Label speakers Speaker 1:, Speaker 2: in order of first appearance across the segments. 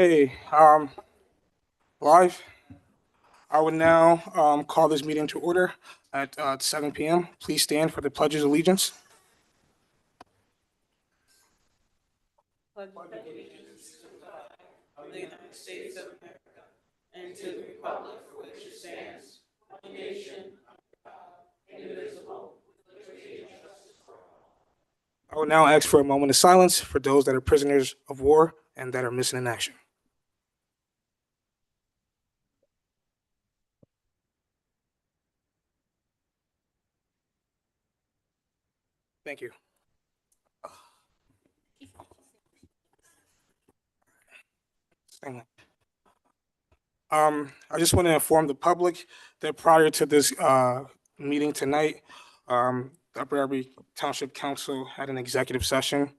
Speaker 1: Hey, live. I would now call this meeting to order at 7 p.m. Please stand for the Pledge of Allegiance.
Speaker 2: Pledge allegiance to the flag of the United States of America and to the republic for which it stands, one nation, indivisible, with liberty and justice for all.
Speaker 1: I will now ask for a moment of silence for those that are prisoners of war and that are missing in action. Thank you. I just want to inform the public that prior to this meeting tonight, the Upper Darby Township Council had an executive session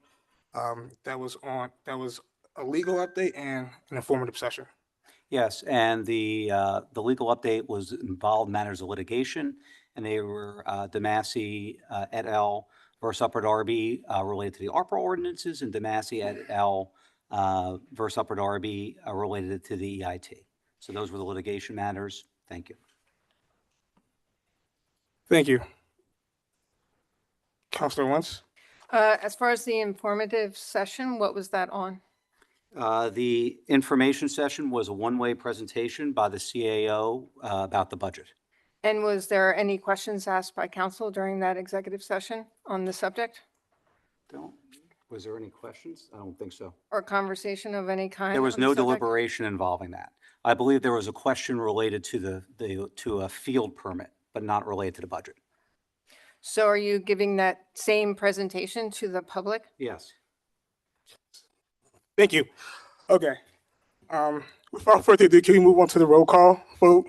Speaker 1: that was a legal update and an informative session.
Speaker 3: Yes, and the legal update was involved matters of litigation, and they were DeMassey et al. Versus Upper Darby related to the ARPA ordinances, and DeMassey et al. Versus Upper Darby related to the EIT. So those were the litigation matters. Thank you.
Speaker 1: Thank you. Councilor Wentz?
Speaker 4: As far as the informative session, what was that on?
Speaker 3: The information session was a one-way presentation by the CAO about the budget.
Speaker 4: And was there any questions asked by council during that executive session on the subject?
Speaker 3: Was there any questions? I don't think so.
Speaker 4: Or conversation of any kind?
Speaker 3: There was
Speaker 4: on the
Speaker 3: no
Speaker 4: subject?
Speaker 3: deliberation involving that. I believe there was a question related to to a field permit, but not related to the budget.
Speaker 4: So are you giving that same presentation to the public?
Speaker 3: Yes.
Speaker 1: Thank you. Okay. Without further ado, can we move on to the roll call vote?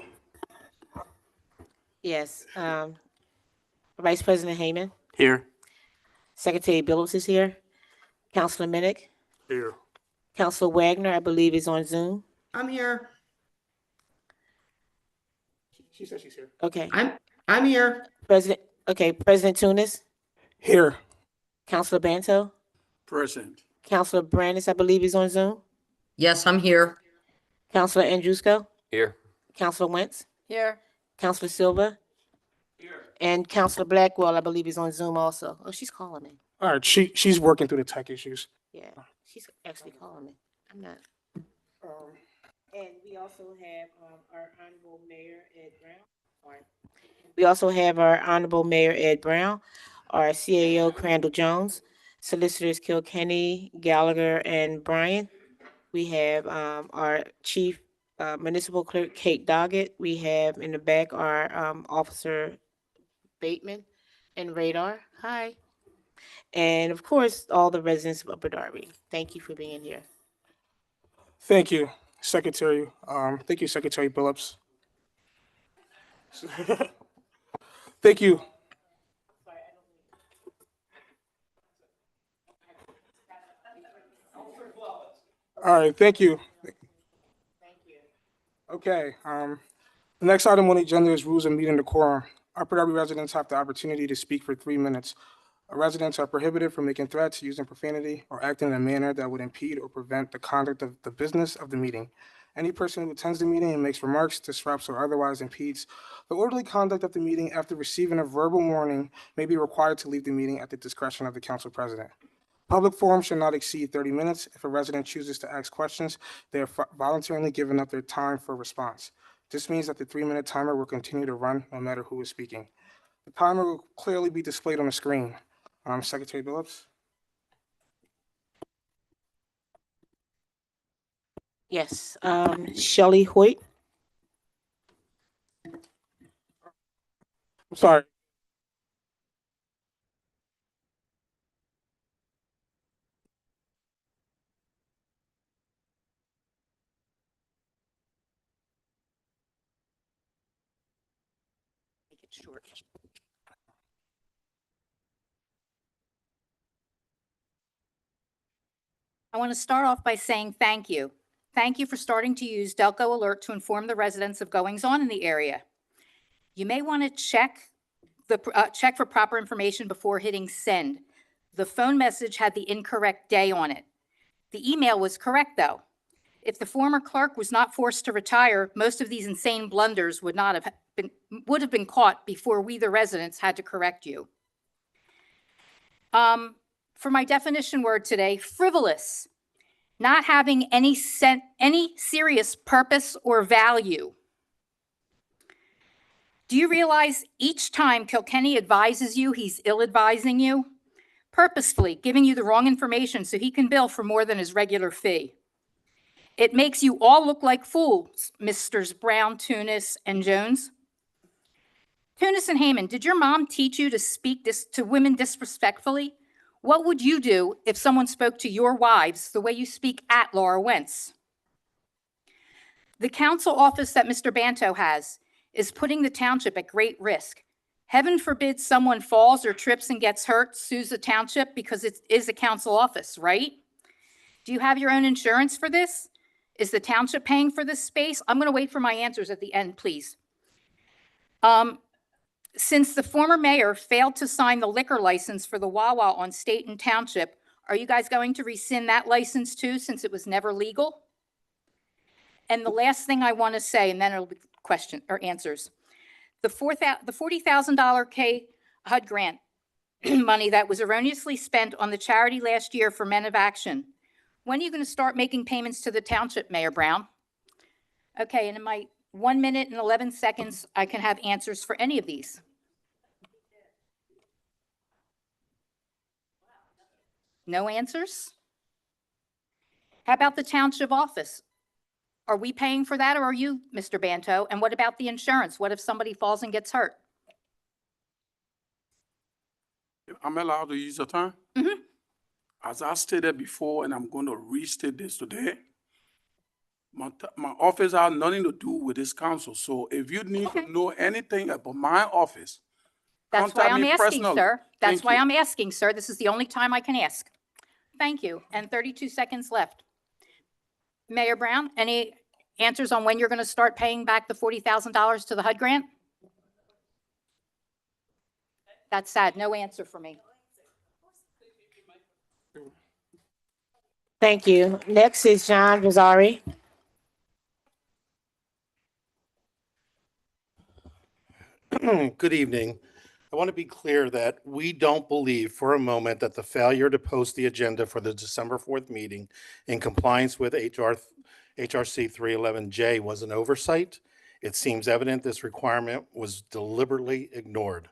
Speaker 5: Yes. Vice President Heyman,
Speaker 1: Here.
Speaker 5: Secretary Billups is here. Councilor Minnick,
Speaker 1: Here.
Speaker 5: Councilor Wagner, I believe, is on Zoom.
Speaker 2: I'm here.
Speaker 1: She said she's here.
Speaker 5: Okay.
Speaker 2: I'm here.
Speaker 5: President Tunis,
Speaker 1: Here.
Speaker 5: Councilor Banto,
Speaker 1: Present.
Speaker 5: Councilor Brandis, I believe, is on Zoom.
Speaker 2: Yes, I'm here.
Speaker 5: Councilor Andrusco,
Speaker 3: Here.
Speaker 5: Councilor Wentz,
Speaker 4: Here.
Speaker 5: Councilor Silva, and Councilor Blackwell, I believe, is on Zoom also. Oh, she's calling me.
Speaker 1: All right. She's working through the tech issues.
Speaker 5: Yeah, she's actually calling me. I'm not. And we also have our Honorable Mayor Ed Brown. We also have our Honorable Mayor Ed Brown, our CAO Crandall Jones, Solicitors Kilkenny, Gallagher, and Bryan. We have our Chief Municipal Clerk Kate Doggett. We have in the back our Officer Bateman and Radar. Hi. And of course, all the residents of Upper Darby. Thank you for being here.
Speaker 1: Thank you, Secretary. Thank you, Secretary Billups. Thank you. All right, thank you. Okay, the next item on the agenda is rules of meeting decorum. Upper Darby residents have the opportunity to speak for 3 minutes. Residents are prohibited from making threats, using profanity, or acting in a manner that would impede or prevent the conduct of the business of the meeting. Any person who attends the meeting and makes remarks, disrupts, or otherwise impedes the orderly conduct of the meeting after receiving a verbal warning may be required to leave the meeting at the discretion of the council president. Public forum should not exceed 30 minutes. If a resident chooses to ask questions, they are voluntarily given up their time for response. This means that the 3-minute timer will continue to run no matter who is speaking. The timer will clearly be displayed on the screen. Secretary Billups?
Speaker 5: Yes, Shelley Hoyt.
Speaker 1: I'm sorry.
Speaker 5: Make it short.
Speaker 6: I want to start off by saying thank you. Thank you for starting to use Delco Alert to inform the residents of goings-on in the area. You may want to check for proper information before hitting send. The phone message had the incorrect day on it. The email was correct, though. If the former clerk was not forced to retire, most of these insane blunders would have been caught before we, the residents, had to correct you. For my definition word today, frivolous, not having any serious purpose or value. Do you realize each time Kilkenny advises you, he's ill-advising you? Purposefully giving you the wrong information so he can bill for more than his regular fee. It makes you all look like fools, Misters Brown, Tunis, and Jones. Tunis and Heyman, did your mom teach you to speak to women disrespectfully? What would you do if someone spoke to your wives the way you speak at Laura Wentz? The council office that Mr. Banto has is putting the township at great risk. Heaven forbid someone falls or trips and gets hurt, sues the township because it is a council office, right? Do you have your own insurance for this? Is the township paying for this space? I'm going to wait for my answers at the end, please. Since the former mayor failed to sign the liquor license for the Wawa on State and Township, are you guys going to rescind that license too, since it was never legal? And the last thing I want to say, and then it'll be question or answers. The $40,000 K HUD grant money that was erroneously spent on the charity last year for Men of Action. When are you going to start making payments to the township, Mayor Brown? Okay, and in my 1 minute and 11 seconds, I can have answers for any of these. No answers? How about the township office? Are we paying for that or are you, Mr. Banto? And what about the insurance? What if somebody falls and gets hurt?
Speaker 7: I'm allowed to use the term?
Speaker 6: Mhm.
Speaker 7: As I stated before, and I'm going to restate this today, my office has nothing to do with this council. So if you need
Speaker 6: Okay.
Speaker 7: to know anything about my office,
Speaker 6: That's why
Speaker 7: contact
Speaker 6: I'm
Speaker 7: me
Speaker 6: asking,
Speaker 7: personally.
Speaker 6: sir. That's
Speaker 7: Thank
Speaker 6: why
Speaker 7: you.
Speaker 6: I'm asking, sir. This is the only time I can ask. Thank you. And 32 seconds left. Mayor Brown, any answers on when you're going to start paying back the $40,000 to the HUD grant? That's sad. No answer for me.
Speaker 5: Thank you. Next is John Rosari.
Speaker 8: Good evening. I want to be clear that we don't believe for a moment that the failure to post the agenda for the December 4th meeting in compliance with HRC 311J was an oversight. It seems evident this requirement was deliberately ignored.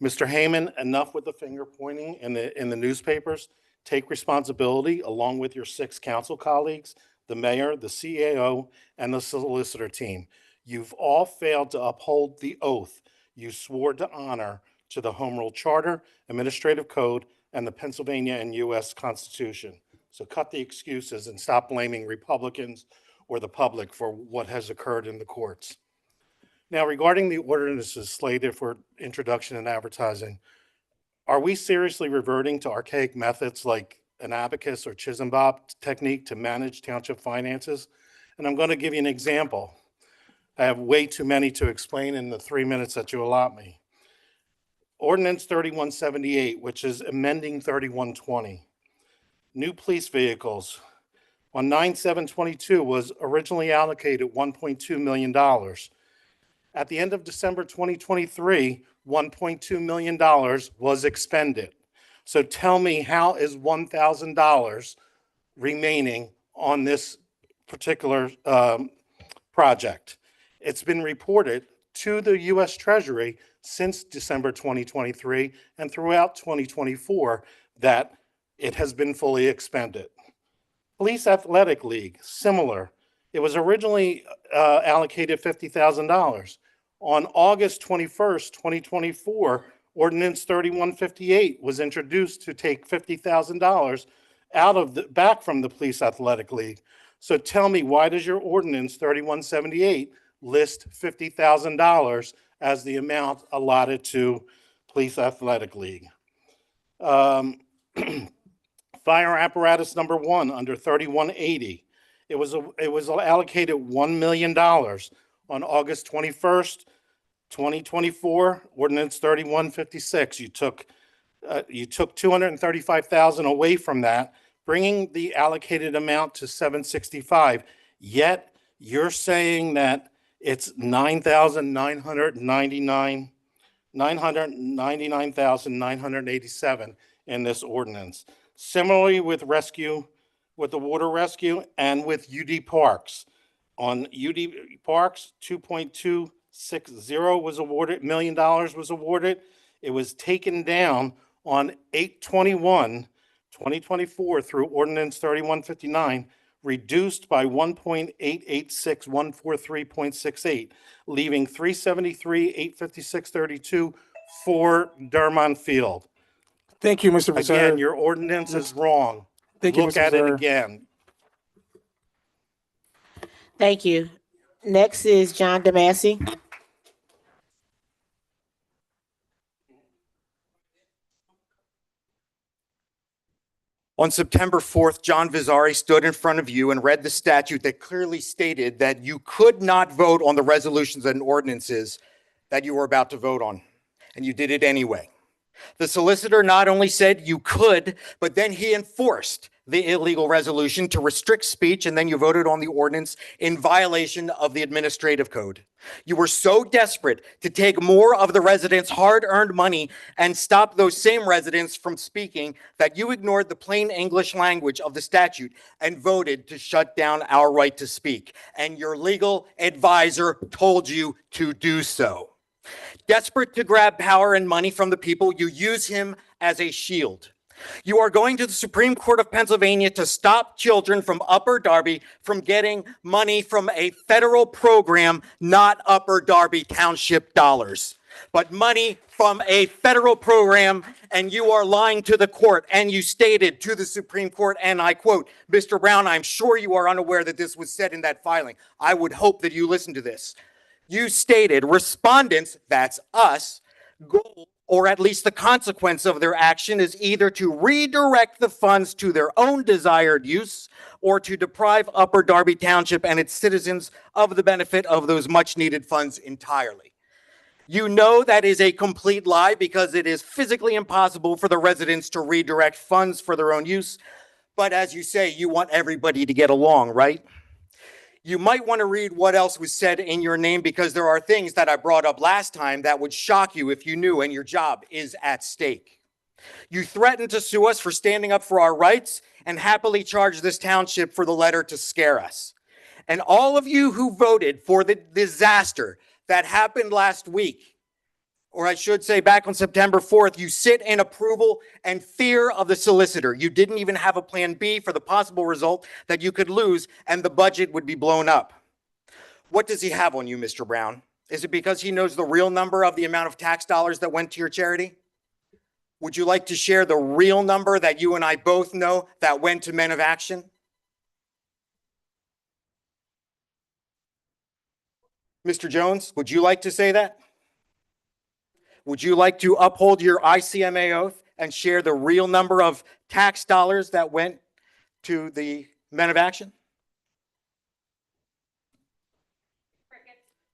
Speaker 8: Mr. Heyman, enough with the finger pointing in the newspapers. Take responsibility along with your 6 council colleagues, the mayor, the CAO, and the solicitor team. You've all failed to uphold the oath you swore to honor to the Home Rule Charter, Administrative Code, and the Pennsylvania and U.S. Constitution. So cut the excuses and stop blaming Republicans or the public for what has occurred in the courts. Now, regarding the ordinances slated for introduction and advertising, are we seriously reverting to archaic methods like an abacus or Chisholm Bob technique to manage township finances? And I'm going to give you an example. I have way too many to explain in the 3 minutes that you allot me. Ordinance 3178, which is amending 3120. New police vehicles on 9/7/22 was originally allocated $1.2 million. At the end of December 2023, $1.2 million was expended. So tell me, how is $1,000 remaining on this particular project? It's been reported to the U.S. Treasury since December 2023 and throughout 2024 that it has been fully expended. Police Athletic League, similar. It was originally allocated $50,000. On August 21st, 2024, Ordinance 3158 was introduced to take $50,000 back from the Police Athletic League. So tell me, why does your Ordinance 3178 list $50,000 as the amount allotted to Police Athletic League? Fire apparatus number 1 under 3180. It was allocated $1 million on August 21st, 2024, Ordinance 3156. You took $235,000 away from that, bringing the allocated amount to $765,000. Yet you're saying that it's 999,987 in this ordinance. Similarly with with the water rescue and with UD Parks. On UD Parks, $2.260 was awarded, $1 million was awarded. It was taken down on 8/21/2024 through Ordinance 3159, reduced by 1.886143.68, leaving 373,856.32 for Dermont Field.
Speaker 1: Thank you, Mr.
Speaker 8: Again,
Speaker 1: Visari.
Speaker 8: your ordinance is wrong.
Speaker 1: Thank you,
Speaker 8: Look
Speaker 1: Mr.
Speaker 8: at it
Speaker 1: Visari.
Speaker 8: again.
Speaker 5: Thank you. Next is John DeMassey.
Speaker 9: On September 4th, John Visari stood in front of you and read the statute that clearly stated that you could not vote on the resolutions and ordinances that you were about to vote on, and you did it anyway. The solicitor not only said you could, but then he enforced the illegal resolution to restrict speech, and then you voted on the ordinance in violation of the administrative code. You were so desperate to take more of the residents' hard-earned money and stop those same residents from speaking that you ignored the plain English language of the statute and voted to shut down our right to speak. And your legal advisor told you to do so. Desperate to grab power and money from the people, you use him as a shield. You are going to the Supreme Court of Pennsylvania to stop children from Upper Darby from getting money from a federal program, not Upper Darby Township dollars, but money from a federal program, and you are lying to the court. And you stated to the Supreme Court, and I quote, Mr. Brown, I'm sure you are unaware that this was said in that filing. I would hope that you listen to this. You stated respondents, that's us, goal, or at least the consequence of their action is either to redirect the funds to their own desired use or to deprive Upper Darby Township and its citizens of the benefit of those much needed funds entirely. You know that is a complete lie because it is physically impossible for the residents to redirect funds for their own use. But as you say, you want everybody to get along, right? You might want to read what else was said in your name because there are things that I brought up last time that would shock you if you knew, and your job is at stake. You threatened to sue us for standing up for our rights and happily charged this township for the letter to scare us. And all of you who voted for the disaster that happened last week, or I should say back on September 4th, you sit in approval and fear of the solicitor. You didn't even have a plan B for the possible result that you could lose and the budget would be blown up. What does he have on you, Mr. Brown? Is it because he knows the real number of the amount of tax dollars that went to your charity? Would you like to share the real number that you and I both know that went to Men of Action? Mr. Jones, would you like to say that? Would you like to uphold your ICMA oath and share the real number of tax dollars that went to the Men of Action?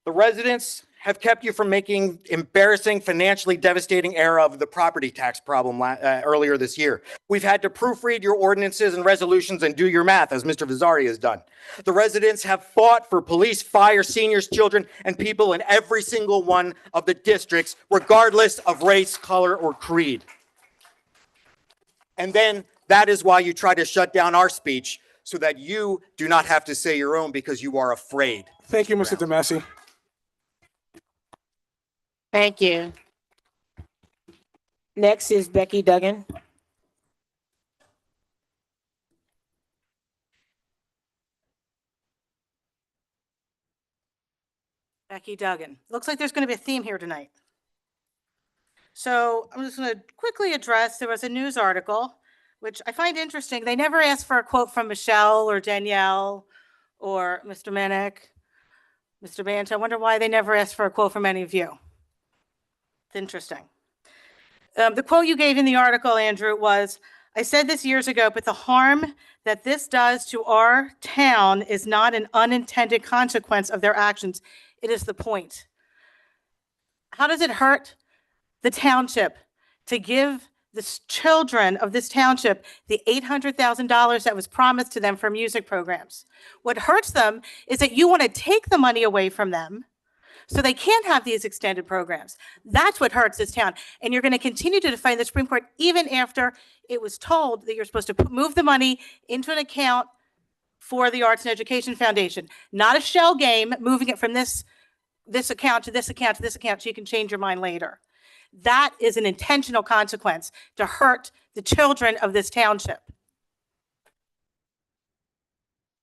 Speaker 9: The residents have kept you from making embarrassing, financially devastating error of the property tax problem earlier this year. We've had to proofread your ordinances and resolutions and do your math, as Mr. Visari has done. The residents have fought for police, fire, seniors, children, and people in every single one of the districts, regardless of race, color, or creed. And then that is why you try to shut down our speech so that you do not have to say your own because you are afraid.
Speaker 1: Thank you, Mr. DeMassey.
Speaker 5: Thank you. Next is Becky Duggan.
Speaker 6: Becky Duggan. Looks like there's going to be a theme here tonight. So I'm just going to quickly address, there was a news article, which I find interesting. They never asked for a quote from Michelle or Danielle or Mr. Minnick, Mr. Bant. I wonder why they never asked for a quote from any of you. It's interesting. The quote you gave in the article, Andrew, was, I said this years ago, but the harm that this does to our town is not an unintended consequence of their actions. It is the point. How does it hurt the township to give
Speaker 5: children of this township the $800,000 that was promised to them for music programs. What hurts them is that you want to take the money away from them so they can't have these extended programs. That's what hurts this town. And you're going to continue to defy the Supreme Court even after it was told that you're supposed to move the money into an account for the Arts and Education Foundation, not a shell game, moving it from this account to this account to this account so you can change your mind later. That is an intentional consequence to hurt the children of this township.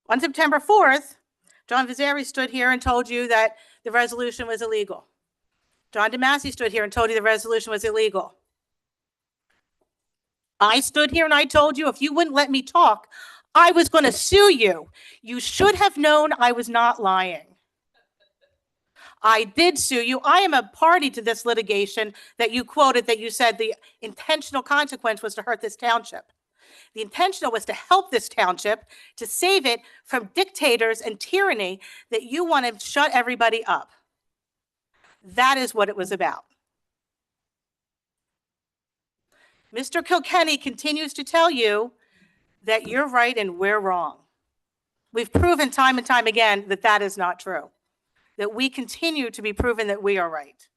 Speaker 5: On September 4th, John Vizzari stood here and told you that the resolution was illegal. John DeMasi stood here and told you the resolution was illegal. I stood here and I told you if you wouldn't let me talk, I was going to sue you. You should have known I was not lying. I did sue you. I am a party to this litigation that you quoted, that you said the intentional consequence was to hurt this township. The intentional was to help this township, to save it from dictators and tyranny that you want to shut everybody up. That is what it was about. Mr. Kilkenny continues to tell you that you're right and we're wrong. We've proven time and time again that that is not true, that we continue to be proven that we are right.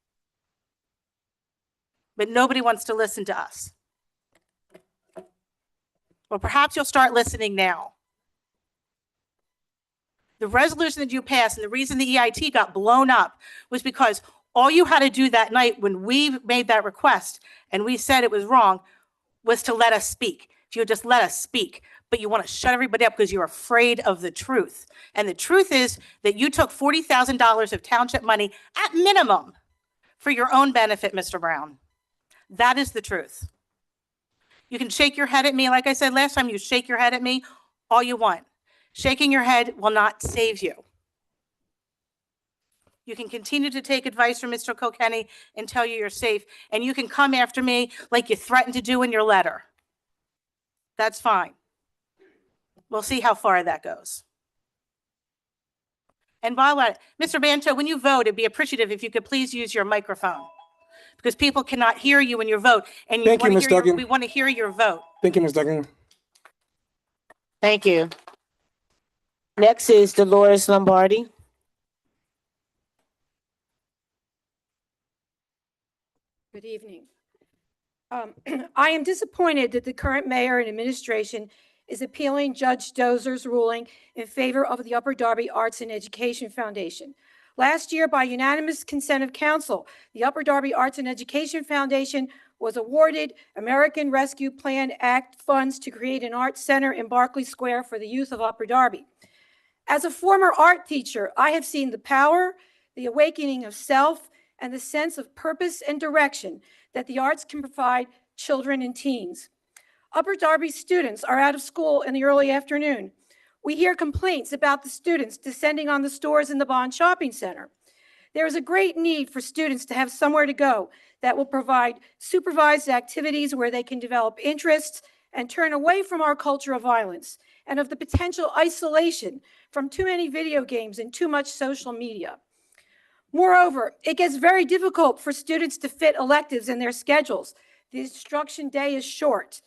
Speaker 5: But nobody wants to listen to us. Well, perhaps you'll start listening now. The resolution that you passed and the reason the EIT got blown up was because all you had to do that night when we made that request and we said it was wrong was to let us speak. If you would just let us speak, but you want to shut everybody up because you're afraid of the truth. And the truth is that you took $40,000 of township money at minimum for your own benefit, Mr. Brown. That is the truth. You can shake your head at me. Like I said last time, you shake your head at me all you want. Shaking your head will not save you. You can continue to take advice from Mr. Kilkenny and tell you you're safe. And you can come after me like you threatened to do in your letter. That's fine. We'll see how far that goes. And while we're at it, Mr. Banto, when you vote, it'd be appreciative if you could please use your microphone, because people cannot hear you when you vote. And
Speaker 1: Thank you, Ms. Duggan.
Speaker 5: we want to hear your vote.
Speaker 1: Thank you, Ms. Duggan.
Speaker 5: Thank you. Next is Dolores Lombardi.
Speaker 10: Good evening. I am disappointed that the current mayor and administration is appealing Judge Dozer's ruling in favor of the Upper Darby Arts and Education Foundation. Last year, by unanimous consent of council, the Upper Darby Arts and Education Foundation was awarded American Rescue Plan Act funds to create an art center in Barclay Square for the youth of Upper Darby. As a former art teacher, I have seen the power, the awakening of self, and the sense of purpose and direction that the arts can provide children and teens. Upper Darby students are out of school in the early afternoon. We hear complaints about the students descending on the stores in the Bond Shopping Center. There is a great need for students to have somewhere to go that will provide supervised activities where they can develop interests and turn away from our culture of violence and of the potential isolation from too many video games and too much social media. Moreover, it gets very difficult for students to fit electives in their schedules. The instruction day is short.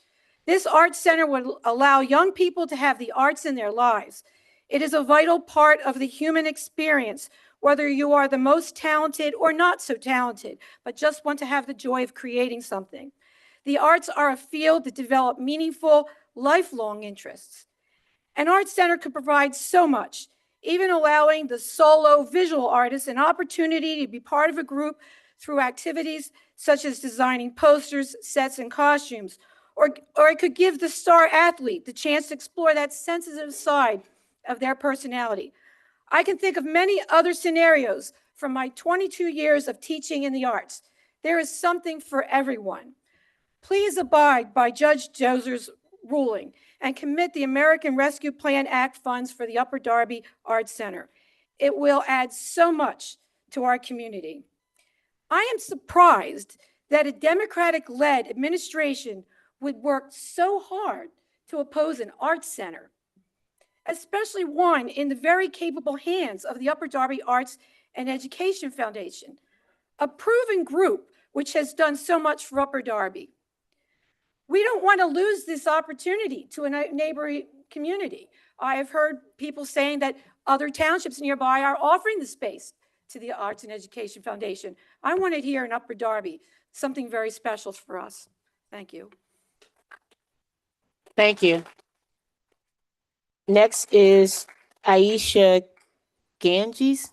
Speaker 10: This art center would allow young people to have the arts in their lives. It is a vital part of the human experience, whether you are the most talented or not so talented, but just want to have the joy of creating something. The arts are a field that develop meaningful, lifelong interests. An art center could provide so much, even allowing the solo visual artist an opportunity to be part of a group through activities such as designing posters, sets, and costumes. Or it could give the star athlete the chance to explore that sensitive side of their personality. I can think of many other scenarios from my 22 years of teaching in the arts. There is something for everyone. Please abide by Judge Dozer's ruling and commit the American Rescue Plan Act funds for the Upper Darby Arts Center. It will add so much to our community. I am surprised that a Democratic-led administration would work so hard to oppose an arts center, especially one in the very capable hands of the Upper Darby Arts and Education Foundation, a proven group which has done so much for Upper Darby. We don't want to lose this opportunity to a neighboring community. I have heard people saying that other townships nearby are offering the space to the Arts and Education Foundation. I want it here in Upper Darby, something very special for us. Thank you.
Speaker 5: Thank you. Next is Aisha Ganges.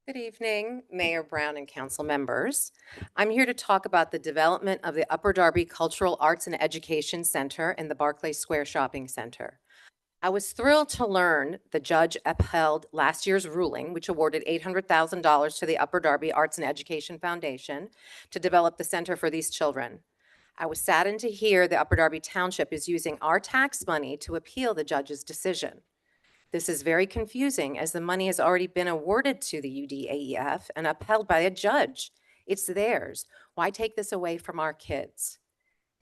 Speaker 11: Good evening, Mayor Brown and council members. I'm here to talk about the development of the Upper Darby Cultural Arts and Education Center in the Barclay Square Shopping Center. I was thrilled to learn the judge upheld last year's ruling, which awarded $800,000 to the Upper Darby Arts and Education Foundation to develop the center for these children. I was saddened to hear the Upper Darby Township is using our tax money to appeal the judge's decision. This is very confusing as the money has already been awarded to the UDAEF and upheld by a judge. It's theirs. Why take this away from our kids?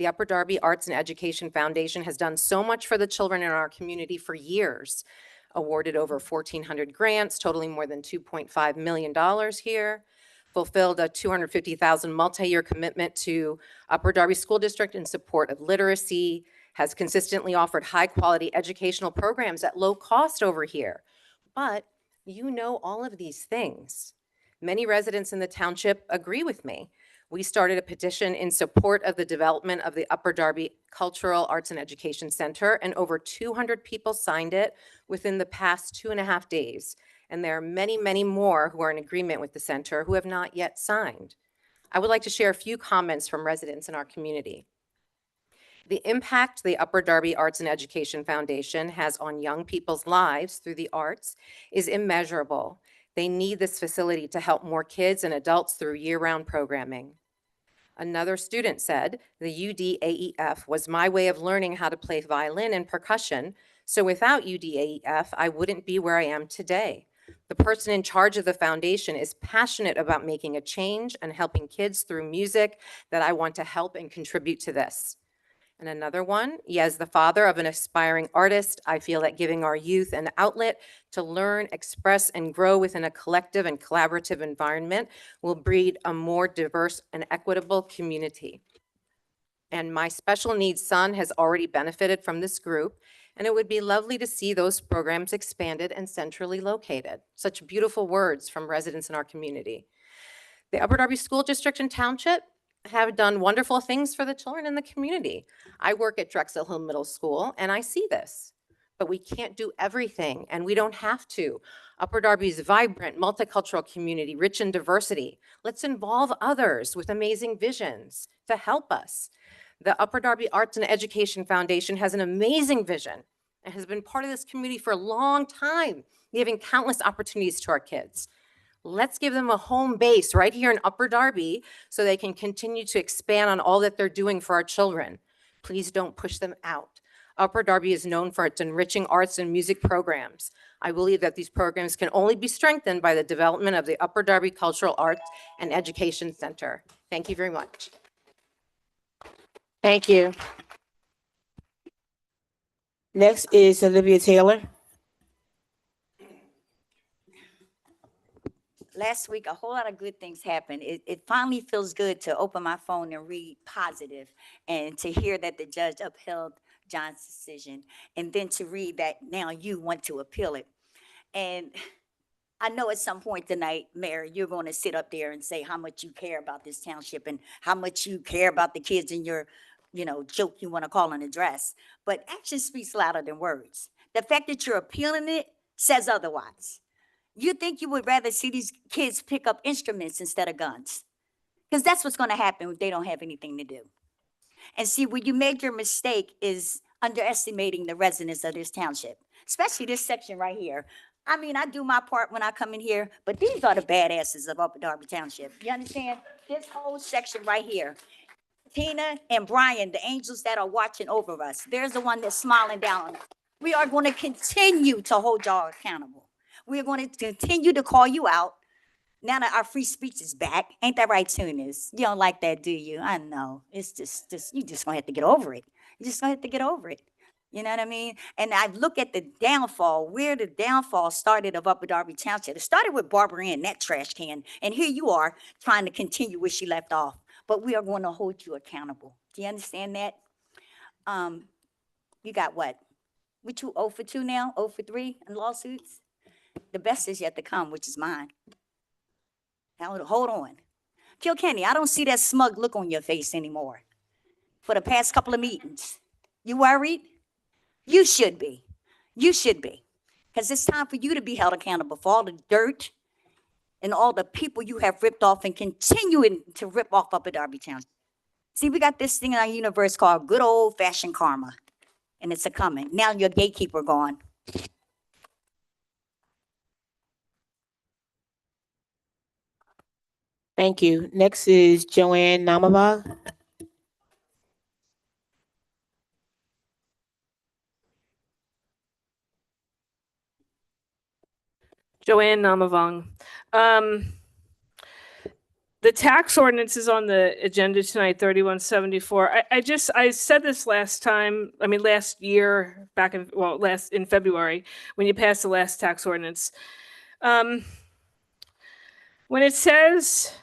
Speaker 11: The Upper Darby Arts and Education Foundation has done so much for the children in our community for years, awarded over 1,400 grants totaling more than $2.5 million here, fulfilled a $250,000 multi-year commitment to Upper Darby School District in support of literacy, has consistently offered high-quality educational programs at low cost over here. But you know all of these things. Many residents in the township agree with me. We started a petition in support of the development of the Upper Darby Cultural Arts and Education Center, and over 200 people signed it within the past 2.5 days. And there are many, many more who are in agreement with the center who have not yet signed. I would like to share a few comments from residents in our community. The impact the Upper Darby Arts and Education Foundation has on young people's lives through the arts is immeasurable. They need this facility to help more kids and adults through year-round programming. Another student said, the UDAEF was my way of learning how to play violin and percussion, so without UDAEF, I wouldn't be where I am today. The person in charge of the foundation is passionate about making a change and helping kids through music that I want to help and contribute to this. And another one, as the father of an aspiring artist, I feel that giving our youth an outlet to learn, express, and grow within a collective and collaborative environment will breed a more diverse and equitable community. And my special needs son has already benefited from this group, and it would be lovely to see those programs expanded and centrally located. Such beautiful words from residents in our community. The Upper Darby School District and Township have done wonderful things for the children in the community. I work at Drexel Hill Middle School and I see this, but we can't do everything and we don't have to. Upper Darby's vibrant, multicultural community, rich in diversity. Let's involve others with amazing visions to help us. The Upper Darby Arts and Education Foundation has an amazing vision and has been part of this community for a long time, giving countless opportunities to our kids. Let's give them a home base right here in Upper Darby so they can continue to expand on all that they're doing for our children. Please don't push them out. Upper Darby is known for its enriching arts and music programs. I believe that these programs can only be strengthened by the development of the Upper Darby Cultural Arts and Education Center. Thank you very much.
Speaker 5: Thank you. Next is Olivia Taylor.
Speaker 12: Last week, a whole lot of good things happened. It finally feels good to open my phone and read positive and to hear that the judge upheld John's decision and then to read that now you want to appeal it. And I know at some point tonight, Mayor, you're going to sit up there and say how much you care about this township and how much you care about the kids in your, joke you want to call an address. But action speaks louder than words. The fact that you're appealing it says otherwise. You think you would rather see these kids pick up instruments instead of guns? Because that's what's going to happen if they don't have anything to do. And see, where you made your mistake is underestimating the residents of this township, especially this section right here. I mean, I do my part when I come in here, but these are the badasses of Upper Darby Township. You understand? This whole section right here. Tina and Brian, the angels that are watching over us. There's the one that's smiling down on us. We are going to continue to hold y'all accountable. We're going to continue to call you out. Now that our free speech is back, ain't that right, Tunis? You don't like that, do you? I know. It's just you just gonna have to get over it. You just gonna have to get over it. You know what I mean? And I look at the downfall, where the downfall started of Upper Darby Township. It started with Barbara Ann, that trash can. And here you are trying to continue where she left off. But we are going to hold you accountable. Do you understand that? You got what? We 0 for 2 now, 0 for 3 in lawsuits? The best is yet to come, which is mine. Now, hold on. Kilkenny, I don't see that smug look on your face anymore. For the past couple of meetings. You worried? You should be. You should be. Because it's time for you to be held accountable for all the dirt and all the people you have ripped off and continuing to rip off Upper Darby Township. See, we got this thing in our universe called good old-fashioned karma. And it's a coming. Now your gatekeeper gone.
Speaker 5: Thank you. Next is Joanne Namavag.
Speaker 13: Joanne Namavong. The tax ordinance is on the agenda tonight, 3174. I said this last year, in February, when you passed the last tax ordinance. When it says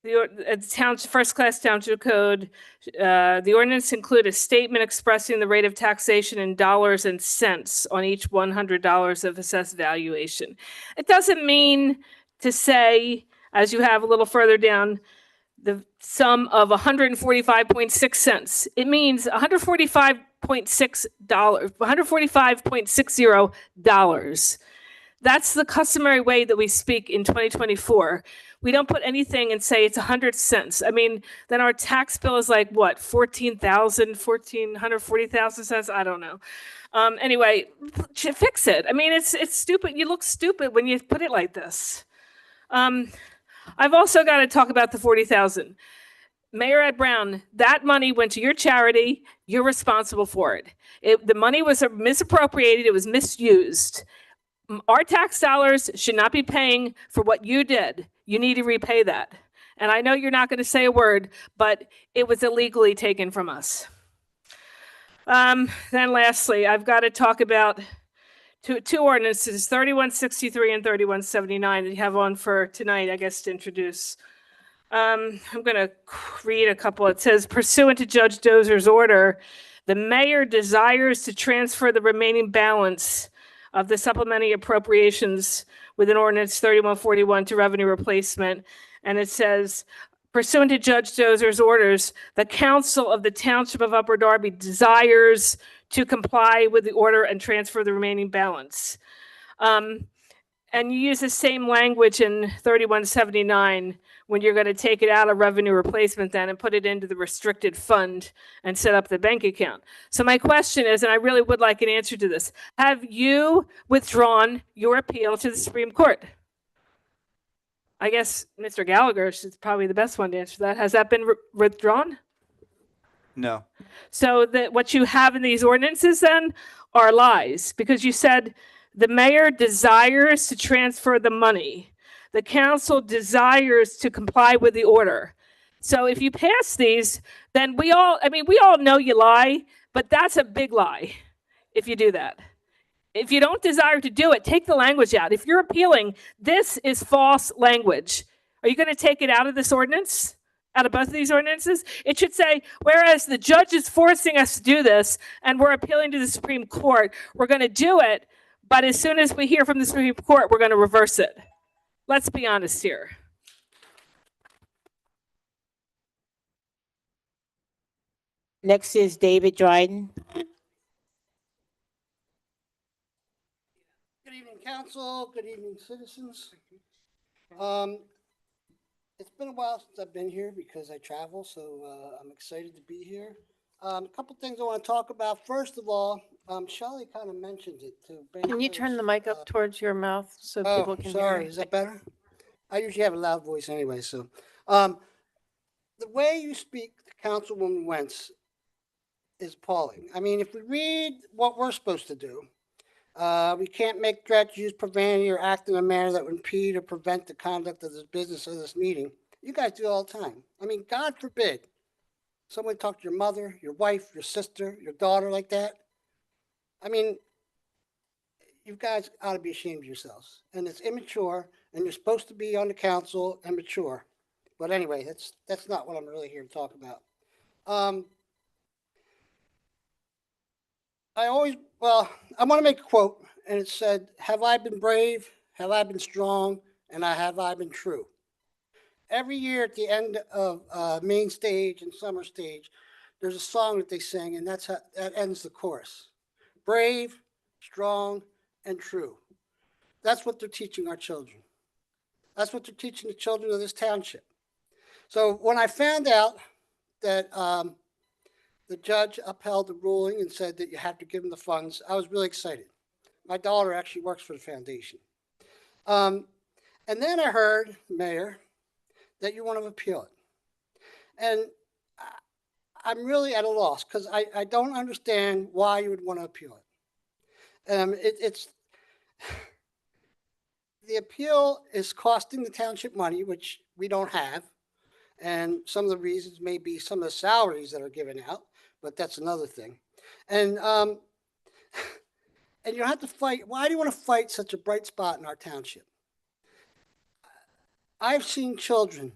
Speaker 13: the first-class township code, the ordinance include a statement expressing the rate of taxation in dollars and cents on each $100 of assessed valuation. It doesn't mean to say, as you have a little further down, the sum of 145.6 cents. It means $145.60. That's the customary way that we speak in 2024. We don't put anything and say it's 100 cents. I mean, then our tax bill is like what, 1,440,000 cents? I don't know. Anyway, fix it. I mean, it's stupid. You look stupid when you put it like this. I've also got to talk about the 40,000. Mayor Ed Brown, that money went to your charity. You're responsible for it. The money was misappropriated. It was misused. Our tax dollars should not be paying for what you did. You need to repay that. And I know you're not going to say a word, but it was illegally taken from us. Then lastly, I've got to talk about two ordinances, 3163 and 3179 that you have on for tonight, I guess, to introduce. I'm going to read a couple. It says, pursuant to Judge Dozer's order, the mayor desires to transfer the remaining balance of the supplementary appropriations within ordinance 3141 to revenue replacement. And it says, pursuant to Judge Dozer's orders, the council of the Township of Upper Darby desires to comply with the order and transfer the remaining balance. And you use the same language in 3179 when you're going to take it out of revenue replacement then and put it into the restricted fund and set up the bank account. So my question is, and I really would like an answer to this, have you withdrawn your appeal to the Supreme Court? I guess Mr. Gallagher is probably the best one to answer that. Has that been withdrawn?
Speaker 3: No.
Speaker 13: So that what you have in these ordinances then are lies, because you said the mayor desires to transfer the money. The council desires to comply with the order. So if you pass these, then we all know you lie, but that's a big lie if you do that. If you don't desire to do it, take the language out. If you're appealing, this is false language. Are you going to take it out of this ordinance? Out of both of these ordinances? It should say, whereas the judge is forcing us to do this and we're appealing to the Supreme Court, we're going to do it, but as soon as we hear from the Supreme Court, we're going to reverse it. Let's be honest here.
Speaker 5: Next is David Dryden.
Speaker 14: Good evening, council. Good evening, citizens. It's been a while since I've been here because I travel, so I'm excited to be here. A couple things I want to talk about. First of all, Shelley kind of mentioned it too.
Speaker 4: Can you turn the mic up towards your mouth so people can hear?
Speaker 14: Sorry, is that better? I usually have a loud voice anyway, so. The way you speak to Councilwoman Wentz is appalling. I mean, if we read what we're supposed to do, we can't make threats, use profanity, or act in a manner that would impede or prevent the conduct of this business or this meeting. You guys do it all the time. I mean, God forbid someone talk to your mother, your wife, your sister, your daughter like that. I mean, you guys ought to be ashamed of yourselves. And it's immature, and you're supposed to be on the council and mature. But anyway, that's not what I'm really here to talk about. I want to make a quote, and it said, "Have I been brave? Have I been strong? And have I been true?" Every year at the end of main stage and summer stage, there's a song that they sing, and that ends the chorus. Brave, strong, and true. That's what they're teaching our children. That's what they're teaching the children of this township. So when I found out that the judge upheld the ruling and said that you have to give them the funds, I was really excited. My daughter actually works for the foundation. And then I heard, Mayor, that you want to appeal it. And I'm really at a loss because I don't understand why you would want to appeal it. It's the appeal is costing the township money, which we don't have. And some of the reasons may be some of the salaries that are given out, but that's another thing. And and you have to fight. Why do you want to fight such a bright spot in our township? I've seen children,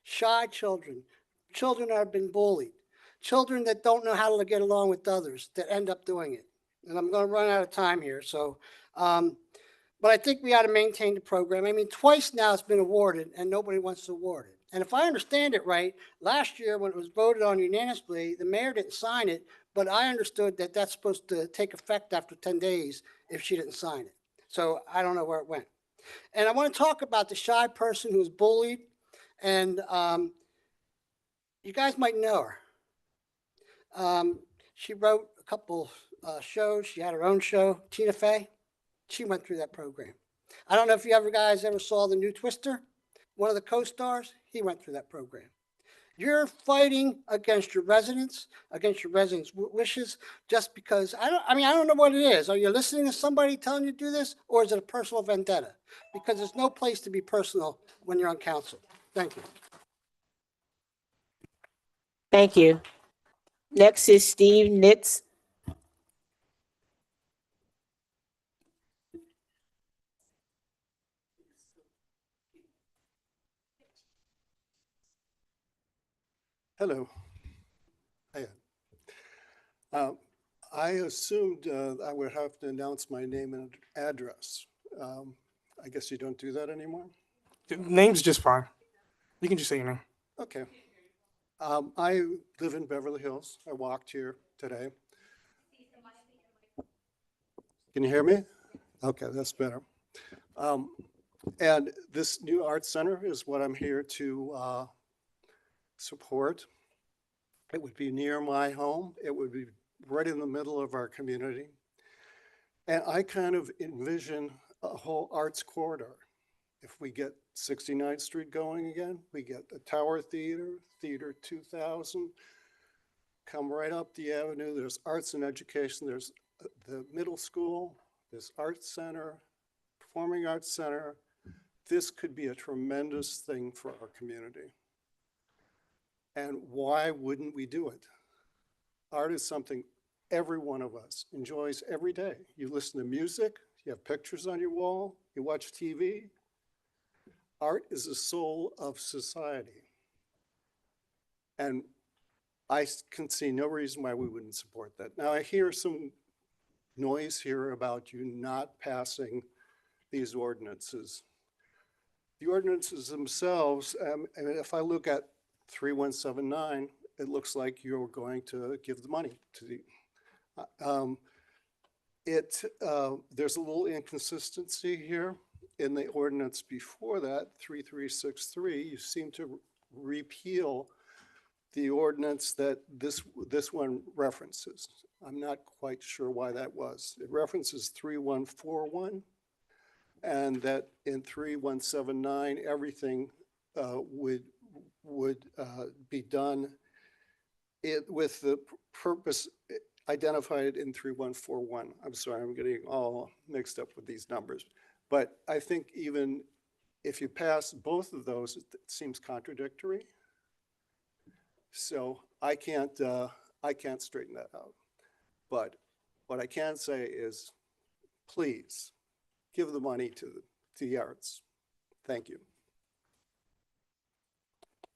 Speaker 14: shy children, children that have been bullied, children that don't know how to get along with others that end up doing it. And I'm going to run out of time here. So, but I think we ought to maintain the program. I mean, twice now it's been awarded and nobody wants to award it. And if I understand it right, last year when it was voted on unanimously, the mayor didn't sign it, but I understood that that's supposed to take effect after 10 days if she didn't sign it. So I don't know where it went. And I want to talk about the shy person who was bullied. And you guys might know her. She wrote a couple shows. She had her own show, Tina Fey. She went through that program. I don't know if you guys ever saw the new Twister. One of the co-stars, he went through that program. You're fighting against your residents' wishes, just because I don't know what it is. Are you listening to somebody telling you to do this, or is it a personal vendetta? Because there's no place to be personal when you're on council. Thank you.
Speaker 5: Thank you. Next is Steve Nitz.
Speaker 15: Hello. Hiya. I assumed I would have to announce my name and address. I guess you don't do that anymore?
Speaker 1: The name's just fine. You can just say your name.
Speaker 15: Okay. I live in Beverly Hills. I walked here today. Can you hear me? Okay, that's better. And this new art center is what I'm here to support. It would be near my home. It would be right in the middle of our community. And I kind of envision a whole arts corridor. If we get 69th Street going again, we get the Tower Theater, Theater 2000, come right up the avenue. There's arts and education. There's the middle school, this art center, performing arts center. This could be a tremendous thing for our community. And why wouldn't we do it? Art is something every one of us enjoys every day. You listen to music, you have pictures on your wall, you watch TV. Art is the soul of society. And I can see no reason why we wouldn't support that. Now, I hear some noise here about you not passing these ordinances. The ordinances themselves, and if I look at 3179, it looks like you're going to give the money to the, there's a little inconsistency here. In the ordinance before that, 3363, you seem to repeal the ordinance that this one references. I'm not quite sure why that was. It references 3141, and that in 3179, everything would be done with the purpose identified in 3141. I'm sorry, I'm getting all mixed up with these numbers. But I think even if you pass both of those, it seems contradictory. So I can't straighten that out. But What I can say is, please, give the money to the arts. Thank you.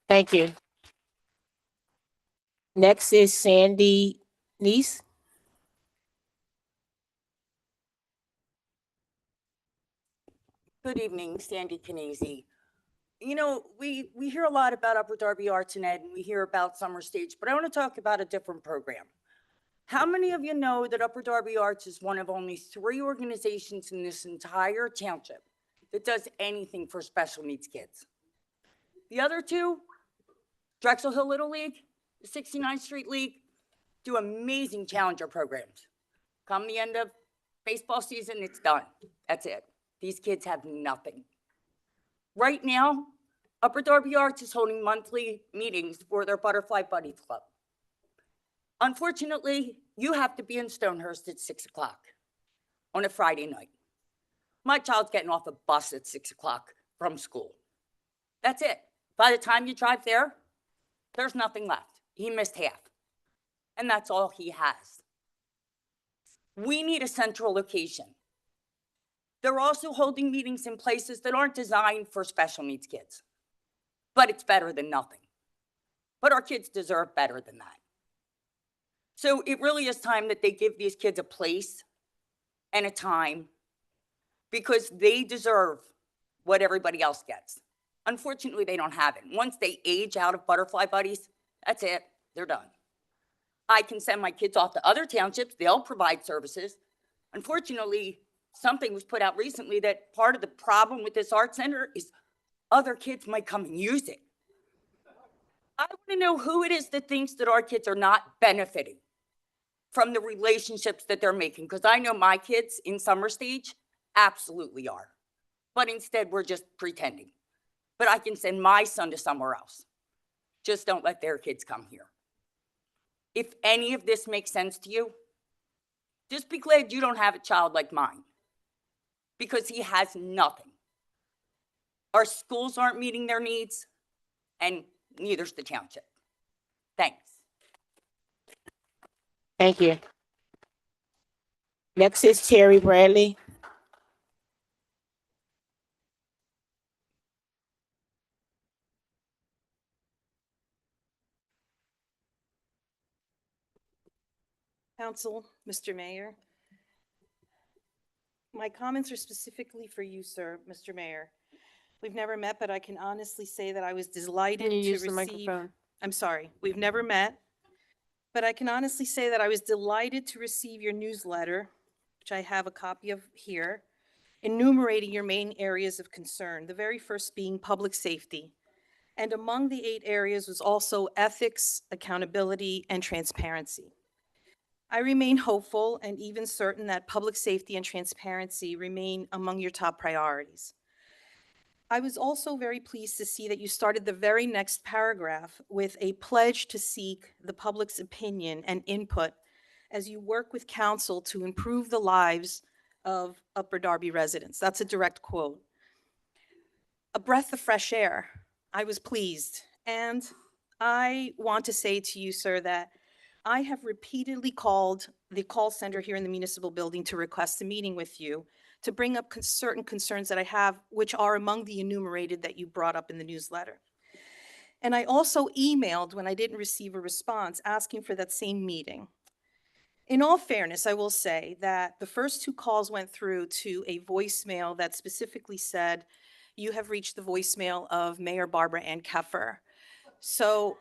Speaker 5: Thank you. Next is Sandy Neese.
Speaker 12: Good evening, Sandy Canese. You know, we hear a lot about Upper Darby Arts and Ed, and we hear about Summer Stage, but I want to talk about a different program. How many of you know that Upper Darby Arts is one of only 3 organizations in this entire township that does anything for special needs kids? The other 2, Drexel Hill Little League, the 69th Street League, do amazing challenger programs. Come the end of baseball season, it's done. That's it. These kids have nothing. Right now, Upper Darby Arts is holding monthly meetings for their Butterfly Buddies Club. Unfortunately, you have to be in Stonehurst at 6 o'clock on a Friday night. My child's getting off a bus at 6 o'clock from school. That's it. By the time you drive there, there's nothing left. He missed half. And that's all he has. We need a central location. They're also holding meetings in places that aren't designed for special needs kids. But it's better than nothing. But our kids deserve better than that. So it really is time that they give these kids a place and a time, because they deserve what everybody else gets. Unfortunately, they don't have it. Once they age out of Butterfly Buddies, that's it, they're done. I can send my kids off to other townships, they'll provide services. Unfortunately, something was put out recently that part of the problem with this art center is other kids might come and use it. I want to know who it is that thinks that our kids are not benefiting from the relationships that they're making, because I know my kids in Summer Stage absolutely are. But instead, we're just pretending. But I can send my son to somewhere else. Just don't let their kids come here. If any of this makes sense to you, just be glad you don't have a child like mine, because he has nothing. Our schools aren't meeting their needs, and neither's the township. Thanks.
Speaker 5: Thank you. Next is Terry Bradley.
Speaker 16: Council, Mr. Mayor. My comments are specifically for you, sir, Mr. Mayor. We've never met, but I can honestly say that I was delighted
Speaker 4: Can you
Speaker 16: to
Speaker 4: use the
Speaker 16: receive.
Speaker 4: microphone?
Speaker 16: I'm sorry, we've never met, but I can honestly say that I was delighted to receive your newsletter, which I have a copy of here, enumerating your main areas of concern, the very first being public safety. And among the 8 areas was also ethics, accountability, and transparency. I remain hopeful and even certain that public safety and transparency remain among your top priorities. I was also very pleased to see that you started the very next paragraph with a pledge to seek the public's opinion and input as you work with council to improve the lives of Upper Darby residents. That's a direct quote. A breath of fresh air. I was pleased. And I want to say to you, sir, that I have repeatedly called the call center here in the municipal building to request a meeting with you to bring up certain concerns that I have, which are among the enumerated that you brought up in the newsletter. And I also emailed when I didn't receive a response asking for that same meeting. In all fairness, I will say that the first 2 calls went through to a voicemail that specifically said, you have reached the voicemail of Mayor Barbara Ann Keffer. So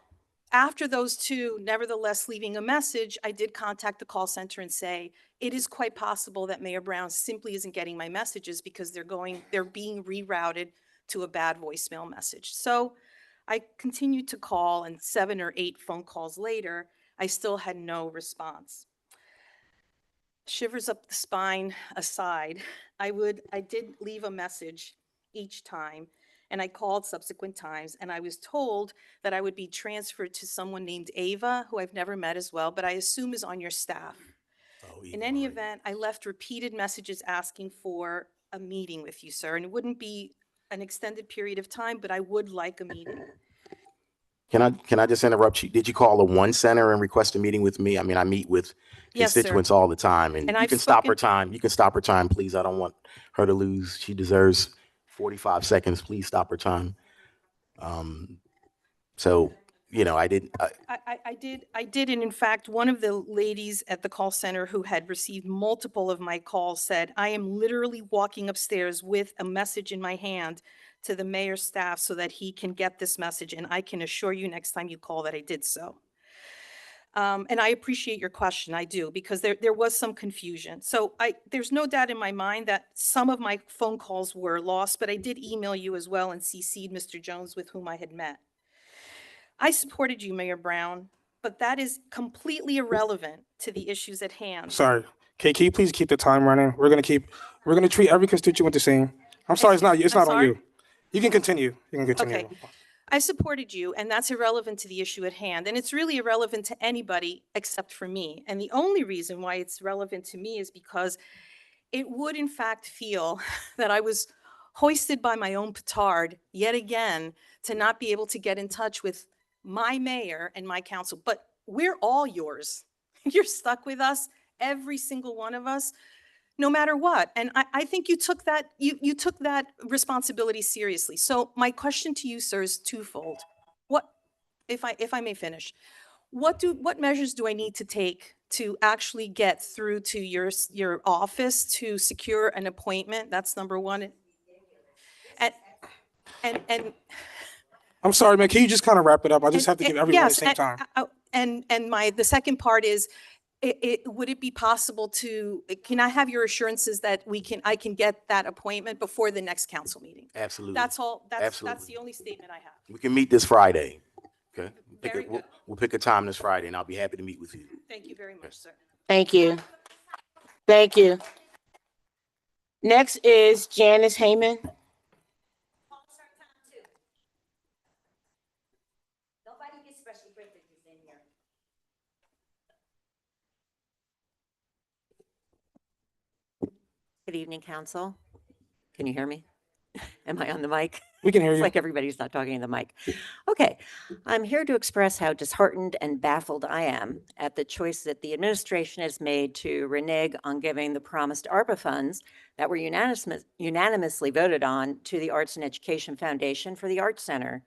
Speaker 16: after those 2, nevertheless leaving a message, I did contact the call center and say, it is quite possible that Mayor Brown simply isn't getting my messages because they're being rerouted to a bad voicemail message. So I continued to call, and 7 or 8 phone calls later, I still had no response. Shivers up the spine aside, I did leave a message each time, and I called subsequent times, and I was told that I would be transferred to someone named Ava, who I've never met as well, but I assume is on your staff. In any event, I left repeated messages asking for a meeting with you, sir, and it wouldn't be an extended period of time, but I would like a meeting.
Speaker 17: Can I just interrupt you? Did you call a one center and request a meeting with me? I mean, I meet with
Speaker 16: Yes, sir.
Speaker 17: constituents all the time, and
Speaker 16: And
Speaker 17: you
Speaker 16: I've
Speaker 17: can stop her
Speaker 16: spoken-
Speaker 17: time. You can stop her time, please. I don't want her to lose. She deserves 45 seconds. Please stop her time. So, you know, I didn't,
Speaker 16: I did, and in fact, one of the ladies at the call center who had received multiple of my calls said, I am literally walking upstairs with a message in my hand to the mayor's staff so that he can get this message, and I can assure you next time you call that I did so. And I appreciate your question, I do, because there was some confusion. So there's no doubt in my mind that some of my phone calls were lost, but I did email you as well and CC'd Mr. Jones with whom I had met. I supported you, Mayor Brown, but that is completely irrelevant to the issues at hand.
Speaker 1: Sorry. Okay, can you please keep the time running? We're gonna treat every constituent the same. I'm sorry, it's
Speaker 16: I'm
Speaker 1: not on
Speaker 16: sorry?
Speaker 1: you. You can continue. You can continue.
Speaker 16: Okay. I supported you, and that's irrelevant to the issue at hand. And it's really irrelevant to anybody except for me. And the only reason why it's relevant to me is because it would in fact feel that I was hoisted by my own petard yet again to not be able to get in touch with my mayor and my council. But we're all yours. You're stuck with us, every single one of us, no matter what. And I think you took that, you took that responsibility seriously. So my question to you, sir, is twofold. What, if I may finish, what measures do I need to take to actually get through to your office to secure an appointment? That's number one. And
Speaker 1: I'm sorry, man. Can you just kind of wrap it up? I just have to give everyone the
Speaker 16: yes,
Speaker 1: same time.
Speaker 16: and the second part is, would it be possible to, can I have your assurances that I can get that appointment before the next council meeting?
Speaker 17: absolutely.
Speaker 16: That's all, that's
Speaker 17: Absolutely.
Speaker 16: the only statement I have.
Speaker 17: We can meet this Friday. Okay?
Speaker 16: Very good.
Speaker 17: We'll pick a time this Friday, and I'll be happy to meet with you.
Speaker 16: Thank you very much, sir.
Speaker 5: Thank you. Thank you. Next is Janice Hayman.
Speaker 12: Nobody gets special privileges in here.
Speaker 18: Good evening, council. Can you hear me? Am I on the mic?
Speaker 1: We can hear
Speaker 18: It's
Speaker 1: you.
Speaker 18: like everybody's not talking in the mic. Okay, I'm here to express how disheartened and baffled I am at the choice that the administration has made to renege on giving the promised ARPA funds that were unanimously voted on to the Arts and Education Foundation for the Arts Center.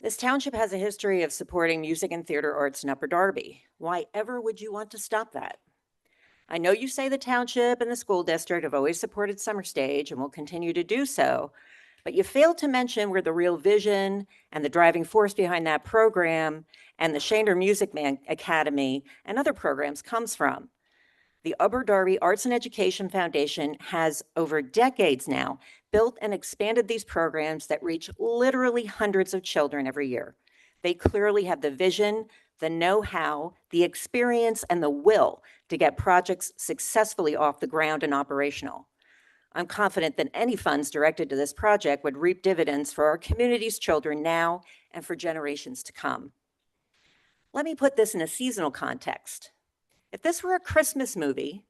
Speaker 18: This township has a history of supporting music and theater arts in Upper Darby. Why ever would you want to stop that? I know you say the township and the school district have always supported Summer Stage and will continue to do so, but you failed to mention where the real vision and the driving force behind that program and the Shander Music Man Academy and other programs comes from. The Upper Darby Arts and Education Foundation has over decades now built and expanded these programs that reach literally hundreds of children every year. They clearly have the vision, the know-how, the experience, and the will to get projects successfully off the ground and operational. I'm confident that any funds directed to this project would reap dividends for our community's children now and for generations to come. Let me put this in a seasonal context. If this were a Christmas movie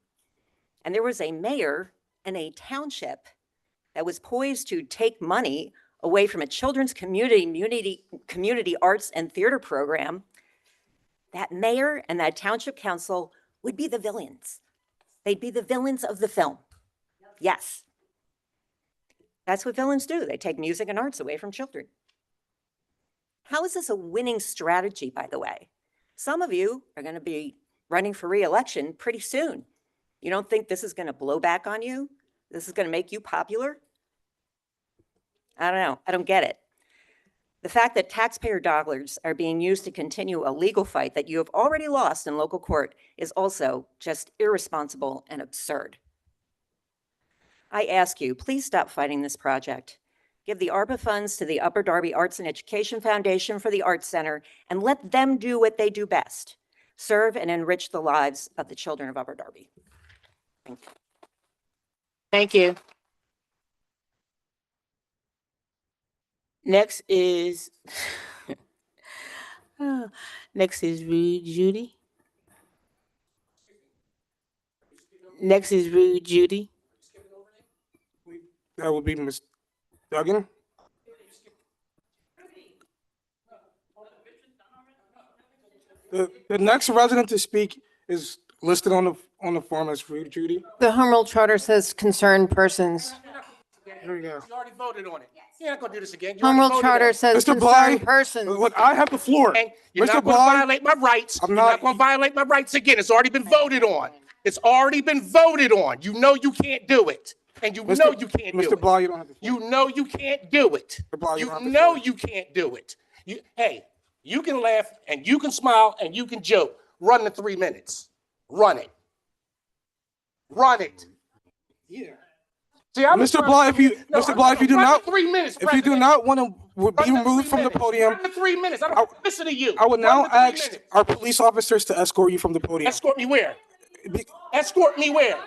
Speaker 18: and there was a mayor in a township that was poised to take money away from a children's community arts and theater program, that mayor and that township council would be the villains. They'd be the villains of the film. Yes. That's what villains do. They take music and arts away from children. How is this a winning strategy, by the way? Some of you are going to be running for re-election pretty soon. You don't think this is going to blow back on you? This is going to make you popular? I don't know. I don't get it. The fact that taxpayer dollars are being used to continue a legal fight that you have already lost in local court is also just irresponsible and absurd. I ask you, please stop fighting this project. Give the ARPA funds to the Upper Darby Arts and Education Foundation for the Arts Center and let them do what they do best, serve and enrich the lives of the children of Upper Darby. Thank you.
Speaker 5: Thank you. Next is Rude Judy. Next is Rude Judy.
Speaker 1: That would be Ms. Duggan. The next resident to speak is listed on the form as Judy.
Speaker 4: The Home Rule Charter says concerned persons.
Speaker 1: Here we go.
Speaker 8: You already voted on it. You're not gonna do this again. You
Speaker 4: Home
Speaker 8: already
Speaker 4: Rule
Speaker 8: voted on
Speaker 4: Charter
Speaker 8: it.
Speaker 4: says
Speaker 1: Mr. Bly,
Speaker 4: concerned persons.
Speaker 1: look, I have the floor.
Speaker 8: And you're
Speaker 1: Mr.
Speaker 8: not gonna
Speaker 1: Bly,
Speaker 8: violate my rights.
Speaker 1: I'm
Speaker 8: You're
Speaker 1: not-
Speaker 8: not gonna violate my rights again. It's already been voted on. It's already been voted on. You know you can't do it. And you know you can't do
Speaker 1: Mr.
Speaker 8: it.
Speaker 1: Bly, you don't have the floor.
Speaker 8: You know you can't do it.
Speaker 1: Mr. Bly, you
Speaker 8: You
Speaker 1: don't have the
Speaker 8: know
Speaker 1: floor.
Speaker 8: you can't do it. Hey, you can laugh and you can smile and you can joke. Run the 3 minutes. Run it. Run it.
Speaker 1: Yeah.
Speaker 8: See, I'm
Speaker 1: Mr. Bly, if you do
Speaker 8: run
Speaker 1: not,
Speaker 8: the 3 minutes,
Speaker 1: if you do not want to be removed from the
Speaker 8: Run
Speaker 1: podium,
Speaker 8: the 3 minutes. I don't listen to you.
Speaker 1: I would
Speaker 8: Run
Speaker 1: now
Speaker 8: the 3
Speaker 1: ask
Speaker 8: minutes.
Speaker 1: our police officers to escort you from the podium.
Speaker 8: Escort me where? Escort me where?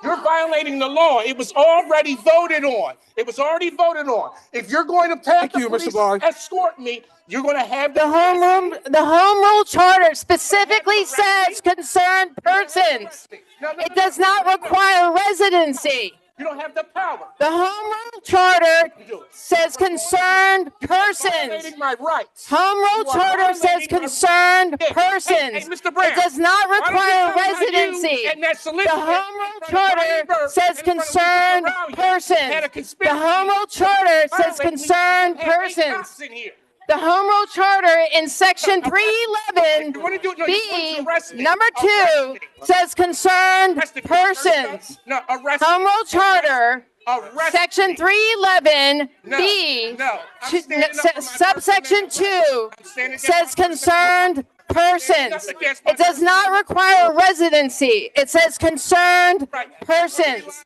Speaker 8: You're violating the law. It was already voted on. It was already voted on. If you're going to pass
Speaker 1: Thank
Speaker 8: the
Speaker 1: you, Mr.
Speaker 8: police,
Speaker 1: Bly.
Speaker 8: escort me, you're going to have
Speaker 4: The Home Rule Charter specifically says concerned persons. It does not require residency.
Speaker 8: You don't have the power.
Speaker 4: The Home Rule Charter says concerned persons.
Speaker 8: Violating my rights.
Speaker 4: Home Rule
Speaker 8: You are
Speaker 4: Charter says
Speaker 8: violating my-
Speaker 4: concerned
Speaker 8: Hey,
Speaker 4: persons.
Speaker 8: Mr. Brown,
Speaker 4: It does not
Speaker 8: why don't you
Speaker 4: require
Speaker 8: tell me how you
Speaker 4: residency.
Speaker 8: and that
Speaker 4: The
Speaker 8: solicitor
Speaker 4: Home Rule
Speaker 8: in front of Brian
Speaker 4: Charter
Speaker 8: Burke
Speaker 4: says
Speaker 8: in front of
Speaker 4: concerned
Speaker 8: Lisa Roush had a
Speaker 4: persons. The
Speaker 8: conspiracy
Speaker 4: Home Rule Charter says
Speaker 8: violate me.
Speaker 4: concerned
Speaker 8: You had 8
Speaker 4: persons.
Speaker 8: cops in here.
Speaker 4: The Home Rule Charter in section 311
Speaker 8: You wanna do- no, you want
Speaker 4: B,
Speaker 8: to arrest me.
Speaker 4: number
Speaker 8: Arrest
Speaker 4: 2,
Speaker 8: me.
Speaker 4: says concerned
Speaker 8: Arrest me.
Speaker 4: persons.
Speaker 8: No, arrest
Speaker 4: Home
Speaker 8: me.
Speaker 4: Rule Charter,
Speaker 8: Arrest
Speaker 4: section
Speaker 8: me.
Speaker 4: 311
Speaker 8: No,
Speaker 4: B,
Speaker 8: no. I'm standing up for my
Speaker 4: subsection
Speaker 8: First Amendment
Speaker 4: 2
Speaker 8: rights. I'm standing against
Speaker 4: says
Speaker 8: my First
Speaker 4: concerned
Speaker 8: Amendment
Speaker 4: persons.
Speaker 8: That's against my
Speaker 4: It does
Speaker 8: First
Speaker 4: not
Speaker 8: Amendment
Speaker 4: require residency. It says concerned
Speaker 8: Right.
Speaker 4: persons.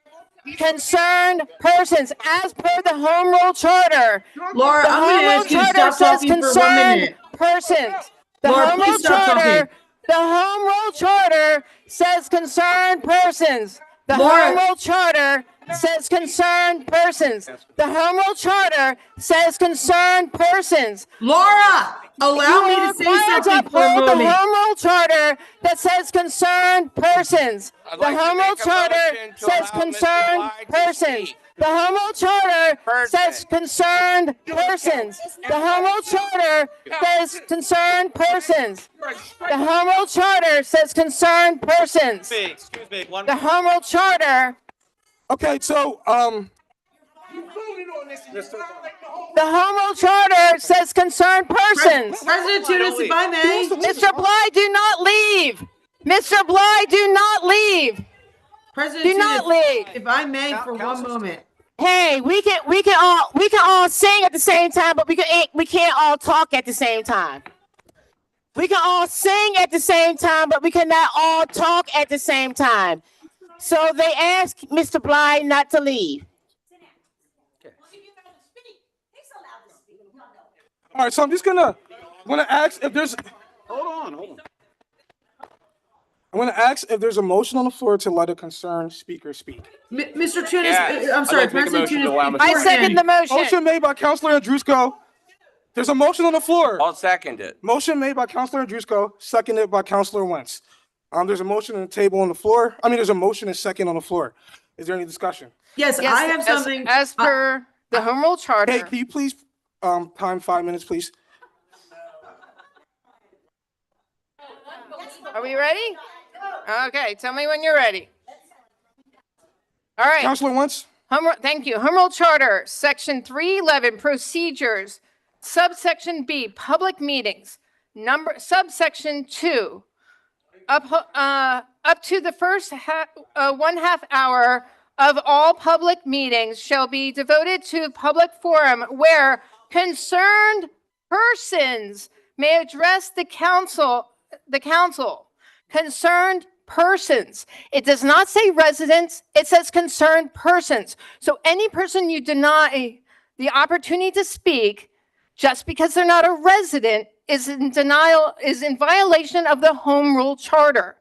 Speaker 4: Concerned persons, as per the Home Rule Charter.
Speaker 2: Laura,
Speaker 4: The
Speaker 2: I'm
Speaker 4: Home
Speaker 2: gonna
Speaker 4: Rule
Speaker 2: ask you to
Speaker 4: Charter
Speaker 2: stop
Speaker 4: says
Speaker 2: talking for 1
Speaker 4: concerned
Speaker 2: minute.
Speaker 4: persons. The
Speaker 2: Laura,
Speaker 4: Home
Speaker 2: please
Speaker 4: Rule
Speaker 2: stop
Speaker 4: Charter,
Speaker 2: talking.
Speaker 4: the Home Rule Charter says concerned persons. The
Speaker 2: Laura.
Speaker 4: Home Rule Charter says concerned persons. The Home Rule Charter says concerned persons.
Speaker 2: Laura, allow me
Speaker 4: You are
Speaker 2: to say
Speaker 4: required to
Speaker 2: something for a
Speaker 4: uphold the
Speaker 2: moment.
Speaker 4: Home Rule Charter that says concerned persons. The Home Rule Charter says concerned persons. The Home Rule Charter says concerned persons. The Home Rule Charter says concerned persons. The Home Rule Charter says concerned persons.
Speaker 3: Excuse me, one.
Speaker 4: The Home Rule Charter,
Speaker 1: Okay, so,
Speaker 8: You voted on this and you violate the whole.
Speaker 4: the Home Rule Charter says concerned persons.
Speaker 2: President Tunis, if I may.
Speaker 4: Mr. Bly, do not leave. Mr. Bly, do not leave.
Speaker 2: President
Speaker 4: Do not
Speaker 2: Tunis,
Speaker 4: leave.
Speaker 2: if I may, for 1 moment.
Speaker 5: Hey, we can all sing at the same time, but we can't all talk at the same time. We can all sing at the same time, but we cannot all talk at the same time. So they asked Mr. Bly not to leave.
Speaker 1: all right, so I'm just gonna ask if there's,
Speaker 3: Hold on.
Speaker 1: I'm gonna ask if there's a motion on the floor to let a concerned speaker speak.
Speaker 2: Mr. Tunis,
Speaker 17: Yes.
Speaker 2: I'm
Speaker 17: I'd
Speaker 2: sorry,
Speaker 17: like to make a
Speaker 2: President
Speaker 17: motion to
Speaker 2: Tunis.
Speaker 17: allow Mr.
Speaker 4: I
Speaker 2: beforehand-
Speaker 4: second the motion.
Speaker 1: Motion made by Councilor Andrusco. There's a motion on the floor.
Speaker 17: I'll second it.
Speaker 1: Motion made by Councilor Andrusco, seconded by Councilor Wentz. There's a motion on the table on the floor. I mean, there's a motion and second on the floor. Is there any discussion?
Speaker 2: Yes,
Speaker 4: Yes,
Speaker 2: I have something.
Speaker 4: As per the Home Rule
Speaker 1: Hey,
Speaker 4: Charter,
Speaker 1: can you please, time 5 minutes, please?
Speaker 4: are we ready? Okay, tell me when you're ready. All right.
Speaker 1: Councilor Wentz?
Speaker 4: Thank you. Home Rule Charter, Section 311, Procedures, subsection B, Public Meetings, subsection 2, up to the first 1/2 hour of all public meetings shall be devoted to public forum where concerned persons may address the council. Concerned persons. It does not say residents, it says concerned persons. So any person you deny the opportunity to speak just because they're not a resident is in violation of the Home Rule Charter.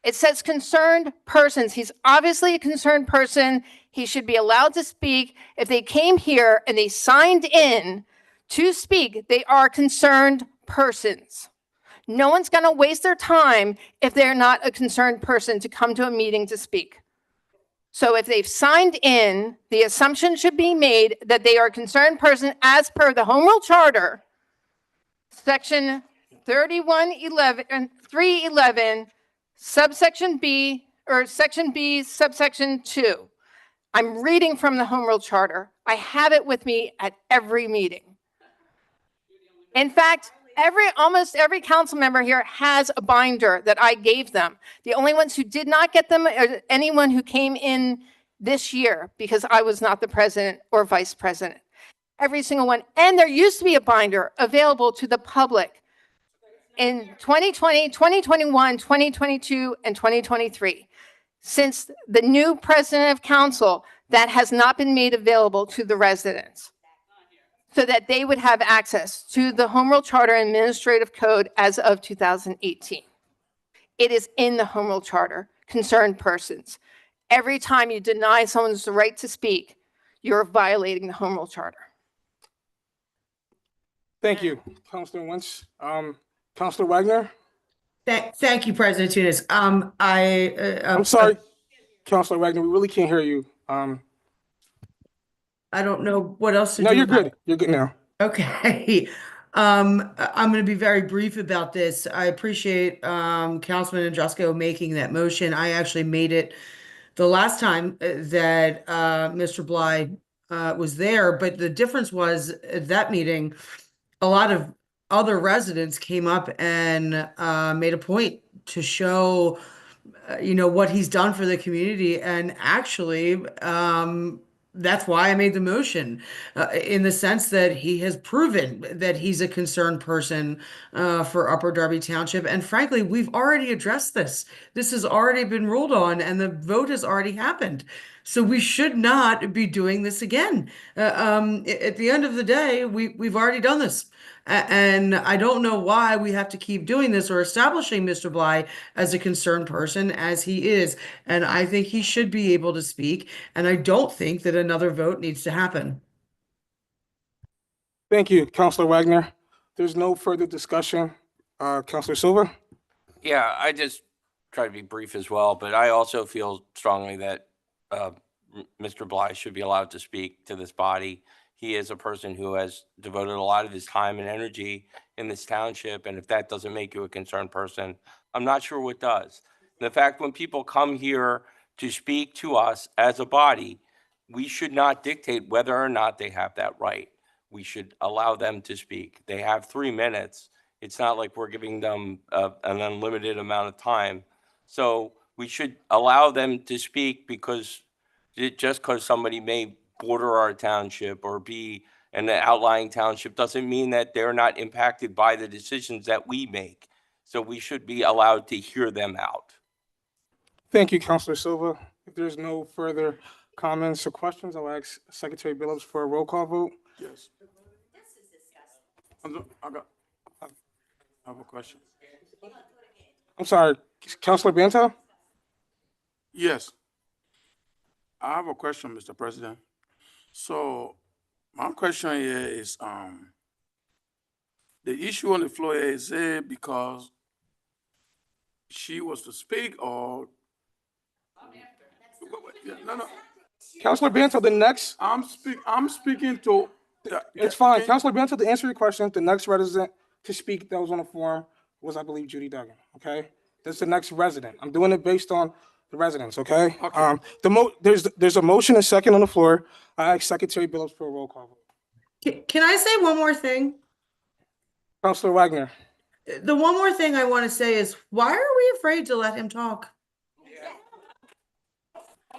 Speaker 4: It says concerned persons. He's obviously a concerned person. He should be allowed to speak. If they came here and they signed in to speak, they are concerned persons. No one's going to waste their time if they're not a concerned person to come to a meeting to speak. So if they've signed in, the assumption should be made that they are a concerned person as per the Home Rule Charter, Section 311, subsection B, or section B, subsection 2. I'm reading from the Home Rule Charter. I have it with me at every meeting. In fact, almost every council member here has a binder that I gave them. The only ones who did not get them are anyone who came in this year because I was not the president or vice president. Every single one. And there used to be a binder available to the public in 2020, 2021, 2022, and 2023. Since the new president of council, that has not been made available to the residents so that they would have access to the Home Rule Charter and Administrative Code as of 2018. It is in the Home Rule Charter, concerned persons. Every time you deny someone's the right to speak, you're violating the Home Rule Charter.
Speaker 1: Thank you, Councilor Wentz. Councilor Wagner?
Speaker 19: Thank you, President Tunis.
Speaker 1: I'm sorry, Councilor Wagner, we really can't hear you.
Speaker 19: I don't know what else to
Speaker 1: No,
Speaker 19: do.
Speaker 1: you're good. You're good now.
Speaker 19: Okay. I'm going to be very brief about this. I appreciate Councilman Andrusco making that motion. I actually made it the last time that Mr. Bly was there, but the difference was at that meeting, a lot of other residents came up and made a point to show, what he's done for the community. And actually, that's why I made the motion, in the sense that he has proven that he's a concerned person for Upper Darby Township. And frankly, we've already addressed this. This has already been ruled on and the vote has already happened. So we should not be doing this again. At the end of the day, we've already done this. And I don't know why we have to keep doing this or establishing Mr. Bly as a concerned person as he is. And I think he should be able to speak. And I don't think that another vote needs to happen.
Speaker 1: Thank you, Councilor Wagner. There's no further discussion. Councilor Silva?
Speaker 20: Yeah, I just try to be brief as well, but I also feel strongly that Mr. Bly should be allowed to speak to this body. He is a person who has devoted a lot of his time and energy in this township, and if that doesn't make you a concerned person, I'm not sure what does. The fact when people come here to speak to us as a body, we should not dictate whether or not they have that right. We should allow them to speak. They have 3 minutes. It's not like we're giving them an unlimited amount of time. So we should allow them to speak just because somebody may border our township or be an outlying township doesn't mean that they're not impacted by the decisions that we make. So we should be allowed to hear them out.
Speaker 1: Thank you, Councilor Silva. If there's no further comments or questions, I'll ask Secretary Billups for a roll call vote.
Speaker 7: Yes. I have a question.
Speaker 1: I'm sorry, Councilor Banta?
Speaker 7: Yes. I have a question, Mr. President. So my question here is, the issue on the floor here, is it because she was to speak or? No.
Speaker 1: Councilor Banta, the next.
Speaker 7: I'm speaking to.
Speaker 1: It's fine. Councilor Banta, to answer your question, the next resident to speak that was on the forum was, I believe, Judy Duggan, okay? That's the next resident. I'm doing it based on the residents, okay? There's a motion and second on the floor. I ask Secretary Billups for a roll call vote.
Speaker 19: Can I say one more thing?
Speaker 1: Councilor Wagner.
Speaker 19: The one more thing I want to say is, why are we afraid to let him talk?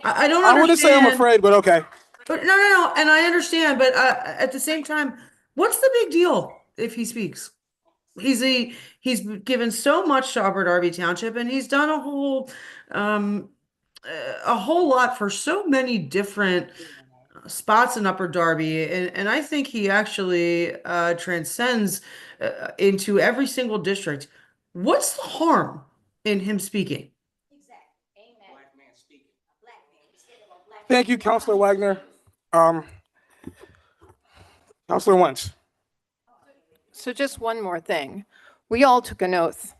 Speaker 19: I don't understand.
Speaker 1: I wouldn't say I'm afraid, but okay.
Speaker 19: But no, and I understand, but at the same time, what's the big deal if he speaks? He's given so much to Upper Darby Township, and he's done a whole lot for so many different spots in Upper Darby, and I think he actually transcends into every single district. What's the harm in him speaking?
Speaker 1: Thank you, Councilor Wagner. Councilor Wentz.
Speaker 4: So just one more thing. We all took an oath,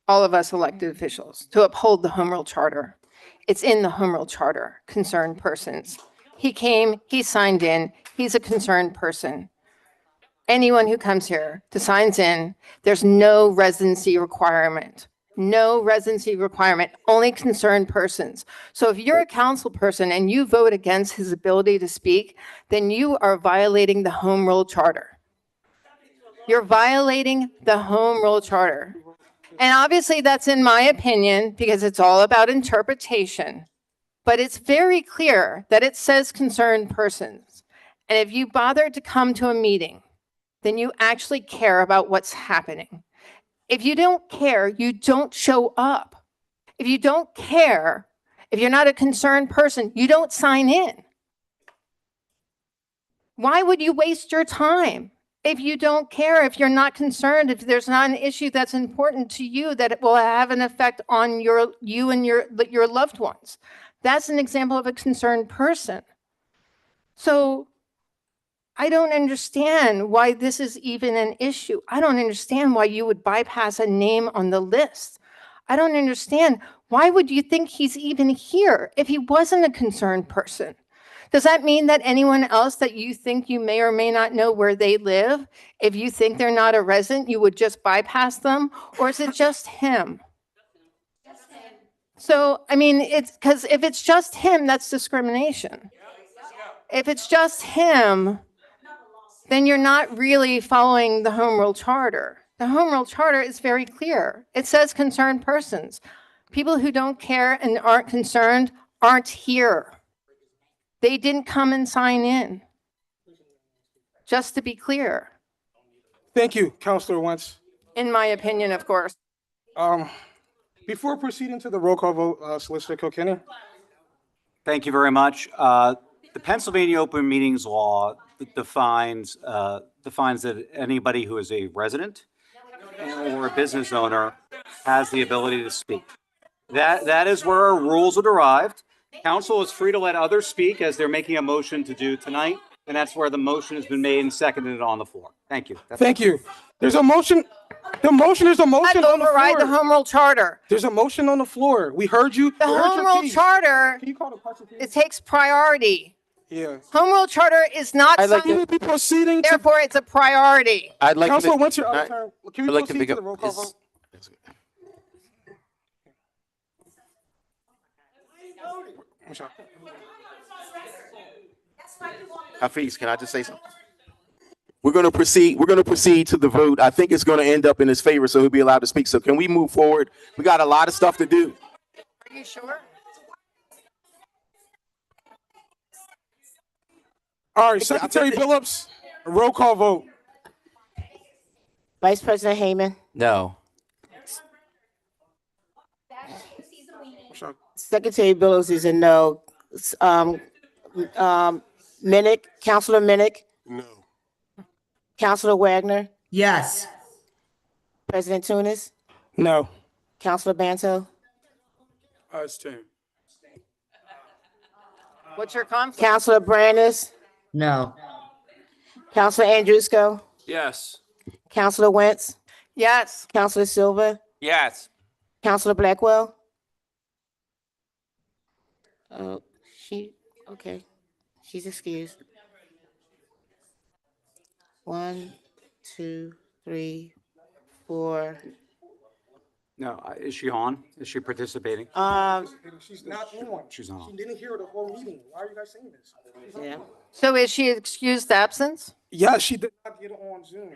Speaker 4: all of us elected officials, to uphold the Home Rule Charter. It's in the Home Rule Charter, concerned persons. He came, he signed in, he's a concerned person. anyone who comes here to signs in, there's no residency requirement. No residency requirement, only concerned persons. So if you're a council person and you vote against his ability to speak, then you are violating the home rule charter. You're violating the home rule charter. And obviously that's in my opinion, because it's all about interpretation. But it's very clear that it says concerned persons. And if you bothered to come to a meeting, then you actually care about what's happening. If you don't care, you don't show up. If you don't care, if you're not a concerned person, you don't sign in. Why would you waste your time? If you don't care, if you're not concerned, if there's not an issue that's important to you that it will have an effect on you and your loved ones. That's an example of a concerned person. So I don't understand why this is even an issue. I don't understand why you would bypass a name on the list. I don't understand. Why would you think he's even here if he wasn't a concerned person? Does that mean that anyone else that you think you may or may not know where they live, if you think they're not a resident, you would just bypass them? Or is it just him? So, I mean, it's because if it's just him, that's discrimination. If it's just him, then you're not really following the Home Rule Charter. The Home Rule Charter is very clear. It says concerned persons. People who don't care and aren't concerned aren't here. They didn't come and sign in. Just to be clear.
Speaker 1: Thank you, Councilor Wentz.
Speaker 4: In my opinion, of course.
Speaker 1: Before proceeding to the roll call vote, Solicitor Kilkenny.
Speaker 3: Thank you very much. The Pennsylvania Open Meetings Law defines that anybody who is a resident or a business owner has the ability to speak. That is where our rules are derived. Council is free to let others speak as they're making a motion to do tonight, and that's where the motion has been made and seconded on the floor. Thank you.
Speaker 1: Thank you. There's a motion. The motion is a motion on the
Speaker 4: Override the
Speaker 1: floor.
Speaker 4: Home Rule Charter.
Speaker 1: There's a motion on the floor. We heard you.
Speaker 4: The
Speaker 1: We heard
Speaker 4: Home
Speaker 1: your
Speaker 4: Rule
Speaker 1: piece.
Speaker 4: Charter,
Speaker 1: Can you call the question, please?
Speaker 4: it takes priority.
Speaker 1: Yeah.
Speaker 4: Home Rule Charter is not
Speaker 1: I'd like
Speaker 4: something,
Speaker 1: to be proceeding to.
Speaker 4: therefore it's a priority.
Speaker 17: I'd like
Speaker 1: Councilor
Speaker 17: to.
Speaker 1: Wentz, your
Speaker 17: I-
Speaker 1: other turn. Can we
Speaker 17: I'd like to
Speaker 1: proceed
Speaker 17: pick
Speaker 1: to
Speaker 17: up
Speaker 1: the roll call
Speaker 17: this-
Speaker 1: vote? I'm sorry.
Speaker 17: Hafiz, can I just say something? We're going to proceed to the vote. I think it's going to end up in his favor, so he'll be allowed to speak. So can we move forward? We got a lot of stuff to do.
Speaker 4: Are you sure?
Speaker 1: All right, Secretary Billups, a roll call vote.
Speaker 5: Vice President Heyman,
Speaker 20: No.
Speaker 5: Secretary Billups is a no. Minnick, Councilor Minnick,
Speaker 15: No.
Speaker 5: Councilor Wagner,
Speaker 19: Yes.
Speaker 5: President Tunis,
Speaker 1: No.
Speaker 5: Councilor Banto,
Speaker 7: Abstain.
Speaker 4: What's your conflict?
Speaker 5: Councilor Brandis,
Speaker 19: No.
Speaker 5: Councilor Andrusco,
Speaker 20: Yes.
Speaker 5: Councilor Wentz,
Speaker 4: Yes.
Speaker 5: Councilor Silva,
Speaker 20: Yes.
Speaker 5: Councilor Blackwell. Okay, she's excused. 1, 2, 3, 4.
Speaker 3: No, is she on? Is she participating?
Speaker 1: She's not on.
Speaker 3: She's on.
Speaker 1: She didn't hear the whole meeting. Why are you guys saying this?
Speaker 5: Yeah.
Speaker 4: So is she excused absence?
Speaker 1: Yeah, she did not get on Zoom.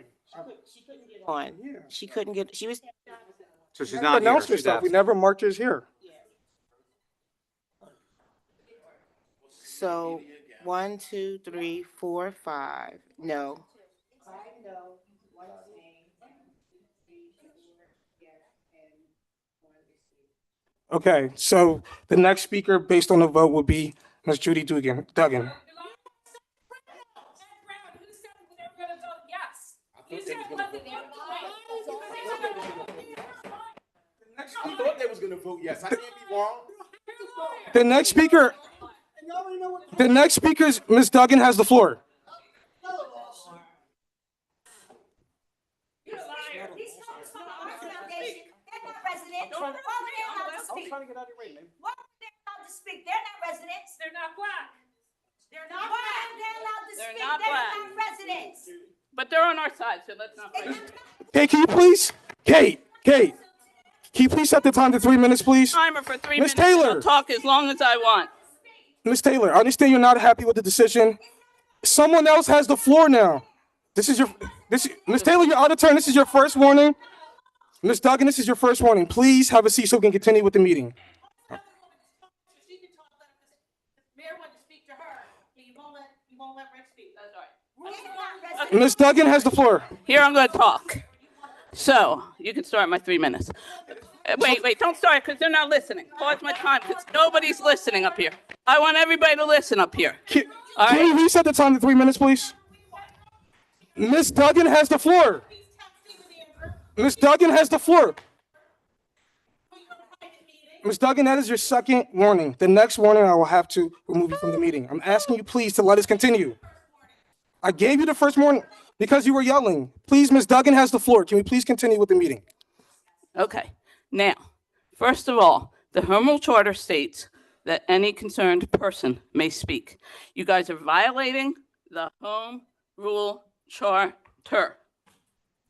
Speaker 5: She couldn't get on. She couldn't get, she was.
Speaker 3: So she's
Speaker 1: Never
Speaker 3: not here.
Speaker 1: announced
Speaker 3: She's
Speaker 1: herself. We
Speaker 3: absent.
Speaker 1: never marked her as here.
Speaker 5: So 1, 2, 3, 4, 5. No.
Speaker 1: Okay, so the next speaker, based on the vote, will be Ms. Judy Duggan.
Speaker 17: I thought they was going to vote yes. I can't be wrong.
Speaker 1: The next speaker is Ms. Duggan has the floor.
Speaker 12: They're not residents.
Speaker 2: They're not black.
Speaker 12: They're not black. They're allowed to speak.
Speaker 2: They're not
Speaker 12: They're
Speaker 2: black.
Speaker 12: not residents.
Speaker 2: but they're on our side, so let's not fight.
Speaker 1: Kate, can you please? Kate, can you please set the time to 3 minutes, please?
Speaker 2: Timer for 3
Speaker 1: Ms.
Speaker 2: minutes. and
Speaker 1: Taylor.
Speaker 2: I'll talk as long as I want.
Speaker 1: Ms. Taylor, I understand you're not happy with the decision. Someone else has the floor now. Ms. Taylor, you're out of turn. This is your first warning. Ms. Duggan, this is your first warning. Please have a seat so we can continue with the meeting. Ms. Duggan has the floor.
Speaker 2: Here, I'm going to talk. So, you can start my 3 minutes. Wait, don't start because they're not listening. Pause my time because nobody's listening up here. I want everybody to listen up here.
Speaker 1: Can you reset the time to 3 minutes, please? Ms. Duggan has the floor. Ms. Duggan has the floor. Ms. Duggan, that is your second warning. The next warning, I will have to remove you from the meeting. I'm asking you, please, to let us continue. I gave you the first warning because you were yelling. Please, Ms. Duggan has the floor. Can we please continue with the meeting?
Speaker 2: Okay. Now, first of all, the Home Rule Charter states that any concerned person may speak. You guys are violating the Home Rule Charter.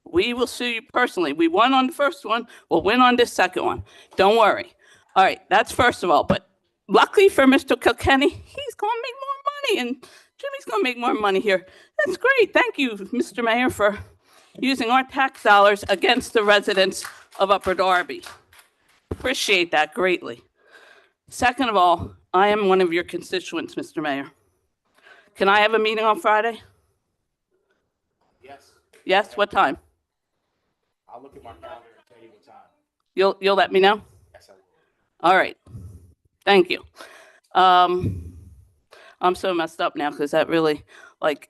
Speaker 2: We will sue you personally. We won on the first one. We'll win on this second one. Don't worry. All right, that's first of all. But luckily for Mr. Kilkenny, he's going to make more money, and Jimmy's going to make more money here. That's great. Thank you, Mr. Mayor, for using our tax dollars against the residents of Upper Darby. Appreciate that greatly. Second of all, I am one of your constituents, Mr. Mayor. Can I have a meeting on Friday?
Speaker 17: Yes.
Speaker 2: Yes, what time?
Speaker 17: I'll look at my calendar and tell you what time.
Speaker 2: You'll let me know?
Speaker 17: Yes, I will.
Speaker 2: All right. Thank you. I'm so messed up now because that really,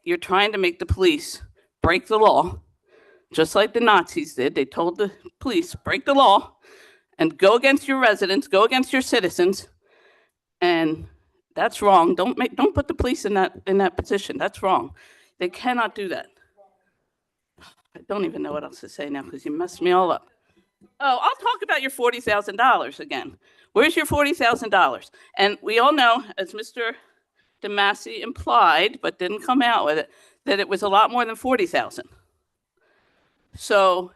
Speaker 2: you're trying to make the police break the law, just like the Nazis did. They told the police, break the law and go against your residents, go against your citizens. And that's wrong. Don't put the police in that position. That's wrong. They cannot do that. I don't even know what else to say now because you messed me all up. Oh, I'll talk about your $40,000 again. Where's your $40,000? And we all know, as Mr. DeMasi implied, but didn't come out with it, that it was a lot more than $40,000. So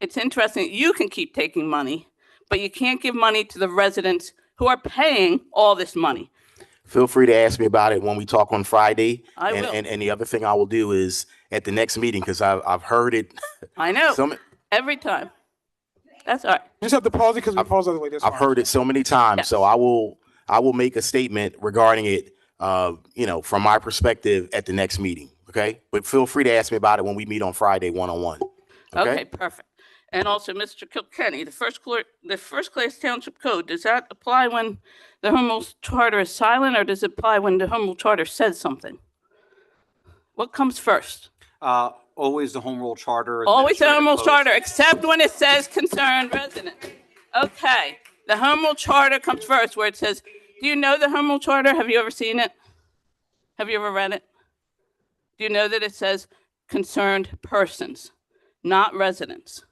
Speaker 2: it's interesting. You can keep taking money, but you can't give money to the residents who are paying all this money.
Speaker 17: Feel free to ask me about it when we talk on Friday.
Speaker 2: I will.
Speaker 17: And the other thing I will do is at the next meeting, because I've heard it.
Speaker 2: I know. Every time. That's all right.
Speaker 1: You just have to pause it because we pause other way.
Speaker 17: I've heard it so many times.
Speaker 2: Yes.
Speaker 17: So I will make a statement regarding it, from my perspective at the next meeting. Okay. But feel free to ask me about it when we meet on Friday one-on-one.
Speaker 2: Okay, perfect. And also, Mr. Kilkenny, the first class township code, does that apply when the Home Rule Charter is silent, or does it apply when the Home Rule Charter says something? What comes first?
Speaker 3: Always the Home Rule Charter.
Speaker 2: Always the Home Rule Charter, except when it says concerned resident. Okay, the Home Rule Charter comes first, where it says, do you know the Home Rule Charter? Have you ever seen it? Have you ever read it? Do you know that it says concerned persons, not residents?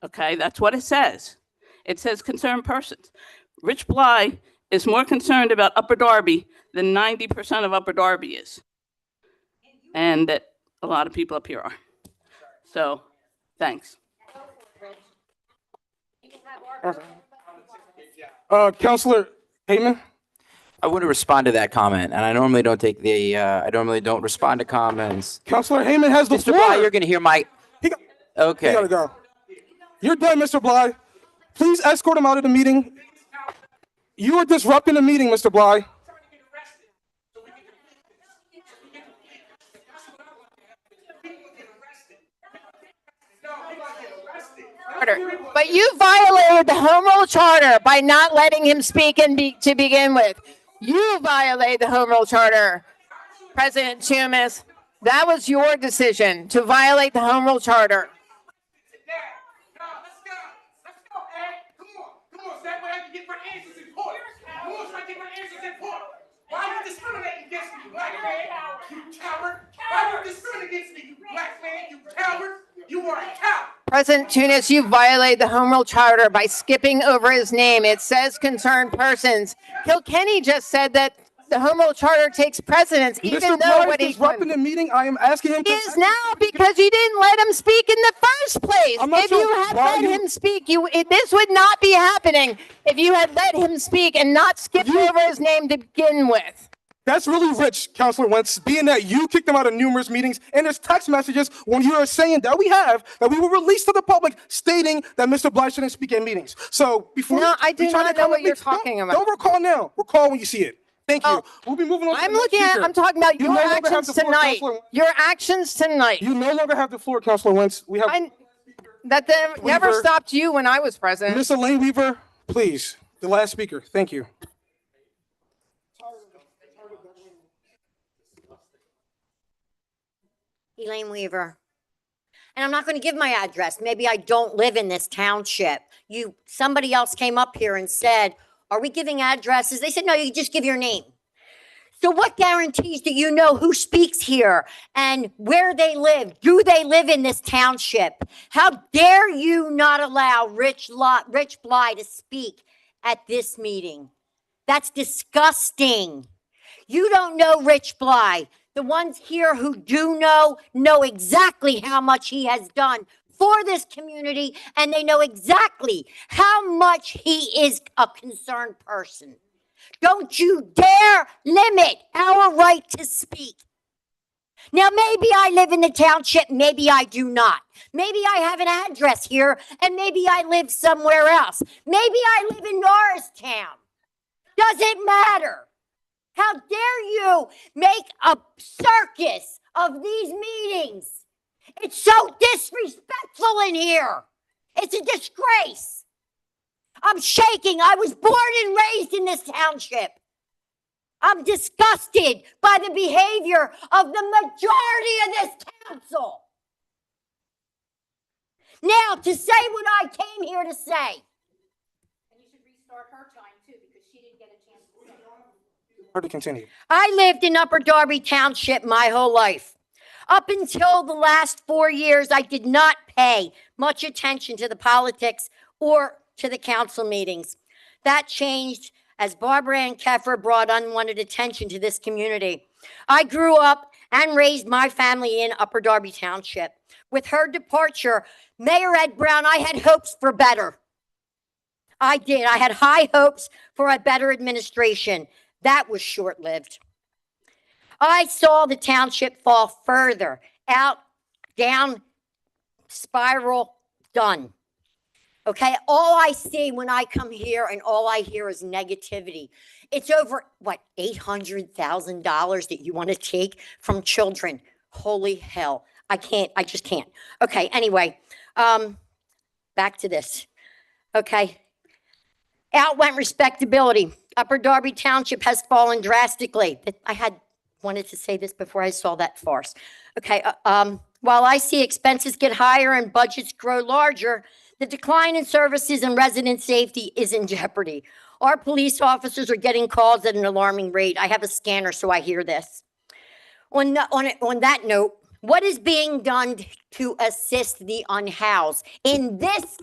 Speaker 2: Okay, that's what it says. It says concerned persons. Rich Bly is more concerned about Upper Darby than 90% of Upper Darby is. And that a lot of people up here are. So, thanks.
Speaker 1: Councilor Heyman?
Speaker 21: I want to respond to that comment, and I normally don't take the, I normally don't respond to comments.
Speaker 1: Councilor Heyman has the
Speaker 21: Mr.
Speaker 1: floor.
Speaker 21: Bly, you're going to hear my, okay.
Speaker 1: You gotta go. You're done, Mr. Bly. Please escort him out of the meeting. You are disrupting the meeting, Mr. Bly.
Speaker 4: But you violated the Home Rule Charter by not letting him speak to begin with. You violated the Home Rule Charter, President Chumas. That was your decision to violate the Home Rule Charter.
Speaker 22: Why are you discriminating against me, you black man? You coward! Why are you discriminating against me, you black man? You coward! You are a coward!
Speaker 4: President Tunis, you violated the Home Rule Charter by skipping over his name. It says concerned persons. Kilkenny just said that the home rule charter takes precedence, even
Speaker 1: Mr.
Speaker 4: though
Speaker 1: Bly
Speaker 4: what
Speaker 1: is
Speaker 4: he
Speaker 1: disrupting the meeting. I am asking him
Speaker 4: He
Speaker 1: to.
Speaker 4: is now because you didn't let him speak in the first place.
Speaker 1: I'm not
Speaker 4: If
Speaker 1: sure
Speaker 4: you had
Speaker 1: why
Speaker 4: let
Speaker 1: you-
Speaker 4: him speak, this would not be happening if you had let him speak and not skipped over his name to begin with.
Speaker 1: That's really rich, Councilor Wentz, being that you kicked him out of numerous meetings, and there's text messages when you are saying that we will release to the public stating that Mr. Bly shouldn't speak in meetings. So before
Speaker 4: No, I do
Speaker 1: you try
Speaker 4: not
Speaker 1: to
Speaker 4: know
Speaker 1: come
Speaker 4: what
Speaker 1: at
Speaker 4: you're
Speaker 1: me,
Speaker 4: talking about.
Speaker 1: Don't recall now. Recall when you see it. Thank you. We'll be moving on to
Speaker 4: I'm
Speaker 1: the next
Speaker 4: looking at,
Speaker 1: speaker.
Speaker 4: I'm talking about
Speaker 1: You
Speaker 4: your
Speaker 1: no longer have
Speaker 4: actions
Speaker 1: the floor,
Speaker 4: tonight.
Speaker 1: Councilor Wentz.
Speaker 4: Your actions tonight.
Speaker 1: You no longer have the floor, Councilor Wentz. We have
Speaker 4: Never
Speaker 1: Weaver.
Speaker 4: stopped you when I was president.
Speaker 1: Ms. Elaine Weaver, please. The last speaker. Thank you.
Speaker 6: Elaine Weaver. And I'm not going to give my address. Maybe I don't live in this township. Somebody else came up here and said, are we giving addresses? They said, no, you just give your name. So what guarantees do you know who speaks here and where they live? Do they live in this township? How dare you not allow Rich Bly to speak at this meeting? That's disgusting. You don't know Rich Bly. The ones here who do know exactly how much he has done for this community, and they know exactly how much he is a concerned person. Don't you dare limit our right to speak. Now, maybe I live in the township, maybe I do not. Maybe I have an address here, and maybe I live somewhere else. Maybe I live in Norristown. Does it matter? How dare you make a circus of these meetings? It's so disrespectful in here. It's a disgrace. I'm shaking. I was born and raised in this township. I'm disgusted by the behavior of the majority of this council. Now, to say what I came here to say. And you should restart her time too, because she didn't get a chance to say it.
Speaker 1: Or to continue.
Speaker 6: I lived in Upper Darby Township my whole life. Up until the last 4 years, I did not pay much attention to the politics or to the council meetings. That changed as Barbara Ann Keffer brought unwanted attention to this community. I grew up and raised my family in Upper Darby Township. With her departure, Mayor Ed Brown, I had hopes for better. I did. I had high hopes for a better administration. That was short-lived. I saw the township fall further out, down, spiral, done. Okay, all I see when I come here and all I hear is negativity. It's over, what, $800,000 that you want to take from children. Holy hell. I just can't. Okay, anyway, back to this. Okay, out went respectability. Upper Darby Township has fallen drastically. I wanted to say this before I saw that farce. Okay, while I see expenses get higher and budgets grow larger, the decline in services and resident safety is in jeopardy. Our police officers are getting calls at an alarming rate. I have a scanner, so I hear this. On that note, what is being done to assist the unhoused in this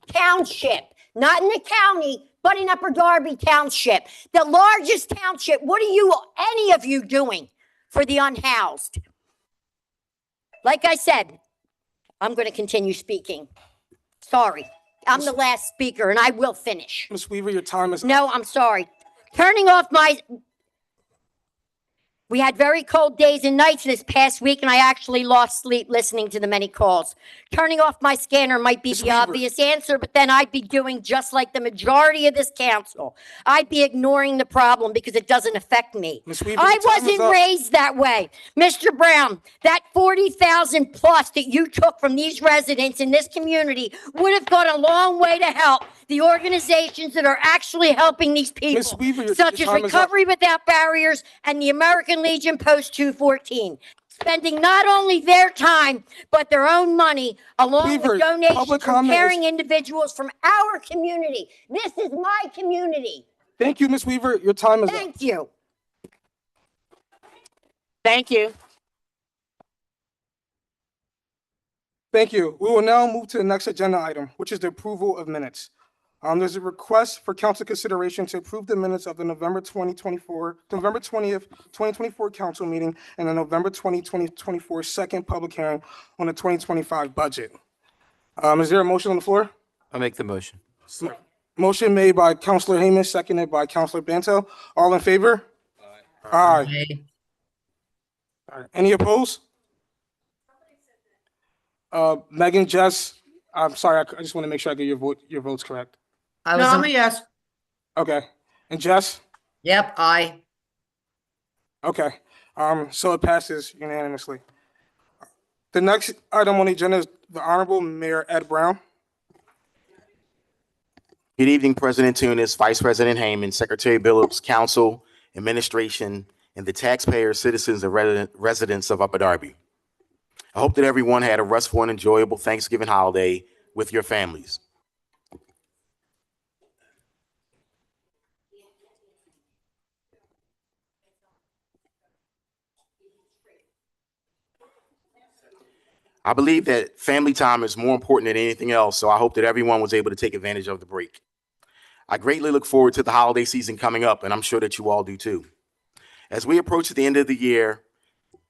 Speaker 6: township? Not in the county, but in Upper Darby Township, the largest township. What are any of you doing for the unhoused? Like I said, I'm going to continue speaking. Sorry, I'm the last speaker and I will finish.
Speaker 1: Ms. Weaver, your time is up.
Speaker 6: No, I'm sorry. Turning off We had very cold days and nights this past week, and I actually lost sleep listening to the many calls. Turning off my scanner might be the obvious answer, but then I'd be doing just like the majority of this council. I'd be ignoring the problem because it doesn't affect me.
Speaker 1: Ms. Weaver,
Speaker 6: I
Speaker 1: your time is
Speaker 6: wasn't
Speaker 1: up.
Speaker 6: raised that way. Mr. Brown, that 40,000 plus that you took from these residents in this community would have gone a long way to help the organizations that are actually helping these people,
Speaker 1: Ms. Weaver,
Speaker 6: such
Speaker 1: your
Speaker 6: as
Speaker 1: time is up.
Speaker 6: Recovery Without Barriers and the American Legion Post 214, spending not only their time, but their own money, along
Speaker 1: Weaver,
Speaker 6: with donations
Speaker 1: public
Speaker 6: from
Speaker 1: comment is-
Speaker 6: caring individuals from our community. This is my community.
Speaker 1: Thank you, Ms. Weaver. Your time is up.
Speaker 6: Thank you.
Speaker 2: Thank you.
Speaker 1: Thank you. We will now move to the next agenda item, which is the approval of minutes. There's a request for council consideration to approve the minutes of the November 20th, 2024 council meeting and the November 2024 second public hearing on the 2025 budget. Is there a motion on the floor?
Speaker 21: I'll make the motion.
Speaker 1: Motion made by Councilor Hayman, seconded by Councilor Banto. All in favor? Aye. All right. Any opposed? Megan, Jess, I'm sorry, I just want to make sure I get your votes correct.
Speaker 19: No, I'm a yes.
Speaker 1: Okay. And Jess?
Speaker 19: Yep, aye.
Speaker 1: Okay. So it passes unanimously. The next item on the agenda is the Honorable Mayor Ed Brown.
Speaker 17: Good evening, President Tunis, Vice President Hayman, Secretary Billups, Council, Administration, and the taxpayers, citizens, and residents of Upper Darby. I hope that everyone had a restful and enjoyable Thanksgiving holiday with your families. I believe that family time is more important than anything else, so I hope that everyone was able to take advantage of the break. I greatly look forward to the holiday season coming up, and I'm sure that you all do too. As we approach the end of the year,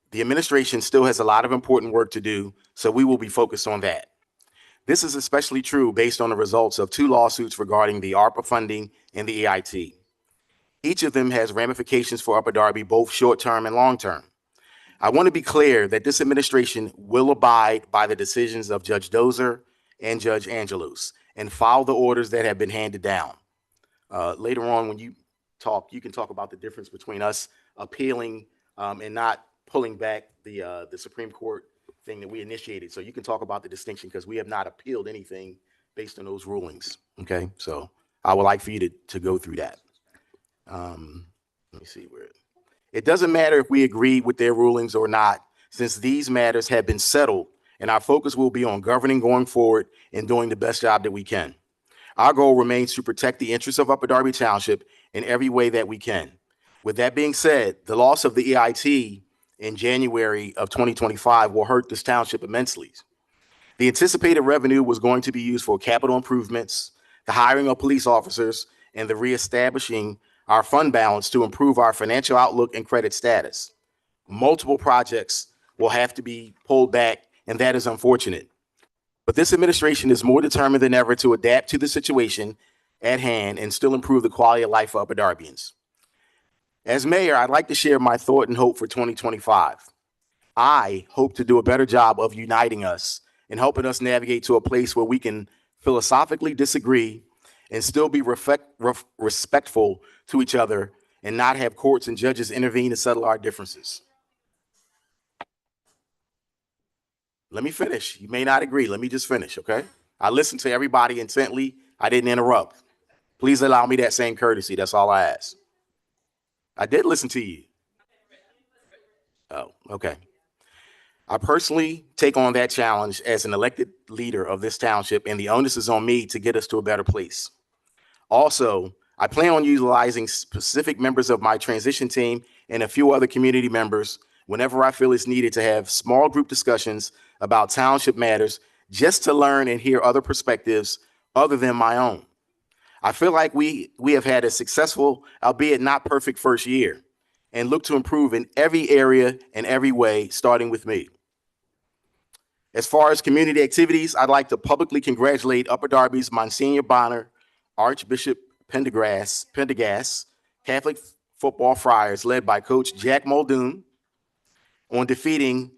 Speaker 17: the administration still has a lot of important work to do, so we will be focused on that. This is especially true based on the results of 2 lawsuits regarding the ARPA funding and the EIT. Each of them has ramifications for Upper Darby, both short-term and long-term. I want to be clear that this administration will abide by the decisions of Judge Dozer and Judge Angelos and follow the orders that have been handed down. Later on, when you talk, you can talk about the difference between us appealing and not pulling back the Supreme Court thing that we initiated. So you can talk about the distinction because we have not appealed anything based on those rulings. Okay, so I would like for you to go through that. Let me see where. It doesn't matter if we agree with their rulings or not, since these matters have been settled, and our focus will be on governing going forward and doing the best job that we can. Our goal remains to protect the interests of Upper Darby Township in every way that we can. With that being said, the loss of the EIT in January of 2025 will hurt this township immensely. The anticipated revenue was going to be used for capital improvements, the hiring of police officers, and the reestablishing our fund balance to improve our financial outlook and credit status. Multiple projects will have to be pulled back, and that is unfortunate. But this administration is more determined than ever to adapt to the situation at hand and still improve the quality of life for Upper Darbians. As mayor, I'd like to share my thought and hope for 2025. I hope to do a better job of uniting us and helping us navigate to a place where we can philosophically disagree and still be respectful to each other and not have courts and judges intervene to settle our differences. Let me finish. You may not agree. Let me just finish, okay? I listened to everybody intently. I didn't interrupt. Please allow me that same courtesy. That's all I ask. I did listen to you. Oh, okay. I personally take on that challenge as an elected leader of this township, and the onus is on me to get us to a better place. Also, I plan on utilizing specific members of my transition team and a few other community members whenever I feel it's needed to have small group discussions about township matters just to learn and hear other perspectives other than my own. I feel like we have had a successful, albeit not perfect, first year and look to improve in every area and every way, starting with me. As far as community activities, I'd like to publicly congratulate Upper Darby's Monsignor Bonner, Archbishop Pendergast, Catholic Football Friars, led by Coach Jack Muldoon, on defeating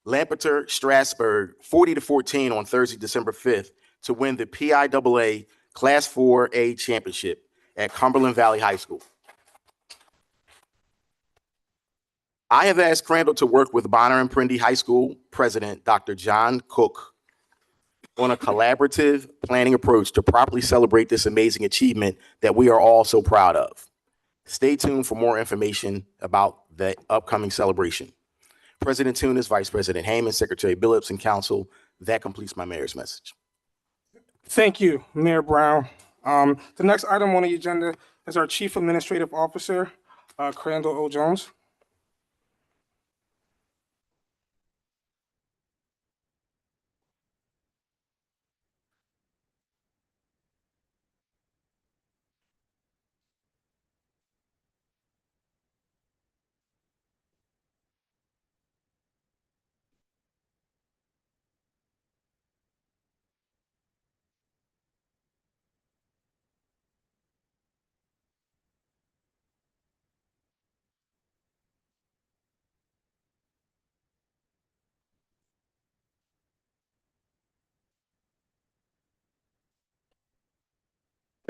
Speaker 17: Lampeter Strasburg 40-14 on Thursday, December 5th, to win the PIAA Class 4A championship at Cumberland Valley High School. I have asked Crandall to work with Bonner and Prendy High School President, Dr. John Cook, on a collaborative planning approach to properly celebrate this amazing achievement that we are all so proud of. Stay tuned for more information about the upcoming celebration. President Tunis, Vice President Hayman, Secretary Billups, and Council, that completes my mayor's message.
Speaker 1: Thank you, Mayor Brown. The next item on the agenda is our Chief Administrative Officer, Crandall O. Jones.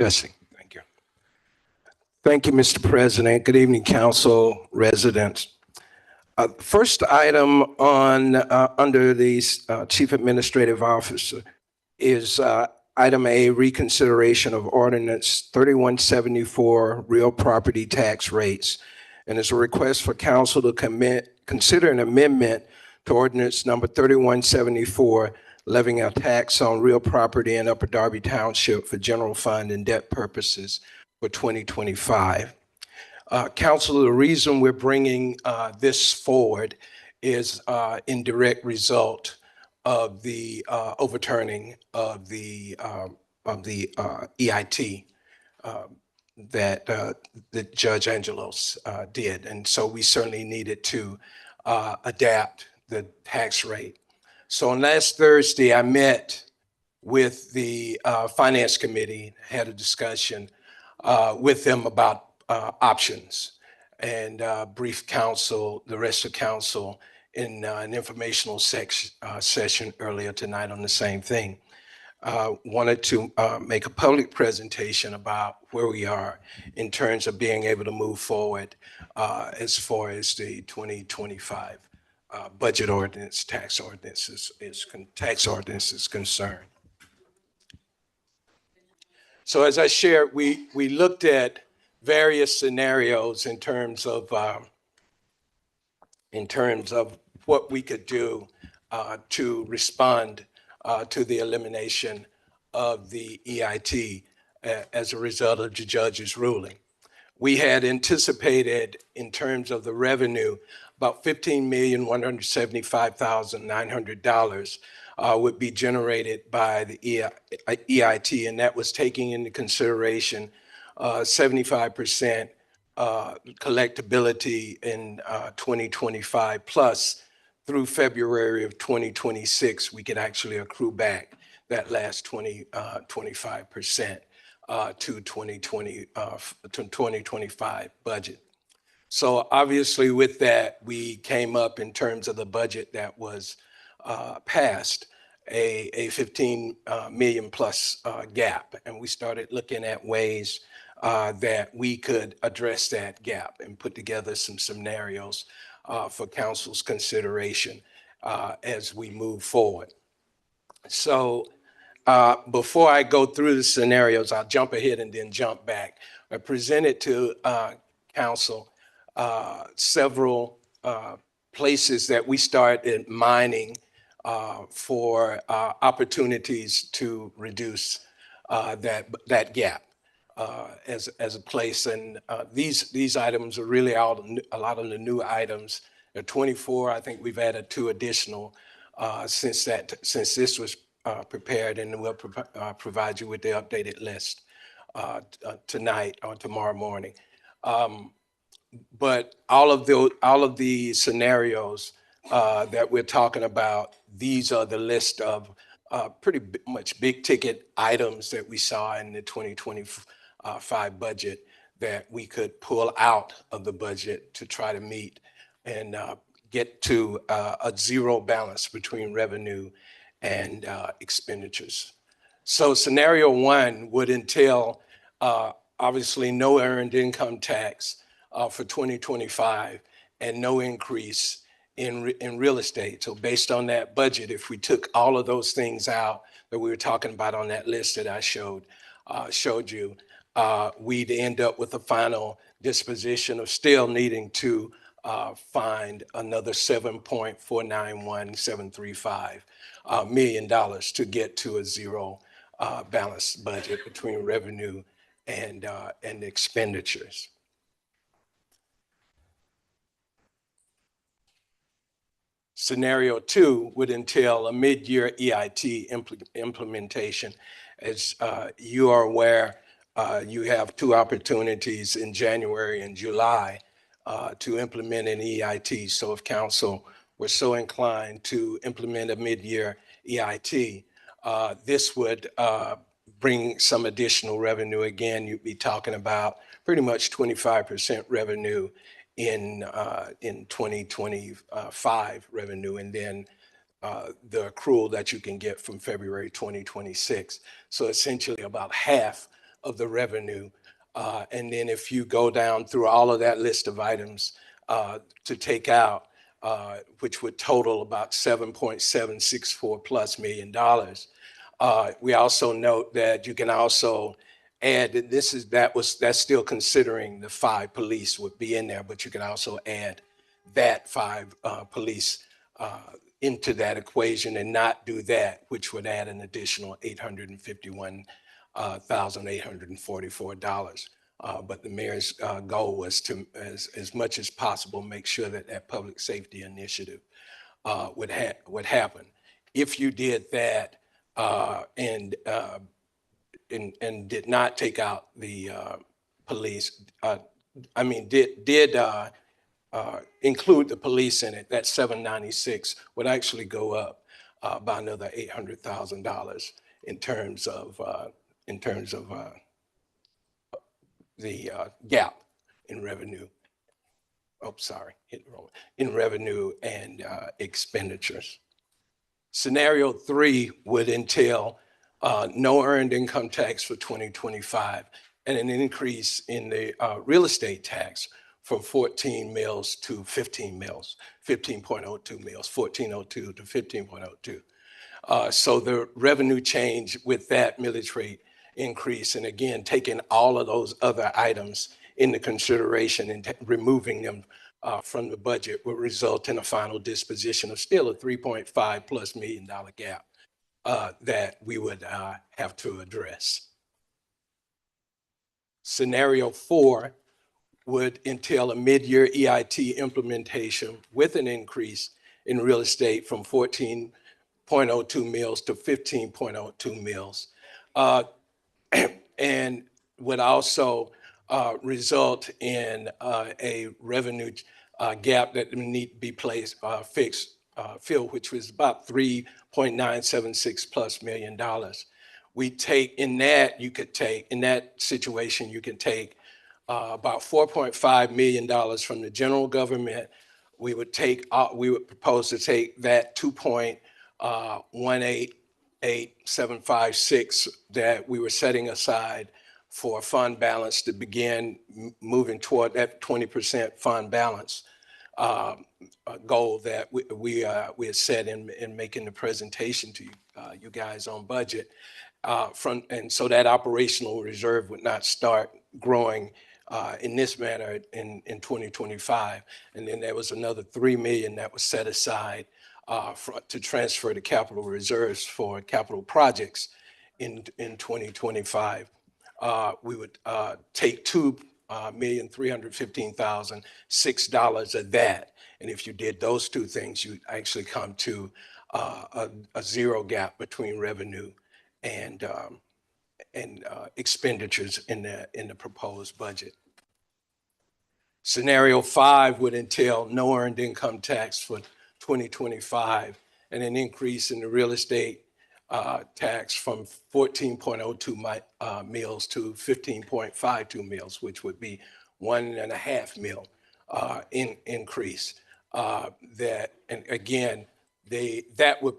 Speaker 9: Bessie, thank you. Thank you, Mr. President. Good evening, council residents. First item on under the Chief Administrative Officer is item A, reconsideration of Ordinance 3174, real property tax rates. And it's a request for council to consider an amendment to Ordinance number 3174, levying a tax on real property in Upper Darby Township for general fund and debt purposes for 2025. Council, the reason we're bringing this forward is in direct result of the overturning of the EIT that Judge Angelos did. And so we certainly needed to adapt the tax rate. So on last Thursday, I met with the Finance Committee, had a discussion with them about options, and briefed council, the rest of council, in an informational session earlier tonight on the same thing. Wanted to make a public presentation about where we are in terms of being able to move forward as far as the 2025 budget ordinance, tax ordinance is concerned. So as I shared, we looked at various scenarios in terms of what we could do to respond to the elimination of the EIT as a result of the judge's ruling. We had anticipated, in terms of the revenue, about $15,175,900 would be generated by the EIT, and that was taking into consideration 75% collectability in 2025, plus through February of 2026, we could actually accrue back that last 25% to 2025 budget. So obviously with that, we came up in terms of the budget that was passed, a 15 million plus gap. And we started looking at ways that we could address that gap and put together some scenarios for council's consideration as we move forward. So before I go through the scenarios, I'll jump ahead and then jump back. I presented to council several places that we started mining for opportunities to reduce that gap as a place. And these items are really a lot of the new items. There are 24. I think we've added 2 additional since this was prepared, and we'll provide you with the updated list tonight or tomorrow morning. But all of the scenarios that we're talking about, these are the list of pretty much big ticket items that we saw in the 2025 budget that we could pull out of the budget to try to meet and get to a zero balance between revenue and expenditures. So scenario 1 would entail obviously no earned income tax for 2025 and no increase in real estate. So based on that budget, if we took all of those things out that we were talking about on that list that I showed you, we'd end up with a final disposition of still needing to find another $7.491735 million to get to a zero balanced budget between revenue and expenditures. Scenario 2 would entail a mid-year EIT implementation. As you are aware, you have 2 opportunities in January and July to implement an EIT. So if council were so inclined to implement a mid-year EIT, this would bring some additional revenue. Again, you'd be talking about pretty much 25% revenue in 2025 revenue, and then the accrual that you can get from February 2026. So essentially about half of the revenue. And then if you go down through all of that list of items to take out, which would total about $7.764+ million. We also note that you can also add that that's still considering the 5 police would be in there, but you can also add that 5 police into that equation and not do that, which would add an additional $851,844. But the mayor's goal was to, as much as possible, make sure that that public safety initiative would happen. If you did that and did not take out the police, did include the police in it, that 796 would actually go up by another $800,000 in terms of the gap in revenue. Oh, sorry, hit the wrong. In revenue and expenditures. Scenario 3 would entail no earned income tax for 2025 and an increase in the real estate tax from 14 mills to 15 mills, 15.02 mills, 1402 to 15.02. So the revenue change with that millage rate increase, and again, taking all of those other items into consideration and removing them from the budget would result in a final disposition of still a $3.5+ million gap that we would have to address. Scenario 4 would entail a mid-year EIT implementation with an increase in real estate from 14.02 mills to 15.02 mills. And would also result in a revenue gap that need to be filled, which was about $3.976+ million. We take in that situation, you can take about $4.5 million from the general government. We would propose to take that 2.188756 that we were setting aside for a fund balance to begin moving toward that 20% fund balance goal that we had set in making the presentation to you guys on budget. And so that operational reserve would not start growing in this manner in 2025. And then there was another $3 million that was set aside to transfer to capital reserves for capital projects in 2025. We would take $2,315,006 of that. And if you did those two things, you actually come to a zero gap between revenue and expenditures in the proposed budget. Scenario 5 would entail no earned income tax for 2025 and an increase in the real estate tax from 14.02 mills to 15.52 mills, which would be 1.5 mil increase. And again, that would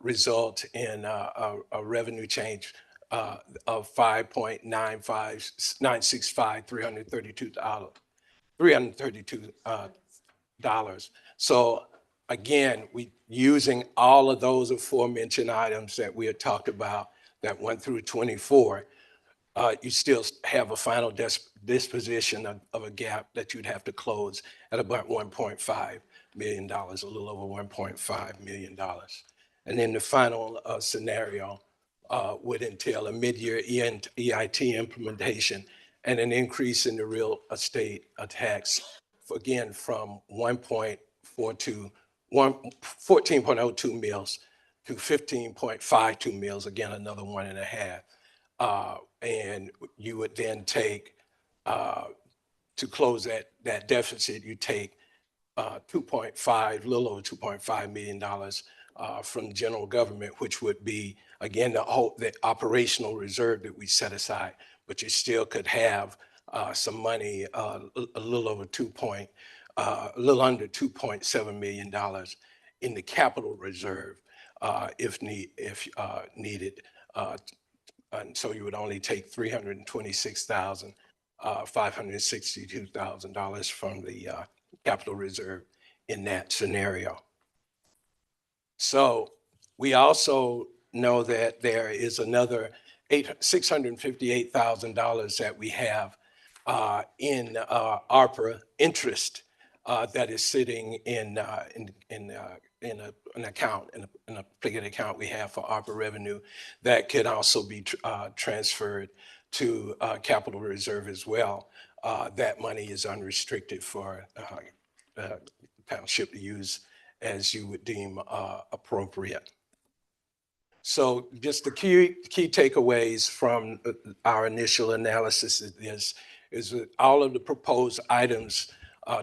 Speaker 9: result in a revenue change of $5.965, $332. So again, we using all of those aforementioned items that we had talked about that went through 24, you still have a final disposition of a gap that you'd have to close at about $1.5 million, a little over $1.5 million. And then the final scenario would entail a mid-year EIT implementation and an increase in the real estate tax, again, from 14.02 mills to 15.52 mills, again, another 1.5. And you would then take, to close that deficit, you take a little over $2.5 million from general government, which would be, again, the operational reserve that we set aside, but you still could have some money, a little under $2.7 million in the capital reserve if needed And so you would only take $326,562 from the capital reserve in that scenario. So we also know that there is another $658,000 that we have in ARPA interest that is sitting in an account, in a particular account we have for ARPA revenue that could also be transferred to capital reserve as well. That money is unrestricted for township to use as you would deem appropriate. So just the key takeaways from our initial analysis is that all of the proposed items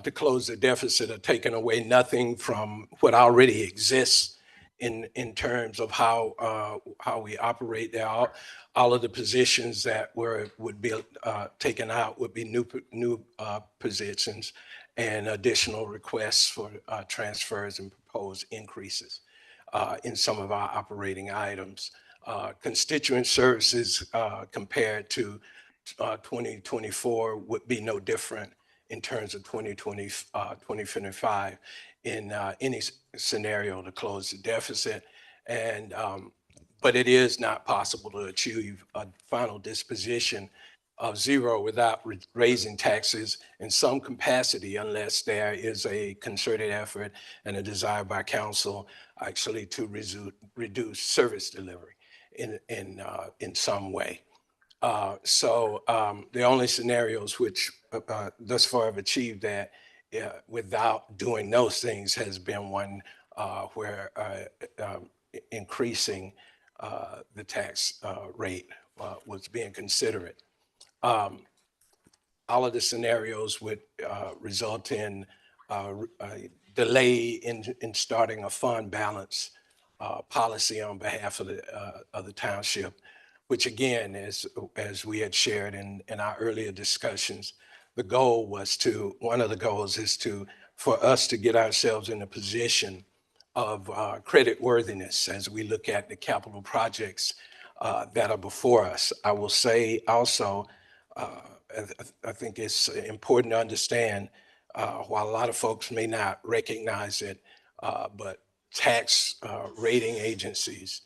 Speaker 9: to close the deficit are taking away nothing from what already exists in terms of how we operate there. All of the positions that would be taken out would be new positions and additional requests for transfers and proposed increases in some of our operating items. Constituent services compared to 2024 would be no different in terms of 2025 in any scenario to close the deficit. And but it is not possible to achieve a final disposition of zero without raising taxes in some capacity unless there is a concerted effort and a desire by council actually to reduce service delivery in some way. So the only scenarios which thus far have achieved that without doing those things has been one where increasing the tax rate was being considered. All of the scenarios would result in a delay in starting a fund balance policy on behalf of the township, which again, as we had shared in our earlier discussions, one of the goals is for us to get ourselves in a position of credit worthiness as we look at the capital projects that are before us. I will say also, I think it's important to understand, while a lot of folks may not recognize it, but tax rating agencies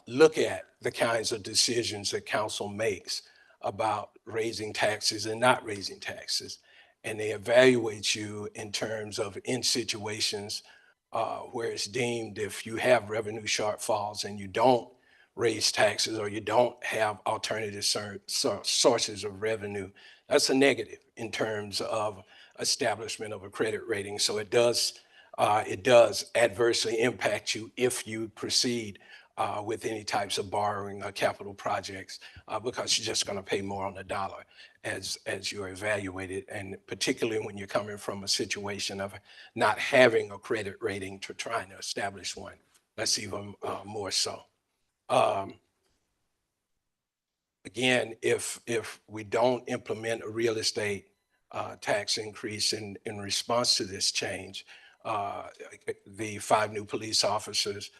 Speaker 9: look at the kinds of decisions that council makes about raising taxes and not raising taxes. And they evaluate you in terms of in situations where it's deemed if you have revenue shortfalls and you don't raise taxes or you don't have alternative sources of revenue, that's a negative in terms of establishment of a credit rating. So it does adversely impact you if you proceed with any types of borrowing or capital projects because you're just going to pay more on the dollar as you're evaluated, and particularly when you're coming from a situation of not having a credit rating to trying to establish one. That's even more so. Again, if we don't implement a real estate tax increase in response to this change, the 5 new police officers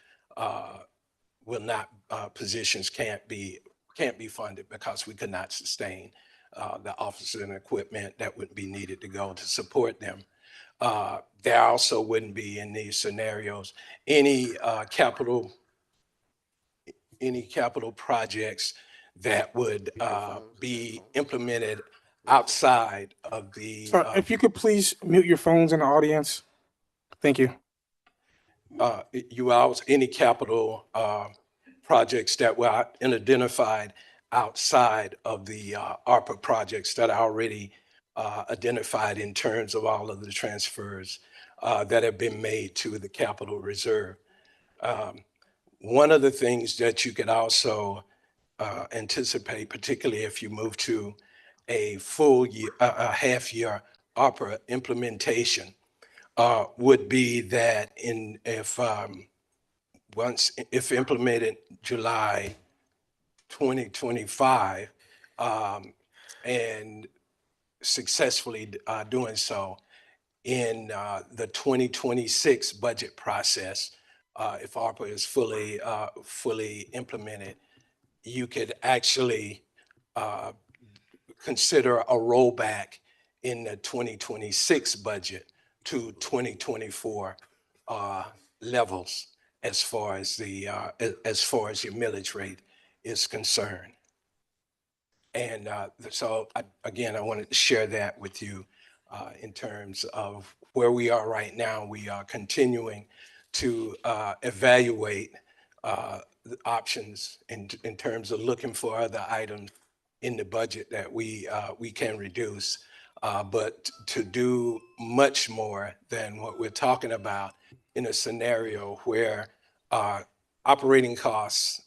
Speaker 9: will not, positions can't be funded because we could not sustain the officers and equipment that would be needed to go to support them. There also wouldn't be in these scenarios any capital projects that would be implemented outside of the.
Speaker 1: Sir, if you could please mute your phones in the audience. Thank you.
Speaker 9: Any capital projects that were identified outside of the ARPA projects that are already identified in terms of all of the transfers that have been made to the capital reserve. One of the things that you could also anticipate, particularly if you move to a full year, a half year ARPA implementation, would be that if implemented July 2025 and successfully doing so in the 2026 budget process, if ARPA is fully implemented, you could actually consider a rollback in the 2026 budget to 2024 levels as far as the as far as your millage rate is concerned. And again, I wanted to share that with you in terms of where we are right now. We are continuing to evaluate the options in terms of looking for other items in the budget that we can reduce, but to do much more than what we're talking about in a scenario where operating costs,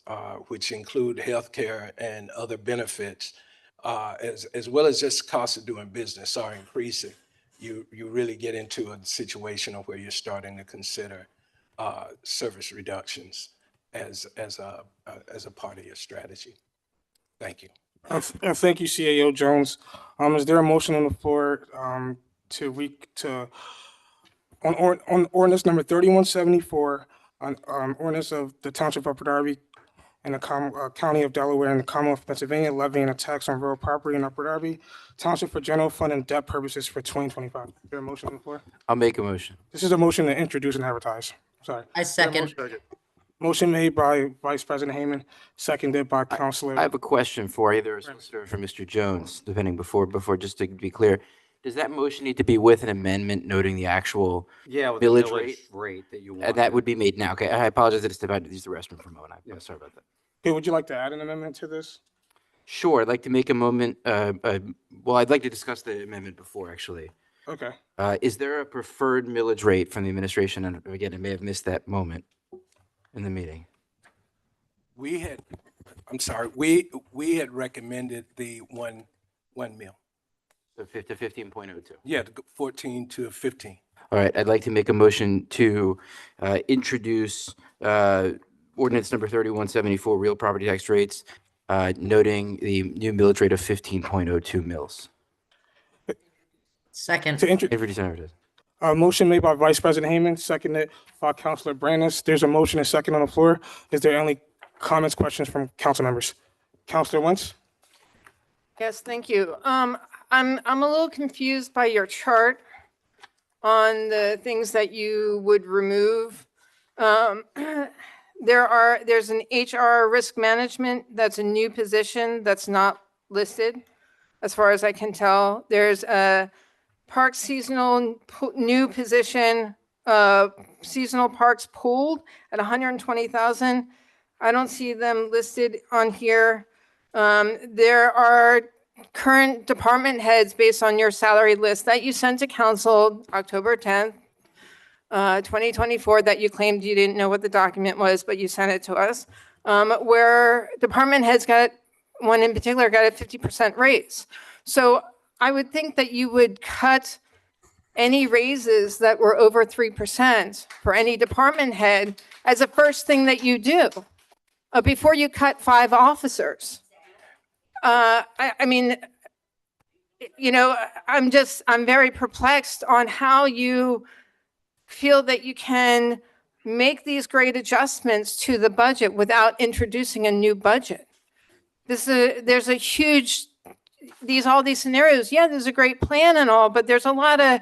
Speaker 9: which include healthcare and other benefits, as well as just costs of doing business, are increasing. You really get into a situation of where you're starting to consider service reductions as a part of your strategy. Thank you.
Speaker 1: And thank you, CAO Jones. Is there a motion on the floor on ordinance number 3174, on ordinance of the Township of Upper Darby and the County of Delaware and the Commonwealth of Pennsylvania levying a tax on real property in Upper Darby Township for general fund and debt purposes for 2025? Is there a motion on the floor?
Speaker 21: I'll make a motion.
Speaker 1: This is a motion to introduce and advertise. Sorry.
Speaker 19: I second.
Speaker 1: Motion made by Vice President Hayman, seconded by Councilor.
Speaker 21: I have a question for either a solicitor or for Mr. Jones, depending before, just to be clear. Does that motion need to be with an amendment noting the actual
Speaker 3: With
Speaker 21: millage
Speaker 3: the
Speaker 21: rate?
Speaker 3: rate that you want.
Speaker 21: And that would be made now. Okay, I apologize. I just about to use the restroom for a moment. I'm sorry about that.
Speaker 1: Okay, would you like to add an amendment to this?
Speaker 21: Sure, I'd like to make a moment, well, I'd like to discuss the amendment before, actually.
Speaker 1: Okay.
Speaker 21: Is there a preferred millage rate from the administration? And again, I may have missed that moment in the meeting.
Speaker 9: We had recommended the one mil.
Speaker 21: So to 15.02.
Speaker 9: Yeah, 14 to 15.
Speaker 21: All right, I'd like to make a motion to introduce ordinance number 3174, real property tax rates, noting the new millage rate of 15.02 mils.
Speaker 19: Second.
Speaker 1: To
Speaker 21: Introduce and advertise.
Speaker 1: Motion made by Vice President Hayman, seconded by Councilor Brandis. There's a motion and second on the floor. Is there any comments, questions from council members? Councilor Wentz?
Speaker 4: Yes, thank you. I'm a little confused by your chart on the things that you would remove. There's an HR risk management, that's a new position that's not listed, as far as I can tell. There's a park seasonal new position, seasonal parks pooled at 120,000. I don't see them listed on here. There are current department heads based on your salary list that you sent to council October 10th, 2024, that you claimed you didn't know what the document was, but you sent it to us, where department heads one in particular got a 50% raise. So I would think that you would cut any raises that were over 3% for any department head as a first thing that you do before you cut 5 officers. I mean, you know, I'm very perplexed on how you feel that you can make these great adjustments to the budget without introducing a new budget. There's a huge, all these scenarios. Yeah, there's a great plan and all, but there's a lot of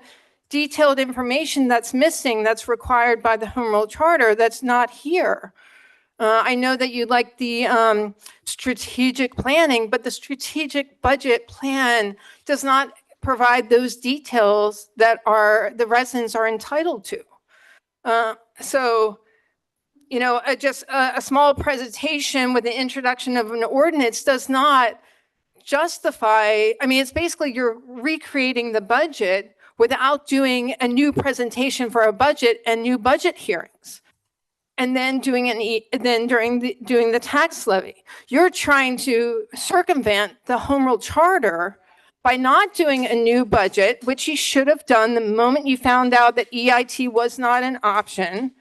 Speaker 4: detailed information that's missing that's required by the Home Rule Charter that's not here. I know that you like the strategic planning, but the strategic budget plan does not provide those details that the residents are entitled to. So, you know, just a small presentation with the introduction of an ordinance does not justify, I mean, it's basically you're recreating the budget without doing a new presentation for a budget and new budget hearings. And then doing the tax levy. You're trying to circumvent the Home Rule Charter by not doing a new budget, which you should have done the moment you found out that EIT was not an option,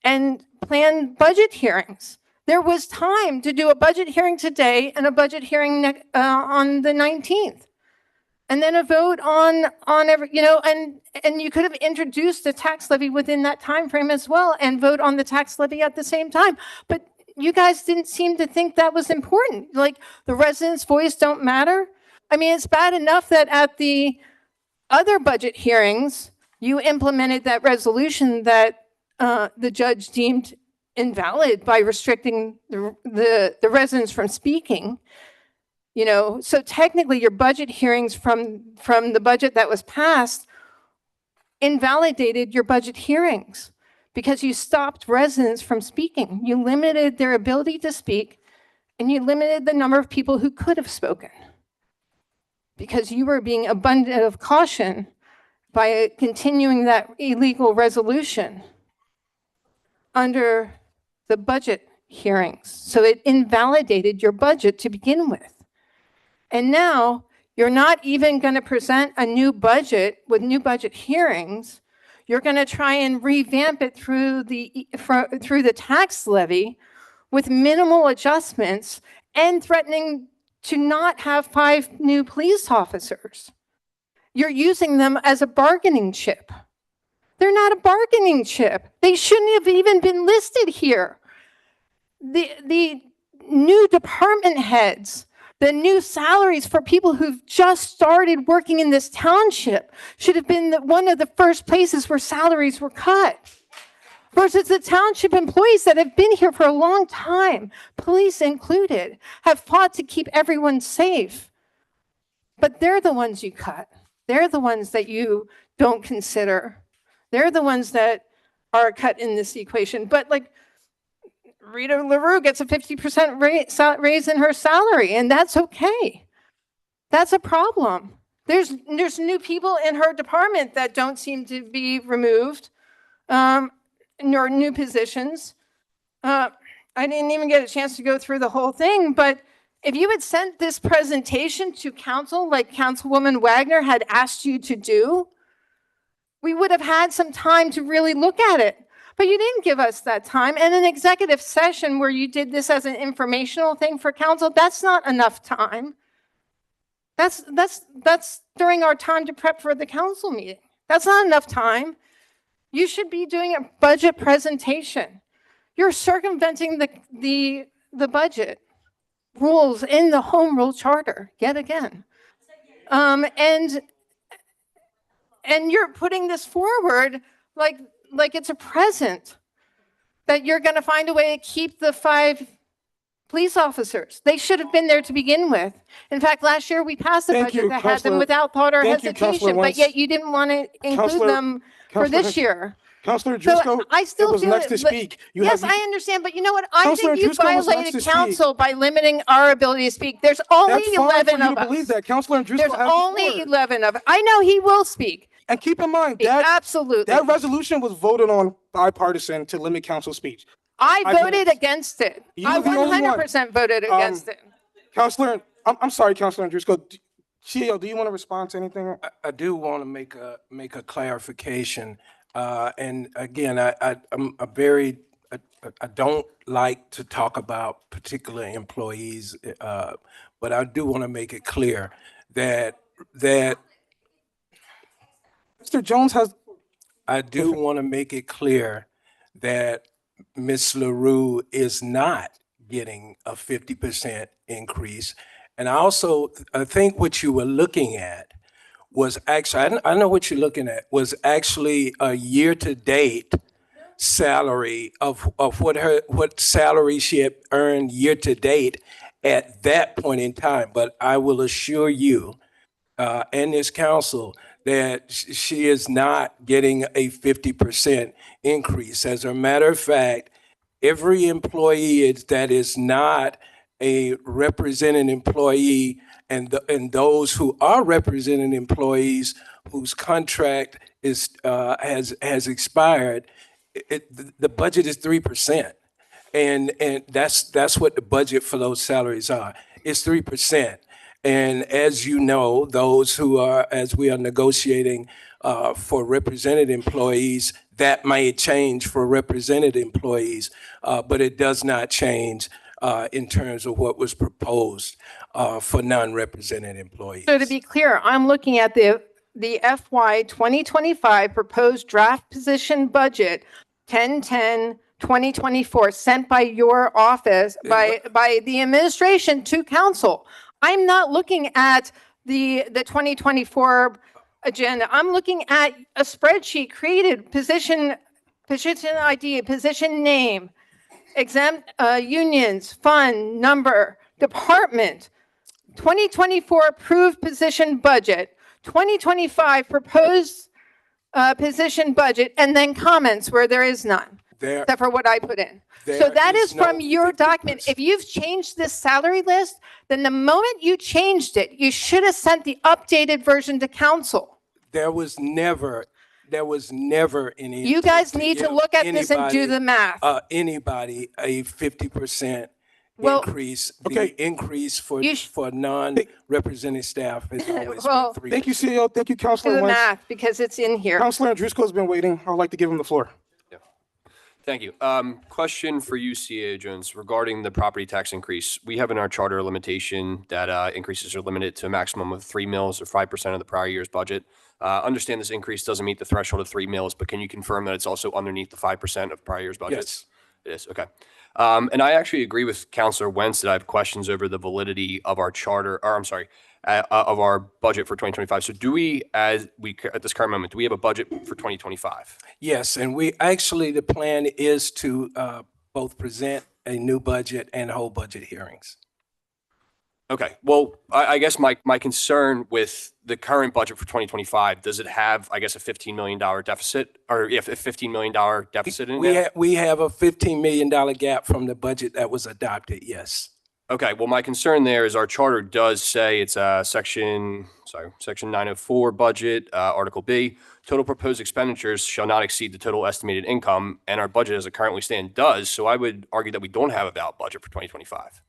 Speaker 4: and plan budget hearings. There was time to do a budget hearing today and a budget hearing on the 19th. And then a vote on every, you know, and you could have introduced the tax levy within that time frame as well and vote on the tax levy at the same time. But you guys didn't seem to think that was important. Like the residents' voice don't matter. I mean, it's bad enough that at the other budget hearings, you implemented that resolution that the judge deemed invalid by restricting the residents from speaking. You know, so technically your budget hearings from the budget that was passed invalidated your budget hearings because you stopped residents from speaking. You limited their ability to speak and you limited the number of people who could have spoken because you were being abundant of caution by continuing that illegal resolution under the budget hearings. So it invalidated your budget to begin with. And now you're not even going to present a new budget with new budget hearings. You're going to try and revamp it through the tax levy with minimal adjustments and threatening to not have 5 new police officers. You're using them as a bargaining chip. They're not a bargaining chip. They shouldn't have even been listed here. The new department heads, the new salaries for people who've just started working in this township should have been one of the first places where salaries were cut. Versus the township employees that have been here for a long time, police included, have fought to keep everyone safe. But they're the ones you cut. They're the ones that you don't consider. They're the ones that are cut in this equation. But like Rita LaRue gets a 50% raise in her salary, and that's okay. That's a problem. There's new people in her department that don't seem to be removed, nor new positions. I didn't even get a chance to go through the whole thing, but if you had sent this presentation to council like Councilwoman Wagner had asked you to do, we would have had some time to really look at it. But you didn't give us that time. And an executive session where you did this as an informational thing for council, that's not enough time. That's during our time to prep for the council meeting. That's not enough time. You should be doing a budget presentation. You're circumventing the budget rules in the home rule charter yet again. And you're putting this forward like it's a present that you're going to find a way to keep the 5 police officers. They should have been there to begin with. In fact, last year we passed a budget that had them without thought or hesitation, but yet you didn't want to include them for this year.
Speaker 1: Councilor Driscoll,
Speaker 4: I still
Speaker 1: was
Speaker 4: feel
Speaker 1: next to speak.
Speaker 4: Yes, I understand, but you know what? I
Speaker 1: Councilor
Speaker 4: think you
Speaker 1: Driscoll was next
Speaker 4: violated
Speaker 1: to
Speaker 4: council by limiting our ability to speak. There's only
Speaker 1: That's fine
Speaker 4: 11
Speaker 1: for you
Speaker 4: of
Speaker 1: to
Speaker 4: us.
Speaker 1: believe that. Councilor Driscoll
Speaker 4: There's
Speaker 1: has the
Speaker 4: only
Speaker 1: floor.
Speaker 4: 11 of us. I know he will speak.
Speaker 1: And keep in mind that
Speaker 4: Absolutely.
Speaker 1: that resolution was voted on bipartisan to limit council speech.
Speaker 4: I
Speaker 1: 5
Speaker 4: voted
Speaker 1: minutes.
Speaker 4: against it.
Speaker 1: You
Speaker 4: I
Speaker 1: were the only one.
Speaker 4: 100% voted against it.
Speaker 1: Councilor, I'm sorry, Councilor Driscoll. CEO, do you want to respond to anything?
Speaker 9: I do want to make a clarification. And again, I don't like to talk about particular employees, but I do want to make it clear that
Speaker 1: Mr. Jones has.
Speaker 9: I do want to make it clear that Ms. LaRue is not getting a 50% increase. And I think what you were looking at was actually, I know what you're looking at, was actually a year-to-date salary of what salary she had earned year-to-date at that point in time. But I will assure you and this council that she is not getting a 50% increase. As a matter of fact, every employee that is not a represented employee and those who are represented employees whose contract is has expired, the budget is 3%. And that's what the budget for those salaries are. It's 3%. And as you know, those who are, as we are negotiating for represented employees, that may change for represented employees, but it does not change in terms of what was proposed for non-represented employees.
Speaker 4: So to be clear, I'm looking at the FY 2025 proposed draft position budget 1010 2024, sent by your office, by the administration to council. I'm not looking at the 2024 agenda. I'm looking at a spreadsheet created, position ID, position name, exempt unions, fund number, department, 2024 approved position budget, 2025 proposed position budget, and then comments where there is none, except for what I put in. So that is from your document. If you've changed this salary list, then the moment you changed it, you should have sent the updated version to council.
Speaker 9: There was never any.
Speaker 4: You guys need to look at this and do the math.
Speaker 9: Anybody a 50%
Speaker 4: Well,
Speaker 9: increase.
Speaker 1: okay.
Speaker 9: The increase for non-represented staff is always
Speaker 4: Well,
Speaker 9: 3%.
Speaker 1: Thank you, CEO. Thank you,
Speaker 4: Do
Speaker 1: Councilor
Speaker 4: the
Speaker 1: Wentz.
Speaker 4: math, because it's in here.
Speaker 1: Councilor Andrusco's been waiting. I would like to give him the floor.
Speaker 10: Thank you. Question for you, CA Jones, regarding the property tax increase. We have in our charter a limitation that increases are limited to a maximum of 3 mills or 5% of the prior year's budget. Understand this increase doesn't meet the threshold of 3 mills, but can you confirm that it's also underneath the 5% of prior year's budget?
Speaker 9: Yes.
Speaker 10: It is, okay. And I actually agree with Councilor Wentz that I have questions over the validity of our charter, or I'm sorry, of our budget for 2025. So do we, at this current moment, do we have a budget for 2025?
Speaker 9: Yes, and the plan is to both present a new budget and hold budget hearings.
Speaker 10: Okay, well, I guess my concern with the current budget for 2025, does it have, I guess, a $15 million deficit, or if a $15 million deficit in it?
Speaker 9: We have a $15 million gap from the budget that was adopted, yes.
Speaker 10: Okay, well, my concern there is our charter does say it's section 904 budget, Article B, total proposed expenditures shall not exceed the total estimated income, and our budget as it currently stands does. So I would argue that we don't have a valid budget for 2025.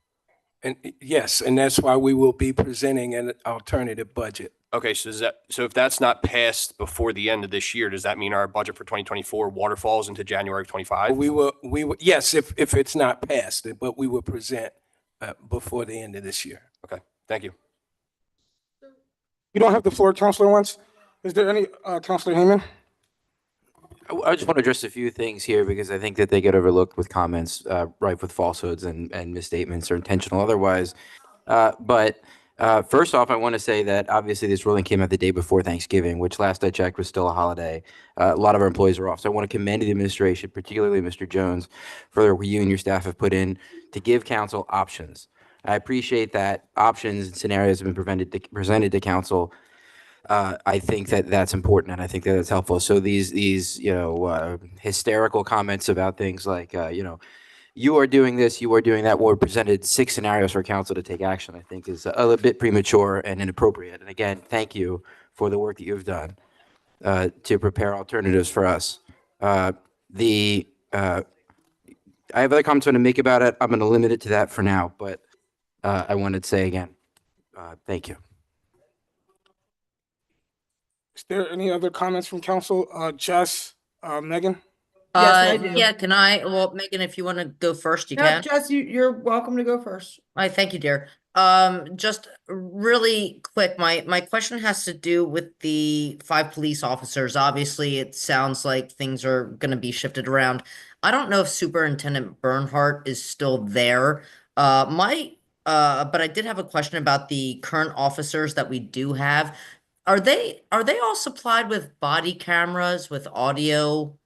Speaker 9: And yes, and that's why we will be presenting an alternative budget.
Speaker 10: Okay, so if that's not passed before the end of this year, does that mean our budget for 2024 waterfalls into January of 25?
Speaker 9: We will, yes, if it's not passed, but we will present before the end of this year.
Speaker 10: Okay, thank you.
Speaker 1: You don't have the floor, Councilor Wentz. Is there any, Councilor Heyman?
Speaker 21: I just want to address a few things here because I think that they get overlooked with comments rife with falsehoods and misstatements or intentional otherwise. But first off, I want to say that obviously this ruling came out the day before Thanksgiving, which last I checked was still a holiday. A lot of our employees are off. So I want to commend the administration, particularly Mr. Jones, for the work you and your staff have put in to give council options. I appreciate that options and scenarios have been presented to council. I think that that's important, and I think that that's helpful. So these hysterical comments about things like you are doing this, you are doing that. Well, we presented 6 scenarios for council to take action. I think is a little bit premature and inappropriate. And again, thank you for the work that you've done to prepare alternatives for us. I have other comments I want to make about it. I'm going to limit it to that for now, but I wanted to say again, thank you.
Speaker 1: Is there any other comments from council? Jess, Megan?
Speaker 19: Yes, I do.
Speaker 11: Yeah, can I? Well, Megan, if you want to go first, you
Speaker 19: No,
Speaker 11: can.
Speaker 19: Jess, you're welcome to go first.
Speaker 11: Thank you, dear. Just really quick, my question has to do with the 5 police officers. Obviously, it sounds like things are going to be shifted around. I don't know if Superintendent Bernhardt is still there. But I did have a question about the current officers that we do have. Are they all supplied with body cameras, with audio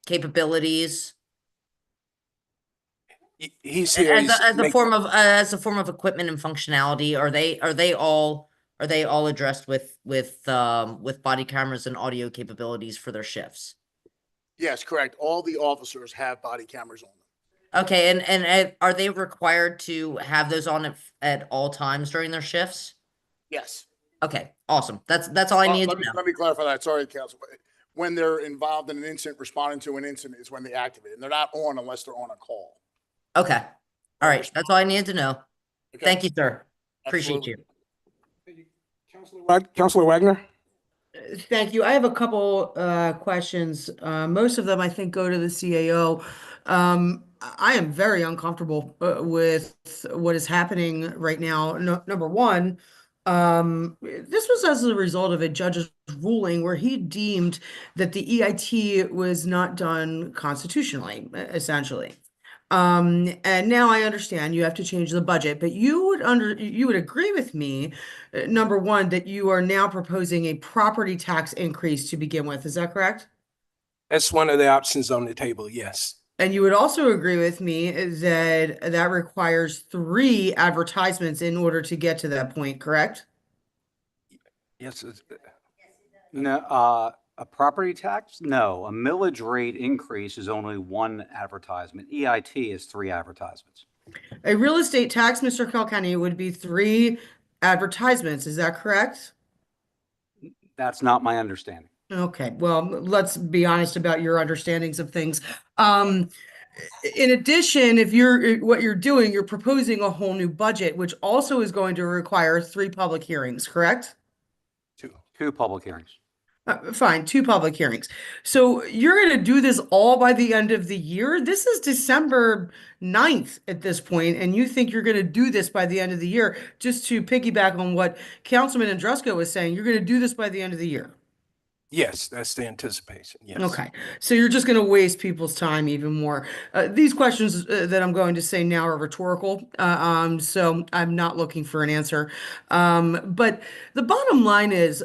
Speaker 11: capabilities?
Speaker 9: He's here.
Speaker 11: As a form of equipment and functionality, are they all addressed with body cameras and audio capabilities for their shifts?
Speaker 23: Yes, correct. All the officers have body cameras on them.
Speaker 11: Okay, and are they required to have those on at all times during their shifts?
Speaker 23: Yes.
Speaker 11: Okay, awesome. That's all I needed to know.
Speaker 23: Let me clarify that. Sorry, Council. When they're involved in an incident, responding to an incident is when they activate, and they're not on unless they're on a call.
Speaker 11: Okay. All right. That's all I needed to know.
Speaker 23: Okay.
Speaker 11: Thank you, sir. Appreciate you.
Speaker 1: Councilor Wagner?
Speaker 19: Thank you. I have a couple questions. Most of them, I think, go to the CAO. I am very uncomfortable with what is happening right now. Number one, This was as a result of a judge's ruling where he deemed that the EIT was not done constitutionally, essentially. And now I understand you have to change the budget, but you would agree with me, number one, that you are now proposing a property tax increase to begin with. Is that correct?
Speaker 9: That's one of the options on the table, yes.
Speaker 19: And you would also agree with me that that requires 3 advertisements in order to get to that point, correct?
Speaker 9: Yes.
Speaker 3: No, a property tax? No, a millage rate increase is only 1 advertisement. EIT is 3 advertisements.
Speaker 19: A real estate tax, Mr. Kilkenny, would be 3 advertisements. Is that correct?
Speaker 3: That's not my understanding.
Speaker 19: Okay, well, let's be honest about your understandings of things. In addition, if what you're doing, you're proposing a whole new budget, which also is going to require 3 public hearings, correct?
Speaker 3: 2 public hearings.
Speaker 19: Fine, 2 public hearings. So you're going to do this all by the end of the year? This is December 9th at this point, and you think you're going to do this by the end of the year? Just to piggyback on what Councilman Andrusko was saying, you're going to do this by the end of the year?
Speaker 9: Yes, that's the anticipation, yes.
Speaker 19: Okay, so you're just going to waste people's time even more. These questions that I'm going to say now are rhetorical, so I'm not looking for an answer. But the bottom line is,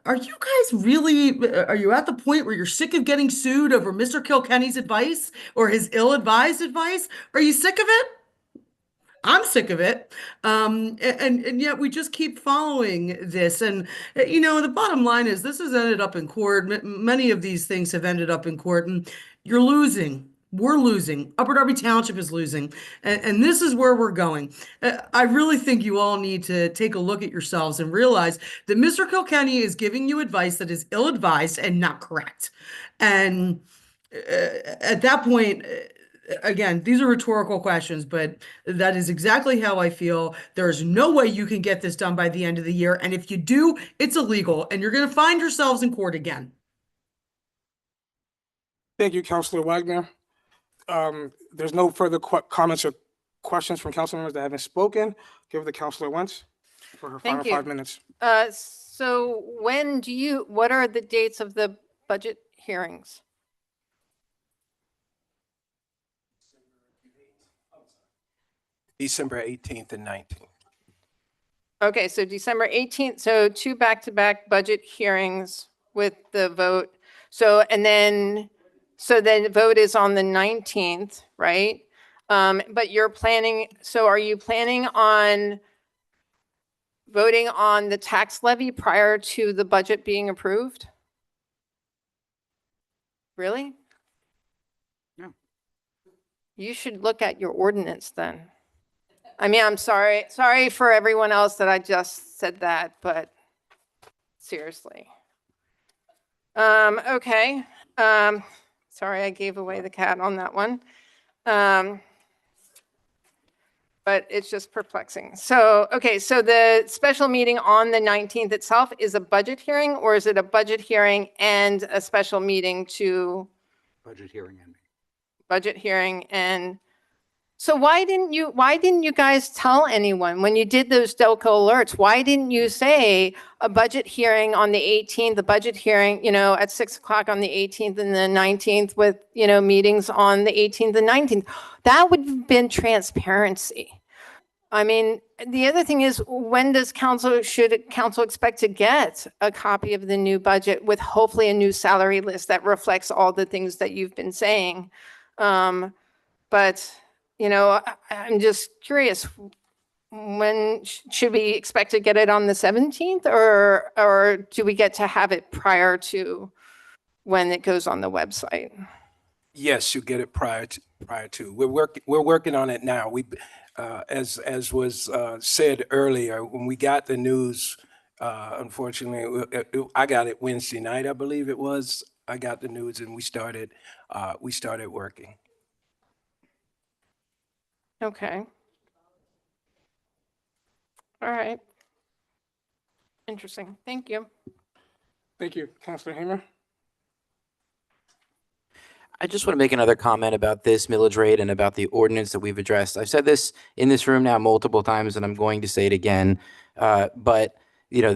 Speaker 19: are you guys really, are you at the point where you're sick of getting sued over Mr. Kilkenny's advice or his ill-advised advice? Are you sick of it? I'm sick of it. And yet we just keep following this. And, the bottom line is this has ended up in court. Many of these things have ended up in court, and you're losing. We're losing. Upper Darby Township is losing. And this is where we're going. I really think you all need to take a look at yourselves and realize that Mr. Kilkenny is giving you advice that is ill-advised and not correct. And at that point, again, these are rhetorical questions, but that is exactly how I feel. There's no way you can get this done by the end of the year. And if you do, it's illegal and you're going to find yourselves in court again.
Speaker 1: Thank you, Councilor Wagner. There's no further comments or questions from council members that haven't spoken. Give the Councilor Wentz for her final 5 minutes.
Speaker 4: So what are the dates of the budget hearings?
Speaker 9: December 18th and 19th.
Speaker 4: Okay, so December 18th, so 2 back-to-back budget hearings with the vote. So then the vote is on the 19th, right? But are you planning on voting on the tax levy prior to the budget being approved? Really?
Speaker 3: No.
Speaker 4: You should look at your ordinance then. I mean, I'm sorry for everyone else that I just said that, but seriously. Okay. Sorry, I gave away the cat on that one. But it's just perplexing. So, okay, so the special meeting on the 19th itself is a budget hearing, or is it a budget hearing and a special meeting to?
Speaker 3: Budget hearing and
Speaker 4: budget hearing. And so why didn't you guys tell anyone when you did those Delco alerts? Why didn't you say a budget hearing on the 18th, the budget hearing, at 6 o'clock on the 18th and the 19th with, meetings on the 18th and 19th? That would have been transparency. I mean, the other thing is, should council expect to get a copy of the new budget with hopefully a new salary list that reflects all the things that you've been saying? But I'm just curious, when should we expect to get it on the 17th, or do we get to have it prior to when it goes on the website?
Speaker 9: Yes, you get it prior to. We're working on it now. As was said earlier, when we got the news, unfortunately, I got it Wednesday night, I believe it was. I got the news and we started working.
Speaker 4: Okay. All right. Interesting. Thank you.
Speaker 1: Thank you, Councilor Hamer.
Speaker 21: I just want to make another comment about this millage rate and about the ordinance that we've addressed. I've said this in this room now multiple times, and I'm going to say it again. But you know,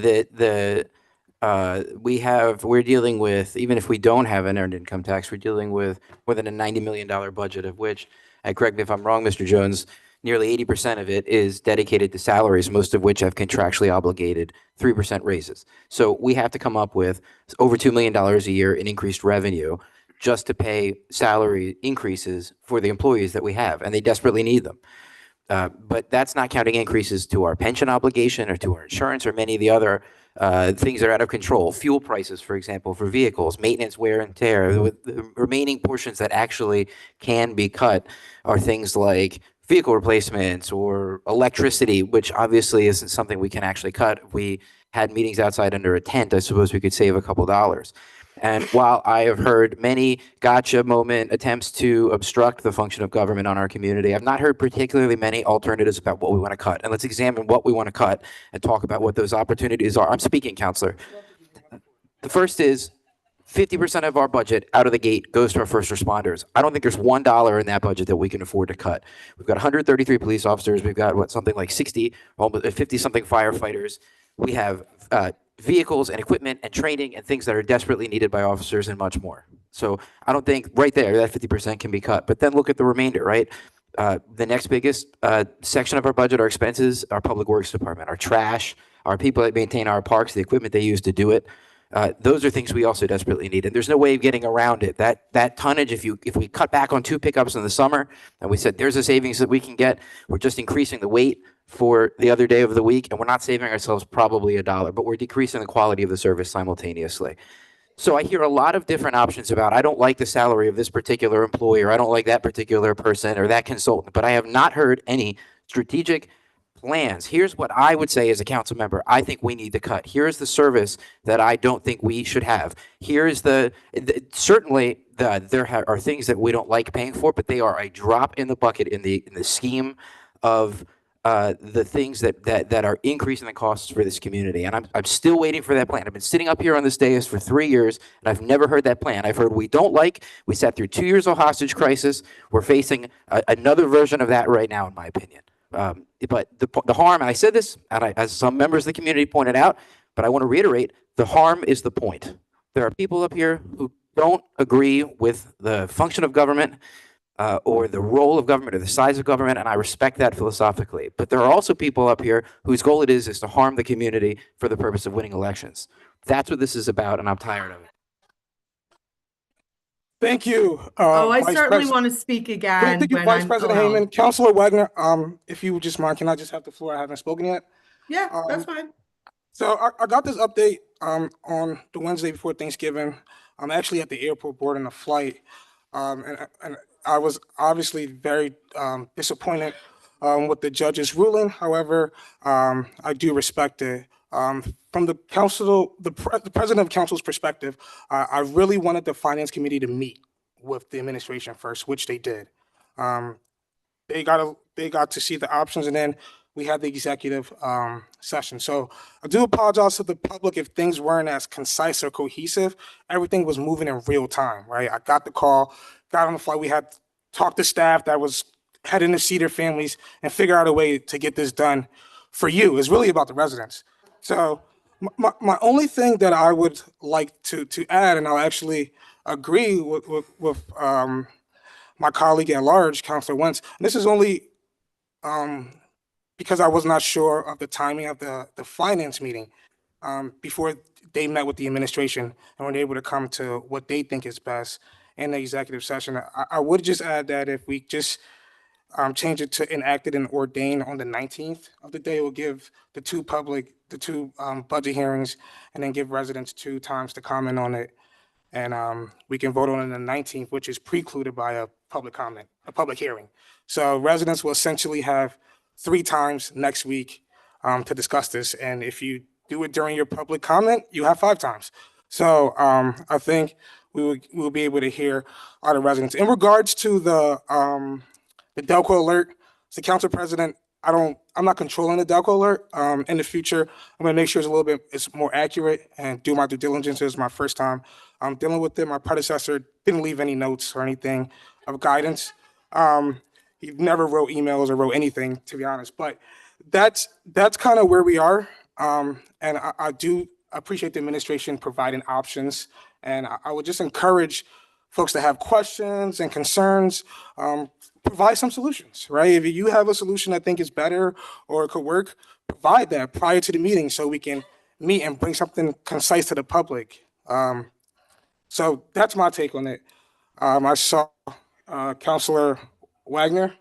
Speaker 21: we're dealing with, even if we don't have an earned income tax, we're dealing with more than a $90 million budget, of which, correct me if I'm wrong, Mr. Jones, nearly 80% of it is dedicated to salaries, most of which have contractually obligated 3% raises. So we have to come up with over $2 million a year in increased revenue just to pay salary increases for the employees that we have, and they desperately need them. But that's not counting increases to our pension obligation or to our insurance or many of the other things that are out of control. Fuel prices, for example, for vehicles, maintenance, wear and tear. The remaining portions that actually can be cut are things like vehicle replacements or electricity, which obviously isn't something we can actually cut. If we had meetings outside under a tent, I suppose we could save a couple dollars. And while I have heard many gotcha moment attempts to obstruct the function of government on our community, I've not heard particularly many alternatives about what we want to cut. And let's examine what we want to cut and talk about what those opportunities are. I'm speaking, Counselor. The first is 50% of our budget out of the gate goes to our first responders. I don't think there's $1 in that budget that we can afford to cut. We've got 133 police officers. We've got something like 60, almost 50 something firefighters. We have vehicles and equipment and training and things that are desperately needed by officers and much more. So I don't think right there that 50% can be cut. But then look at the remainder, right? The next biggest section of our budget, our expenses, our public works department, our trash, our people that maintain our parks, the equipment they use to do it. Those are things we also desperately need, and there's no way of getting around it. That tonnage, if we cut back on 2 pickups in the summer, and we said there's a savings that we can get, we're just increasing the weight for the other day of the week, and we're not saving ourselves probably $1, but we're decreasing the quality of the service simultaneously. So I hear a lot of different options about, I don't like the salary of this particular employee, or I don't like that particular person or that consultant, but I have not heard any strategic plans. Here's what I would say as a council member I think we need to cut. Here's the service that I don't think we should have. Here's certainly there are things that we don't like paying for, but they are a drop in the bucket in the scheme of the things that are increasing the costs for this community. And I'm still waiting for that plan. I've been sitting up here on this dais for 3 years, and I've never heard that plan. I've heard we sat through 2 years of hostage crisis. We're facing another version of that right now, in my opinion. But the harm, and I said this, and as some members of the community pointed out, but I want to reiterate, the harm is the point. There are people up here who don't agree with the function of government or the role of government or the size of government, and I respect that philosophically. But there are also people up here whose goal it is to harm the community for the purpose of winning elections. That's what this is about, and I'm tired of it.
Speaker 1: Thank you.
Speaker 19: I
Speaker 1: Vice
Speaker 19: certainly
Speaker 1: President.
Speaker 19: want to speak again.
Speaker 1: Thank you,
Speaker 19: when
Speaker 1: Vice
Speaker 19: I'm
Speaker 1: President
Speaker 19: allowed.
Speaker 1: Heyman. Councilor Wagner, if you would just mind, can I just have the floor? I haven't spoken yet.
Speaker 19: Yeah, that's fine.
Speaker 1: So I got this update on the Wednesday before Thanksgiving. I'm actually at the airport boarding a flight, and I was obviously very disappointed with the judge's ruling. However, I do respect it. From the council, the president of council's perspective, I really wanted the finance committee to meet with the administration first, which they did. They got to see the options, and then we had the executive session. So I do apologize to the public if things weren't as concise or cohesive. Everything was moving in real time, right? I got the call, got on the flight. We had talked to staff that was heading to see their families and figure out a way to get this done for you. It's really about the residents. So my only thing that I would like to add, and I'll actually agree with my colleague at large, Councilor Wentz, and this is only because I was not sure of the timing of the finance meeting before they met with the administration and were able to come to what they think is best in the executive session. I would just add that if we just change it to enacted and ordained on the 19th of the day, it will give the two budget hearings and then give residents 2 times to comment on it. And we can vote on it on the 19th, which is precluded by a public hearing. So residents will essentially have 3 times next week to discuss this. And if you do it during your public comment, you have 5 times. So I think we will be able to hear all the residents. In regards to the Delco alert, as the council president, I'm not controlling the Delco alert. In the future, I'm gonna make sure it's more accurate and do my due diligence. It's my first time dealing with it. My predecessor didn't leave any notes or anything of guidance. He never wrote emails or wrote anything, to be honest. But that's kind of where we are. And I do appreciate the administration providing options. And I would just encourage folks to have questions and concerns, provide some solutions, right? If you have a solution I think is better or it could work, provide that prior to the meeting so we can meet and bring something concise to the public. So that's my take on it. I saw Councilor Wagner.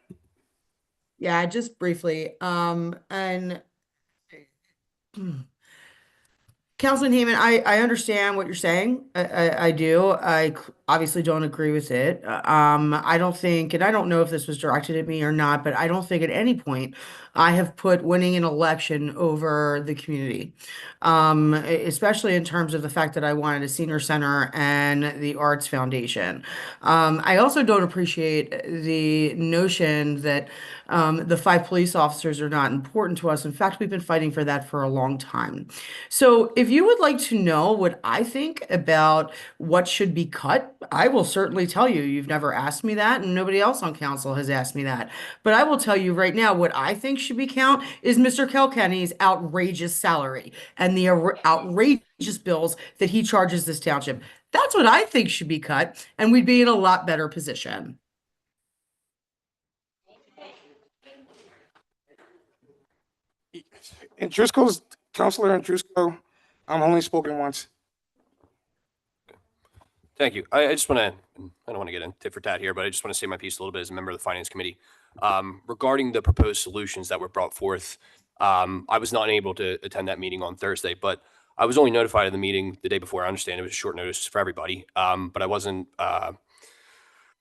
Speaker 19: Yeah, just briefly. And Councilman Heyman, I understand what you're saying. I do. Obviously don't agree with it. I don't think, and I don't know if this was directed at me or not, but I don't think at any point I have put winning an election over the community. Especially in terms of the fact that I wanted a senior center and the Arts Foundation. I also don't appreciate the notion that the 5 police officers are not important to us. In fact, we've been fighting for that for a long time. So if you would like to know what I think about what should be cut, I will certainly tell you. You've never asked me that, and nobody else on council has asked me that. But I will tell you right now, what I think should be count is Mr. Kilkenny's outrageous salary and the outrageous bills that he charges this township. That's what I think should be cut, and we'd be in a lot better position.
Speaker 1: Andrusco's Councilor Andrusco, I'm only spoken once.
Speaker 10: Thank you. I just want to, I don't want to get into tit for tat here, but I just want to say my piece a little bit as a member of the Finance Committee. Regarding the proposed solutions that were brought forth, I was not able to attend that meeting on Thursday, but I was only notified of the meeting the day before. I understand it was a short notice for everybody, but I wasn't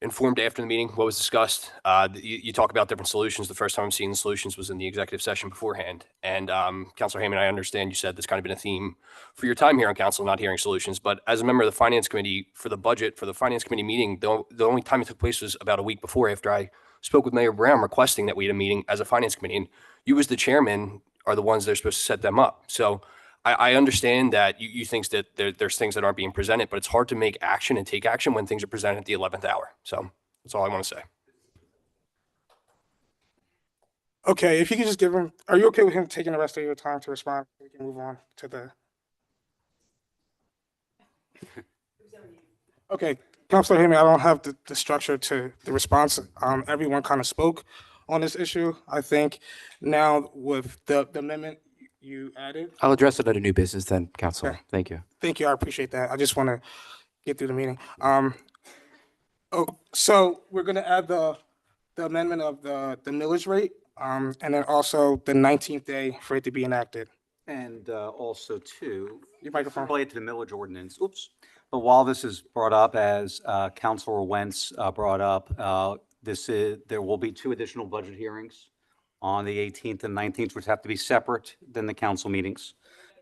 Speaker 10: informed after the meeting what was discussed. You talk about different solutions. The first time I'm seeing the solutions was in the executive session beforehand. And Councilor Heyman, I understand you said there's kind of been a theme for your time here on council, not hearing solutions. But as a member of the Finance Committee for the budget, for the Finance Committee meeting, the only time it took place was about a week before, after I spoke with Mayor Brown requesting that we had a meeting as a Finance Committee. And you as the chairman are the ones that are supposed to set them up. So I understand that you think that there's things that aren't being presented, but it's hard to make action and take action when things are presented at the 11th hour. So that's all I want to say.
Speaker 1: Okay, if you could just give him, are you okay with him taking the rest of your time to respond? We can move on to the. Okay, Councilor Heyman, I don't have the structure to the response. Everyone kind of spoke on this issue. I think now with the amendment you added.
Speaker 21: I'll address it at a new business then, Council.
Speaker 1: Okay.
Speaker 21: Thank you.
Speaker 1: Thank you. I appreciate that. I just want to get through the meeting. So we're going to add the amendment of the millage rate, and then also the 19th day for it to be enacted.
Speaker 3: And also too,
Speaker 1: Your microphone.
Speaker 3: related to the millage ordinance, oops. But while this is brought up, as Councilor Wentz brought up, there will be 2 additional budget hearings on the 18th and 19th, which have to be separate than the council meetings.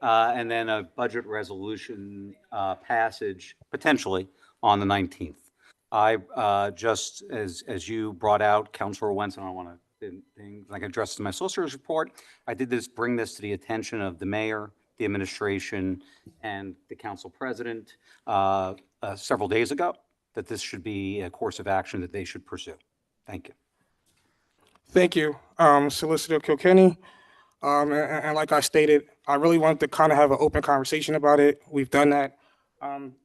Speaker 3: And then a budget resolution passage potentially on the 19th. I just, as you brought out, Councilor Wentz, and I want to, like I addressed in my solicitor's report, I did bring this to the attention of the mayor, the administration, and the council president several days ago, that this should be a course of action that they should pursue. Thank you.
Speaker 1: Thank you, Solicitor Kilkenny. And like I stated, I really wanted to kind of have an open conversation about it. We've done that.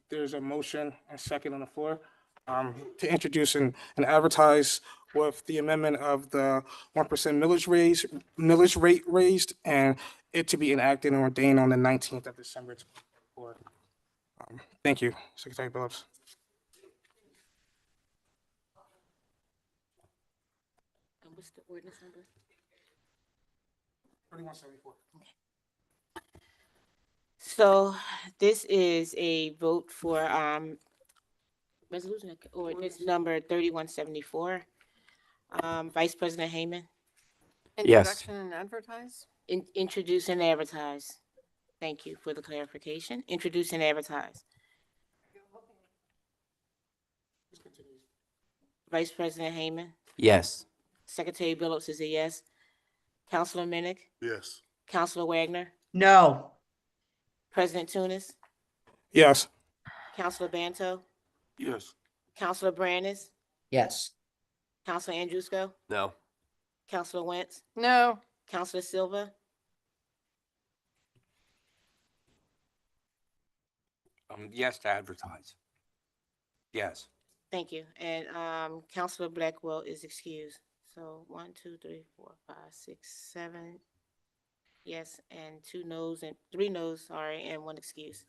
Speaker 1: There's a motion and second on the floor to introduce and advertise with the amendment of the 1% millage rate raised, and it to be enacted and ordained on the 19th of December. Thank you, Secretary Billups.
Speaker 5: What's the ordinance number?
Speaker 1: 3174.
Speaker 5: So this is a vote for resolution ordinance number 3174. Vice President Heyman.
Speaker 21: Yes.
Speaker 4: Introduction and advertise?
Speaker 5: Introduce and advertise. Thank you for the clarification. Introduce and advertise. Vice President Heyman.
Speaker 21: Yes.
Speaker 5: Secretary Billups is a yes. Councilor Minnick.
Speaker 23: Yes.
Speaker 5: Councilor Wagner.
Speaker 19: No.
Speaker 5: President Tunis.
Speaker 1: Yes.
Speaker 5: Councilor Banto.
Speaker 7: Yes.
Speaker 5: Councilor Brandis.
Speaker 11: Yes.
Speaker 5: Councilor Andrusco.
Speaker 10: No.
Speaker 5: Councilor Wentz.
Speaker 4: No.
Speaker 5: Councilor Silva.
Speaker 20: Yes to advertise. Yes.
Speaker 5: Thank you. And Counselor Blackwell is excused. So 1, 2, 3, 4, 5, 6, 7 yes, and 2 noes and 3 noes, sorry, and 1 excuse.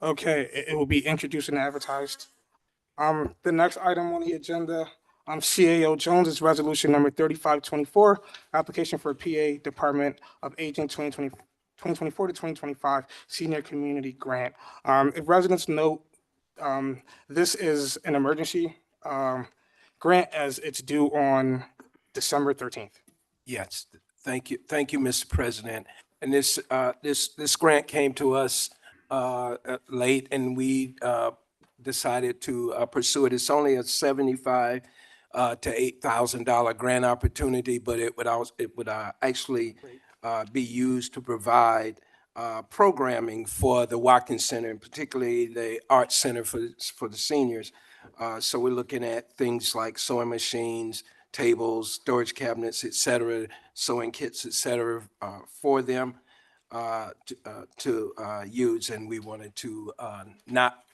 Speaker 1: Okay, it will be introduced and advertised. The next item on the agenda, CAO Jones's resolution number 3524, application for PA Department of Aging 2024 to 2025 Senior Community Grant. If residents note, this is an emergency grant as it's due on December 13th.
Speaker 9: Yes, thank you. Thank you, Mr. President. And this grant came to us late, and we decided to pursue it. It's only a $75 to $8,000 grant opportunity, but it would actually be used to provide programming for the Watkins Center, and particularly the Arts Center for the seniors. So we're looking at things like sewing machines, tables, storage cabinets, et cetera, sewing kits, et cetera, for them to use. And we wanted to not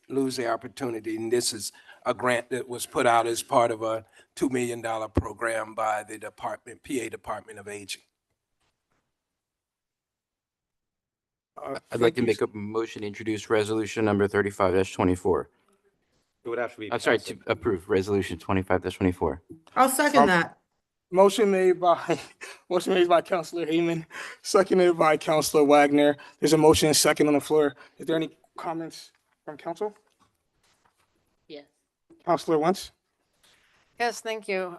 Speaker 9: lose the opportunity. And this is a grant that was put out as part of a $2 million program by the PA Department of Aging.
Speaker 21: I'd like to make a motion to introduce resolution number 35-24.
Speaker 20: It would have to be.
Speaker 21: I'm sorry, to approve resolution 25-24.
Speaker 19: I'll second that.
Speaker 1: Motion made by Councilor Heyman, seconded by Councilor Wagner. There's a motion and second on the floor. Is there any comments from council?
Speaker 5: Yes.
Speaker 1: Councilor Wentz?
Speaker 4: Yes, thank you.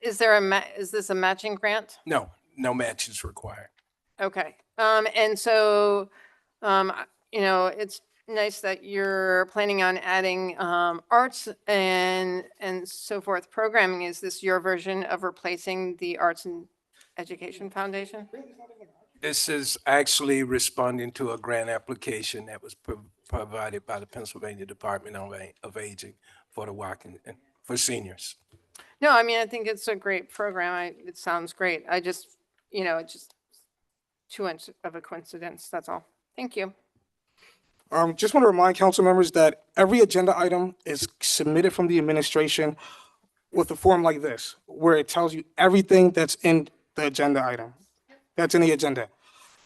Speaker 4: Is this a matching grant?
Speaker 9: No match is required.
Speaker 4: Okay. And so, it's nice that you're planning on adding arts and so forth programming. Is this your version of replacing the Arts and Education Foundation?
Speaker 9: This is actually responding to a grant application that was provided by the Pennsylvania Department of Aging for the Watkins, for seniors.
Speaker 4: No, I mean, I think it's a great program. It sounds great. I just, it's just too much of a coincidence. That's all. Thank you.
Speaker 1: Just want to remind council members that every agenda item is submitted from the administration with a form like this, where it tells you everything that's in the agenda item, that's in the agenda.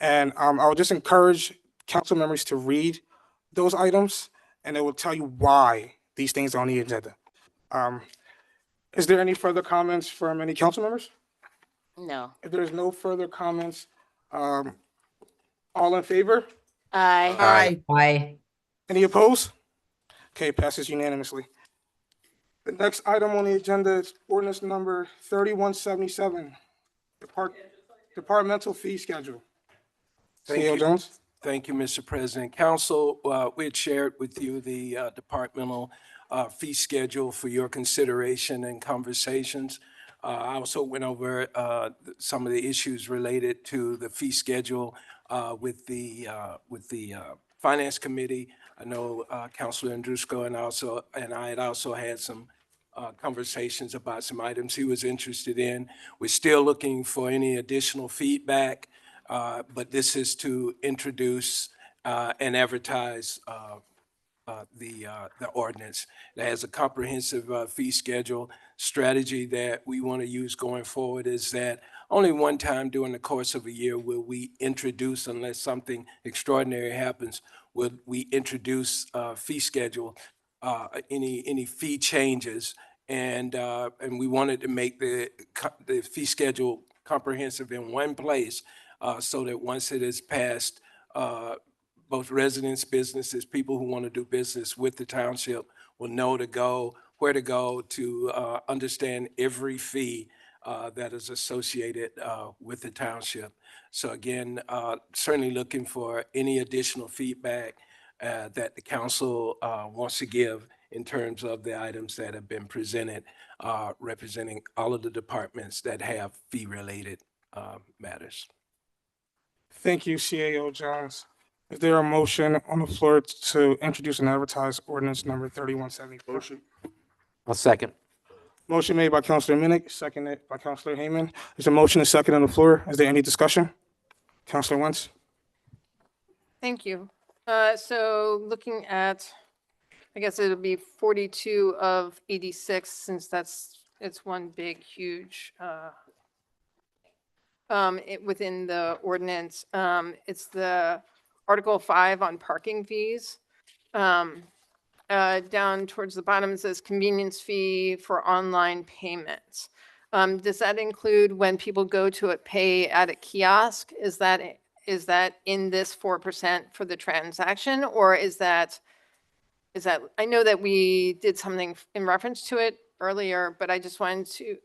Speaker 1: And I would just encourage council members to read those items, and it will tell you why these things are on the agenda. Is there any further comments from any council members?
Speaker 5: No.
Speaker 1: If there's no further comments, all in favor?
Speaker 5: Aye.
Speaker 19: Aye.
Speaker 1: Any opposed? Okay, passes unanimously. The next item on the agenda is ordinance number 3177, departmental fee schedule.
Speaker 9: Thank
Speaker 1: CEO
Speaker 9: you.
Speaker 1: Jones?
Speaker 9: Thank you, Mr. President. Council, we had shared with you the departmental fee schedule for your consideration and conversations. I also went over some of the issues related to the fee schedule with the Finance Committee. I know Councilor Andrusko and I had also had some conversations about some items he was interested in. We're still looking for any additional feedback, but this is to introduce and advertise the ordinance. It has a comprehensive fee schedule. Strategy that we want to use going forward is that only one time during the course of a year will we introduce, unless something extraordinary happens, will we introduce fee schedule, any fee changes, and we wanted to make the fee schedule comprehensive in one place, so that once it is passed, both residents, businesses, people who want to do business with the township will know where to go to understand every fee that is associated with the township. So again, certainly looking for any additional feedback that the council wants to give in terms of the items that have been presented, representing all of the departments that have fee-related matters.
Speaker 1: Thank you, CAO Jones. Is there a motion on the floor to introduce and advertise ordinance number 3174?
Speaker 23: Motion.
Speaker 21: I'll second.
Speaker 1: Motion made by Councilor Minnick, seconded by Councilor Heyman. There's a motion and second on the floor. Is there any discussion? Councilor Wentz?
Speaker 4: Thank you. So looking at, I guess it'll be 42 of 86, since it's one big, huge, within the ordinance. It's the Article 5 on parking fees. Down towards the bottom, it says convenience fee for online payments. Does that include when people go to pay at a kiosk? Is that in this 4% for the transaction, or is that, I know that we did something in reference to it earlier, but I just wanted to,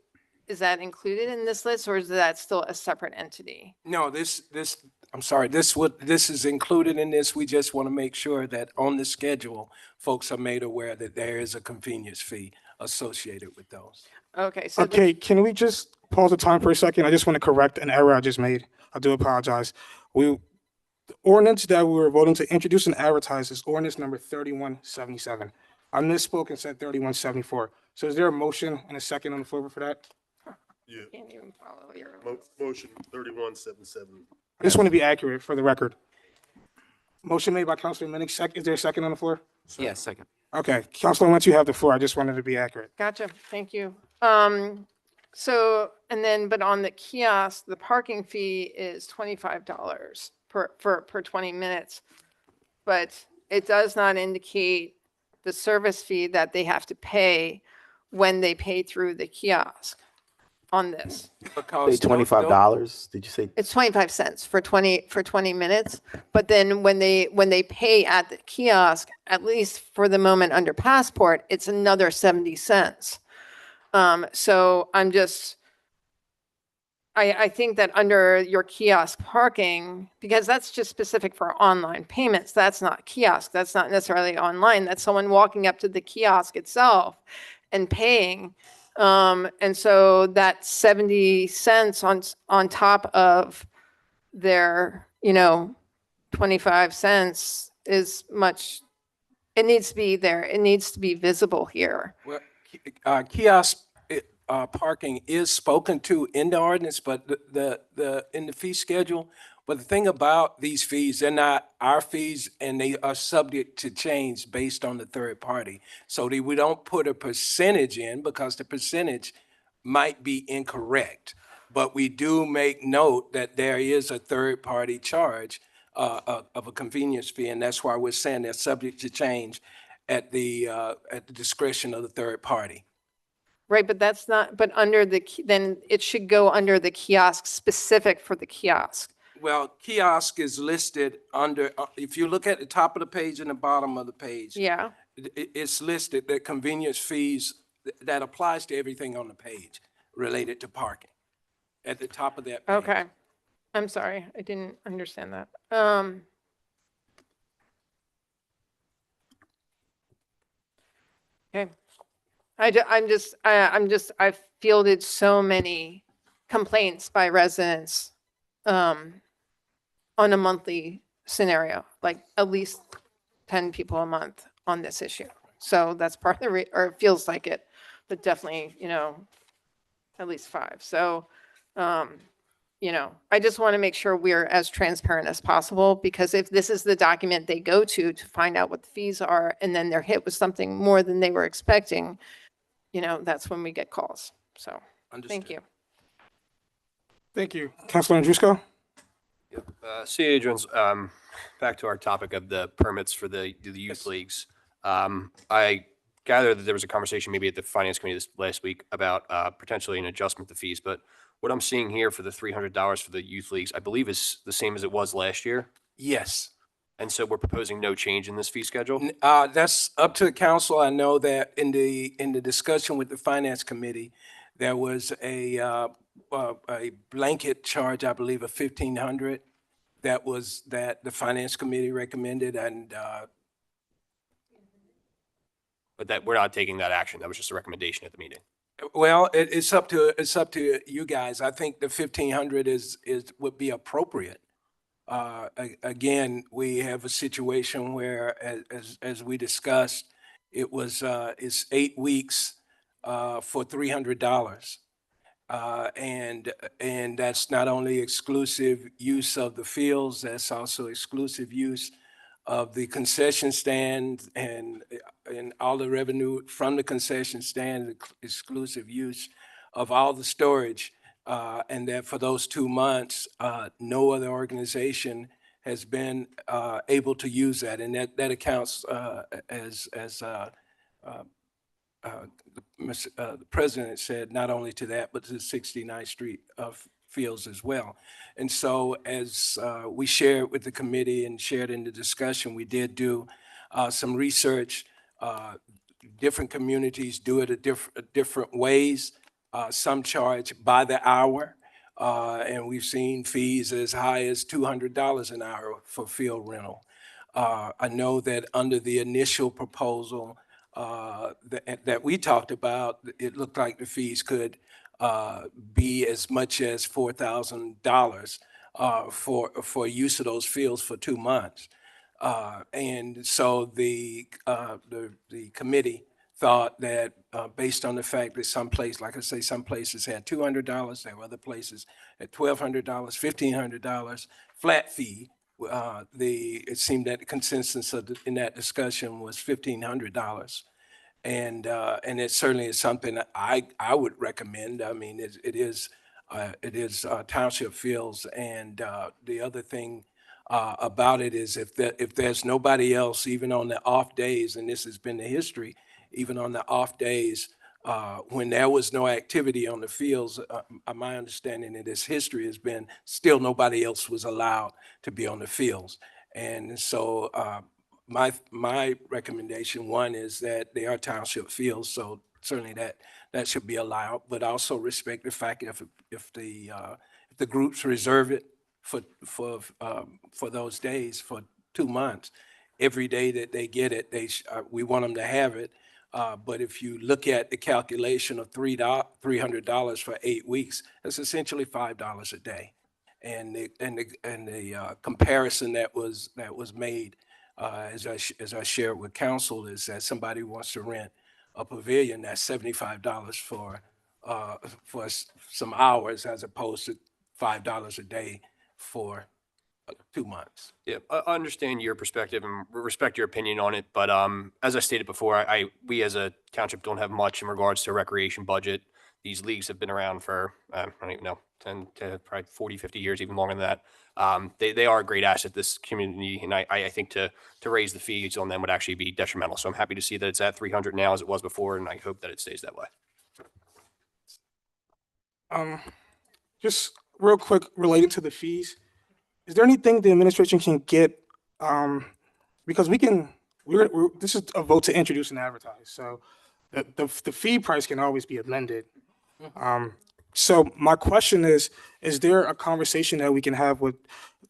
Speaker 4: is that included in this list, or is that still a separate entity?
Speaker 9: No, I'm sorry, this is included in this. We just want to make sure that on the schedule, folks are made aware that there is a convenience fee associated with those.
Speaker 4: Okay, so
Speaker 1: Okay, can we just pause the time for a second? I just want to correct an error I just made. I do apologize. The ordinance that we were voting to introduce and advertise is ordinance number 3177. I misspoke and said 3174. So is there a motion and a second on the floor for that?
Speaker 4: Yeah. Can't even follow your.
Speaker 13: Motion 3177.
Speaker 1: I just want to be accurate for the record. Motion made by Councilor Minnick. Is there a second on the floor?
Speaker 21: Yes, second.
Speaker 1: Okay, Councilor, once you have the floor, I just wanted to be accurate.
Speaker 4: Gotcha, thank you. So, and then, but on the kiosk, the parking fee is $25 per 20 minutes. But it does not indicate the service fee that they have to pay when they pay through the kiosk on this.
Speaker 17: Say $25, did you say?
Speaker 4: It's 25 cents for 20 minutes. But then when they pay at the kiosk, at least for the moment under Passport, it's another 70 cents. So I think that under your kiosk parking, because that's just specific for online payments, that's not kiosk, that's not necessarily online, that's someone walking up to the kiosk itself and paying. And so that 70 cents on top of their, 25 cents is much, it needs to be there. It needs to be visible here.
Speaker 9: Well, kiosk parking is spoken to in the ordinance, but in the fee schedule. But the thing about these fees, they're not our fees, and they are subject to change based on the third party. So we don't put a percentage in because the percentage might be incorrect. But we do make note that there is a third party charge of a convenience fee, and that's why we're saying they're subject to change at the discretion of the third party.
Speaker 4: Right, but that's not, but then it should go under the kiosk specific for the kiosk.
Speaker 9: Well, kiosk is listed under, if you look at the top of the page and the bottom of the page.
Speaker 4: Yeah.
Speaker 9: It's listed that convenience fees, that applies to everything on the page related to parking at the top of that page.
Speaker 4: Okay. I'm sorry, I didn't understand that. Okay. I've fielded so many complaints by residents on a monthly scenario, like at least 10 people a month on this issue. So that's part of the, or it feels like it, but definitely, at least 5. So, I just want to make sure we're as transparent as possible, because if this is the document they go to find out what the fees are, and then they're hit with something more than they were expecting, that's when we get calls. So, thank you.
Speaker 1: Thank you. Councilor Andrusko?
Speaker 10: CA Jones, back to our topic of the permits for the youth leagues. I gather that there was a conversation maybe at the Finance Committee this last week about potentially an adjustment to fees, but what I'm seeing here for the $300 for the youth leagues, I believe is the same as it was last year.
Speaker 9: Yes.
Speaker 10: And so we're proposing no change in this fee schedule?
Speaker 9: That's up to the council. I know that in the discussion with the Finance Committee, there was a blanket charge, I believe, of $1,500. That the Finance Committee recommended, and
Speaker 10: but that we're not taking that action. That was just a recommendation at the meeting.
Speaker 9: well, it's up to you guys. I think the $1,500 would be appropriate. Again, we have a situation where, as we discussed, it's 8 weeks for $300. And that's not only exclusive use of the fields, that's also exclusive use of the concession stand and all the revenue from the concession stand, exclusive use of all the storage. And that for those 2 months, no other organization has been able to use that. And that accounts as the president said, not only to that, but to the 69th Street fields as well. And so as we shared with the committee and shared in the discussion, we did do some research. Different communities do it different ways. Some charge by the hour. And we've seen fees as high as $200 an hour for field rental. I know that under the initial proposal that we talked about, it looked like the fees could be as much as $4,000 for use of those fields for 2 months. And so the committee thought that based on the fact that some places, like I say, some places had $200, there were other places at $1,200, $1,500 flat fee. It seemed that the consensus in that discussion was $1,500. And it certainly is something that I would recommend. I mean, it is township fields. And the other thing about it is if there's nobody else, even on the off days, and this has been the history, even on the off days, when there was no activity on the fields, my understanding in this history has been still nobody else was allowed to be on the fields. And so my recommendation, one, is that they are township fields, so certainly that should be allowed, but also respect the fact if the groups reserve it for those days for 2 months, every day that they get it, we want them to have it. But if you look at the calculation of $300 for 8 weeks, that's essentially $5 a day. And the comparison that was made, as I shared with council, is that somebody wants to rent a pavilion, that's $75 for some hours, as opposed to $5 a day for 2 months.
Speaker 10: Yeah, I understand your perspective and respect your opinion on it, but as I stated before, we as a township don't have much in regards to recreation budget. These leagues have been around for, I don't even know, 10 to probably 40, 50 years, even longer than that. They are a great asset, this community, and I think to raise the fees on them would actually be detrimental. So I'm happy to see that it's at 300 now as it was before, and I hope that it stays that way.
Speaker 1: Just real quick, related to the fees, is there anything the administration can get, because this is a vote to introduce and advertise, so the fee price can always be amended. So my question is there a conversation that we can have with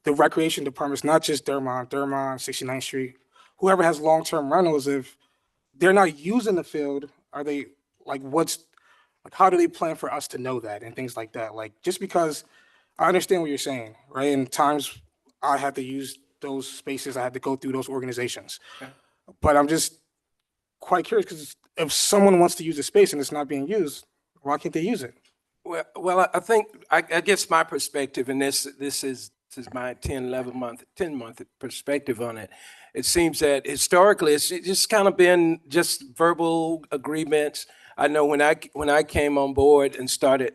Speaker 1: the recreation departments, not just Dermont, 69th Street, whoever has long-term rentals, if they're not using the field, are they, how do they plan for us to know that and things like that? Like, just because I understand what you're saying, right? And times I had to use those spaces, I had to go through those organizations. Okay. But I'm just quite curious, because if someone wants to use a space and it's not being used, why can't they use it?
Speaker 9: Well, I think, I guess my perspective, and this is my 10-month perspective on it. It seems that historically it's just kind of been just verbal agreements. I know when I came on board and started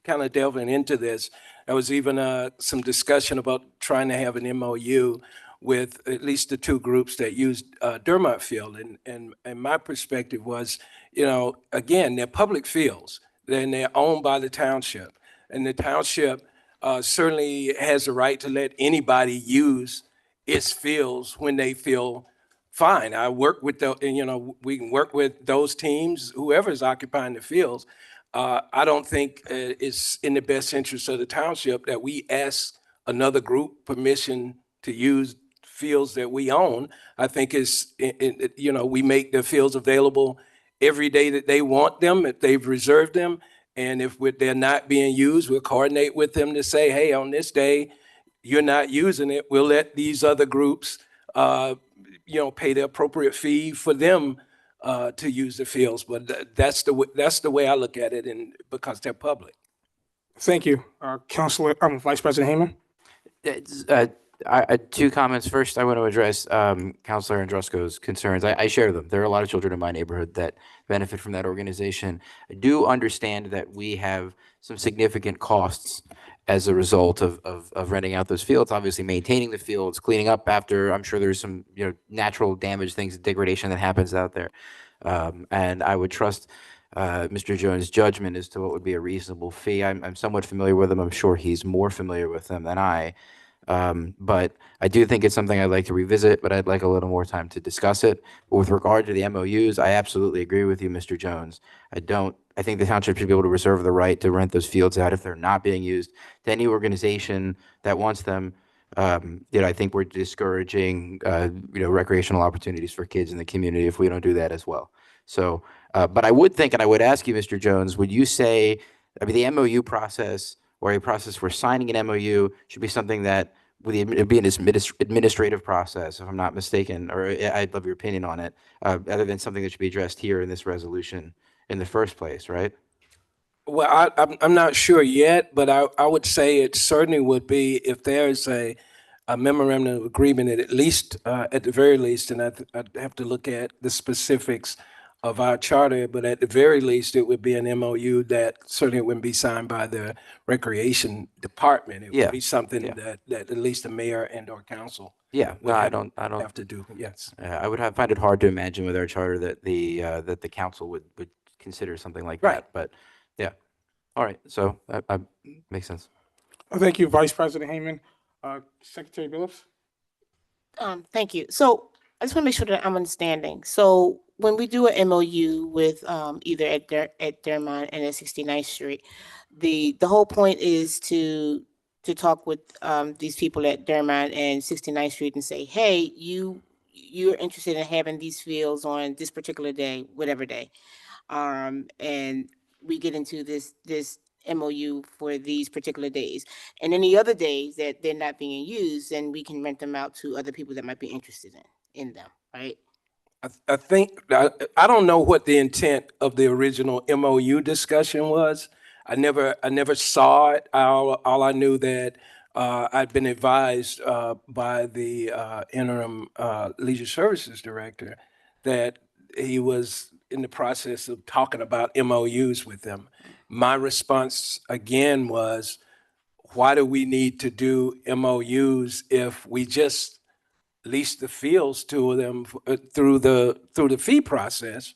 Speaker 9: kind of delving into this, there was even some discussion about trying to have an MOU with at least the two groups that used Dermont Field. And my perspective was, again, they're public fields, and they're owned by the township. And the township certainly has the right to let anybody use its fields when they feel fine. I work with we can work with those teams, whoever's occupying the fields. I don't think it's in the best interest of the township that we ask another group permission to use fields that we own. I think we make the fields available every day that they want them, if they've reserved them. And if they're not being used, we'll coordinate with them to say, hey, on this day, you're not using it. We'll let these other groups, pay the appropriate fee for them to use the fields. But that's the way I look at it, and because they're public.
Speaker 1: Thank you. Vice President Heyman.
Speaker 21: Two comments. First, I want to address Counselor Andrusko's concerns. I share them. There are a lot of children in my neighborhood that benefit from that organization. I do understand that we have some significant costs as a result of renting out those fields. Obviously, maintaining the fields, cleaning up after. I'm sure there's some natural damage, things, degradation that happens out there. And I would trust Mr. Jones' judgment as to what would be a reasonable fee. I'm somewhat familiar with him. I'm sure he's more familiar with them than I. But I do think it's something I'd like to revisit, but I'd like a little more time to discuss it. But with regard to the MOUs, I absolutely agree with you, Mr. Jones. I think the township should be able to reserve the right to rent those fields out if they're not being used to any organization that wants them. I think we're discouraging, recreational opportunities for kids in the community if we don't do that as well. So, but I would think, and I would ask you, Mr. Jones, would you say, the MOU process or a process for signing an MOU should be something that it'd be an administrative process, if I'm not mistaken, or I'd love your opinion on it, other than something that should be addressed here in this resolution in the first place, right?
Speaker 9: Well, I'm not sure yet, but I would say it certainly would be if there's a memorandum of agreement, at least, at the very least, and I'd have to look at the specifics of our charter, but at the very least, it would be an MOU that certainly wouldn't be signed by the Recreation Department. It would be something that at least the mayor and or council
Speaker 21: Yeah, no, I don't
Speaker 9: have to do, yes.
Speaker 21: I would find it hard to imagine with our charter that the council would consider something like that. But yeah, all right. So that makes sense.
Speaker 1: Thank you, Vice President Hayman. Secretary Billups.
Speaker 5: Thank you. So I just want to make sure that I'm understanding. So when we do an MOU with either at Dermont and at 69th Street, the whole point is to talk with these people at Dermont and 69th Street and say, hey, you're interested in having these fields on this particular day, whatever day, and we get into this MOU for these particular days, and any other days that they're not being used, then we can rent them out to other people that might be interested in them, right?
Speaker 9: I think, I don't know what the intent of the original MOU discussion was. I never saw it. All I knew that I'd been advised by the interim leisure services director that he was in the process of talking about MOUs with them. My response again was, why do we need to do MOUs if we just lease the fields to them through the fee process,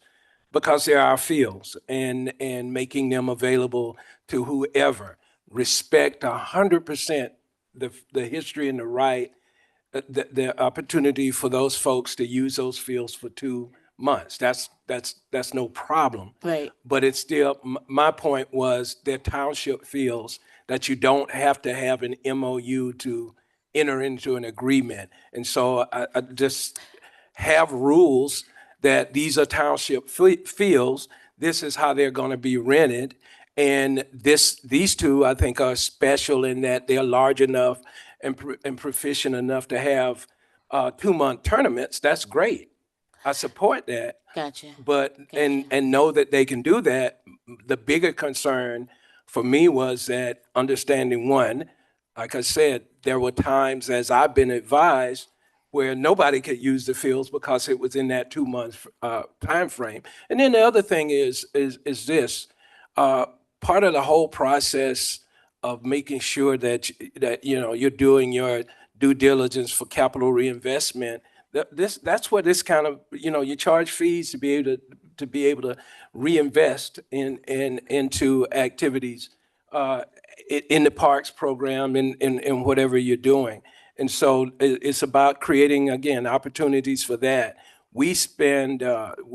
Speaker 9: because they're our fields, and making them available to whoever. Respect 100% the history and the right, the opportunity for those folks to use those fields for 2 months. That's no problem.
Speaker 5: Right.
Speaker 9: But it's still, my point was they're township fields that you don't have to have an MOU to enter into an agreement. And so I just have rules that these are township fields. This is how they're going to be rented. And these two, I think, are special in that they're large enough and proficient enough to have 2-month tournaments. That's great. I support that.
Speaker 5: Gotcha.
Speaker 9: But and know that they can do that. The bigger concern for me was that understanding, one, like I said, there were times, as I've been advised, where nobody could use the fields because it was in that 2-month time frame. And then the other thing is this: part of the whole process of making sure that you're doing your due diligence for capital reinvestment. That's what this kind of, you charge fees to be able to reinvest into activities in the parks program and whatever you're doing. And so it's about creating, again, opportunities for that. We spend,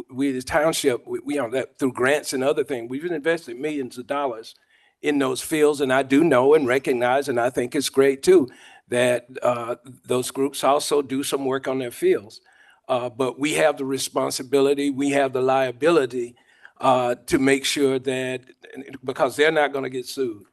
Speaker 9: we the township, we that through grants and other things, we've invested millions of dollars in those fields. And I do know and recognize, and I think it's great too, that those groups also do some work on their fields. But we have the responsibility, we have the liability to make sure that, because they're not going to get sued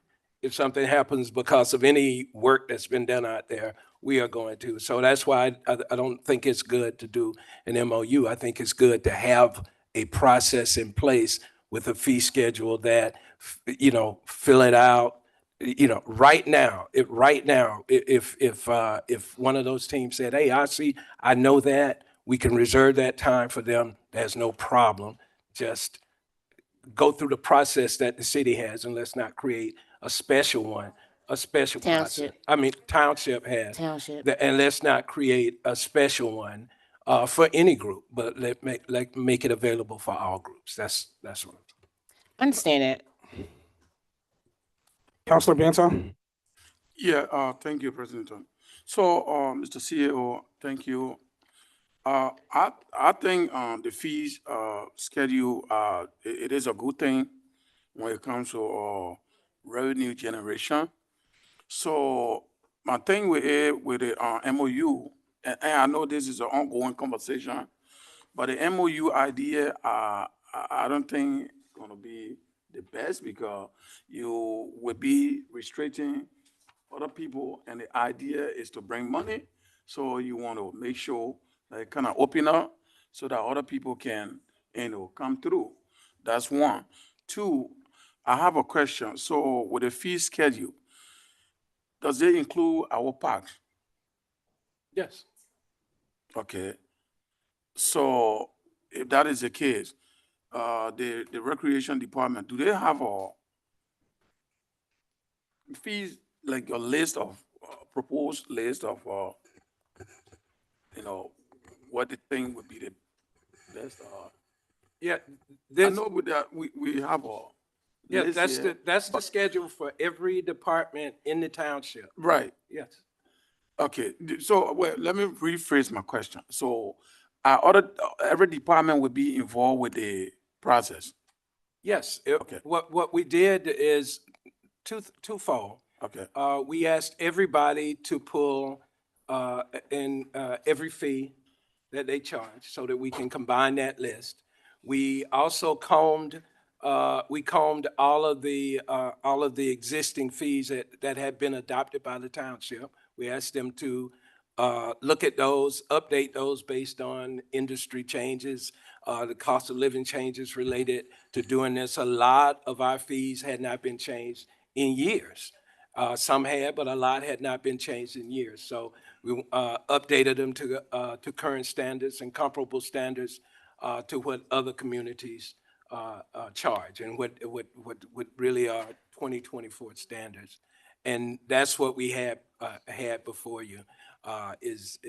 Speaker 9: if something happens because of any work that's been done out there, we are going to. So that's why I don't think it's good to do an MOU. I think it's good to have a process in place with a fee schedule that, fill it out you know, right now, if one of those teams said, hey, I know that, we can reserve that time for them, there's no problem. Just go through the process that the city has, and let's not create a special one, a special process.
Speaker 5: Township.
Speaker 9: I mean, township has.
Speaker 5: Township.
Speaker 9: And let's not create a special one for any group, but make it available for all groups. That's what.
Speaker 5: Understand that.
Speaker 1: Councilor Banta?
Speaker 7: Yeah, thank you, President. So, Mr. CEO, thank you. I think the fees schedule, it is a good thing when it comes to revenue generation. So my thing with the MOU, and I know this is an ongoing conversation, but the MOU idea, I don't think gonna be the best because you would be restricting other people, and the idea is to bring money. So you want to make sure that kind of open up so that other people can, come through. That's one. Two, I have a question. So with the fee schedule, does it include our parks?
Speaker 9: Yes.
Speaker 7: Okay. So if that is the case, the recreation department, do they have a fees, like a list of, proposed list of, what the thing would be the best?
Speaker 9: Yeah,
Speaker 7: I know with that, we have a
Speaker 9: yeah,
Speaker 7: list here.
Speaker 9: that's the schedule for every department in the township.
Speaker 7: Right.
Speaker 9: Yes.
Speaker 7: Okay, so, well, let me rephrase my question. So, every department would be involved with the process?
Speaker 9: Yes.
Speaker 7: Okay.
Speaker 9: What we did is twofold.
Speaker 7: Okay.
Speaker 9: We asked everybody to pull in every fee that they charge so that we can combine that list. We also combed all of the existing fees that had been adopted by the township. We asked them to look at those, update those based on industry changes, the cost of living changes related to doing this. A lot of our fees had not been changed in years. Some had, but a lot had not been changed in years. So we updated them to current standards and comparable standards to what other communities charge and what really are 2024 standards. And that's what we had before you, is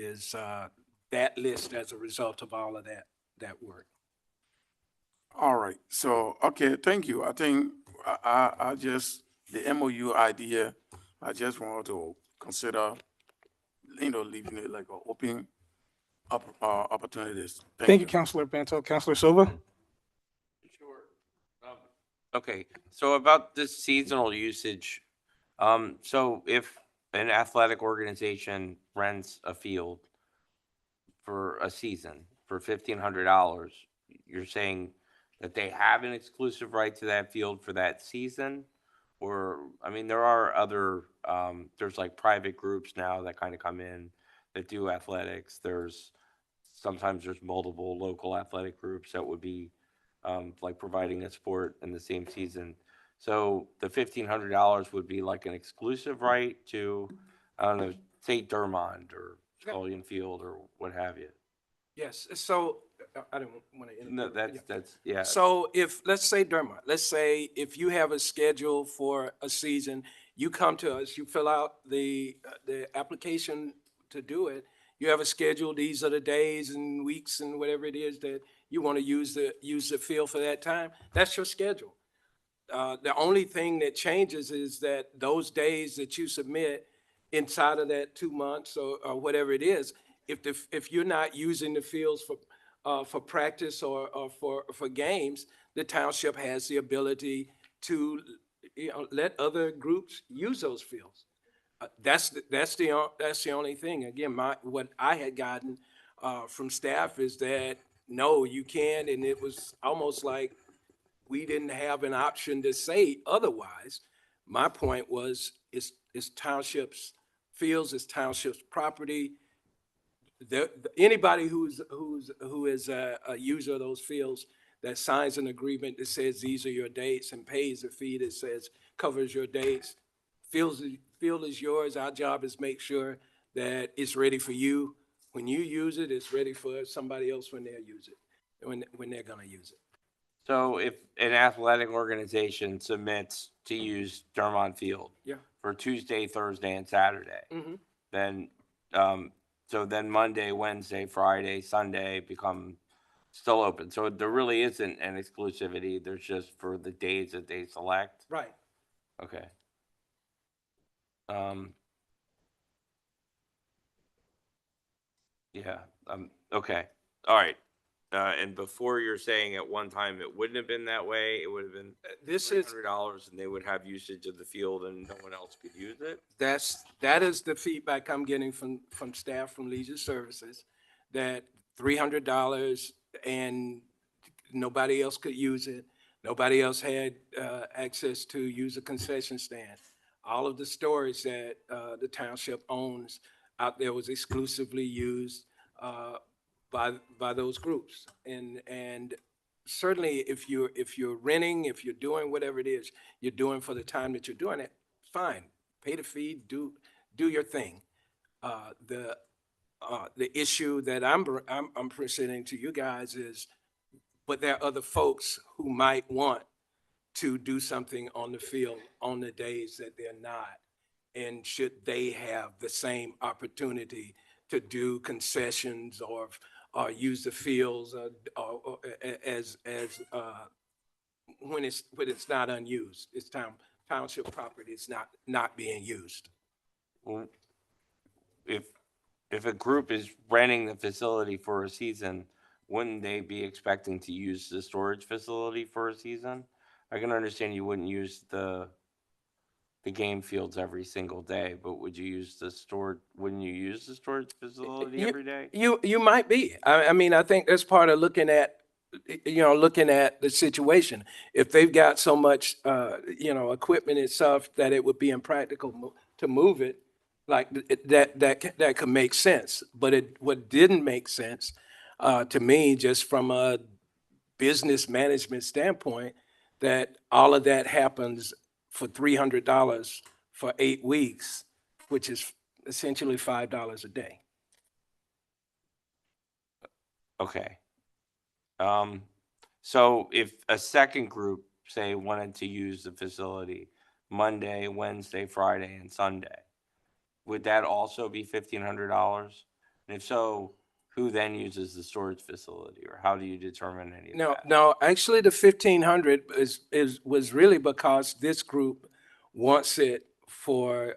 Speaker 9: that list as a result of all of that work.
Speaker 7: All right, so, okay, thank you. I think I just, the MOU idea, I just wanted to consider, leaving it like an open opportunities.
Speaker 1: Thank you, Councilor Banta. Councilor Silva?
Speaker 20: Okay, so about this seasonal usage, so if an athletic organization rents a field for a season for $1,500, you're saying that they have an exclusive right to that field for that season? Or, I mean, there are other, there's like private groups now that kind of come in that do athletics. Sometimes there's multiple local athletic groups that would be like providing a sport in the same season. So the $1,500 would be like an exclusive right to, I don't know, say Dermond or Scullion Field or what have you.
Speaker 9: Yes, so I don't want to interrupt.
Speaker 20: No, that's, yeah.
Speaker 9: So let's say Dermot, let's say if you have a schedule for a season, you come to us, you fill out the application to do it. You have a schedule, these are the days and weeks and whatever it is that you want to use the field for that time. That's your schedule. The only thing that changes is that those days that you submit inside of that 2 months or whatever it is, if you're not using the fields for practice or for games, the township has the ability to let other groups use those fields. That's the only thing. Again, what I had gotten from staff is that no, you can, and it was almost like we didn't have an option to say otherwise. My point was, it's townships fields, it's townships property. Anybody who is a user of those fields that signs an agreement that says these are your dates and pays a fee that says covers your dates, field is yours. Our job is make sure that it's ready for you. When you use it, it's ready for somebody else when they'll use it, when they're gonna use it.
Speaker 20: So if an athletic organization submits to use Dermont Field
Speaker 9: Yeah.
Speaker 20: for Tuesday, Thursday, and Saturday,
Speaker 9: Mhm.
Speaker 20: then, so then Monday, Wednesday, Friday, Sunday become still open. So there really isn't an exclusivity. There's just for the days that they select.
Speaker 9: Right.
Speaker 20: Okay. Yeah, okay, all right. And before you're saying at one time it wouldn't have been that way, it would have been
Speaker 9: This is,
Speaker 20: $300 and they would have usage of the field and no one else could use it?
Speaker 9: that is the feedback I'm getting from staff from Leisure Services, that $300 and nobody else could use it. Nobody else had access to use a concession stand. All of the storage that the township owns out there was exclusively used by those groups. And certainly if you're renting, if you're doing whatever it is you're doing for the time that you're doing it, fine, pay the fee, do your thing. The issue that I'm presenting to you guys is, but there are other folks who might want to do something on the field on the days that they're not. And should they have the same opportunity to do concessions or use the fields or as when it's not unused, it's township property, it's not being used.
Speaker 20: Well, if a group is renting the facility for a season, wouldn't they be expecting to use the storage facility for a season? I can understand you wouldn't use the game fields every single day, but would you use wouldn't you use the storage facility every day?
Speaker 9: You might be. I mean, I think that's part of looking at the situation. If they've got so much, equipment and stuff that it would be impractical to move it, like that could make sense. But what didn't make sense to me, just from a business management standpoint, that all of that happens for $300 for 8 weeks, which is essentially $5 a day.
Speaker 20: Okay. So if a second group, say, wanted to use the facility Monday, Wednesday, Friday, and Sunday, would that also be $1,500? And if so, who then uses the storage facility, or how do you determine any of that?
Speaker 9: No, actually the 1,500 was really because this group wants it for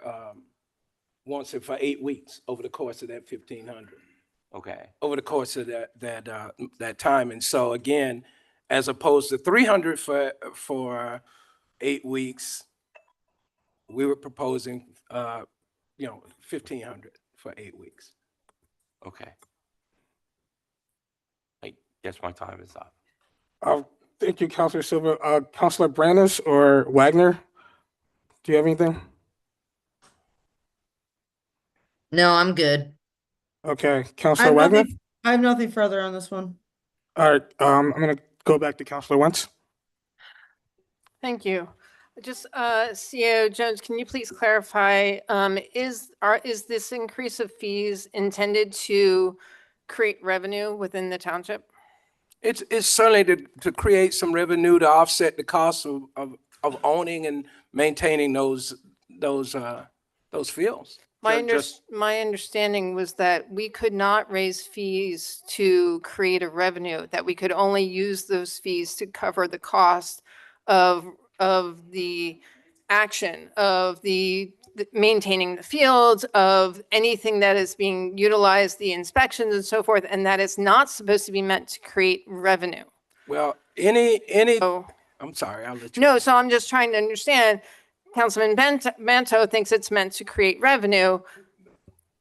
Speaker 9: 8 weeks over the course of that 1,500.
Speaker 20: Okay.
Speaker 9: Over the course of that time. And so again, as opposed to 300 for 8 weeks, we were proposing 1,500 for 8 weeks.
Speaker 20: Okay. I guess my time is up.
Speaker 1: Thank you, Councilor Silva. Councilor Brandes or Wagner, do you have anything?
Speaker 11: No, I'm good.
Speaker 1: Okay,
Speaker 19: I
Speaker 1: Councilor
Speaker 19: have
Speaker 1: Wagner.
Speaker 19: nothing, I have nothing further on this one.
Speaker 1: All right, I'm gonna go back to Councilor Wentz.
Speaker 4: Thank you. Just, CEO Jones, can you please clarify, is this increase of fees intended to create revenue within the township?
Speaker 9: It's certainly to create some revenue to offset the cost of owning and maintaining those fields.
Speaker 4: My understanding was that we could not raise fees to create a revenue, that we could only use those fees to cover the cost of the action, of the maintaining the fields, of anything that is being utilized, the inspections and so forth, and that is not supposed to be meant to create revenue.
Speaker 9: Well, I'm sorry, I'll let you.
Speaker 4: No, so I'm just trying to understand. Councilman Manto thinks it's meant to create revenue.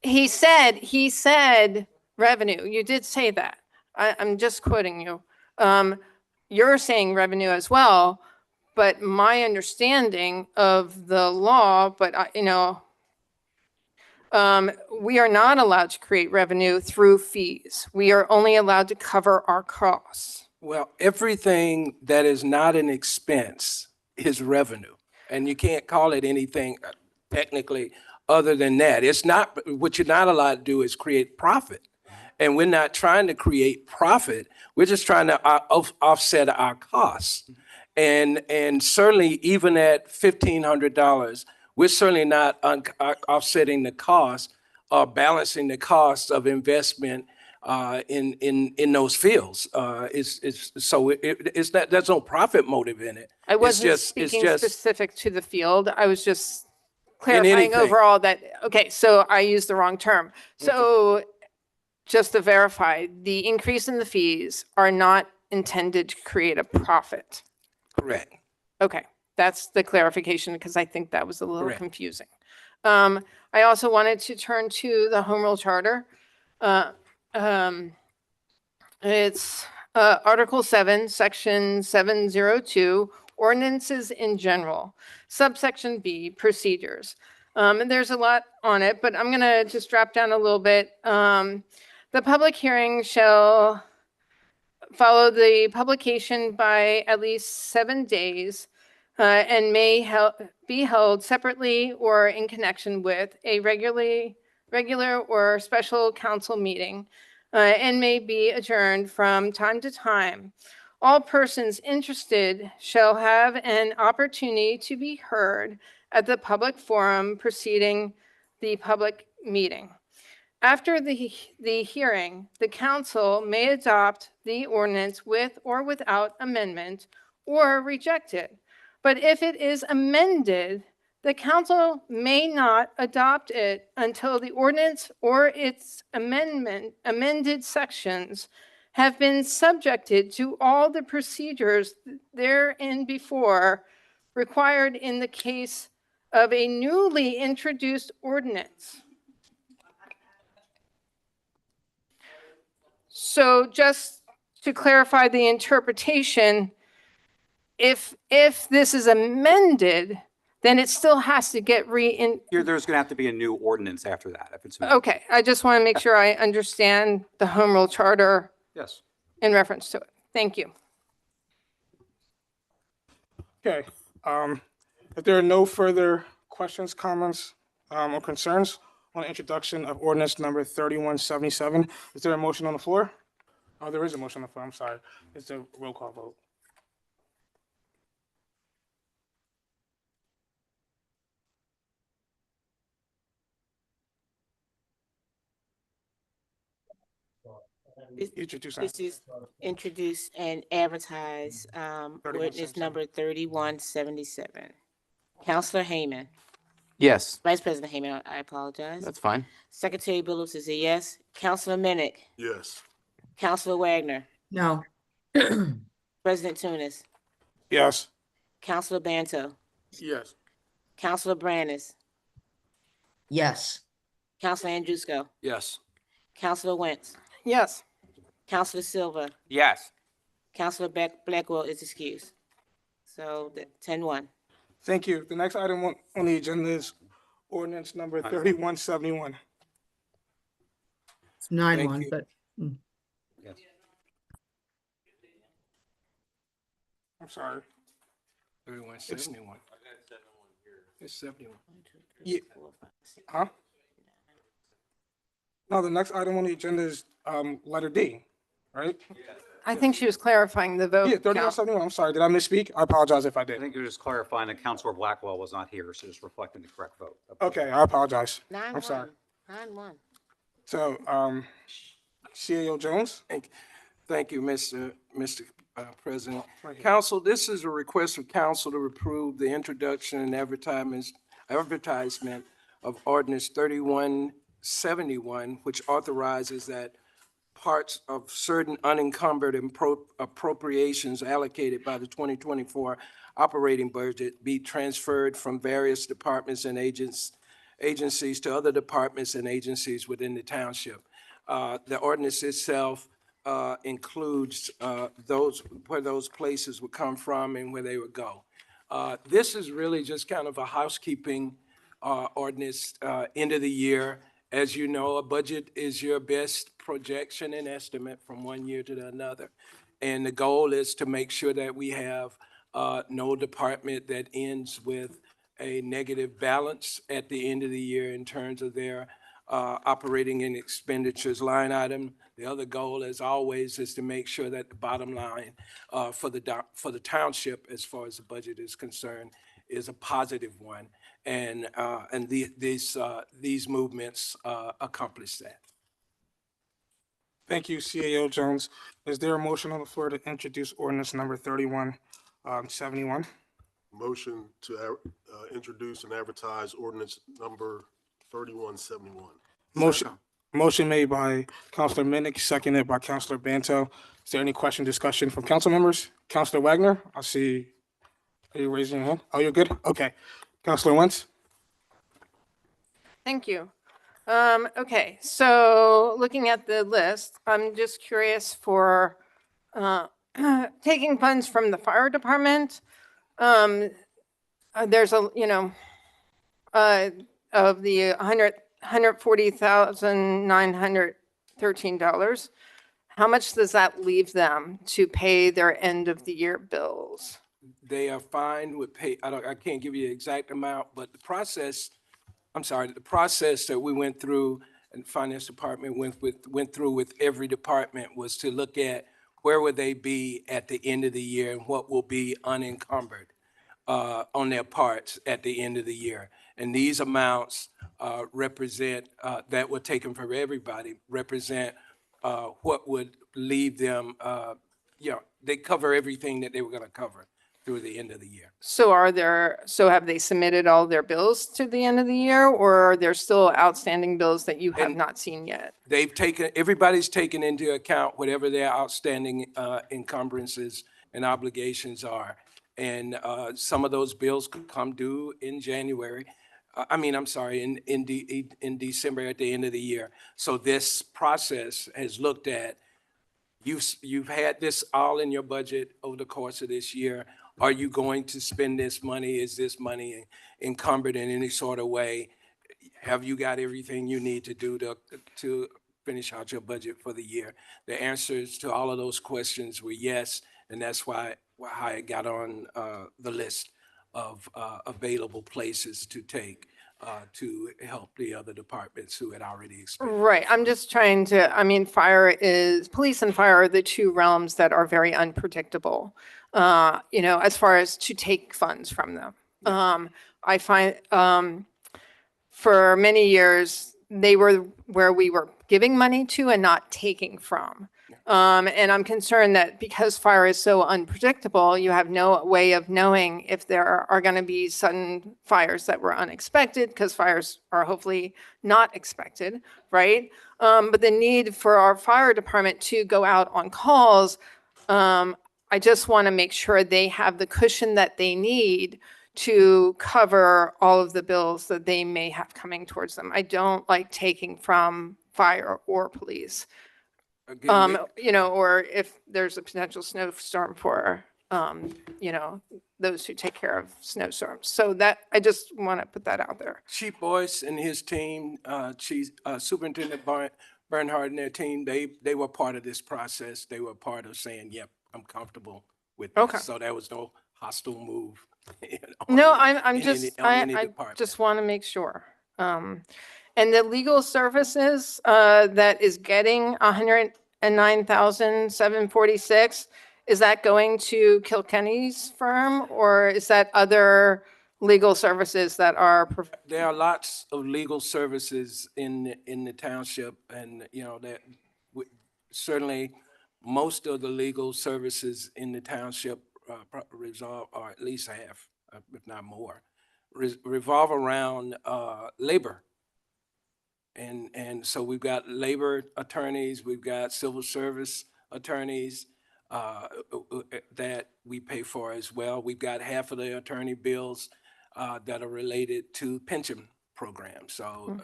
Speaker 4: He said revenue. You did say that. I'm just quoting you. You're saying revenue as well, but my understanding of the law, we are not allowed to create revenue through fees. We are only allowed to cover our costs.
Speaker 9: Well, everything that is not an expense is revenue. And you can't call it anything. technically, other than that. It's not, what you're not allowed to do is create profit. And we're not trying to create profit. We're just trying to offset our costs. And certainly even at $1,500, we're certainly not offsetting the cost or balancing the cost of investment in those fields. It's not, there's no profit motive in it.
Speaker 4: I wasn't speaking specific to the field. I was just clarifying
Speaker 9: anything.
Speaker 4: overall that, okay, so I used the wrong term. So just to verify, the increase in the fees are not intended to create a profit.
Speaker 9: Correct.
Speaker 4: Okay, that's the clarification because I think that was a little
Speaker 9: Correct.
Speaker 4: confusing. I also wanted to turn to the Home Rule Charter. It's Article 7, Section 702, Ordinances in General, Subsection B, Procedures. And there's a lot on it, but I'm going to just drop down a little bit. The public hearing shall follow the publication by at least 7 days and may be held separately or in connection with a regular or special council meeting and may be adjourned from time to time. All persons interested shall have an opportunity to be heard at the public forum preceding the public meeting. After the hearing, the council may adopt the ordinance with or without amendment or reject it. But if it is amended, the council may not adopt it until the ordinance or its amended sections have been subjected to all the procedures therein before required in the case of a newly introduced ordinance. So just to clarify the interpretation, if this is amended, then it still has to get
Speaker 3: There's going to have to be a new ordinance after that. If it's amended.
Speaker 4: Okay, I just want to make sure I understand the Home Rule Charter
Speaker 3: Yes.
Speaker 4: in reference to it. Thank you.
Speaker 1: Okay, if there are no further questions, comments, or concerns on the introduction of ordinance number 3177, is there a motion on the floor? Oh, there is a motion on the floor, I'm sorry. It's a roll call vote.
Speaker 5: This is introduce and advertise, ordinance number 3177. Counselor Hayman.
Speaker 21: Yes,
Speaker 5: Vice President Hayman, I apologize.
Speaker 21: that's fine.
Speaker 5: Secretary Billups is a yes. Counselor Minnick.
Speaker 13: Yes.
Speaker 5: Counselor Wagner.
Speaker 19: No.
Speaker 5: President Tunis.
Speaker 1: Yes.
Speaker 5: Counselor Banto.
Speaker 7: Yes.
Speaker 5: Counselor Brandis.
Speaker 11: Yes.
Speaker 5: Counselor Andrusco.
Speaker 10: Yes.
Speaker 5: Counselor Wentz.
Speaker 4: Yes.
Speaker 5: Counselor Silva.
Speaker 20: Yes.
Speaker 5: Counselor Blackwell is excused. So 10-1.
Speaker 1: Thank you. The next item on the agenda is ordinance number 3171.
Speaker 19: It's
Speaker 1: Thank
Speaker 19: 9-1,
Speaker 1: you.
Speaker 19: but
Speaker 3: Yes.
Speaker 1: I'm sorry.
Speaker 9: 3171. It's 71.
Speaker 1: Yeah. Huh? No, the next item on the agenda is letter D, right?
Speaker 4: I think she was clarifying the vote.
Speaker 1: Yeah,
Speaker 4: count.
Speaker 1: 3171. I'm sorry. Did I misspeak? I apologize if I
Speaker 3: I
Speaker 1: did.
Speaker 3: think you're just clarifying that Councilor Blackwell was not here, so just reflecting the correct vote.
Speaker 1: Okay, I apologize.
Speaker 5: 9-1.
Speaker 1: I'm sorry.
Speaker 5: 9-1.
Speaker 1: So, CAO Jones?
Speaker 9: Thank you, Mr. President. Council, this is a request for council to approve the introduction and advertisement of ordinance 3171, which authorizes that parts of certain unencumbered appropriations allocated by the 2024 operating budget be transferred from various departments and agencies to other departments and agencies within the township. The ordinance itself includes where those places would come from and where they would go. This is really just kind of a housekeeping ordinance, end of the year. As you know, a budget is your best projection and estimate from one year to another. And the goal is to make sure that we have no department that ends with a negative balance at the end of the year in terms of their operating and expenditures line item. The other goal, as always, is to make sure that the bottom line for the township, as far as the budget is concerned, is a positive one, and these movements accomplish that.
Speaker 1: Thank you, CAO Jones. Is there a motion on the floor to introduce ordinance number 3171?
Speaker 13: Motion to introduce and advertise ordinance number 3171.
Speaker 1: Motion made by Councilor Minnick, seconded by Councilor Banto. Is there any question, discussion from council members? Councilor Wagner, I see. Are you raising your hand? Oh, you're good? Okay. Councilor Wentz?
Speaker 4: Thank you. Okay, so looking at the list, I'm just curious for taking funds from the fire department. There's of the $140,913. How much does that leave them to pay their end of the year bills?
Speaker 9: They are fine with pay. I can't give you the exact amount, but the process that we went through and the finance department went through with every department was to look at where would they be at the end of the year and what will be unencumbered on their parts at the end of the year. And these amounts represent, that were taken from everybody, represent what would leave them, they cover everything that they were gonna cover through the end of the year.
Speaker 4: So have they submitted all their bills to the end of the year, or are there still outstanding bills that you have not seen yet?
Speaker 9: Everybody's taken into account whatever their outstanding encumbrances and obligations are. And some of those bills could come due in January. In December at the end of the year. So this process has looked at, you've had this all in your budget over the course of this year. Are you going to spend this money? Is this money encumbered in any sort of way? Have you got everything you need to do to finish out your budget for the year? The answers to all of those questions were yes, and that's why it got on the list of available places to take to help the other departments who had already experienced.
Speaker 4: Right, I'm just trying to, police and fire are the two realms that are very unpredictable, as far as to take funds from them. I find for many years, they were where we were giving money to and not taking from. And I'm concerned that because fire is so unpredictable, you have no way of knowing if there are going to be sudden fires that were unexpected, because fires are hopefully not expected, right? But the need for our fire department to go out on calls, I just want to make sure they have the cushion that they need to cover all of the bills that they may have coming towards them. I don't like taking from fire or police. Or if there's a potential snowstorm for, those who take care of snowstorms. So that, I just want to put that out there.
Speaker 9: Chief Boyce and his team, Superintendent Bernhardt and their team, they were part of this process. They were part of saying, yep, I'm comfortable with this.
Speaker 4: Okay.
Speaker 9: So there was no hostile move.
Speaker 4: No, I just want to make sure. And the legal services that is getting $109,746, is that going to Kilkenny's firm, or is that other legal services that are?
Speaker 9: There are lots of legal services in the township, and that certainly most of the legal services in the township resolve, or at least half, if not more, revolve around labor. And so we've got labor attorneys, we've got civil service attorneys that we pay for as well. We've got half of the attorney bills that are related to pension programs. So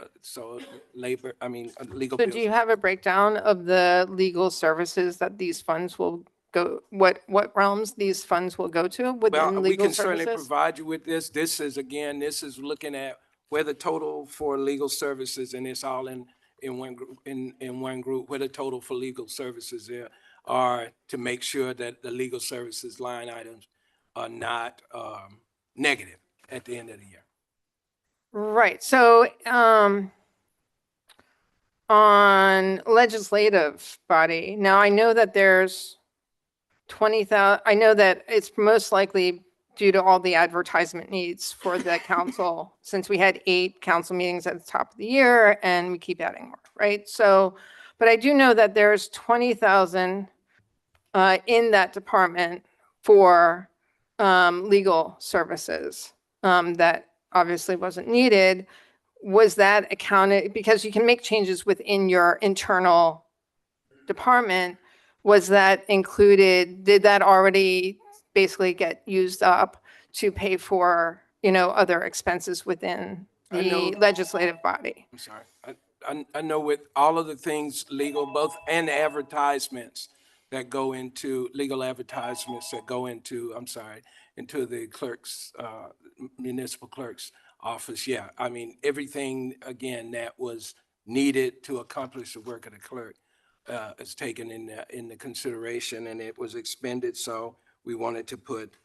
Speaker 9: legal
Speaker 4: So
Speaker 9: bills.
Speaker 4: do you have a breakdown of the legal services that these funds will go, what realms these funds will go to within
Speaker 9: We
Speaker 4: legal
Speaker 9: can certainly
Speaker 4: services?
Speaker 9: provide you with this. This is looking at where the total for legal services, and it's all in one group, where the total for legal services there are, to make sure that the legal services line items are not negative. at the end of the year.
Speaker 4: Right. So, on legislative body, now I know that there's 20,000, I know that it's most likely due to all the advertisement needs for the council, since we had 8 council meetings at the top of the year and we keep adding more, right? So, but I do know that there's 20,000 in that department for legal services that obviously wasn't needed. Was that accounted, because you can make changes within your internal department, was that included, did that already basically get used up to pay for, other expenses within
Speaker 9: I know-
Speaker 4: the legislative body?
Speaker 9: I'm sorry. I know with all of the things legal, both and advertisements that go into, legal advertisements that go into, into the clerk's, municipal clerk's office. Yeah, I mean, everything, again, that was needed to accomplish the work of the clerk is taken in the consideration, and it was expended. So we wanted to put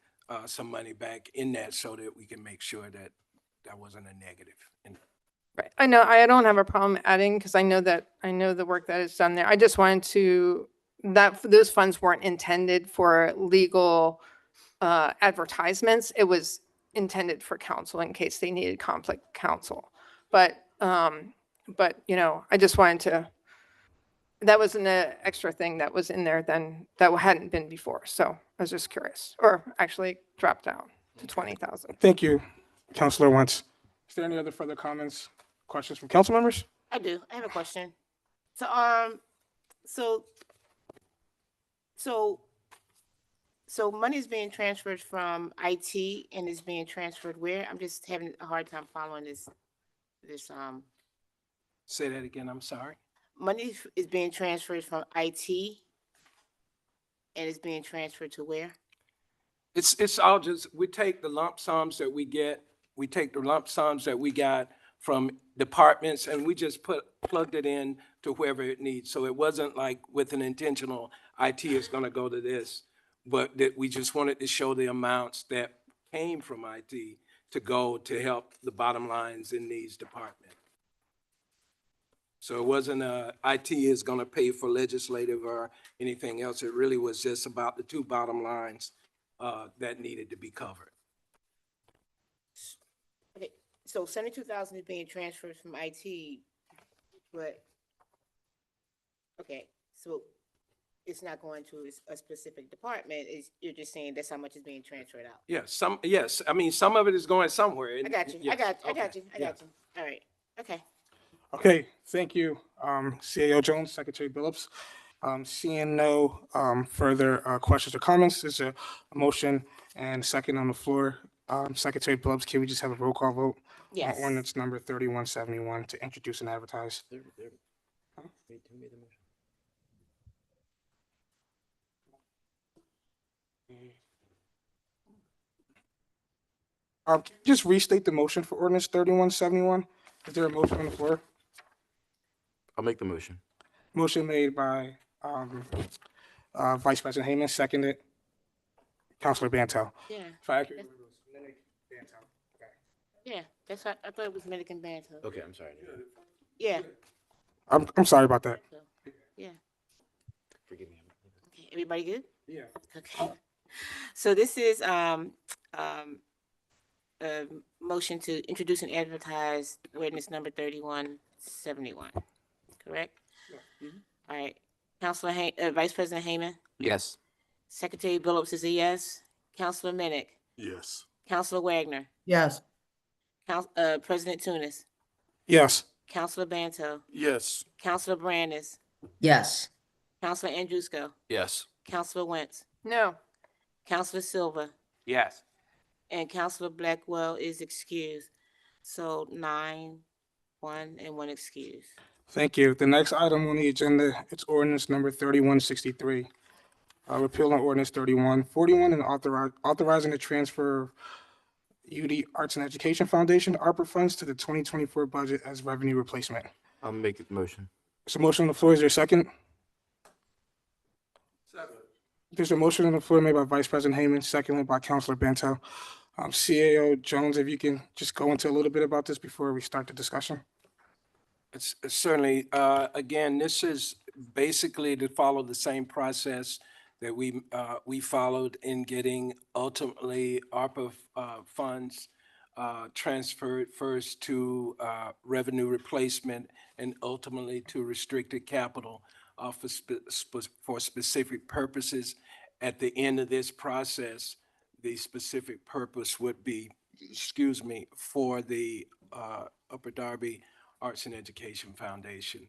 Speaker 9: some money back in that so that we can make sure that that wasn't a negative.
Speaker 4: Right. I know, I don't have a problem adding, because I know the work that is done there. I just wanted to, those funds weren't intended for legal advertisements. It was intended for counsel in case they needed conflict counsel. But, I just wanted to, that was an extra thing that was in there that hadn't been before. So I was just curious, or actually dropped down to 20,000.
Speaker 1: Thank you, Councilor Wentz. Is there any other further comments, questions from council members?
Speaker 5: I do. I have a question. So money is being transferred from IT and is being transferred where? I'm just having a hard time following this.
Speaker 9: Say that again, I'm sorry.
Speaker 5: Money is being transferred from IT and is being transferred to where?
Speaker 9: It's all just, we take the lump sums that we get, from departments, and we just plugged it in to wherever it needs. So it wasn't like with an intentional, IT is gonna go to this, but that we just wanted to show the amounts that came from IT to go to help the bottom lines in these departments. So it wasn't IT is gonna pay for legislative or anything else. It really was just about the 2 bottom lines that needed to be covered.
Speaker 5: Okay, so 72,000 is being transferred from IT, but, okay, so it's not going to a specific department. You're just saying that's how much is being transferred out.
Speaker 9: Yes, I mean, some of it is going somewhere.
Speaker 5: I got you.
Speaker 9: Yes,
Speaker 5: I got you. All right. Okay.
Speaker 1: Okay, thank you, CAO Jones, Secretary Billups. Seeing no further questions or comments, there's a motion and second on the floor. Secretary Billups, can we just have a roll call vote?
Speaker 5: Yes.
Speaker 1: On ordinance number 3171 to introduce and advertise. Just restate the motion for ordinance 3171. Is there a motion on the floor?
Speaker 21: I'll make the motion.
Speaker 1: Motion made by Vice President Hayman, seconded Councilor Bantel.
Speaker 5: Yeah.
Speaker 1: If I accurate, it was Minnick, Bantel. Okay.
Speaker 5: Yeah, that's what I thought it was Medican Banter.
Speaker 21: Okay, I'm sorry.
Speaker 5: Yeah.
Speaker 1: I'm sorry about that.
Speaker 5: Yeah.
Speaker 21: Forgive me.
Speaker 5: Okay, everybody good?
Speaker 1: Yeah.
Speaker 5: Okay. So this is a motion to introduce and advertise ordinance number 3171, correct?
Speaker 1: Yeah.
Speaker 5: All right. Councilor Vice President Hayman,
Speaker 21: Yes.
Speaker 5: Secretary Billups is a yes. Councilor Minnick,
Speaker 13: Yes.
Speaker 5: Councilor Wagner,
Speaker 19: Yes.
Speaker 5: President Tunis,
Speaker 1: Yes.
Speaker 5: Councilor Banto,
Speaker 7: Yes.
Speaker 5: Councilor Brandis,
Speaker 11: Yes.
Speaker 5: Councilor Andrusco,
Speaker 10: Yes.
Speaker 5: Councilor Wentz,
Speaker 4: No.
Speaker 5: Councilor Silva,
Speaker 20: Yes.
Speaker 5: and Councilor Blackwell is excused. So 9, 1, and 1 excused.
Speaker 1: Thank you. The next item on the agenda, it's ordinance number 3163. Repeal on ordinance 3141 and authorizing the transfer of UD Arts and Education Foundation, ARPA funds to the 2024 budget as revenue replacement.
Speaker 21: I'll make the motion.
Speaker 1: There's a motion on the floor. Is there a second? There's a motion on the floor made by Vice President Hayman, seconded by Councilor Bantel. CAO Jones, if you can just go into a little bit about this before we start the discussion.
Speaker 9: It's certainly, again, this is basically to follow the same process that we followed in getting ultimately ARPA funds transferred first to revenue replacement and ultimately to restricted capital for specific purposes. At the end of this process, the specific purpose would be, excuse me, for the Upper Darby Arts and Education Foundation,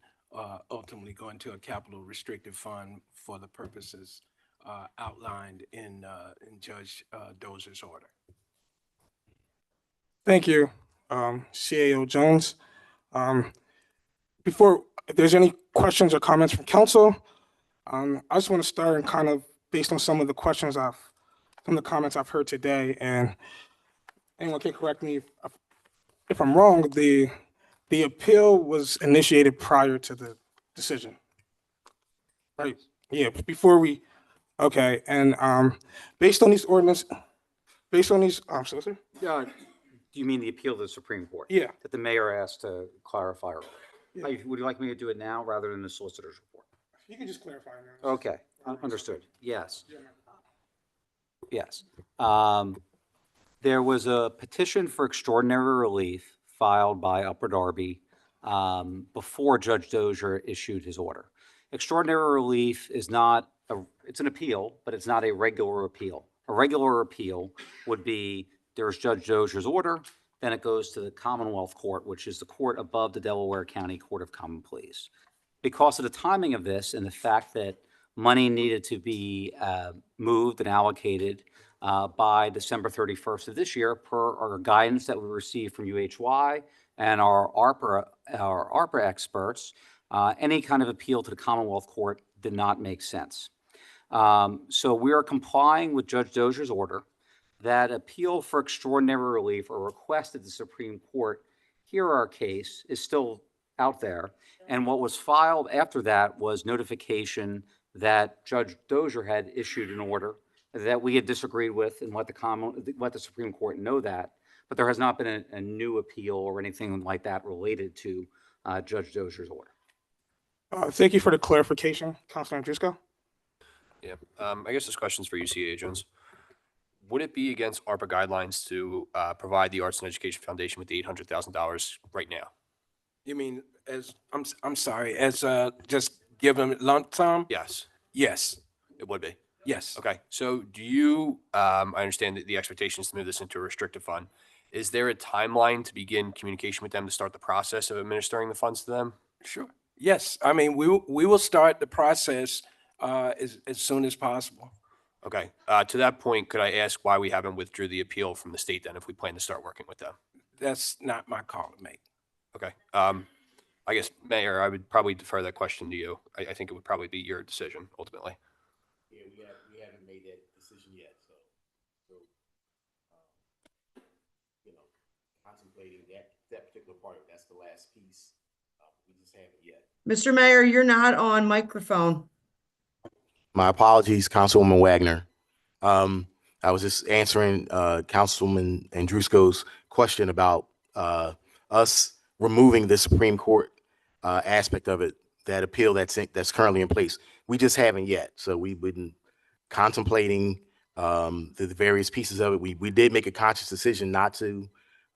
Speaker 9: ultimately going to a capital restricted fund for the purposes outlined in Judge Dozer's order.
Speaker 1: Thank you, CAO Jones. Before, if there's any questions or comments from council, I just want to start and kind of based on some of the comments I've heard today, and anyone can correct me if I'm wrong, the appeal was initiated prior to the decision, right? Yeah, before we, okay, and based on these, I'm so sorry?
Speaker 3: Do you mean the appeal to the Supreme Court?
Speaker 1: Yeah.
Speaker 3: That the mayor asked to clarify?
Speaker 1: Yeah.
Speaker 3: Would you like me to do it now rather than the solicitor's report?
Speaker 1: You can just clarify now.
Speaker 3: Okay, understood. Yes. Yes. There was a petition for extraordinary relief filed by Upper Darby before Judge Dozier issued his order. Extraordinary relief is not, it's an appeal, but it's not a regular appeal. A regular appeal would be there's Judge Dozier's order, then it goes to the Commonwealth Court, which is the court above the Delaware County Court of Common Pleas. Because of the timing of this and the fact that money needed to be moved and allocated by December 31st of this year per our guidance that we received from UHY and our ARPA experts, any kind of appeal to the Commonwealth Court did not make sense. So we are complying with Judge Dozier's order. That appeal for extraordinary relief or request at the Supreme Court hear our case is still out there. And what was filed after that was notification that Judge Dozier had issued an order that we had disagreed with and let the Supreme Court know that. But there has not been a new appeal or anything like that related to Judge Dozier's order.
Speaker 1: Thank you for the clarification, Councilor Andrusko.
Speaker 10: Yeah, I guess this question's for you, CA Jones. Would it be against ARPA guidelines to provide the Arts and Education Foundation with the $800,000 right now?
Speaker 9: You mean as, I'm sorry, as just give them lump sum?
Speaker 10: Yes.
Speaker 9: Yes.
Speaker 10: It would be.
Speaker 9: Yes.
Speaker 10: Okay. So do you, I understand that the expectation is to move this into a restricted fund. Is there a timeline to begin communication with them to start the process of administering the funds to them?
Speaker 9: Sure. Yes. I mean, we will start the process as soon as possible.
Speaker 10: Okay. To that point, could I ask why we haven't withdrew the appeal from the state then if we plan to start working with them?
Speaker 9: That's not my call to make.
Speaker 10: Okay. I guess, Mayor, I would probably defer that question to you. I think it would probably be your decision ultimately.
Speaker 17: Yeah, we haven't made that decision yet, so you know, contemplating that particular part, that's the last piece. We just haven't yet.
Speaker 19: Mr. Mayor, you're not on microphone.
Speaker 17: My apologies, Councilwoman Wagner. I was just answering Councilman Andrusko's question about us removing the Supreme Court aspect of it, that appeal that's currently in place. We just haven't yet. So we've been contemplating the various pieces of it. We did make a conscious decision not to,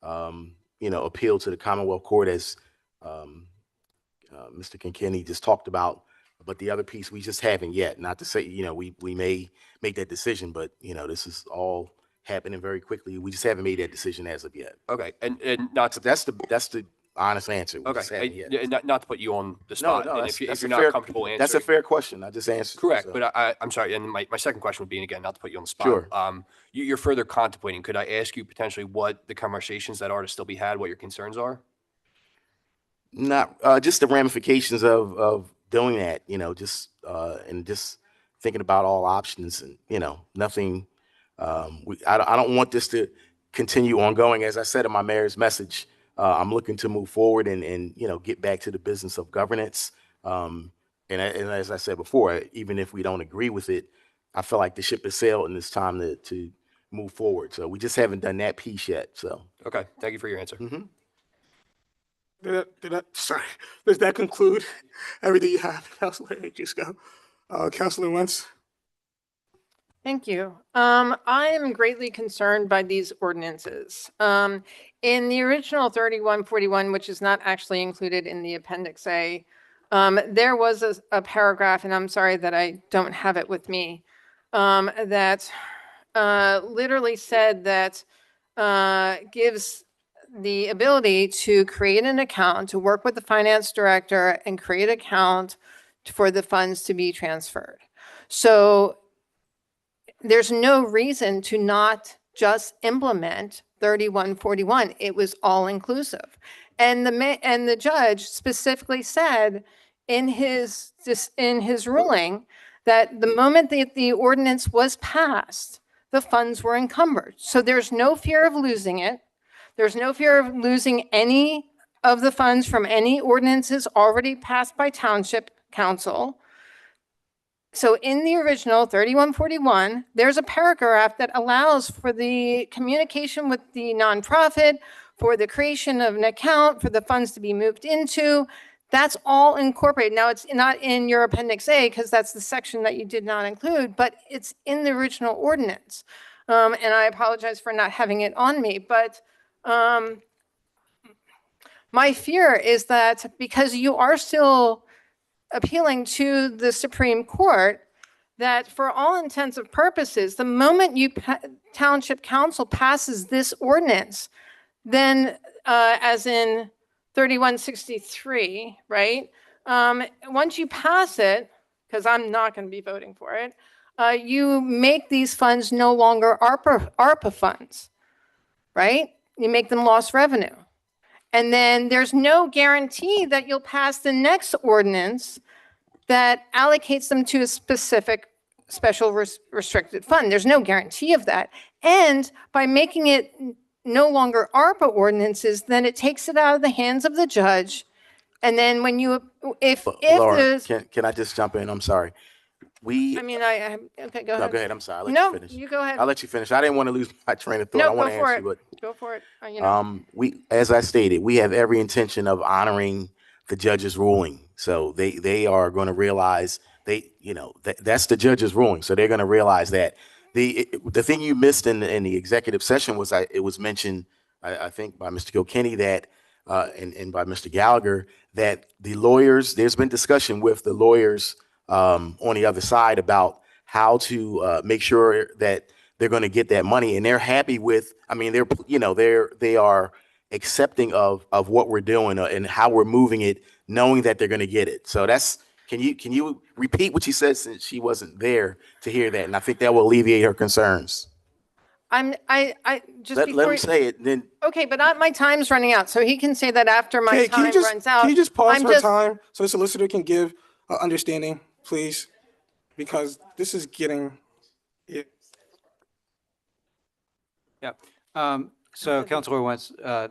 Speaker 17: appeal to the Commonwealth Court as Mr. Kinkenny just talked about. But the other piece, we just haven't yet. Not to say, we may make that decision, but, this is all happening very quickly. We just haven't made that decision as of yet.
Speaker 10: Okay. And not to,
Speaker 17: That's the honest answer. We just haven't
Speaker 10: okay.
Speaker 17: yet.
Speaker 10: Not to put you on the spot.
Speaker 17: No,
Speaker 10: and
Speaker 17: that's,
Speaker 10: if
Speaker 17: that's
Speaker 10: you're
Speaker 17: a
Speaker 10: not
Speaker 17: fair,
Speaker 10: comfortable answering.
Speaker 17: that's a fair question. I just answered.
Speaker 10: Correct.
Speaker 17: So.
Speaker 10: But I'm sorry. And my second question would be, and again, not to put you on the spot.
Speaker 17: Sure.
Speaker 10: You're further contemplating. Could I ask you potentially what the conversations that are to still be had, what your concerns are?
Speaker 17: Not just the ramifications of doing that, just and just thinking about all options and nothing. I don't want this to continue ongoing. As I said in my mayor's message, I'm looking to move forward and get back to the business of governance. And as I said before, even if we don't agree with it, I feel like the ship has sailed and it's time to move forward. So we just haven't done that piece yet, so.
Speaker 10: Okay, thank you for your answer.
Speaker 1: Sorry, does that conclude everything you have, Councilor Jusco? Councilor Wentz?
Speaker 4: Thank you. I am greatly concerned by these ordinances. In the original 3141, which is not actually included in the Appendix A, there was a paragraph, and I'm sorry that I don't have it with me, that literally said that gives the ability to create an account, to work with the finance director and create an account for the funds to be transferred. So there's no reason to not just implement 3141. It was all inclusive. And the judge specifically said in his ruling that the moment that the ordinance was passed, the funds were encumbered. So there's no fear of losing it. There's no fear of losing any of the funds from any ordinances already passed by Township Council. So in the original 3141, there's a paragraph that allows for the communication with the nonprofit, for the creation of an account, for the funds to be moved into. That's all incorporated. Now, it's not in your Appendix A because that's the section that you did not include, but it's in the original ordinance. And I apologize for not having it on me, but my fear is that because you are still appealing to the Supreme Court, that for all intents and purposes, the moment Township Council passes this ordinance, then as in 3163, right? Once you pass it, because I'm not going to be voting for it, you make these funds no longer ARPA funds, right? You make them lost revenue. And then there's no guarantee that you'll pass the next ordinance that allocates them to a specific special restricted fund. There's no guarantee of that. And by making it no longer ARPA ordinances, then it takes it out of the hands of the judge. And then when you, if
Speaker 17: Laura,
Speaker 4: there's,
Speaker 17: can I just jump in? I'm sorry. Okay,
Speaker 4: go
Speaker 17: No,
Speaker 4: ahead.
Speaker 17: go ahead. I'm sorry. I'll let
Speaker 4: No,
Speaker 17: you finish.
Speaker 4: you go ahead.
Speaker 17: I'll let you finish. I didn't want to lose my train of thought. I
Speaker 4: No,
Speaker 17: want
Speaker 4: go
Speaker 17: to
Speaker 4: for
Speaker 17: answer
Speaker 4: it.
Speaker 17: you,
Speaker 4: Go for it.
Speaker 17: but as I stated, we have every intention of honoring the judge's ruling. So they are going to realize that's the judge's ruling. So they're going to realize that the thing you missed in the executive session was it was mentioned, I think by Mr. Kilkenny that and by Mr. Gallagher that the lawyers, there's been discussion with the lawyers on the other side about how to make sure that they're going to get that money, and they're happy with. I mean, they are accepting of what we're doing and how we're moving it, knowing that they're going to get it. So that's. Can you repeat what she said since she wasn't there to hear that? And I think that will alleviate her concerns.
Speaker 4: I just
Speaker 17: Let
Speaker 4: before
Speaker 17: him say it. Then
Speaker 4: okay, but my time's running out, so he can say that after my
Speaker 1: Okay,
Speaker 4: time runs out.
Speaker 1: Can you just pause
Speaker 4: I'm
Speaker 1: for time so the solicitor can give understanding, please? Because this is getting.
Speaker 3: Yeah. So Councilor Wentz,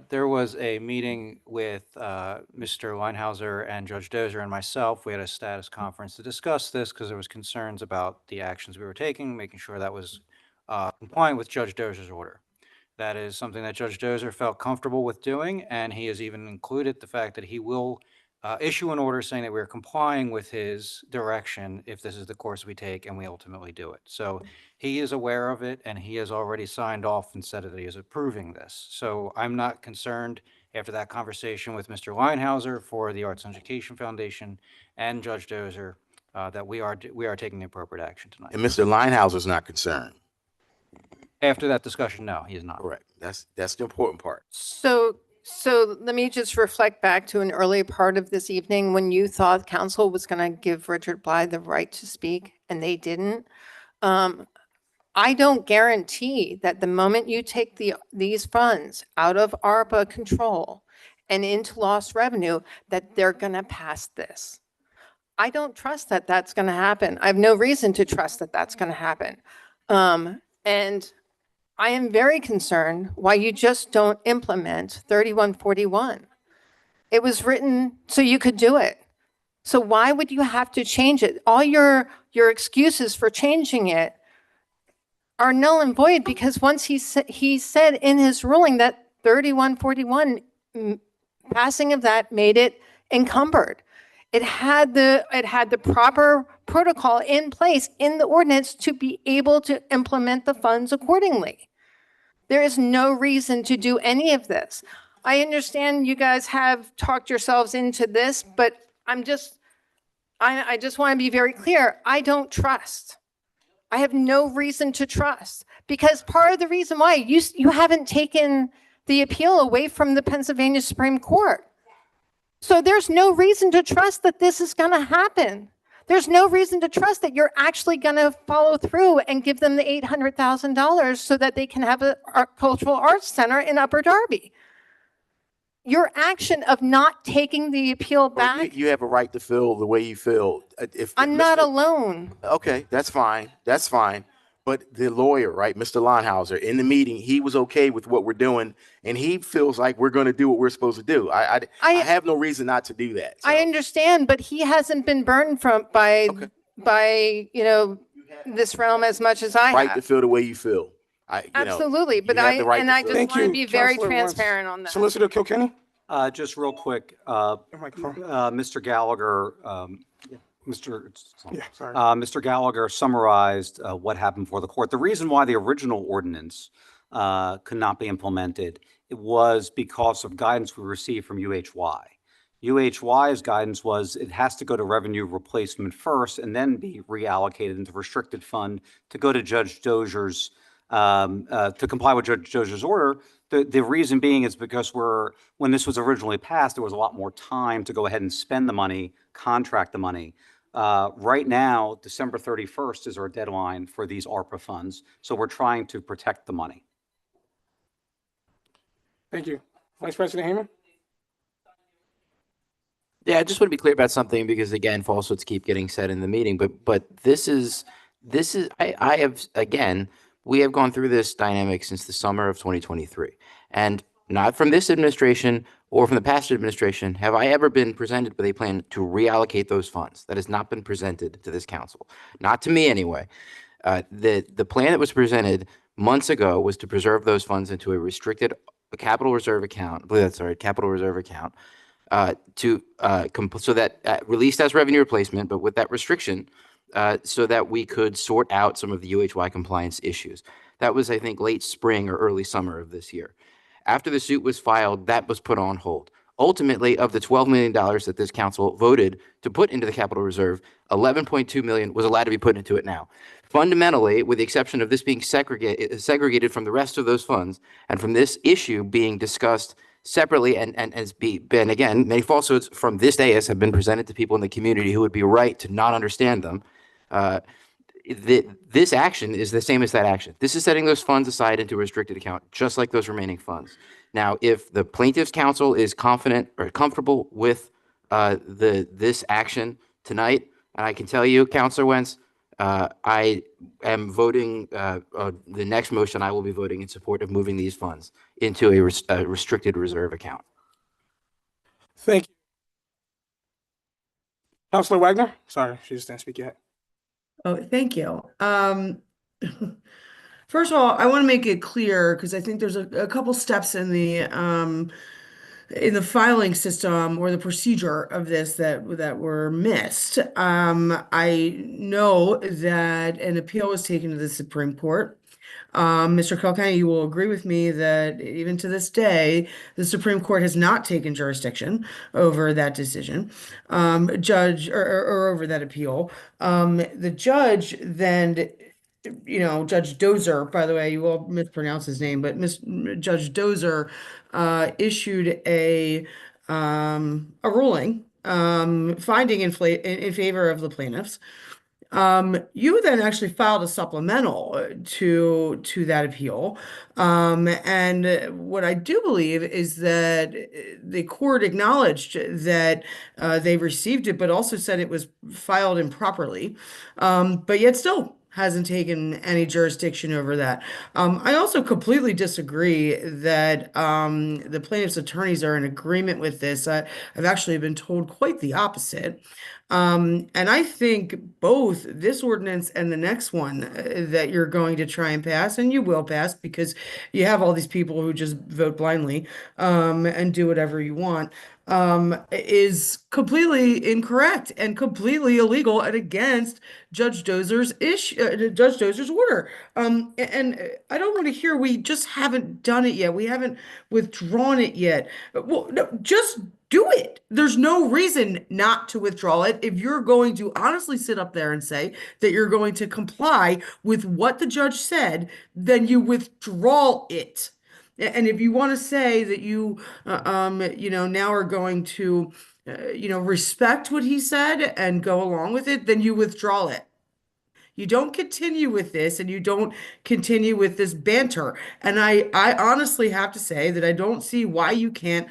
Speaker 3: there was a meeting with Mr. Linehouse and Judge Dozer and myself. We had a status conference to discuss this because there was concerns about the actions we were taking, making sure that was compliant with Judge Dozer's order. That is something that Judge Dozer felt comfortable with doing, and he has even included the fact that he will issue an order saying that we're complying with his direction if this is the course we take and we ultimately do it. So he is aware of it, and he has already signed off and said that he is approving this. So I'm not concerned after that conversation with Mr. Linehouse for the Arts and Education Foundation and Judge Dozer that we are taking the appropriate action tonight.
Speaker 17: and Mr. Linehouse is not concerned.
Speaker 3: After that discussion, no, he is not.
Speaker 17: Correct. That's the important part.
Speaker 4: So let me just reflect back to an earlier part of this evening when you thought council was going to give Richard Bly the right to speak and they didn't. I don't guarantee that the moment you take these funds out of ARPA control and into lost revenue, that they're going to pass this. I don't trust that that's going to happen. I have no reason to trust that that's going to happen. And I am very concerned why you just don't implement 3141. It was written so you could do it. So why would you have to change it? All your excuses for changing it are null and void because once he said in his ruling that 3141 passing of that made it encumbered. It had the proper protocol in place in the ordinance to be able to implement the funds accordingly. There is no reason to do any of this. I understand you guys have talked yourselves into this, but I just want to be very clear. I don't trust. I have no reason to trust because part of the reason why you haven't taken the appeal away from the Pennsylvania Supreme Court. So there's no reason to trust that this is going to happen. There's no reason to trust that you're actually going to follow through and give them the $800,000 so that they can have a cultural arts center in Upper Darby. Your action of not taking the appeal back.
Speaker 17: You have a right to feel the way you feel. If
Speaker 4: I'm not alone.
Speaker 17: Okay, that's fine. That's fine. But the lawyer, right, Mr. Lonhauser, in the meeting, he was okay with what we're doing, and he feels like we're going to do what we're supposed to do. I have no reason not to do that.
Speaker 4: I understand, but he hasn't been burned by this realm as much as I
Speaker 17: Right
Speaker 4: have.
Speaker 17: to feel the way you feel.
Speaker 4: Absolutely, but
Speaker 17: you have the right to
Speaker 4: I
Speaker 17: feel
Speaker 4: just
Speaker 17: it.
Speaker 4: want to be very
Speaker 1: Councilor Wentz.
Speaker 4: transparent on that.
Speaker 1: Solicitor Kilkenny?
Speaker 3: Just real quick, Mr. Gallagher, Mr. Gallagher summarized what happened before the court. The reason why the original ordinance could not be implemented, it was because of guidance we received from UHY. UHY's guidance was it has to go to revenue replacement first and then be reallocated into restricted fund to go to Judge Dozier's, to comply with Judge Dozier's order. The reason being is because when this was originally passed, there was a lot more time to go ahead and spend the money, contract the money. Right now, December 31st is our deadline for these ARPA funds. So we're trying to protect the money.
Speaker 1: Thank you. Vice President Hayman?
Speaker 21: Yeah, I just want to be clear about something because again, falsehoods keep getting said in the meeting, but we have gone through this dynamic since the summer of 2023. And not from this administration or from the past administration have I ever been presented with a plan to reallocate those funds. That has not been presented to this council. Not to me anyway. The plan that was presented months ago was to preserve those funds into a restricted capital reserve account. I believe that's right, capital reserve account. So that released as revenue replacement, but with that restriction, so that we could sort out some of the UHY compliance issues. That was, I think, late spring or early summer of this year. After the suit was filed, that was put on hold. Ultimately, of the $12 million that this council voted to put into the capital reserve, $11.2 million was allowed to be put into it now. Fundamentally, with the exception of this being segregated from the rest of those funds, and from this issue being discussed separately, and again, many falsehoods from this dais have been presented to people in the community who would be right to not understand them. This action is the same as that action. This is setting those funds aside into a restricted account, just like those remaining funds. Now, if the plaintiff's counsel is confident or comfortable with this action tonight, and I can tell you, Councilor Wentz, I am voting, the next motion I will be voting in support of moving these funds into a restricted reserve account.
Speaker 1: Thank you. Councilor Wagner? Sorry, she just didn't speak yet.
Speaker 19: Oh, thank you. First of all, I want to make it clear because I think there's a couple steps in the filing system or the procedure of this that were missed. I know that an appeal was taken to the Supreme Court. Mr. Kilkenny, you will agree with me that even to this day, the Supreme Court has not taken jurisdiction over that decision, or over that appeal. The judge then, Judge Dozier, by the way, you will mispronounce his name, but Judge Dozier issued a ruling finding in favor of the plaintiffs. You then actually filed a supplemental to that appeal. And what I do believe is that the court acknowledged that they received it, but also said it was filed improperly, but yet still hasn't taken any jurisdiction over that. I also completely disagree that the plaintiff's attorneys are in agreement with this. I've actually been told quite the opposite. And I think both this ordinance and the next one that you're going to try and pass, and you will pass because you have all these people who just vote blindly and do whatever you want, is completely incorrect and completely illegal and against Judge Dozer's Judge Dozer's order. And I don't want to hear we just haven't done it yet. We haven't withdrawn it yet. Well, no, just do it. There's no reason not to withdraw it if you're going to honestly sit up there and say that you're going to comply with what the judge said, then you withdraw it. And if you want to say that you now are going to, respect what he said and go along with it, then you withdraw it. You don't continue with this and you don't continue with this banter. And I honestly have to say that I don't see why you can't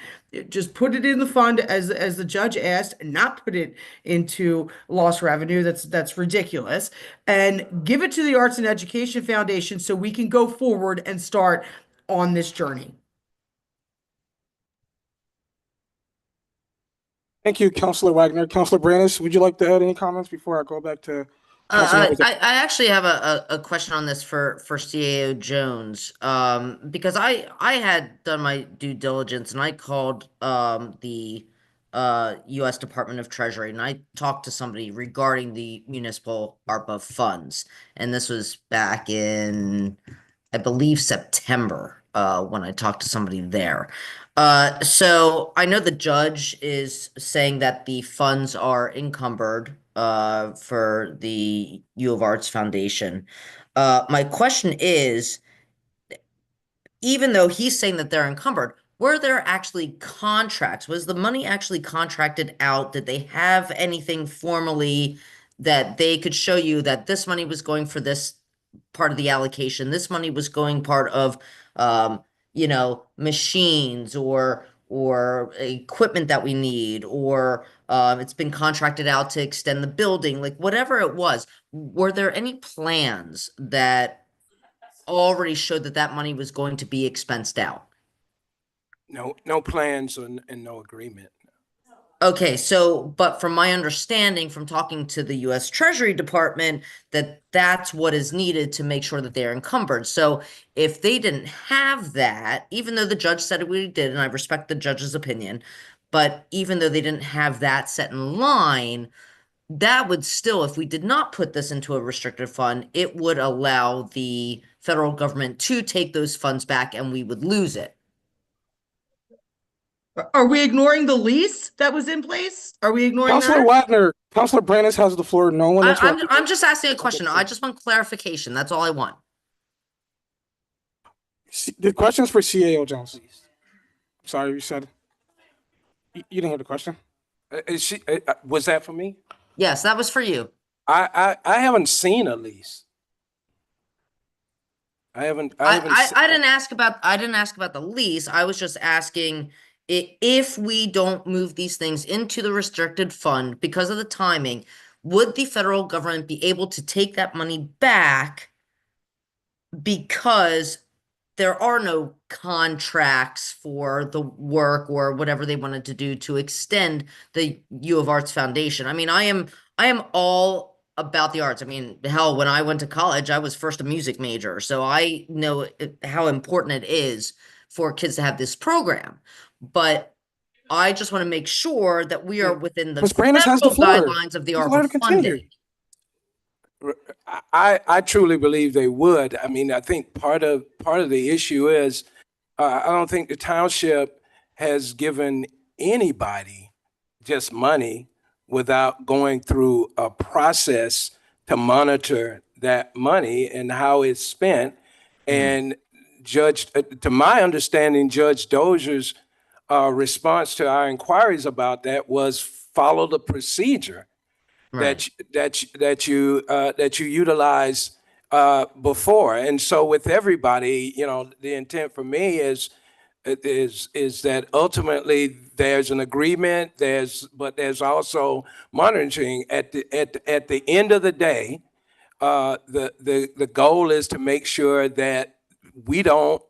Speaker 19: just put it in the fund as the judge asked and not put it into lost revenue. That's ridiculous. And give it to the Arts and Education Foundation so we can go forward and start on this journey.
Speaker 1: Thank you, Councilor Wagner. Councilor Brandis, would you like to add any comments before I go back to
Speaker 11: I actually have a question on this for CAO Jones, because I had done my due diligence and I called the U.S. Department of Treasury and I talked to somebody regarding the municipal ARPA funds, and this was back in, I believe, September, when I talked to somebody there. So I know the judge is saying that the funds are encumbered for the U of Arts Foundation. My question is, even though he's saying that they're encumbered, were there actually contracts? Was the money actually contracted out? Did they have anything formally that they could show you that this money was going for this part of the allocation? This money was going part of, machines or equipment that we need, or it's been contracted out to extend the building, like whatever it was. Were there any plans that already showed that that money was going to be expensed out?
Speaker 9: No plans and no agreement.
Speaker 11: Okay, so, but from my understanding from talking to the U.S. Treasury Department, that's what is needed to make sure that they're encumbered. So if they didn't have that, even though the judge said we did, and I respect the judge's opinion, but even though they didn't have that set in line, that would still, if we did not put this into a restricted fund, it would allow the federal government to take those funds back and we would lose it.
Speaker 19: Are we ignoring the lease that was in place? Are we ignoring
Speaker 1: Councilor
Speaker 19: that?
Speaker 1: Wagner, Councilor Brandis has the floor. No one interrupted.
Speaker 11: I'm just asking a question. I just want clarification. That's all I want.
Speaker 1: The question's for CAO Jones. Sorry, you said you didn't hear the question.
Speaker 9: Was that for me?
Speaker 11: Yes, that was for you.
Speaker 9: I haven't seen a lease. I
Speaker 11: didn't ask about the lease. I was just asking if we don't move these things into the restricted fund because of the timing, would the federal government be able to take that money back because there are no contracts for the work or whatever they wanted to do to extend the U of Arts Foundation? I mean, I am all about the arts. I mean, hell, when I went to college, I was first a music major, so I know how important it is for kids to have this program. But I just want to make sure that we are within the federal guidelines of the ARPA funding.
Speaker 9: I truly believe they would. I mean, I think part of the issue is I don't think the township has given anybody just money without going through a process to monitor that money and how it's spent. And to my understanding, Judge Dozier's response to our inquiries about that was follow the procedure that you utilize before. And so with everybody, the intent for me is that ultimately there's an agreement, but there's also monitoring. At the end of the day, the goal is to make sure that we don't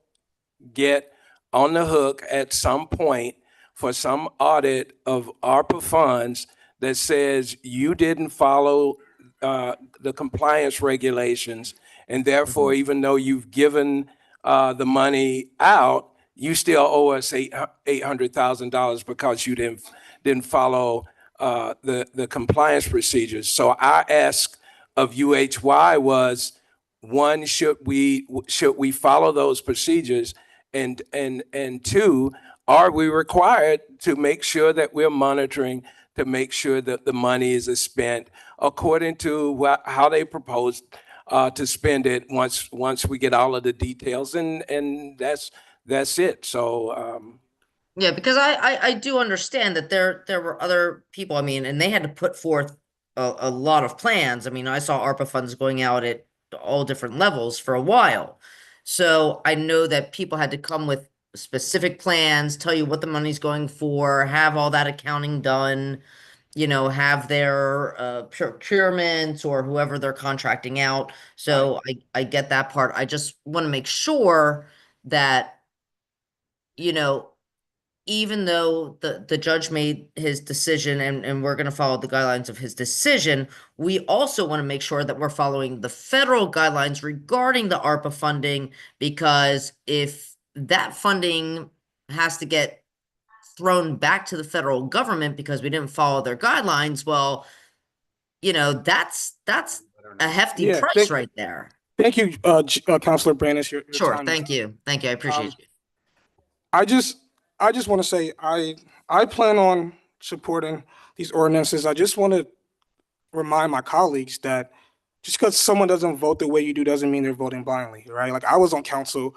Speaker 9: get on the hook at some point for some audit of ARPA funds that says you didn't follow the compliance regulations, and therefore, even though you've given the money out, you still owe us $800,000 because you didn't follow the compliance procedures. So our ask of UHY was, one, should we follow those procedures, and two, are we required to make sure that we're monitoring to make sure that the money is spent according to how they proposed to spend it once we get all of the details, and that's it. So
Speaker 11: Yeah, because I do understand that there were other people, I mean, and they had to put forth a lot of plans. I mean, I saw ARPA funds going out at all different levels for a while. So I know that people had to come with specific plans, tell you what the money's going for, have all that accounting done, you know, have their procurement or whoever they're contracting out. So I get that part. I just want to make sure that, you know, even though the judge made his decision and we're going to follow the guidelines of his decision, we also want to make sure that we're following the federal guidelines regarding the ARPA funding, because if that funding has to get thrown back to the federal government because we didn't follow their guidelines, well, you know, that's a hefty price right there.
Speaker 1: Thank you, Councilor Brandis. Your
Speaker 11: Sure,
Speaker 1: time is
Speaker 11: thank
Speaker 1: up.
Speaker 11: you. Thank you, I appreciate you.
Speaker 1: I just want to say I plan on supporting these ordinances. I just want to remind my colleagues that just because someone doesn't vote the way you do doesn't mean they're voting blindly, right? Like, I was on council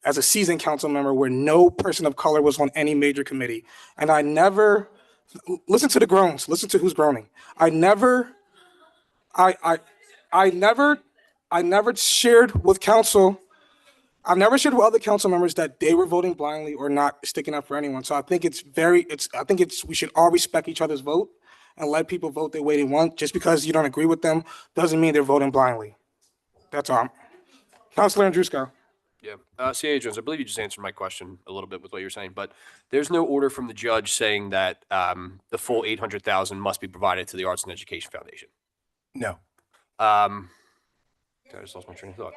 Speaker 1: as a seasoned council member where no person of color was on any major committee, and I never listen to the groans. Listen to who's groaning. I never shared with council. I've never shared with other council members that they were voting blindly or not sticking up for anyone. So I think we should all respect each other's vote and let people vote the way they want. Just because you don't agree with them doesn't mean they're voting blindly. That's all. Councilor Andrusko.
Speaker 10: Yeah, CA Jones, I believe you just answered my question a little bit with what you're saying, but there's no order from the judge saying that the full $800,000 must be provided to the Arts and Education Foundation.
Speaker 9: no.
Speaker 10: I just lost my train of thought.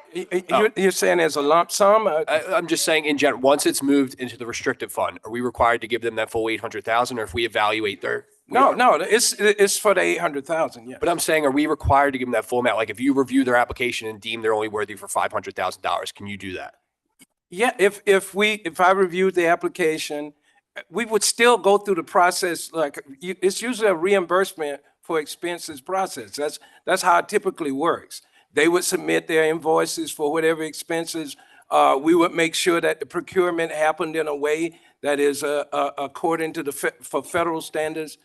Speaker 9: You're saying there's a lump sum?
Speaker 10: I'm just saying in general, once it's moved into the restricted fund, are we required to give them that full 800,000, or if we evaluate their?
Speaker 9: No, it's for the 800,000. Yeah.
Speaker 10: But I'm saying, are we required to give them that full amount? Like, if you review their application and deem they're only worthy for $500,000, can you do that?
Speaker 9: Yeah, if I reviewed the application, we would still go through the process. Like, it's usually a reimbursement for expenses process. That's how it typically works. They would submit their invoices for whatever expenses. We would make sure that the procurement happened in a way that is according to for federal standards,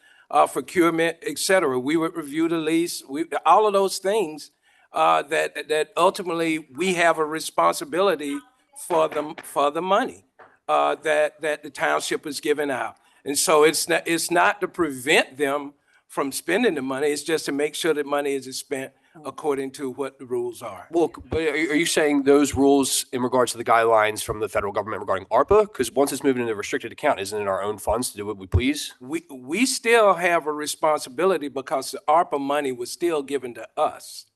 Speaker 9: procurement, et cetera. We would review the lease, all of those things that ultimately we have a responsibility for the money that the township is giving out. And so it's not to prevent them from spending the money. It's just to make sure that money is spent according to what the rules are.
Speaker 10: Well, but are you saying those rules in regards to the guidelines from the federal government regarding ARPA? Because once it's moved into a restricted account, isn't it our own funds to do what we please?
Speaker 9: We still have a responsibility because the ARPA money was still given to us.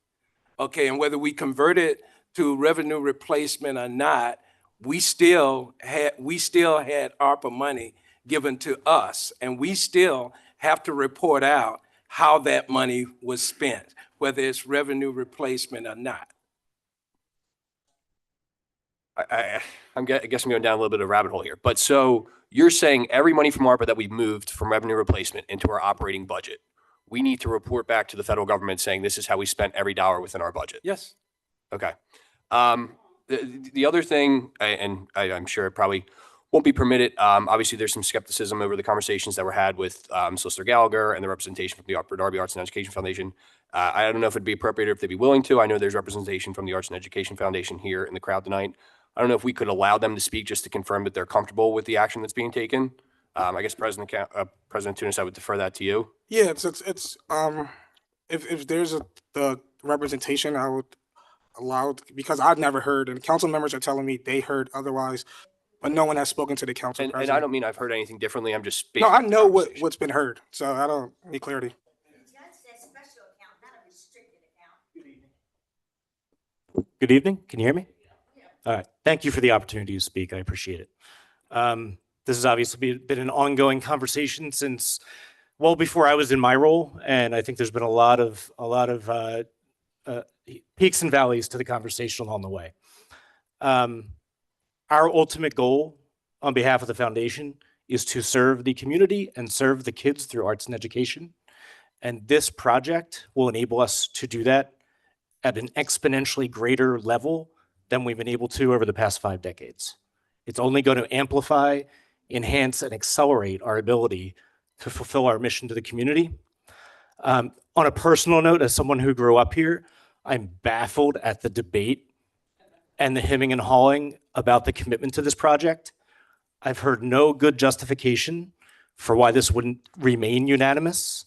Speaker 9: Okay, and whether we convert it to revenue replacement or not, we still had ARPA money given to us, and we still have to report out how that money was spent, whether it's revenue replacement or not.
Speaker 10: I guess I'm going down a little bit of a rabbit hole here. But so you're saying every money from ARPA that we've moved from revenue replacement into our operating budget, we need to report back to the federal government saying this is how we spent every dollar within our budget?
Speaker 9: Yes.
Speaker 10: Okay. The other thing, and I'm sure it probably won't be permitted. Obviously, there's some skepticism over the conversations that were had with Solicitor Gallagher and the representation from the ARPA Darby Arts and Education Foundation. I don't know if it'd be appropriate or if they'd be willing to. I know there's representation from the Arts and Education Foundation here in the crowd tonight. I don't know if we could allow them to speak just to confirm that they're comfortable with the action that's being taken. I guess President Tunis, I would defer that to you.
Speaker 1: Yeah, if there's the representation, I would allow it, because I've never heard, and council members are telling me they heard otherwise, but no one has spoken to the council president.
Speaker 10: And I don't mean I've heard anything differently. I'm just
Speaker 1: no, I know what's been heard, so I don't need clarity.
Speaker 14: Good evening. Can you hear me? All right. Thank you for the opportunity to speak. I appreciate it. This has obviously been an ongoing conversation since well before I was in my role, and I think there's been a lot of peaks and valleys to the conversation along the way. Our ultimate goal on behalf of the foundation is to serve the community and serve the kids through arts and education. And this project will enable us to do that at an exponentially greater level than we've been able to over the past 5 decades. It's only going to amplify, enhance, and accelerate our ability to fulfill our mission to the community. On a personal note, as someone who grew up here, I'm baffled at the debate and the hemming and hawing about the commitment to this project. I've heard no good justification for why this wouldn't remain unanimous.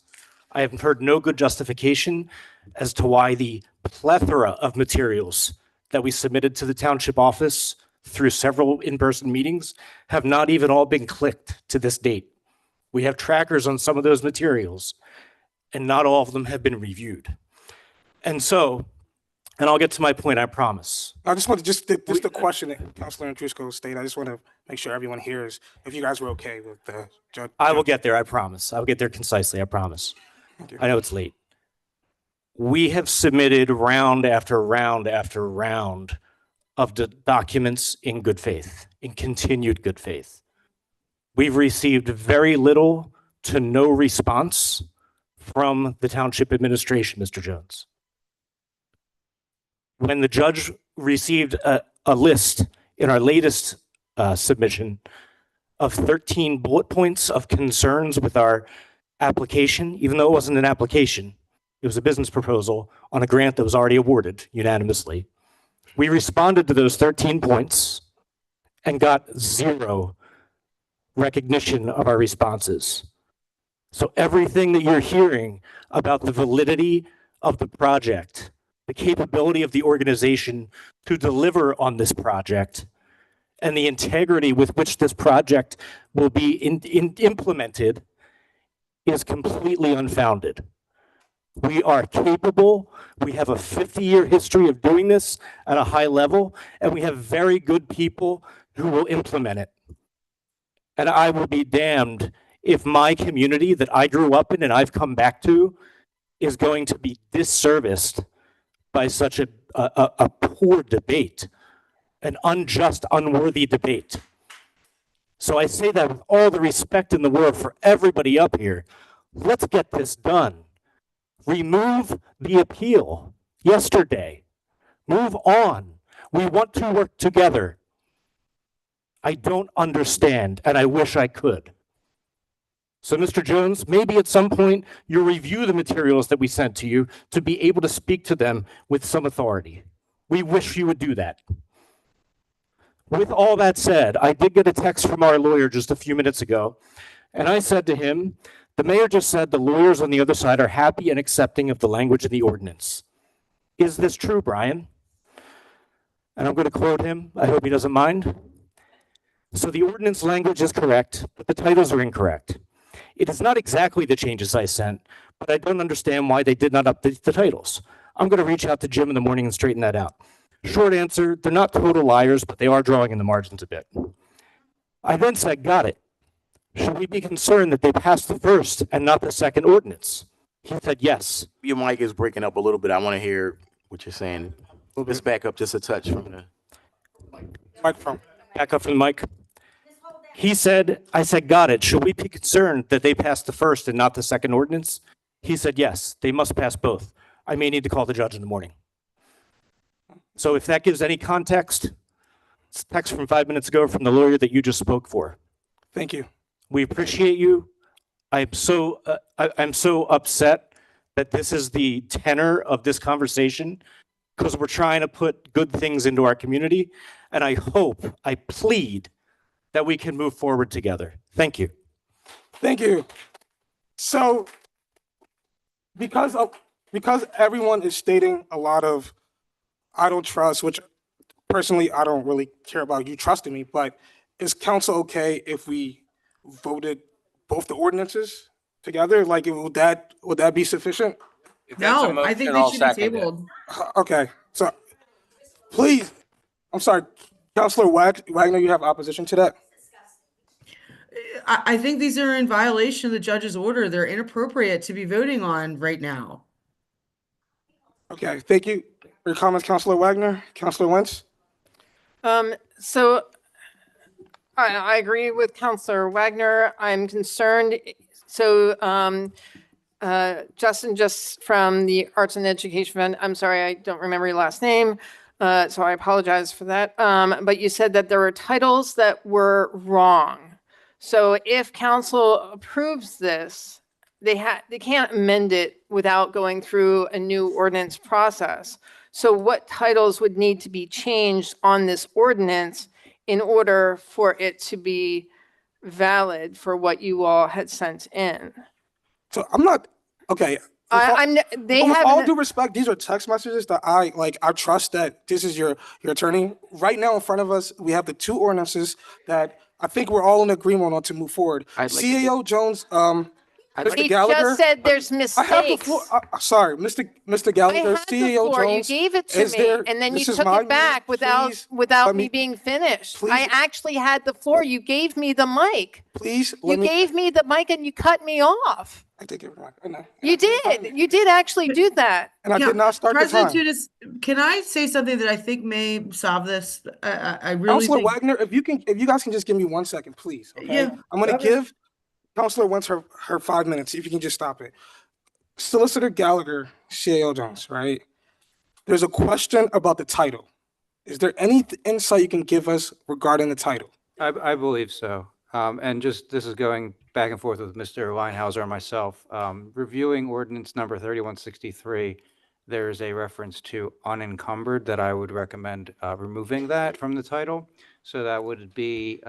Speaker 14: I have heard no good justification as to why the plethora of materials that we submitted to the township office through several in-person meetings have not even all been clicked to this date. We have trackers on some of those materials, and not all of them have been reviewed. And so, and I'll get to my point, I promise.
Speaker 1: I just want to just the question that Councilor Andrusko stated. I just want to make sure everyone hears if you guys were okay with the judge.
Speaker 14: I will get there, I promise. I will get there concisely, I promise. I know it's late. We have submitted round after round after round of the documents in good faith, in continued good faith. We've received very little to no response from the township administration, Mr. Jones. When the judge received a list in our latest submission of 13 bullet points of concerns with our application, even though it wasn't an application, it was a business proposal on a grant that was already awarded unanimously. We responded to those 13 points and got zero recognition of our responses. So everything that you're hearing about the validity of the project, the capability of the organization to deliver on this project, and the integrity with which this project will be implemented is completely unfounded. We are capable. We have a 50-year history of doing this at a high level, and we have very good people who will implement it. And I will be damned if my community that I grew up in and I've come back to is going to be disserviced by such a poor debate, an unjust, unworthy debate. So I say that with all the respect in the world for everybody up here. Let's get this done. Remove the appeal yesterday. Move on. We want to work together. I don't understand, and I wish I could. So, Mr. Jones, maybe at some point you'll review the materials that we sent to you to be able to speak to them with some authority. We wish you would do that. With all that said, I did get a text from our lawyer just a few minutes ago, and I said to him, the mayor just said the lawyers on the other side are happy and accepting of the language of the ordinance. Is this true, Brian? And I'm going to quote him. I hope he doesn't mind. So the ordinance language is correct, but the titles are incorrect. It is not exactly the changes I sent, but I don't understand why they did not update the titles. I'm going to reach out to Jim in the morning and straighten that out. Short answer, they're not total liars, but they are drawing in the margins a bit. I then said, got it. Should we be concerned that they passed the first and not the second ordinance? He said, yes.
Speaker 17: Your mic is breaking up a little bit. I want to hear what you're saying. Let's back up just a touch from the
Speaker 1: microphone.
Speaker 14: Back up from the mic. He said, I said, got it. Should we be concerned that they passed the first and not the second ordinance? He said, yes, they must pass both. I may need to call the judge in the morning. So if that gives any context, it's a text from 5 minutes ago from the lawyer that you just spoke for.
Speaker 1: Thank you.
Speaker 14: We appreciate you. I'm so upset that this is the tenor of this conversation because we're trying to put good things into our community. And I hope, I plead that we can move forward together. Thank you.
Speaker 1: Thank you. So because everyone is stating a lot of I don't trust, which personally I don't really care about you trusting me, but is council okay if we voted both the ordinances together? Like, would that be sufficient?
Speaker 19: No, I think they should be tabled.
Speaker 1: Okay, so Please, I'm sorry, Counselor Wagner, you have opposition to that?
Speaker 19: I think these are in violation of the judge's order. They're inappropriate to be voting on right now.
Speaker 1: Okay, thank you for your comments, Counselor Wagner. Counselor Wentz?
Speaker 4: So I agree with Counselor Wagner. I'm concerned. So Justin, just from the Arts and Education Fund, I'm sorry, I don't remember your last name. So I apologize for that. But you said that there were titles that were wrong. So if council approves this, they can't amend it without going through a new ordinance process. So what titles would need to be changed on this ordinance in order for it to be valid for what you all had sent in?
Speaker 1: So I'm not, okay.
Speaker 4: They
Speaker 1: With all
Speaker 4: haven't.
Speaker 1: due respect, these are text messages that I trust that this is your attorney. Right now in front of us, we have the two ordinances that I think we're all in agreement on to move forward. CAO Jones, Mr. Gallagher.
Speaker 4: Just said there's mistakes.
Speaker 1: I have the floor. Sorry, Mr. Gallagher, CAO Jones.
Speaker 4: You gave it to me, and then you took it back without me being finished. I actually had the floor. You gave me the mic.
Speaker 1: Please,
Speaker 4: you gave me the mic, and you cut me off.
Speaker 1: I did give it back.
Speaker 4: You did. You did actually do that.
Speaker 1: And I did not start the
Speaker 19: President
Speaker 1: time.
Speaker 19: Tudis, can I say something that I think may solve this? I really
Speaker 1: Counselor
Speaker 19: think.
Speaker 1: Wagner, if you guys can just give me 1 second, please. Okay?
Speaker 19: Yeah,
Speaker 1: I'm going to
Speaker 19: okay.
Speaker 1: give Counselor Wentz her 5 minutes. If you can just stop it. Solicitor Gallagher, CAO Jones, right? There's a question about the title. Is there any insight you can give us regarding the title?
Speaker 8: I believe so. And just, this is going back and forth with Mr. Weinhauser and myself. Reviewing ordinance number 3163, there's a reference to unencumbered that I would recommend removing that from the title. So that would be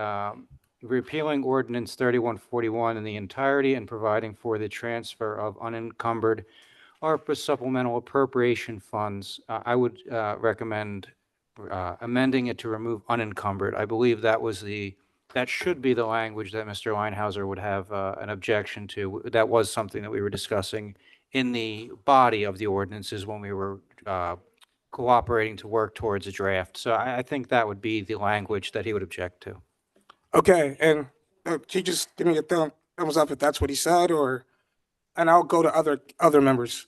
Speaker 8: repealing ordinance 3141 in the entirety and providing for the transfer of unencumbered ARPA supplemental appropriation funds. I would recommend amending it to remove unencumbered. I believe that should be the language that Mr. Weinhauser would have an objection to. That was something that we were discussing in the body of the ordinances when we were cooperating to work towards a draft. So I think that would be the language that he would object to.
Speaker 1: Okay, and can you just give me a thumbs up if that's what he said, and I'll go to other members.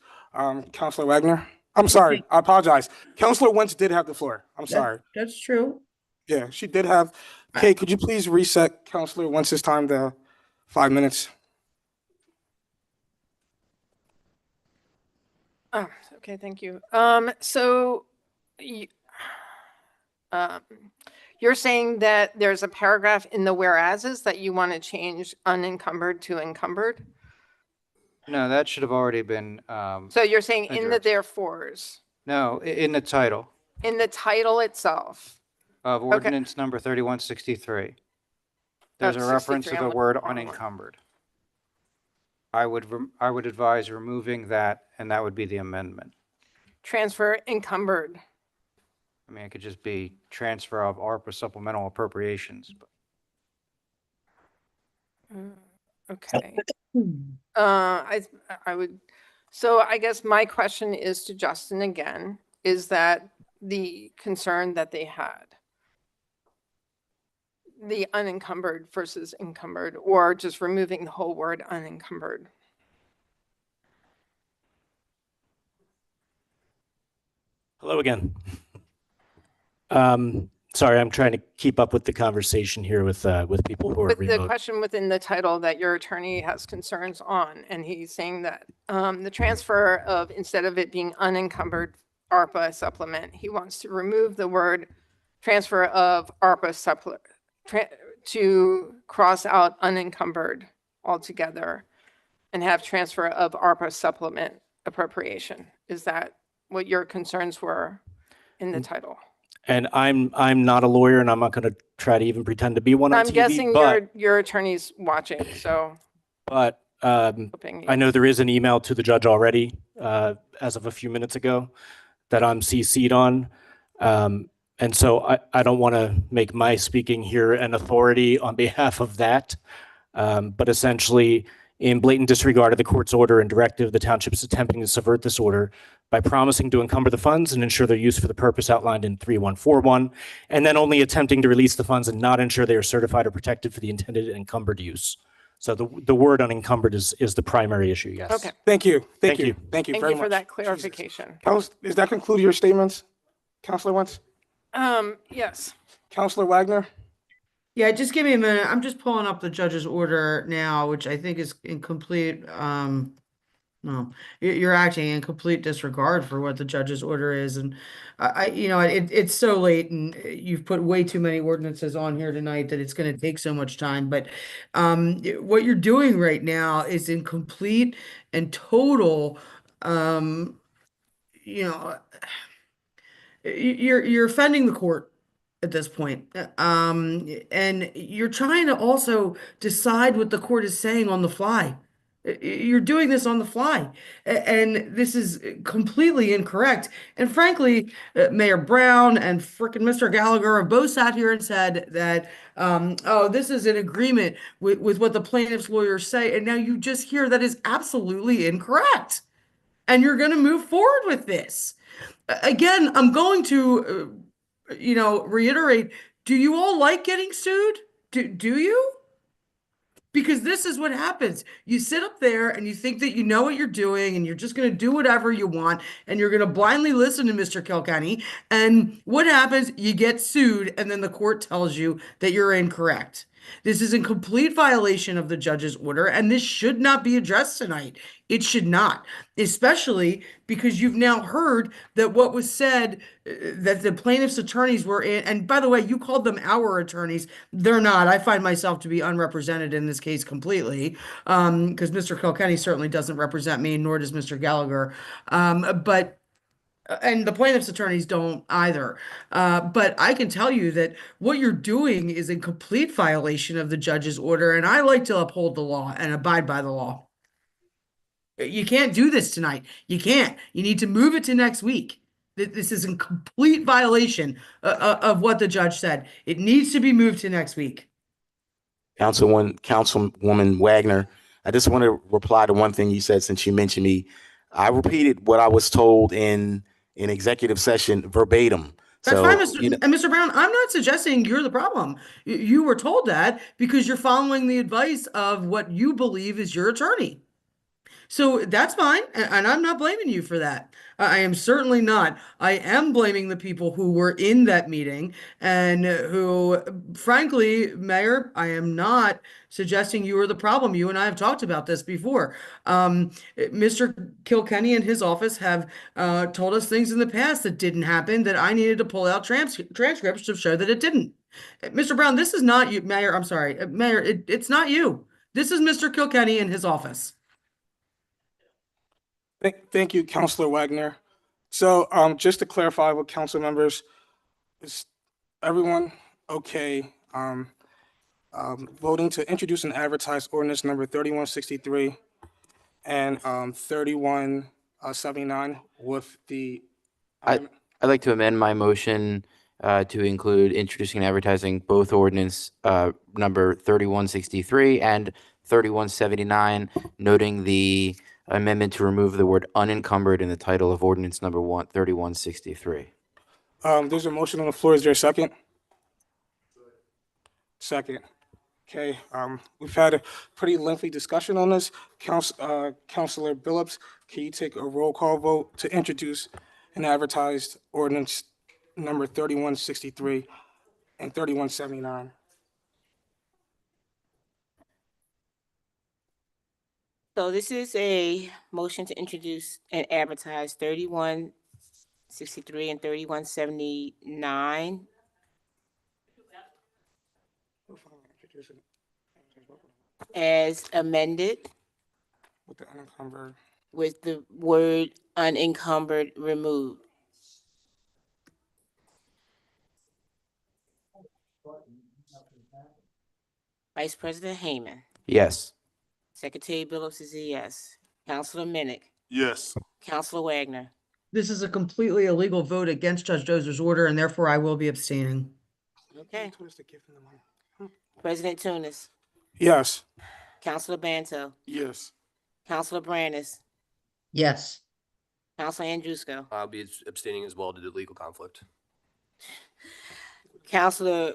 Speaker 1: Counselor Wagner? I'm sorry, I apologize. Counselor Wentz did have the floor. I'm sorry.
Speaker 19: That's true.
Speaker 1: Yeah, she did have. Kate, could you please reset Counselor Wentz's time to 5 minutes?
Speaker 4: Oh, okay, thank you. So you're saying that there's a paragraph in the whereases that you want to change unencumbered to encumbered?
Speaker 8: No, that should have already been.
Speaker 4: So you're saying in the
Speaker 8: addressed.
Speaker 4: therefores,
Speaker 8: No, in the title
Speaker 4: in the title itself?
Speaker 8: of ordinance number 3163. There's a reference to
Speaker 4: 63,
Speaker 8: the
Speaker 4: I'm
Speaker 8: word
Speaker 4: looking for it.
Speaker 8: unencumbered. I would advise removing that, and that would be the amendment.
Speaker 4: Transfer encumbered.
Speaker 8: I mean, it could just be transfer of ARPA supplemental appropriations.
Speaker 4: Okay. I would, so I guess my question is to Justin again, is that the concern that they had? The unencumbered versus encumbered, or just removing the whole word unencumbered?
Speaker 14: Hello again. Sorry, I'm trying to keep up with the conversation here with people who are
Speaker 4: With the
Speaker 14: remote.
Speaker 4: question within the title that your attorney has concerns on, and he's saying that the transfer of, instead of it being unencumbered ARPA supplement, he wants to remove the word transfer of ARPA supplement to cross out unencumbered altogether and have transfer of ARPA supplement appropriation. Is that what your concerns were in the title?
Speaker 14: And I'm not a lawyer, and I'm not going to try to even pretend to be one on
Speaker 4: I'm
Speaker 14: TV.
Speaker 4: guessing
Speaker 14: but
Speaker 4: your attorney's watching, so.
Speaker 14: But I know there is an email to the judge already, as of a few minutes ago, that I'm CC'd on. And so I don't want to make my speaking here an authority on behalf of that. But essentially, in blatant disregard of the court's order and directive, the township is attempting to subvert this order by promising to encumber the funds and ensure their use for the purpose outlined in 3141, and then only attempting to release the funds and not ensure they are certified or protected for the intended encumbered use. So the word unencumbered is the primary issue, yes.
Speaker 4: Okay.
Speaker 1: Thank you.
Speaker 14: Thank you.
Speaker 1: Thank you
Speaker 4: Thank
Speaker 1: very
Speaker 4: you for
Speaker 1: much.
Speaker 4: that clarification.
Speaker 1: Does that conclude your statements, Counselor Wentz?
Speaker 4: Yes.
Speaker 1: Counselor Wagner?
Speaker 19: Yeah, just give me a minute. I'm just pulling up the judge's order now, which I think is in complete, no, you're acting in complete disregard for what the judge's order is. And it's so late and you've put way too many ordinances on here tonight that it's going to take so much time. But what you're doing right now is in complete and total, you're offending the court at this point. And you're trying to also decide what the court is saying on the fly. You're doing this on the fly, and this is completely incorrect. And frankly, Mayor Brown and frickin' Mr. Gallagher have both sat here and said that, oh, this is in agreement with what the plaintiff's lawyers say. And now you just hear that is absolutely incorrect. And you're going to move forward with this. Again, I'm going to, reiterate, do you all like getting sued? Do you? Because this is what happens. You sit up there and you think that you know what you're doing and you're just going to do whatever you want and you're going to blindly listen to Mr. Kilkenny. And what happens? You get sued and then the court tells you that you're incorrect. This is in complete violation of the judge's order, and this should not be addressed tonight. It should not, especially because you've now heard that what was said, that the plaintiff's attorneys were in, and by the way, you called them our attorneys. They're not. I find myself to be unrepresented in this case completely, because Mr. Kilkenny certainly doesn't represent me, nor does Mr. Gallagher. And the plaintiff's attorneys don't either. But I can tell you that what you're doing is in complete violation of the judge's order, and I like to uphold the law and abide by the law. You can't do this tonight. You can't. You need to move it to next week. This is in complete violation of what the judge said. It needs to be moved to next week.
Speaker 17: Councilwoman Wagner, I just want to reply to one thing you said since you mentioned me. I repeated what I was told in executive session verbatim.
Speaker 19: That's
Speaker 17: So,
Speaker 19: fine, Mr. Brown. I'm not suggesting you're the problem. You were told that because you're following the advice of what you believe is your attorney. So that's fine, and I'm not blaming you for that. I am certainly not. I am blaming the people who were in that meeting and who, frankly, Mayor, I am not suggesting you were the problem. You and I have talked about this before. Mr. Kilkenny and his office have told us things in the past that didn't happen, that I needed to pull out transcripts to show that it didn't. Mr. Brown, this is not you, Mayor. I'm sorry, Mayor, it's not you. This is Mr. Kilkenny and his office.
Speaker 1: Thank you, Counselor Wagner. So just to clarify with council members, is everyone okay voting to introduce and advertise ordinance number 3163 and 3179 with the...
Speaker 21: I'd like to amend my motion to include introducing and advertising both ordinance number 3163 and 3179, noting the amendment to remove the word unencumbered in the title of ordinance number 3163.
Speaker 1: There's a motion on the floor. Is there a second? Second. Okay. We've had a pretty lengthy discussion on this. Councilor Billups, can you take a roll call vote to introduce and advertise ordinance number 3163 and 3179?
Speaker 5: So this is a motion to introduce and advertise 3163 and 3179. As amended.
Speaker 1: With the unencumbered.
Speaker 5: With the word unencumbered removed. Vice President Hayman.
Speaker 21: Yes.
Speaker 5: Secretary Billups is a yes. Councilor Minnick.
Speaker 13: Yes.
Speaker 5: Councilor Wagner.
Speaker 19: This is a completely illegal vote against Judge Dozer's order, and therefore I will be abstaining.
Speaker 5: Okay. President Tunis.
Speaker 1: Yes.
Speaker 5: Councilor Banto.
Speaker 7: Yes.
Speaker 5: Councilor Brandis.
Speaker 11: Yes.
Speaker 5: Counselor Andrewsko.
Speaker 10: I'll be abstaining as well due to legal conflict.
Speaker 5: Counselor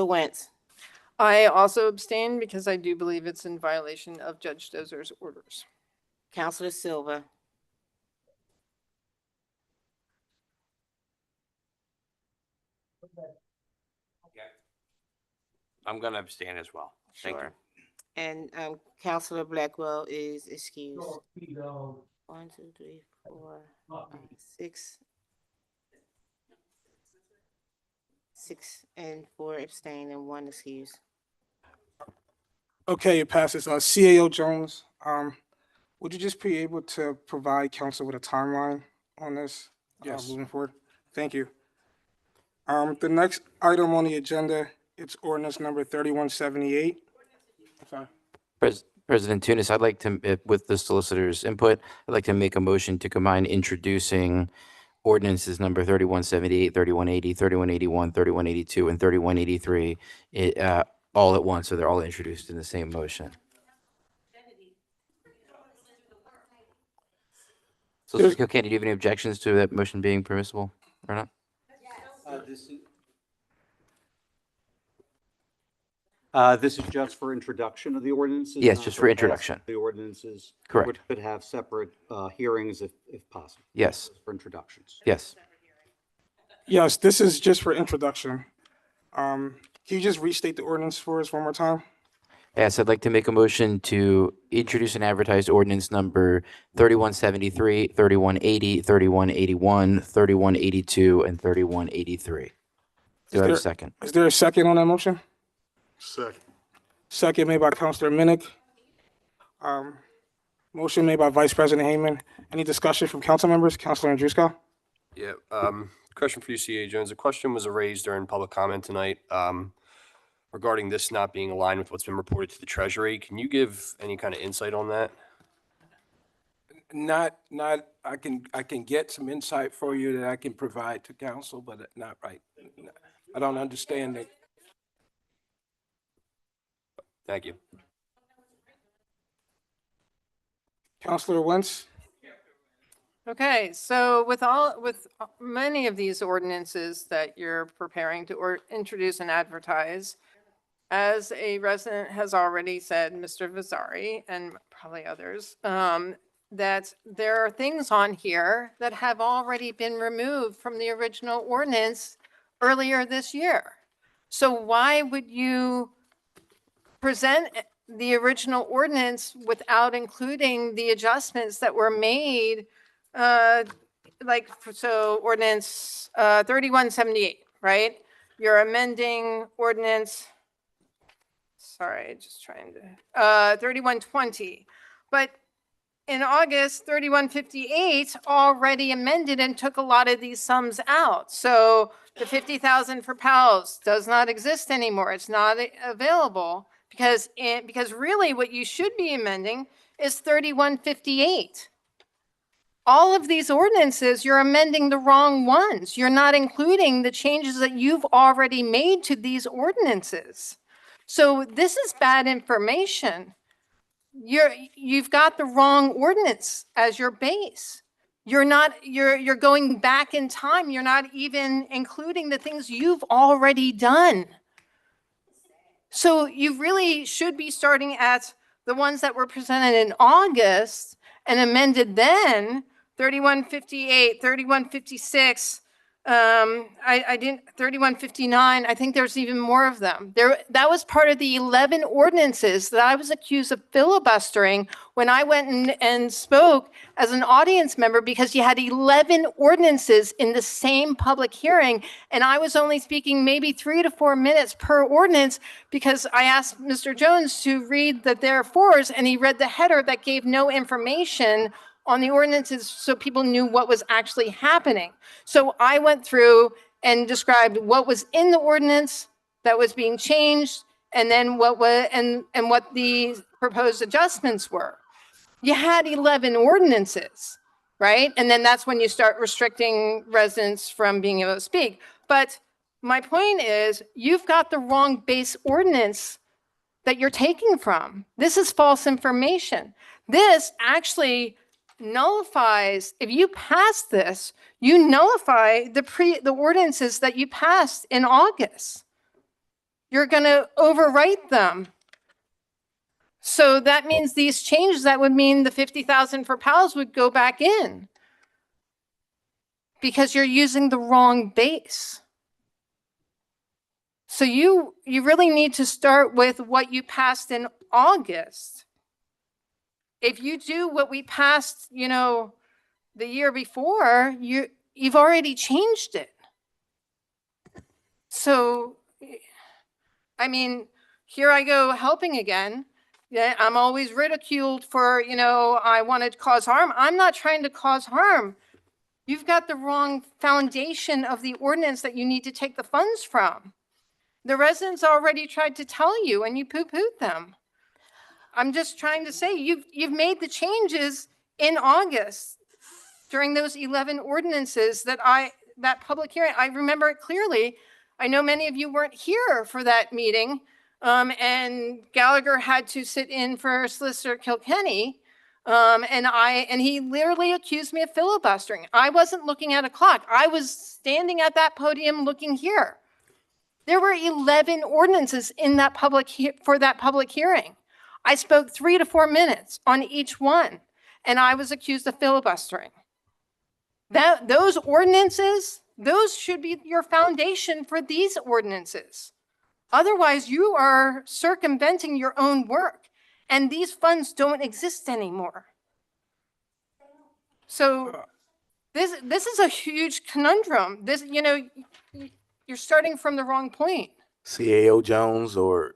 Speaker 5: Wentz.
Speaker 4: I also abstain because I do believe it's in violation of Judge Dozer's orders.
Speaker 5: Counselor Silva.
Speaker 20: I'm going to abstain as well. Thank you.
Speaker 5: Sure. And Counselor Blackwell is excused. 1, 2, 3, 4, 5, 6. 6 and 4 abstain and 1 excused.
Speaker 1: Okay, it passes. CAO Jones, would you just be able to provide council with a timeline on this?
Speaker 7: Yes.
Speaker 1: Moving forward. Thank you. The next item on the agenda, it's ordinance number 3178. Sorry.
Speaker 21: President Tunis, I'd like to, with the solicitor's input, I'd like to make a motion to combine introducing ordinances number 3178, 3180, 3181, 3182, and 3183 all at once, so they're all introduced in the same motion. Solicitor Kilkenny, do you have any objections to that motion being permissible or not?
Speaker 3: This is just for introduction of the ordinances?
Speaker 21: Yes,
Speaker 3: not
Speaker 21: just
Speaker 3: for
Speaker 21: for
Speaker 3: passing
Speaker 21: introduction.
Speaker 3: The ordinances?
Speaker 21: Correct.
Speaker 3: Which could have separate hearings if possible?
Speaker 21: Yes.
Speaker 3: For introductions?
Speaker 21: Yes.
Speaker 1: Yes, this is just for introduction. Can you just restate the ordinance for us one more time?
Speaker 21: Yes, I'd like to make a motion to introduce and advertise ordinance number 3173, 3180, 3181, 3182, and 3183. Do I have a second?
Speaker 1: Is there a second on that motion?
Speaker 13: Second.
Speaker 1: Second made by Councilor Minnick. Motion made by Vice President Hayman. Any discussion from council members? Councilor Andrewsko?
Speaker 10: Yeah, question for you, CA Jones. A question was raised during public comment tonight regarding this not being aligned with what's been reported to the Treasury. Can you give any kind of insight on that?
Speaker 15: I can get some insight for you that I can provide to council, but not right. I don't understand it.
Speaker 10: Thank you.
Speaker 1: Councilor Wentz?
Speaker 4: Okay, so with many of these ordinances that you're preparing to introduce and advertise, as a resident has already said, Mr. Vazari, and probably others, that there are things on here that have already been removed from the original ordinance earlier this year. So why would you present the original ordinance without including the adjustments that were made? So ordinance 3178, right? You're amending ordinance, sorry, just trying to, 3120. But in August, 3158 already amended and took a lot of these sums out. So the 50,000 for PALs does not exist anymore. It's not available because really what you should be amending is 3158. All of these ordinances, you're amending the wrong ones. You're not including the changes that you've already made to these ordinances. So this is bad information. You've got the wrong ordinance as your base. You're going back in time. You're not even including the things you've already done. So you really should be starting at the ones that were presented in August and amended then, 3158, 3156, 3159, I think there's even more of them. That was part of the 11 ordinances that I was accused of filibustering when I went and spoke as an audience member because you had 11 ordinances in the same public hearing, and I was only speaking maybe 3 to 4 minutes per ordinance because I asked Mr. Jones to read the therefores, and he read the header that gave no information on the ordinances so people knew what was actually happening. So I went through and described what was in the ordinance that was being changed and then what was and what the proposed adjustments were. You had 11 ordinances, right? And then that's when you start restricting residents from being able to speak. But my point is you've got the wrong base ordinance that you're taking from. This is false information. This actually nullifies, if you pass this, you nullify the ordinances that you passed in August. You're going to overwrite them. So that means these changes, that would mean the 50,000 for PALs would go back in because you're using the wrong base. So you really need to start with what you passed in August. If you do what we passed, the year before, you've already changed it. So, I mean, here I go helping again. Yeah, I'm always ridiculed for, I wanted to cause harm. I'm not trying to cause harm. You've got the wrong foundation of the ordinance that you need to take the funds from. The residents already tried to tell you and you poo-pooed them. I'm just trying to say, you've made the changes in August during those 11 ordinances that public hearing. I remember it clearly. I know many of you weren't here for that meeting, and Gallagher had to sit in for Solicitor Kilkenny, and he literally accused me of filibustering. I wasn't looking at a clock. I was standing at that podium looking here. There were 11 ordinances in that for that public hearing. I spoke 3 to 4 minutes on each one, and I was accused of filibustering. Those ordinances, those should be your foundation for these ordinances. Otherwise, you are circumventing your own work, and these funds don't exist anymore. So this is a huge conundrum. You're starting from the wrong point.
Speaker 17: CAO Jones or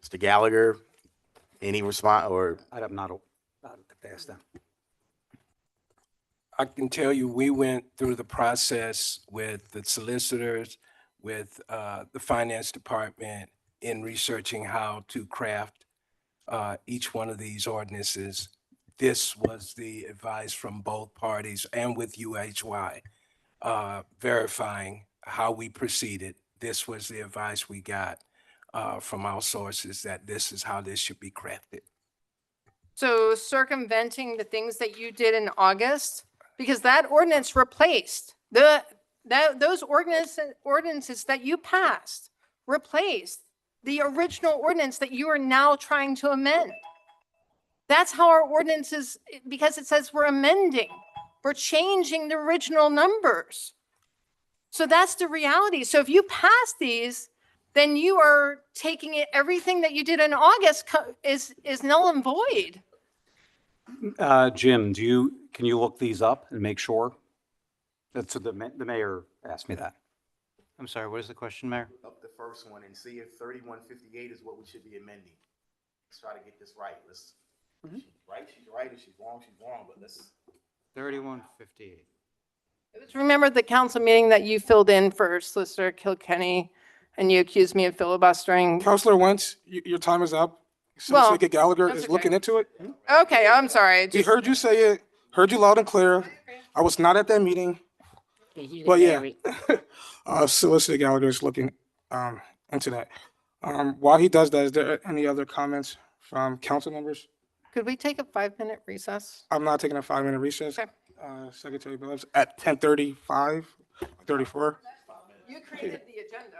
Speaker 17: Mr. Gallagher, any response or?
Speaker 3: I'm not fast then.
Speaker 15: I can tell you, we went through the process with the solicitors, with the finance department in researching how to craft each one of these ordinances. This was the advice from both parties and with UHY, verifying how we proceeded. This was the advice we got from our sources, that this is how this should be crafted.
Speaker 4: So circumventing the things that you did in August, because that ordinance replaced those ordinances that you passed, replaced the original ordinance that you are now trying to amend. That's how our ordinances, because it says we're amending, we're changing the original numbers. So that's the reality. So if you pass these, then you are taking it, everything that you did in August is null and void.
Speaker 3: Jim, can you look these up and make sure? That's the mayor asked me that.
Speaker 8: I'm sorry, what is the question, Mayor?
Speaker 17: Up the first one and see if 3158 is what we should be amending. Let's try to get this right. She's right, if she's wrong, but let's.
Speaker 8: 3158.
Speaker 4: Remember the council meeting that you filled in for Solicitor Kilkenny and you accused me of filibustering?
Speaker 1: Counselor Wentz, your time is up. Solicitor Gallagher is looking into it.
Speaker 4: Okay, I'm sorry.
Speaker 1: We heard you say it, heard you loud and clear. I was not at that meeting. But yeah, Solicitor Gallagher is looking into that. While he does that, is there any other comments from council members?
Speaker 4: Could we take a 5-minute recess?
Speaker 1: I'm not taking a 5-minute recess.
Speaker 4: Okay.
Speaker 1: Secretary Billups at 10:35, 34.
Speaker 4: You created the agenda.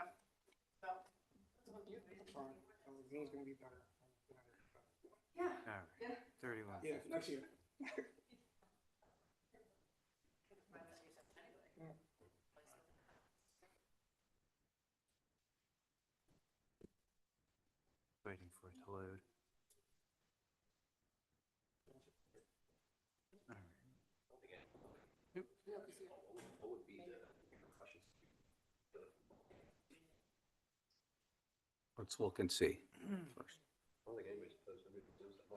Speaker 8: All right, 31.
Speaker 1: Yeah, next year.
Speaker 8: Waiting for it to load. All right. Yep.
Speaker 3: Let's look and see.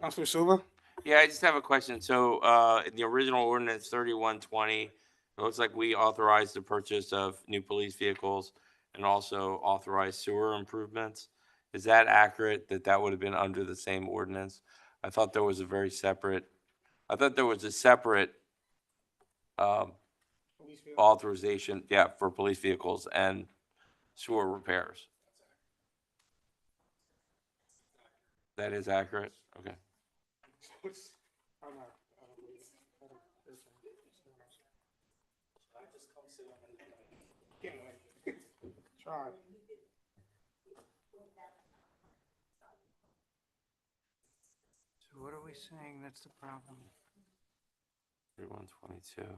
Speaker 1: Councilor Silva?
Speaker 20: Yeah, I just have a question. So in the original ordinance 3120, it looks like we authorized the purchase of new police vehicles and also authorized sewer improvements. Is that accurate, that would have been under the same ordinance? I thought there was a separate authorization, for police vehicles and sewer repairs. That is accurate? Okay.
Speaker 1: Try.
Speaker 8: So what are we saying? That's the problem.
Speaker 20: 3122.
Speaker 8: Okay,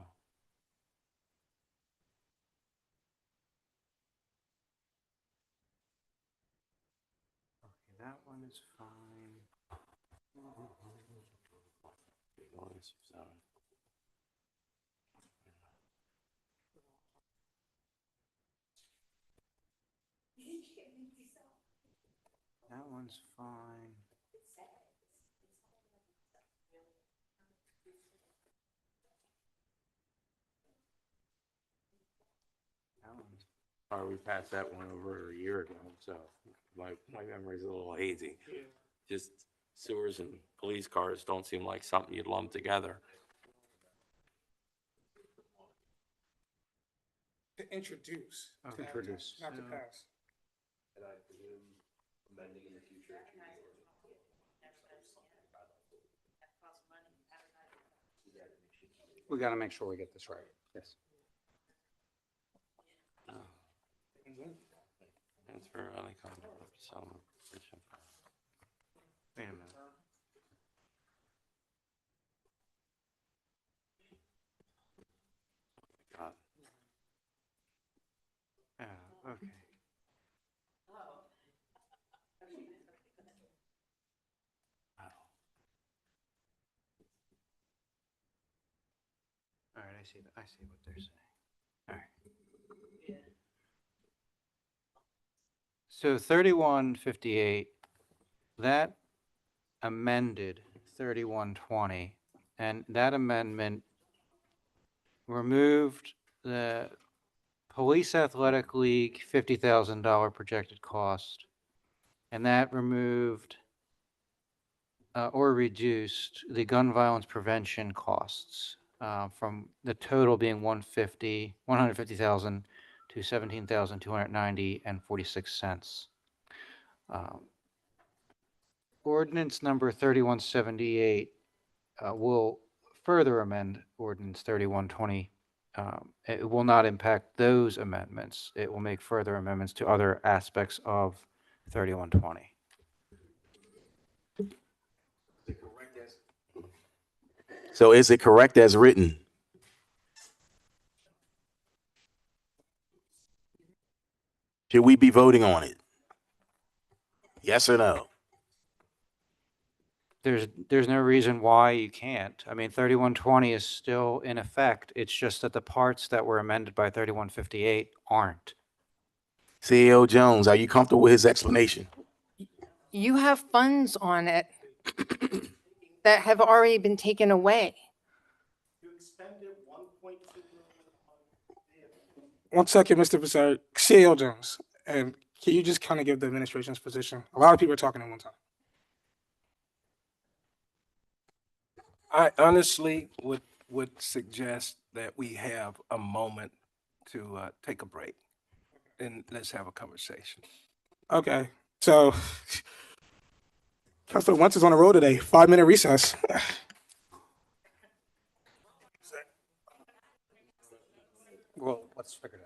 Speaker 8: that one is fine. That one's fine. That one's
Speaker 20: Or we passed that one over a year ago, so my memory's a little hazy. Just sewers and police cars don't seem like something you'd lump together.
Speaker 1: To introduce.
Speaker 8: Oh,
Speaker 1: to
Speaker 8: introduce.
Speaker 1: advertise, Not to
Speaker 8: So-
Speaker 1: pass.
Speaker 10: And I presume amending in the future.
Speaker 8: We got to make sure we get this right. Yes.
Speaker 20: Transfer allocation, settlement provision.
Speaker 8: Wait a minute.
Speaker 20: God.
Speaker 8: Yeah, okay. All right, I see what they're saying. All right. So 3158, that amended 3120, and that amendment removed the Police Athletic League $50,000 projected cost, and that removed or reduced the gun violence prevention costs from the total being 150,000 to 17,290 and 46 cents. Ordinance number 3178 will further amend ordinance 3120. It will not impact those amendments. It will make further amendments to other aspects of 3120.
Speaker 17: So is it correct as written? Should we be voting on it? Yes or no?
Speaker 8: There's no reason why you can't. I mean, 3120 is still in effect. It's just that the parts that were amended by 3158 aren't.
Speaker 17: CEO Jones, are you comfortable with his explanation?
Speaker 4: You have funds on it that have already been taken away.
Speaker 23: You expended 1.2
Speaker 1: 1 second, Mr. Passari, CEO Jones, and can you just kind of give the administration's position? A lot of people are talking at one time.
Speaker 15: I honestly would suggest that we have a moment to take a break and let's have a conversation.
Speaker 1: Okay, so Councilor Wentz is on the road today. 5-minute recess.
Speaker 8: Well, let's figure it out.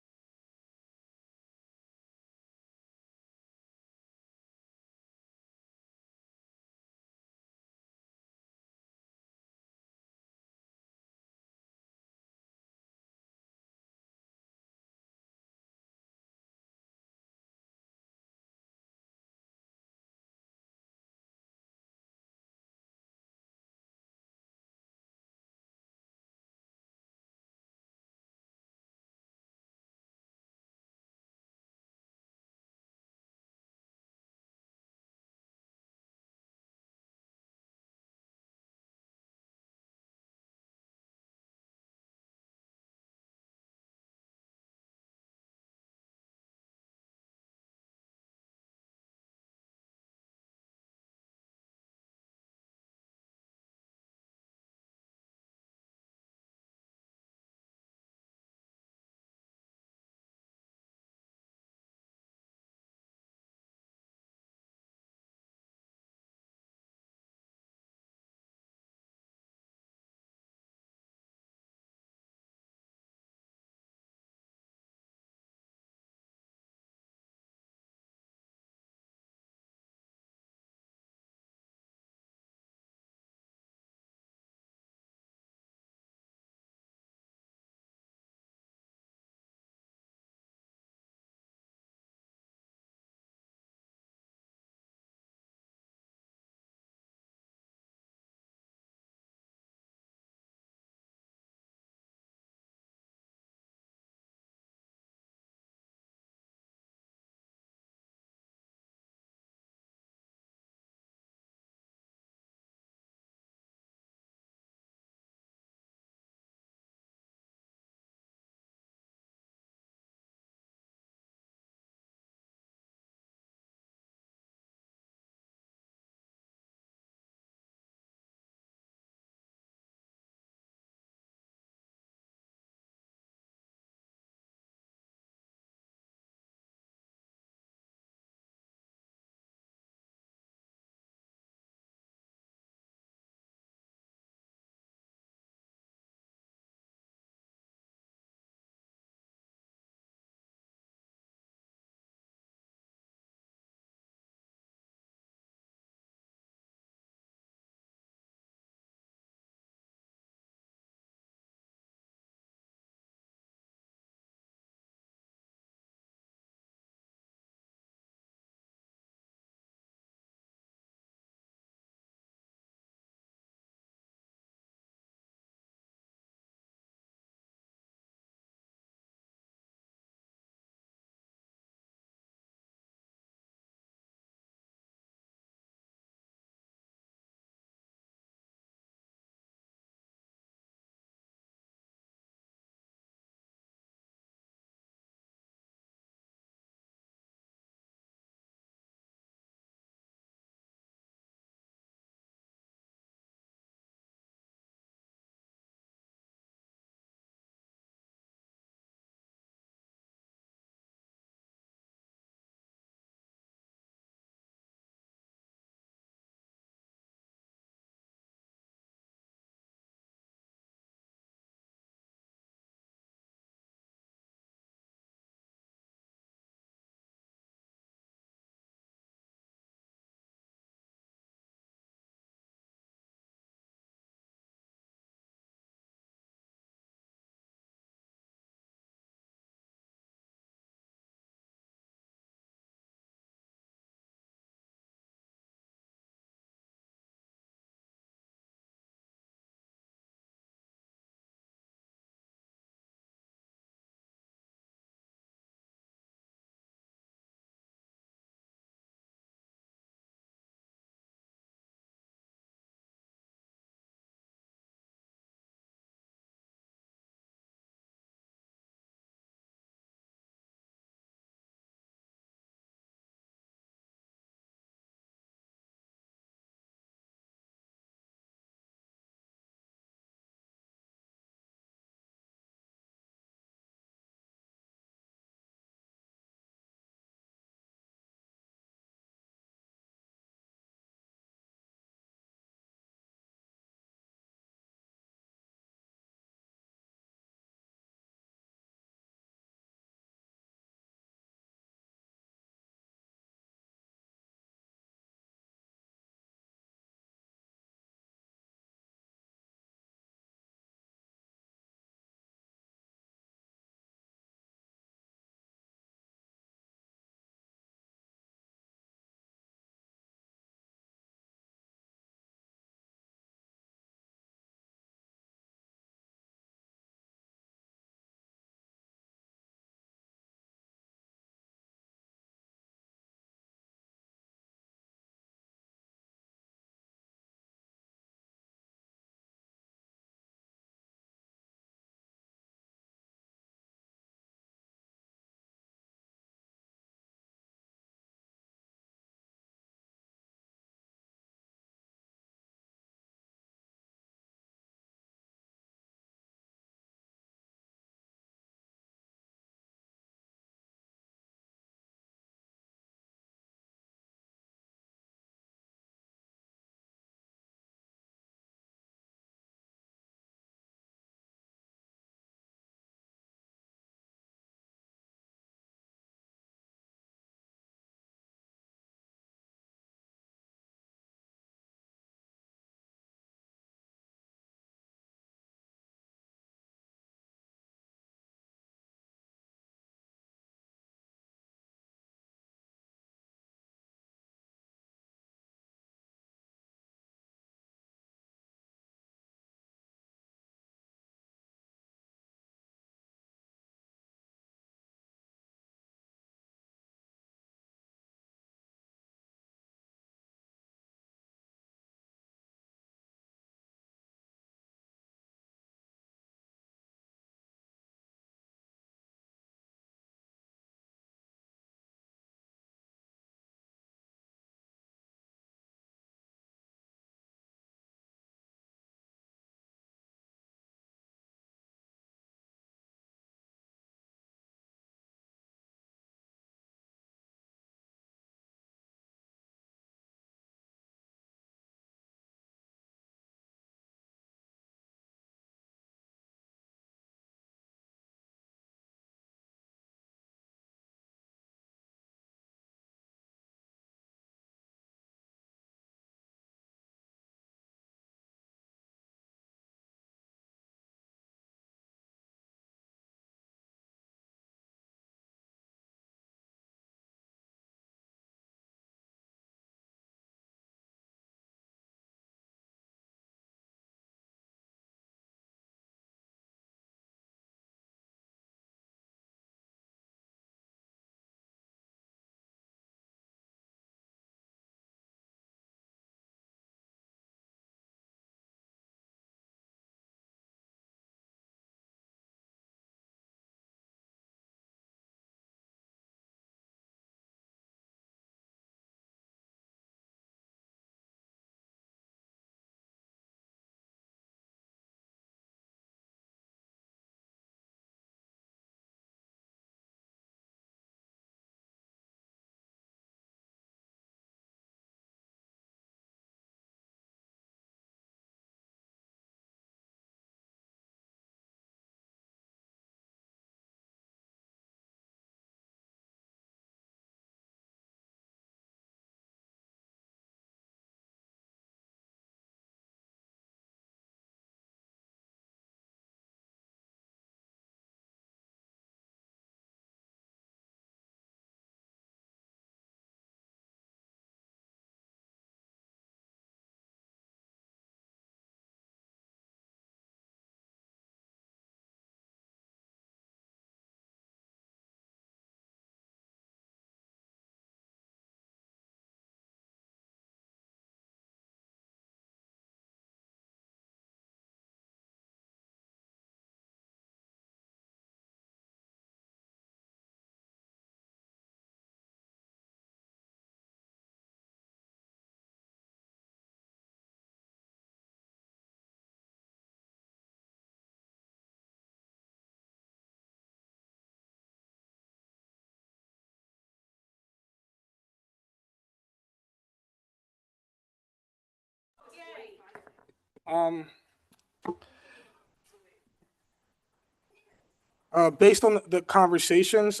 Speaker 1: Based on the conversations,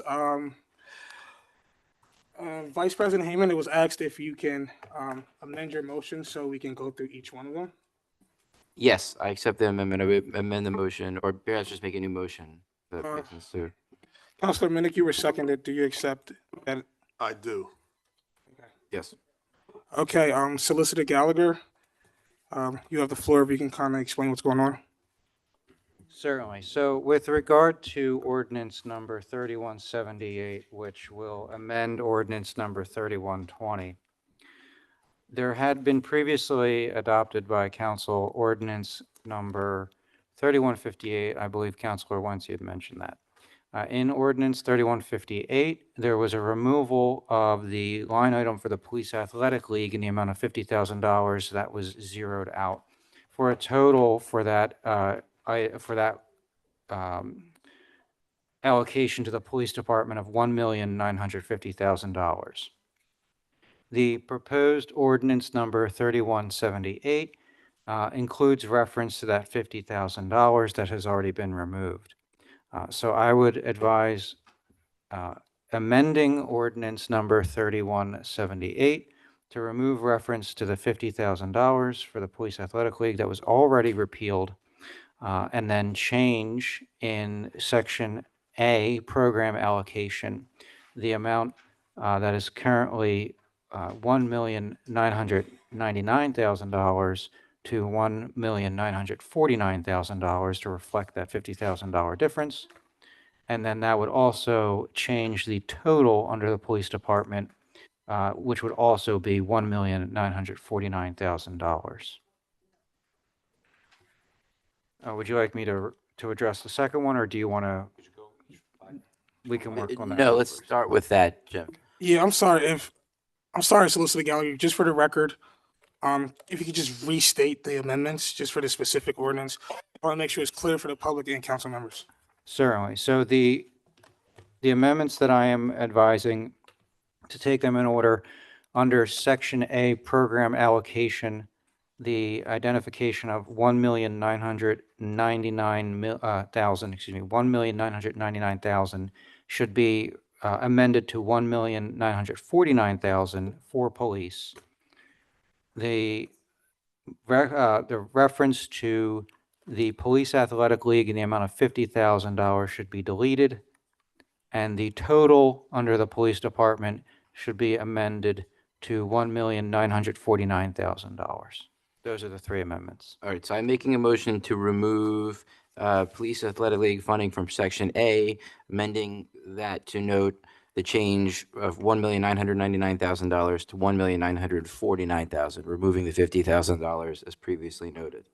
Speaker 1: Vice President Heyman, it was asked if you can amend your motion so we can go through each one of them.
Speaker 21: Yes, I accept the amendment. I would amend the motion, or perhaps just make a new motion. That
Speaker 1: Uh,
Speaker 21: makes sense too.
Speaker 1: Councilor Minnick, you were seconded. Do you accept that?
Speaker 13: I do.
Speaker 21: Yes.
Speaker 1: Okay, Solicitor Gallagher, you have the floor if you can kind of explain what's going on.
Speaker 8: Certainly. So with regard to ordinance number 3178, which will amend ordinance number 3120, there had been previously adopted by council ordinance number 3158. I believe Councilor Wentz had mentioned that. In ordinance 3158, there was a removal of the line item for the Police Athletic League in the amount of $50,000 that was zeroed out for a total for that allocation to the police department of $1,950,000. The proposed ordinance number 3178 includes reference to that $50,000 that has already been removed. So I would advise amending ordinance number 3178 to remove reference to the $50,000 for the Police Athletic League that was already repealed, and then change in section A, program allocation, the amount that is currently $1,999,000 to $1,949,000 to reflect that $50,000 difference. And then that would also change the total under the police department, which would also be $1,949,000. Would you like me to address the second one, or do you want to? We can work on that.
Speaker 21: No, let's start with that, Jim.
Speaker 1: Yeah, I'm sorry, Solicitor Gallagher, just for the record, if you could just restate the amendments just for the specific ordinance, I want to make sure it's clear for the public and council members.
Speaker 8: Certainly. So the amendments that I am advising, to take them in order, under section A, program allocation, the identification of $1,999,000 should be amended to $1,949,000 for police. The reference to the Police Athletic League in the amount of $50,000 should be deleted, and the total under the police department should be amended to $1,949,000. Those are the three amendments.
Speaker 21: All right, so I'm making a motion to remove Police Athletic League funding from Section A, amending that to note the change of $1,999,000 to $1,949,000, removing the $50,000 as previously noted.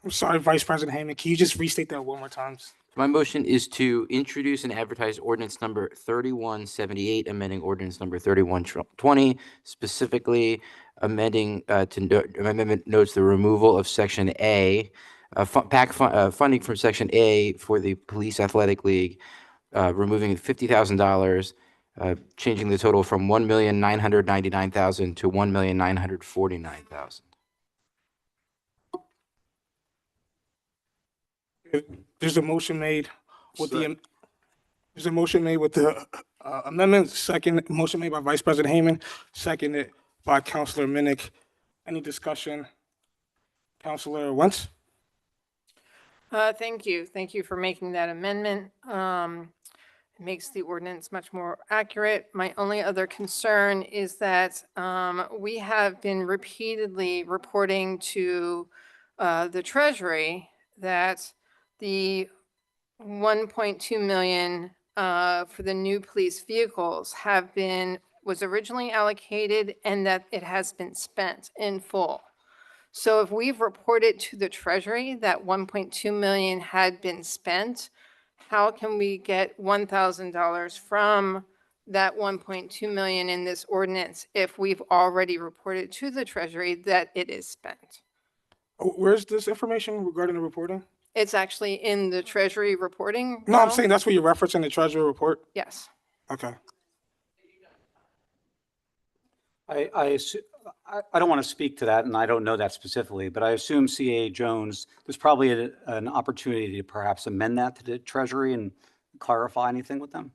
Speaker 1: I'm sorry, Vice President Heyman, can you just restate that one more time?
Speaker 21: My motion is to introduce and advertise ordinance number 3178, amending ordinance number 3120, specifically amending amendment notes the removal of Section A, funding from Section A for the Police Athletic League, removing $50,000, changing the total from $1,999,000 to $1,949,000.
Speaker 1: There's a motion made with the amendment, second motion made by Vice President Heyman, seconded by Councilor Minnick. Any discussion? Councilor Wentz?
Speaker 4: Thank you. Thank you for making that amendment. It makes the ordinance much more accurate. My only other concern is that we have been repeatedly reporting to the Treasury that the 1.2 million for the new police vehicles was originally allocated, and that it has been spent in full. So if we've reported to the Treasury that 1.2 million had been spent, how can we get $1,000 from that 1.2 million in this ordinance if we've already reported to the Treasury that it is spent?
Speaker 1: Where's this information regarding the reporting?
Speaker 4: It's actually in the Treasury reporting.
Speaker 1: No, I'm saying that's what you're referencing the Treasury report?
Speaker 4: Yes.
Speaker 1: Okay.
Speaker 3: I don't want to speak to that, and I don't know that specifically, but I assume CA Jones, there's probably an opportunity to perhaps amend that to the Treasury and clarify anything with them.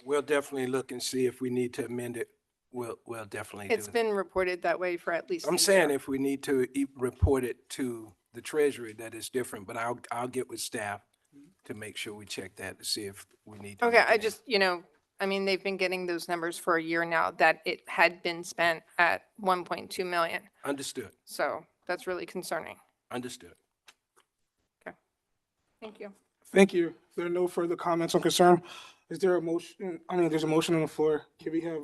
Speaker 15: We'll definitely look and see if we need to amend it. We'll definitely do
Speaker 4: It's
Speaker 15: that.
Speaker 4: been reported that way for at least
Speaker 15: I'm
Speaker 4: a
Speaker 15: saying
Speaker 4: year.
Speaker 15: if we need to report it to the Treasury, that is different, but I'll get with staff to make sure we check that to see if we need to.
Speaker 4: Okay,
Speaker 15: make
Speaker 4: I
Speaker 15: it.
Speaker 4: just, I mean, they've been getting those numbers for a year now that it had been spent at 1.2 million.
Speaker 15: Understood,
Speaker 4: So that's really concerning.
Speaker 15: understood.
Speaker 4: Thank you.
Speaker 1: Thank you. If there are no further comments on concern, is there a motion? I mean, there's a motion on the floor. Can we have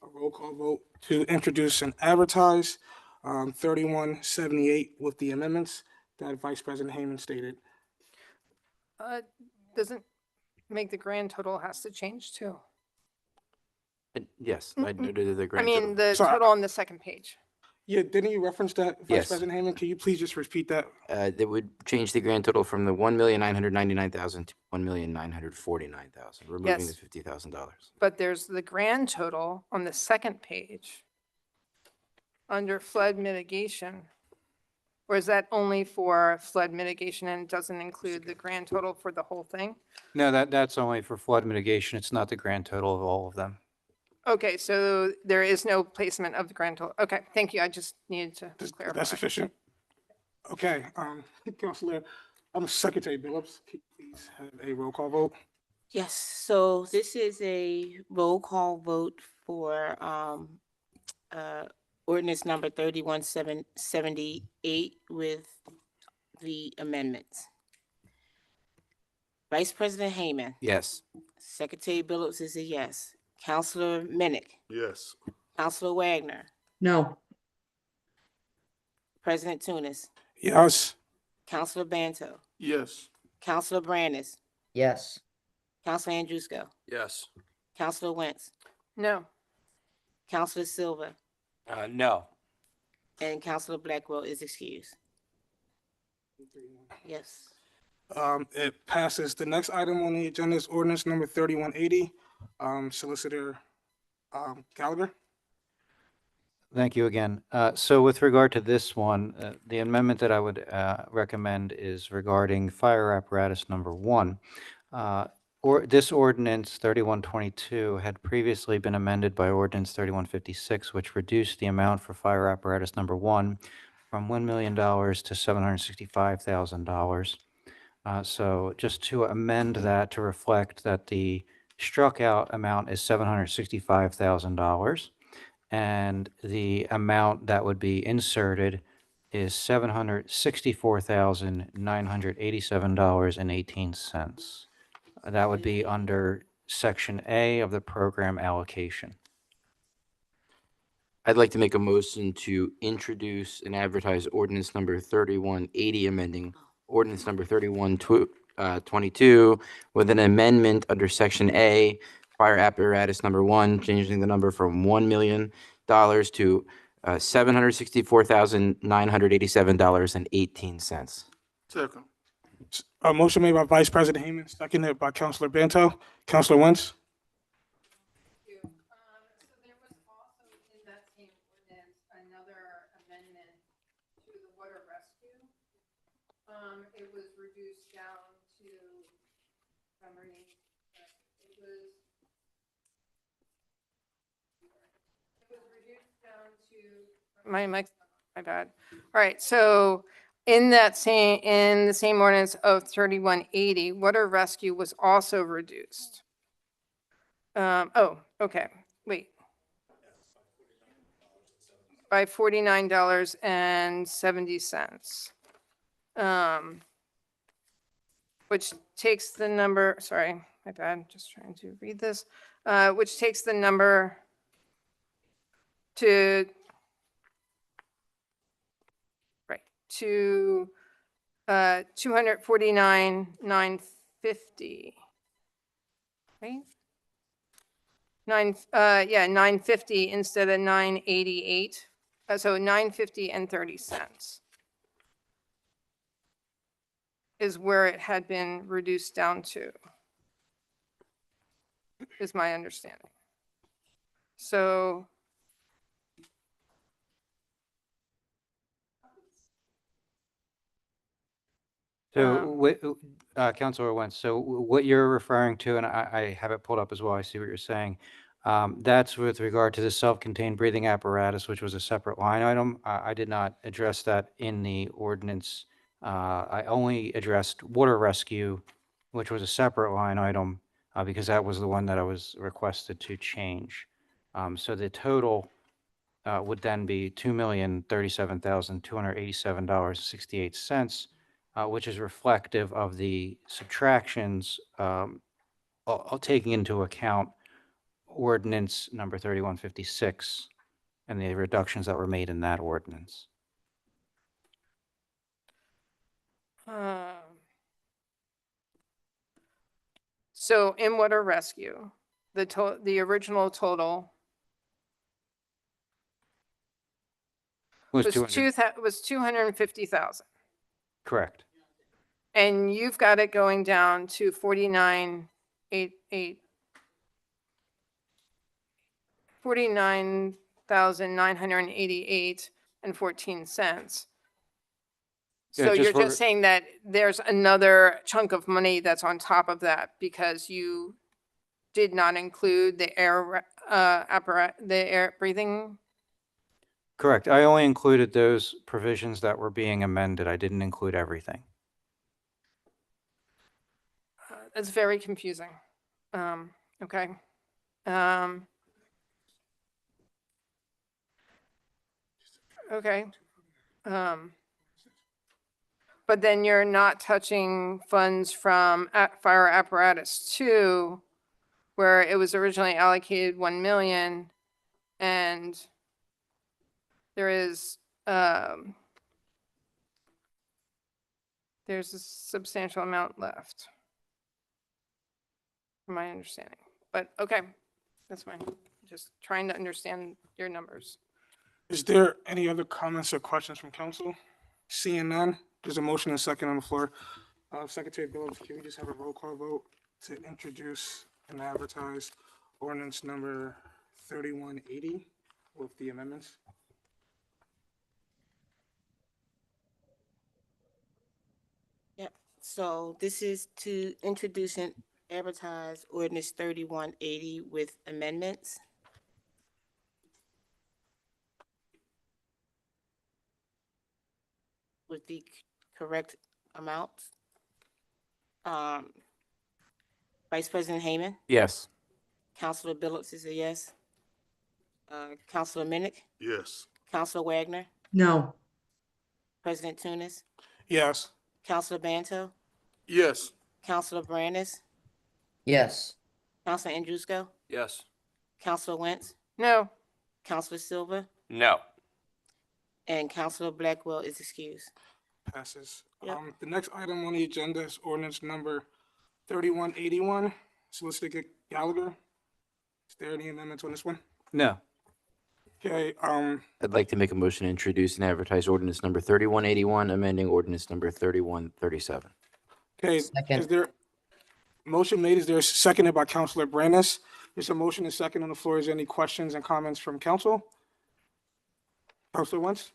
Speaker 1: a roll call vote to introduce and advertise 3178 with the amendments that Vice President Hayman stated?
Speaker 4: Doesn't make the grand total has to change too.
Speaker 21: Yes, I noted the
Speaker 4: I
Speaker 21: grand
Speaker 4: mean,
Speaker 21: total.
Speaker 4: the
Speaker 1: Sorry.
Speaker 4: total on the second page.
Speaker 1: Yeah, didn't you reference that, Vice
Speaker 21: Yes.
Speaker 1: President Hayman? Can you please just repeat that?
Speaker 21: They would change the grand total from the 1,999,000 to 1,949,000, removing the
Speaker 4: Yes.
Speaker 21: $50,000.
Speaker 4: But there's the grand total on the second page under flood mitigation. Or is that only for flood mitigation and doesn't include the grand total for the whole thing?
Speaker 8: No, that's only for flood mitigation. It's not the grand total of all of them.
Speaker 4: Okay, so there is no placement of the grand total. Okay, thank you. I just needed to clarify.
Speaker 1: That's sufficient. Okay, Councilor, Secretary Billups, can you please have a roll call vote?
Speaker 5: Yes, so this is a roll call vote for ordinance number 31778 with the amendments. Vice President Hayman,
Speaker 21: Yes.
Speaker 5: Secretary Billups is a yes. Counselor Minnick,
Speaker 13: Yes.
Speaker 5: Counselor Wagner,
Speaker 19: No.
Speaker 5: President Tunis,
Speaker 1: Yes.
Speaker 5: Counselor Banto,
Speaker 7: Yes.
Speaker 5: Counselor Brandis,
Speaker 11: Yes.
Speaker 5: Counselor Andrusco,
Speaker 10: Yes.
Speaker 5: Counselor Wentz,
Speaker 4: No.
Speaker 5: Counselor Silva,
Speaker 20: No.
Speaker 5: and Counselor Blackwell is excused. Yes.
Speaker 1: It passes. The next item on the agenda is ordinance number 3180. Solicitor Gallagher.
Speaker 8: Thank you again. So with regard to this one, the amendment that I would recommend is regarding fire apparatus number 1. This ordinance 3122 had previously been amended by ordinance 3156, which reduced the amount for fire apparatus number 1 from $1 million to $765,000. So just to amend that to reflect that the struck out amount is $765,000 and the amount that would be inserted is $764,987.18. That would be under Section A of the program allocation.
Speaker 21: I'd like to make a motion to introduce and advertise ordinance number 3180, amending ordinance number 3122 with an amendment under Section A, fire apparatus number 1, changing the number from $1 million to $764,987.18.
Speaker 7: Second.
Speaker 1: A motion made by Vice President Hayman, seconded by Councilor Banto. Councilor Wentz.
Speaker 4: So there was also in that same ordinance another amendment to the water rescue. It was reduced down to, reduced down to. My bad. All right, so in the same ordinance of 3180, water rescue was also reduced. Okay, wait. By $49.70. Which takes the number, sorry, my bad, just trying to read this, which takes the number to, to 249,950. Right? 950 instead of 988. So 950 and 30 cents is where it had been reduced down to, is my understanding. So
Speaker 8: So, Councilor Wentz, so what you're referring to, and I have it pulled up as well, I see what you're saying. That's with regard to the self-contained breathing apparatus, which was a separate line item. I did not address that in the ordinance. I only addressed water rescue, which was a separate line item, because that was the one that I was requested to change. So the total would then be $2,037,287.68, which is reflective of the subtractions, taking into account ordinance number 3156 and the reductions that were made in that ordinance.
Speaker 4: so in water rescue, the original total
Speaker 8: Was
Speaker 4: was
Speaker 8: 200,
Speaker 4: was 250,000.
Speaker 8: correct.
Speaker 4: And you've got it going down to 49,988 and 14 cents.
Speaker 8: Yeah,
Speaker 4: So
Speaker 8: just
Speaker 4: you're
Speaker 8: for-
Speaker 4: just saying that there's another chunk of money that's on top of that because you did not include the air the air breathing.
Speaker 8: Correct. I only included those provisions that were being amended. I didn't include everything.
Speaker 4: It's very confusing. Okay. Okay. But then you're not touching funds from fire apparatus 2, where it was originally allocated 1 million, and there is there's a substantial amount left, from my understanding. But okay, that's fine. Just trying to understand your numbers.
Speaker 1: Is there any other comments or questions from council? Seeing none, there's a motion and second on the floor. Secretary Billups, can we just have a roll call vote to introduce and advertise ordinance number 3180 with the amendments?
Speaker 5: Yep, so this is to introduce and advertise ordinance 3180 with amendments. With the correct amounts. Vice President Hayman,
Speaker 21: Yes.
Speaker 5: Councilor Billups is a yes. Councilor Minnick,
Speaker 13: Yes.
Speaker 5: Councilor Wagner,
Speaker 19: No.
Speaker 5: President Tunis,
Speaker 1: Yes.
Speaker 5: Councilor Banto,
Speaker 7: Yes.
Speaker 5: Councilor Brandis,
Speaker 11: Yes.
Speaker 5: Councilor Andrusco,
Speaker 10: Yes.
Speaker 5: Councilor Wentz,
Speaker 4: No.
Speaker 5: Councilor Silva,
Speaker 20: No.
Speaker 5: and Councilor Blackwell is excused.
Speaker 1: Passes.
Speaker 5: Yep.
Speaker 1: The next item on the agenda is ordinance number 3181. Solicitor Gallagher. Is there any amendments on this one?
Speaker 8: No.
Speaker 1: Okay,
Speaker 21: I'd like to make a motion to introduce and advertise ordinance number 3181, amending ordinance number 3137.
Speaker 1: okay,
Speaker 11: Second.
Speaker 1: is there, motion made, is there seconded by Councilor Brandis? There's a motion and second on the floor. Is there any questions and comments from council? Councilor Wentz?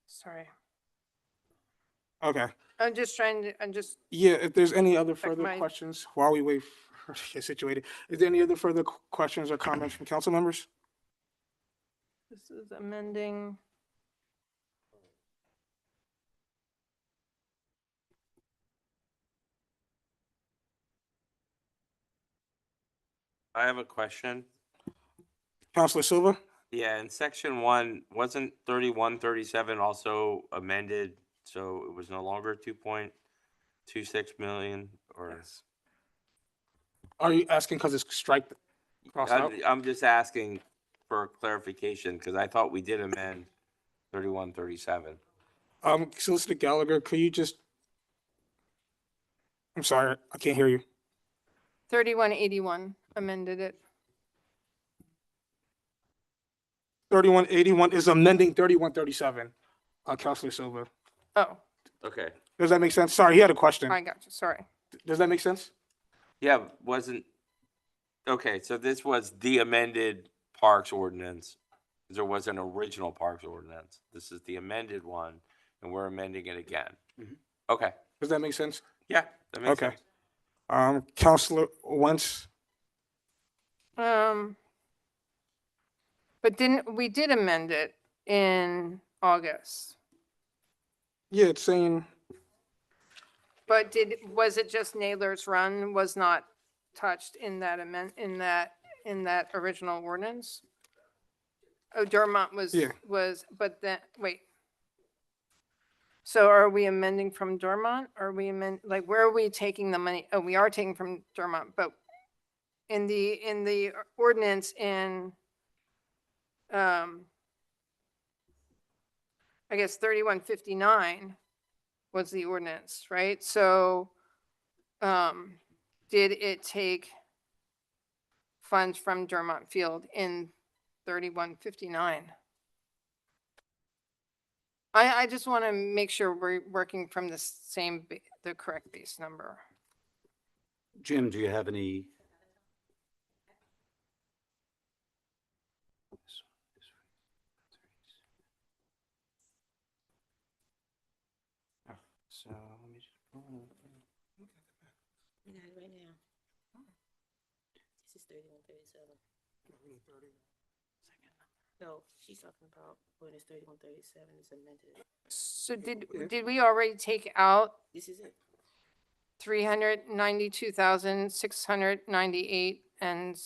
Speaker 4: Sorry.
Speaker 1: Okay.
Speaker 4: I'm just
Speaker 1: Yeah, if there's any other
Speaker 4: Check
Speaker 1: further
Speaker 4: my-
Speaker 1: questions while we wait for her to get situated, is there any other further questions or comments from council members?
Speaker 4: this is amending.
Speaker 20: I have a question.
Speaker 1: Councilor Silva?
Speaker 20: Yeah, in section 1, wasn't 3137 also amended, so it was no longer 2.26 million, or?
Speaker 1: Are you asking because it's strike crossed out?
Speaker 20: I'm just asking for clarification, because I thought we did amend 3137.
Speaker 1: Solicitor Gallagher, could you just, I'm sorry, I can't hear you.
Speaker 4: 3181 amended it.
Speaker 1: 3181 is amending 3137, Councilor Silva.
Speaker 4: Oh,
Speaker 20: Okay.
Speaker 1: Does that make sense? Sorry, he had a question.
Speaker 4: I got you. Sorry.
Speaker 1: Does that make sense?
Speaker 20: Yeah, wasn't Okay, so this was the amended parks ordinance. There was an original parks ordinance. This is the amended one, and we're amending it again. Okay,
Speaker 1: Does that make sense?
Speaker 20: yeah, that makes
Speaker 1: Okay.
Speaker 20: sense.
Speaker 1: Counselor Wentz,
Speaker 4: But we did amend it in August.
Speaker 1: yeah, it's saying,
Speaker 4: But was it just Naylor's Run was not touched in that in that original ordinance? Oh, Dermont
Speaker 1: Yeah.
Speaker 4: but then, wait. So are we amending from Dermont? Are we like, where are we taking the money? Oh, we are taking from Dermont, but in the ordinance I guess 3159 was the ordinance, right? So, did it take funds from Dermont Field in 3159? I just want to make sure we're working from the the correct base number.
Speaker 3: Jim, do you have any? So let me just pull it up.
Speaker 5: I got it right now. This is 3137. No, she's talking about ordinance 3137 is amended.
Speaker 4: So did we already take out
Speaker 5: This is it.
Speaker 4: 392,698 and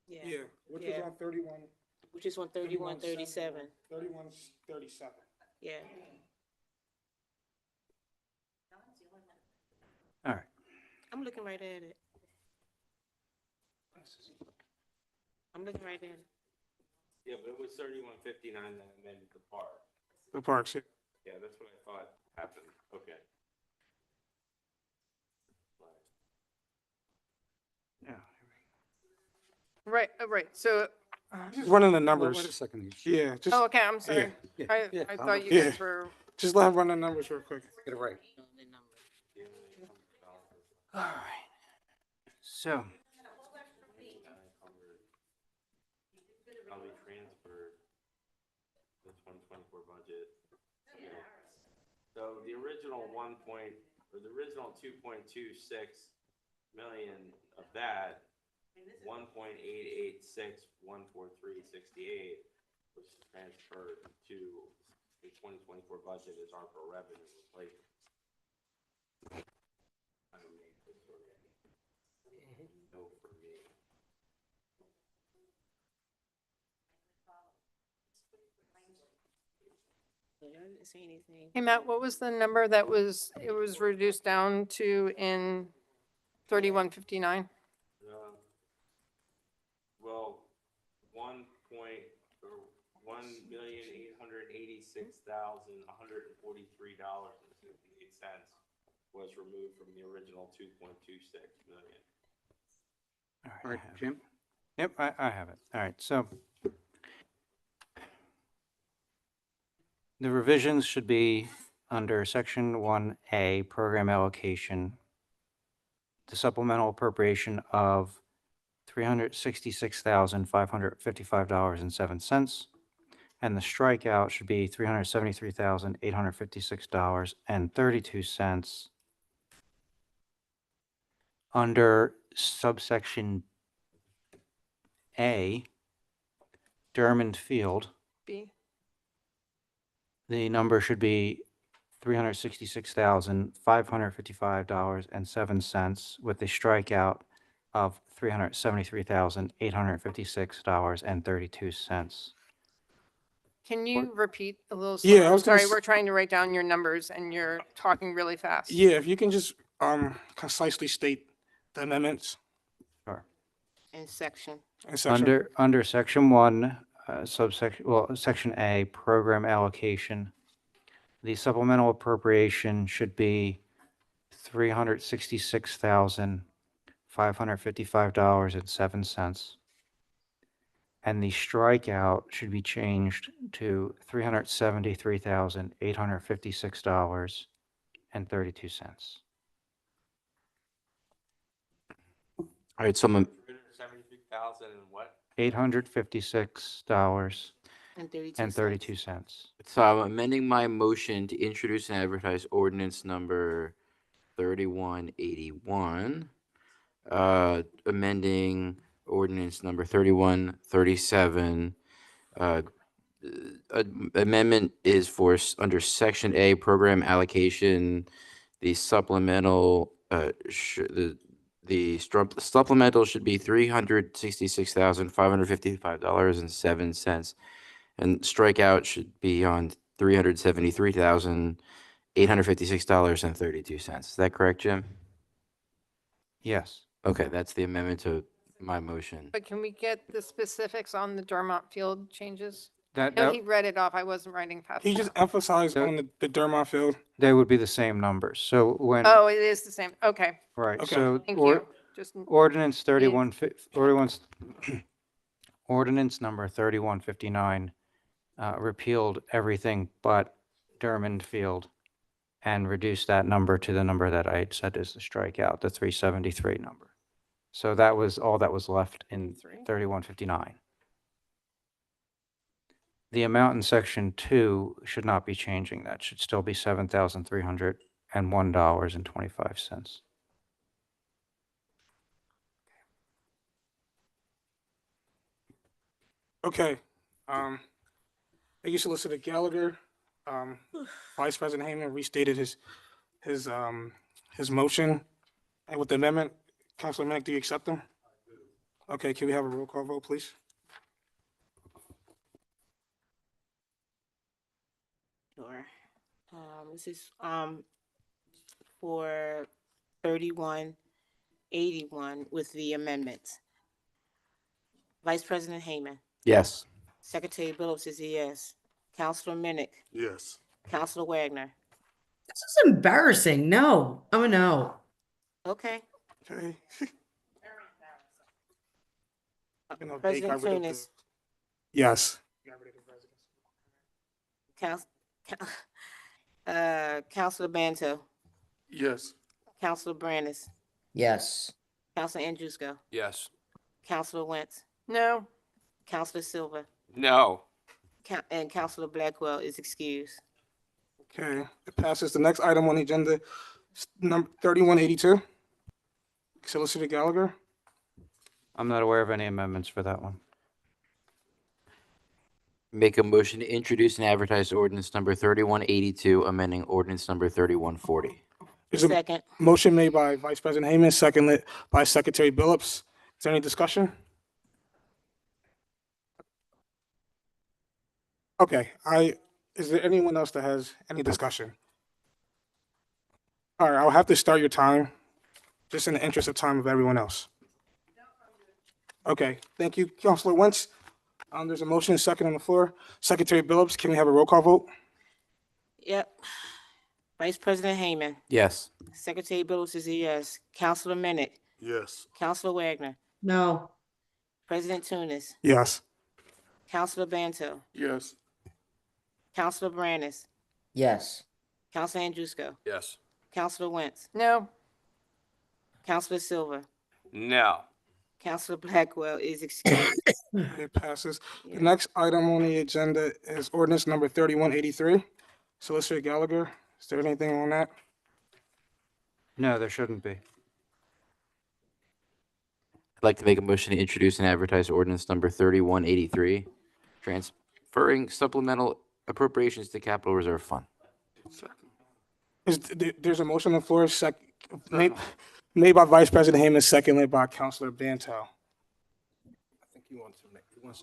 Speaker 1: yeah, which was on 31.
Speaker 5: Which is on 3137.
Speaker 1: 3137.
Speaker 5: Yeah.
Speaker 8: All right.
Speaker 5: I'm looking right at it. I'm looking right at it.
Speaker 20: Yeah, but it was 3159 that amended the park.
Speaker 1: The parks, yeah.
Speaker 20: Yeah, that's what I thought happened. Okay.
Speaker 8: Yeah.
Speaker 4: right, so.
Speaker 1: Just running the numbers.
Speaker 3: Wait a second.
Speaker 1: Yeah, just.
Speaker 4: Oh, okay, I'm sorry.
Speaker 3: Yeah,
Speaker 4: I
Speaker 3: yeah,
Speaker 4: thought you
Speaker 1: yeah.
Speaker 4: guys were.
Speaker 1: Just let him run the numbers real quick.
Speaker 3: Get it right.
Speaker 8: All right. So,
Speaker 20: How we transferred the 2024 budget. So the original 2.26 million of that, 1.88614368 was transferred to the 2024 budget as ARPA revenue replacement. I don't make this already. No for me.
Speaker 5: I didn't say anything.
Speaker 4: Hey, Matt, what was the number it was reduced down to in 3159?
Speaker 20: Well, 1,886,143.68 was removed from the original 2.26 million.
Speaker 8: all
Speaker 3: All
Speaker 8: right,
Speaker 3: right, Jim?
Speaker 8: Yep, I have it. All right, so the revisions should be under Section 1A, Program Allocation, the supplemental appropriation of $366,555.07, and the strikeout should be $373,856.32. Under subsection A, Dermond Field,
Speaker 4: B.
Speaker 8: the number should be $366,555.07 with a strikeout of $373,856.32.
Speaker 4: Can you repeat a little
Speaker 1: Yeah,
Speaker 4: slower?
Speaker 1: I was gonna
Speaker 4: Sorry,
Speaker 1: s-
Speaker 4: we're trying to write down your numbers and you're talking really fast.
Speaker 1: Yeah, if you can just concisely state the amendments
Speaker 8: Sure.
Speaker 5: In section.
Speaker 1: and section.
Speaker 8: Under Section 1, Section A, Program Allocation, the supplemental appropriation should be $366,555.07. and the strikeout should be changed to $373,856.32.
Speaker 21: All right, so I'm,
Speaker 20: 73,000 and what?
Speaker 8: $856
Speaker 5: And 32
Speaker 8: and
Speaker 5: cents.
Speaker 8: 32 cents.
Speaker 21: so I'm amending my motion to introduce and advertise ordinance number 3181. Amending ordinance number 3137. Amendment is for under section A, program allocation, the supplemental, supplemental should be $366,555.07. And strikeout should be on $373,856.32. Is that correct, Jim?
Speaker 8: Yes.
Speaker 21: Okay, that's the amendment to my motion.
Speaker 4: But can we get the specifics on the Dermont Field changes?
Speaker 8: That,
Speaker 4: No,
Speaker 8: that,
Speaker 4: he read it off. I wasn't writing fast
Speaker 1: He just
Speaker 4: enough.
Speaker 1: emphasized on the Dermont Field.
Speaker 8: they would be the same numbers. So when,
Speaker 4: Oh, it is the same. Okay.
Speaker 8: right,
Speaker 1: Okay.
Speaker 8: so
Speaker 4: Thank you. Just
Speaker 8: ordinance 31, ordinance number 3159 repealed everything but Dermond Field and reduced that number to the number that I had said is the strikeout, the 373 number. So that was all that was left in 3159. The amount in section 2 should not be changing. That should still be $7,301.25.
Speaker 1: Okay. Thank you, Solicitor Gallagher. Vice President Hayman restated his motion. And with the amendment, Councilor Minnick, do you accept them? Okay, can we have a roll call vote, please?
Speaker 5: Sure. This is for 3181 with the amendments. Vice President Hayman,
Speaker 21: Yes.
Speaker 5: Secretary Billups is a yes. Councilor Minnick,
Speaker 13: Yes.
Speaker 5: Councilor Wagner.
Speaker 19: This is embarrassing. No, I'm a no.
Speaker 5: Okay.
Speaker 1: Okay. You know, they
Speaker 5: President
Speaker 1: got rid of the-
Speaker 5: Tunis,
Speaker 1: Yes.
Speaker 5: Councilor Banto,
Speaker 7: Yes.
Speaker 5: Councilor Brandis,
Speaker 11: Yes.
Speaker 5: Councilor Andrewsko,
Speaker 10: Yes.
Speaker 5: Councilor Wentz,
Speaker 4: no.
Speaker 5: Councilor Silva,
Speaker 20: No.
Speaker 5: and Councilor Blackwell is excused.
Speaker 1: Okay, it passes. The next item on the agenda, number 3182. Solicitor Gallagher.
Speaker 8: I'm not aware of any amendments for that one.
Speaker 21: Make a motion to introduce and advertise ordinance number 3182, amending ordinance number 3140.
Speaker 1: There's a
Speaker 5: Second.
Speaker 1: motion made by Vice President Hayman, seconded by Secretary Billups. Is there any discussion? Okay, is there anyone else that has any discussion? All right, I'll have to start your time, just in the interest of time of everyone else. Okay, thank you, Councilor Wentz. There's a motion, second on the floor. Secretary Billups, can we have a roll call vote?
Speaker 5: Yep. Vice President Hayman,
Speaker 21: Yes.
Speaker 5: Secretary Billups is a yes. Councilor Minnick,
Speaker 13: Yes.
Speaker 5: Councilor Wagner,
Speaker 19: No.
Speaker 5: President Tunis,
Speaker 1: Yes.
Speaker 5: Councilor Banto,
Speaker 7: Yes.
Speaker 5: Councilor Brandis,
Speaker 11: Yes.
Speaker 5: Councilor Andrewsko,
Speaker 10: Yes.
Speaker 5: Councilor Wentz,
Speaker 4: No.
Speaker 5: Councilor Silva,
Speaker 20: No.
Speaker 5: Councilor Blackwell is excused.
Speaker 1: It passes. The next item on the agenda is ordinance number 3183. Solicitor Gallagher, is there anything on that?
Speaker 8: No, there shouldn't be.
Speaker 21: I'd like to make a motion to introduce and advertise ordinance number 3183, transferring supplemental appropriations to capital reserve fund.
Speaker 1: There's a motion on the floor, made by Vice President Hayman, seconded by Councilor Banto.
Speaker 15: I think he wants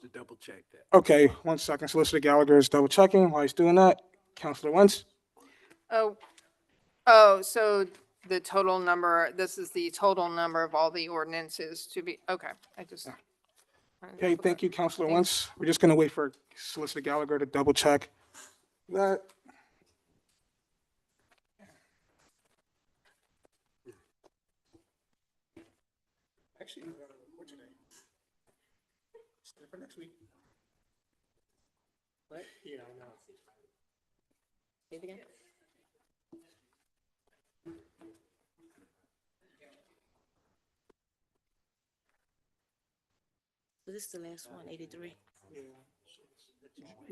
Speaker 15: to double check that.
Speaker 1: Okay, 1 second. Solicitor Gallagher is double checking while he's doing that. Councilor Wentz?
Speaker 4: Oh, so the total number, this is the total number of all the ordinances to be, okay, I just.
Speaker 1: Okay, thank you, Councilor Wentz. We're just gonna wait for Solicitor Gallagher to double check that. Actually, For next week.
Speaker 5: What?
Speaker 1: Yeah, I know.
Speaker 5: Say it again? So this is the last one, 83.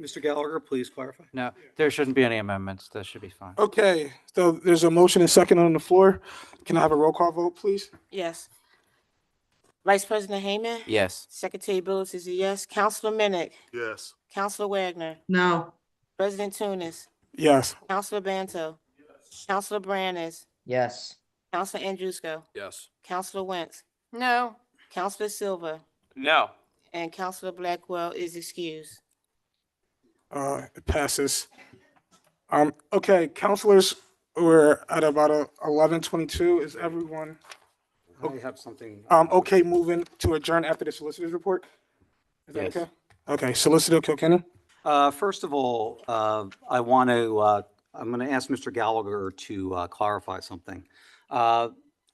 Speaker 3: Mr. Gallagher, please clarify.
Speaker 8: No, there shouldn't be any amendments. That should be fine.
Speaker 1: Okay, so there's a motion and second on the floor. Can I have a roll call vote, please?
Speaker 5: Yes. Vice President Hayman?
Speaker 21: Yes.
Speaker 5: Secretary Billups is a yes. Counselor Minnick?
Speaker 13: Yes.
Speaker 5: Counselor Wagner?
Speaker 19: No.
Speaker 5: President Tunis?
Speaker 1: Yes.
Speaker 5: Counselor Banto? Counselor Brandes?
Speaker 11: Yes.
Speaker 5: Counselor Andrusco?
Speaker 10: Yes.
Speaker 5: Counselor Wentz?
Speaker 4: No.
Speaker 5: Counselor Silver?
Speaker 20: No.
Speaker 5: And Counselor Blackwell is excused.
Speaker 1: It passes. Okay, counselors, we're at about 11:22. Is everyone
Speaker 3: I have something.
Speaker 1: okay moving to adjourn after the solicitor's report? Is that
Speaker 3: Yes.
Speaker 1: okay? Okay, Solicitor Kilkenny?
Speaker 3: First of all, I want to, I'm going to ask Mr. Gallagher to clarify something.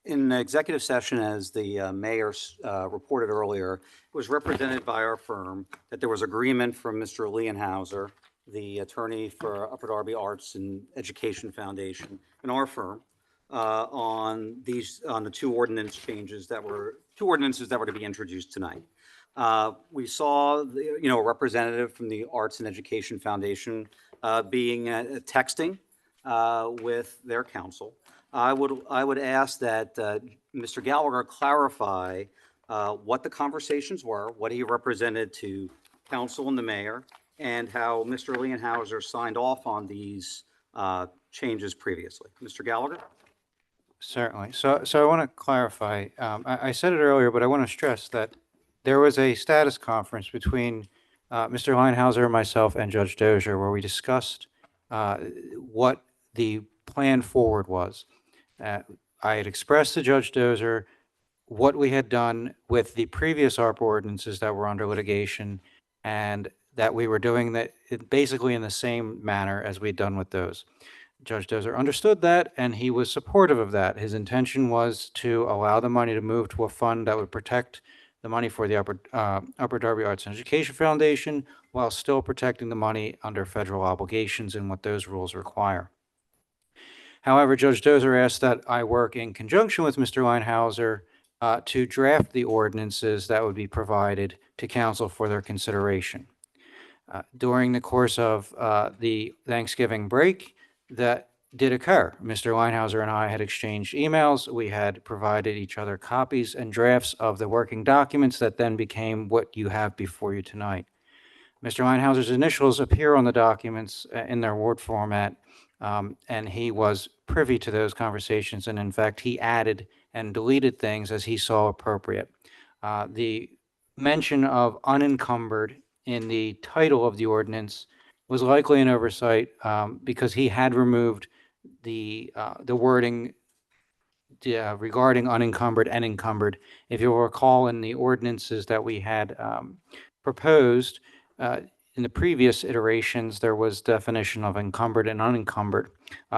Speaker 3: In the executive session, as the mayor reported earlier, it was represented by our firm that there was agreement from Mr. Leonhauser, the attorney for Upper Darby Arts and Education Foundation, and our firm, on the two ordinances that were to be introduced tonight. We saw, a representative from the Arts and Education Foundation being texting with their counsel. I would ask that Mr. Gallagher clarify what the conversations were, what he represented to counsel and the mayor, and how Mr. Leonhauser signed off on these changes previously. Mr. Gallagher?
Speaker 8: Certainly. So I want to clarify. I said it earlier, but I want to stress that there was a status conference between Mr. Linehauser, myself, and Judge Dozier, where we discussed what the plan forward was. I had expressed to Judge Dozier what we had done with the previous ARPA ordinances that were under litigation, and that we were doing that basically in the same manner as we'd done with those. Judge Dozier understood that, and he was supportive of that. His intention was to allow the money to move to a fund that would protect the money for the Upper Darby Arts and Education Foundation, while still protecting the money under federal obligations and what those rules require. However, Judge Dozier asked that I work in conjunction with Mr. Linehauser to draft the ordinances that would be provided to council for their consideration. During the course of the Thanksgiving break, that did occur. Mr. Linehauser and I had exchanged emails. We had provided each other copies and drafts of the working documents that then became what you have before you tonight. Mr. Linehauser's initials appear on the documents in their Word format, and he was privy to those conversations. And in fact, he added and deleted things as he saw appropriate. The mention of unencumbered in the title of the ordinance was likely an oversight because he had removed the wording regarding unencumbered and encumbered. If you'll recall, in the ordinances that we had proposed in the previous iterations, there was definition of encumbered and unencumbered.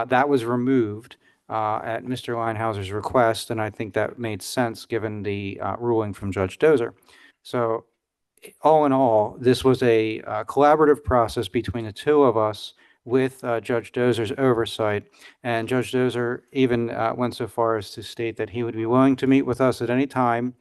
Speaker 8: That was removed at Mr. Linehauser's request, and I think that made sense given the ruling from Judge Dozier. So all in all, this was a collaborative process between the two of us with Judge Dozier's oversight. And Judge Dozier even went so far as to state that he would be willing to meet with us at any time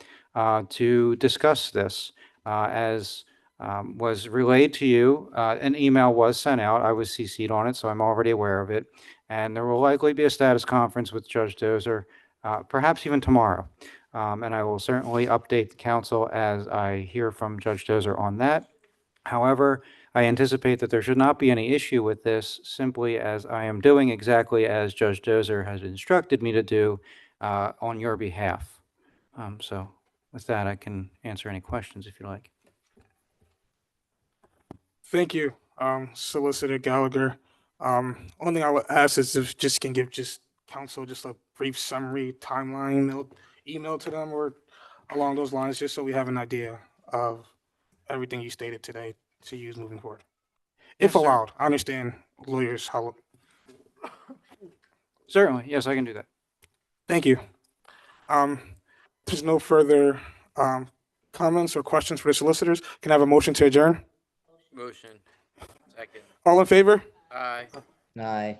Speaker 8: to discuss this. As was relayed to you, an email was sent out. I was CC'd on it, so I'm already aware of it. And there will likely be a status conference with Judge Dozier, perhaps even tomorrow. And I will certainly update the council as I hear from Judge Dozier on that. However, I anticipate that there should not be any issue with this, simply as I am doing exactly as Judge Dozier has instructed me to do on your behalf. So with that, I can answer any questions if you like.
Speaker 1: Thank you, Solicitor Gallagher. Only thing I would ask is if just can give council just a brief summary timeline email to them or along those lines, just so we have an idea of everything you stated today to use moving forward. If
Speaker 8: Yes, sir.
Speaker 1: allowed, I understand lawyers how.
Speaker 8: Certainly, yes, I can do that.
Speaker 1: Thank you. There's no further comments, or questions for the solicitors? Can I have a motion to adjourn?
Speaker 21: Motion. Second.
Speaker 1: All in favor?
Speaker 21: Aye.
Speaker 12: Aye.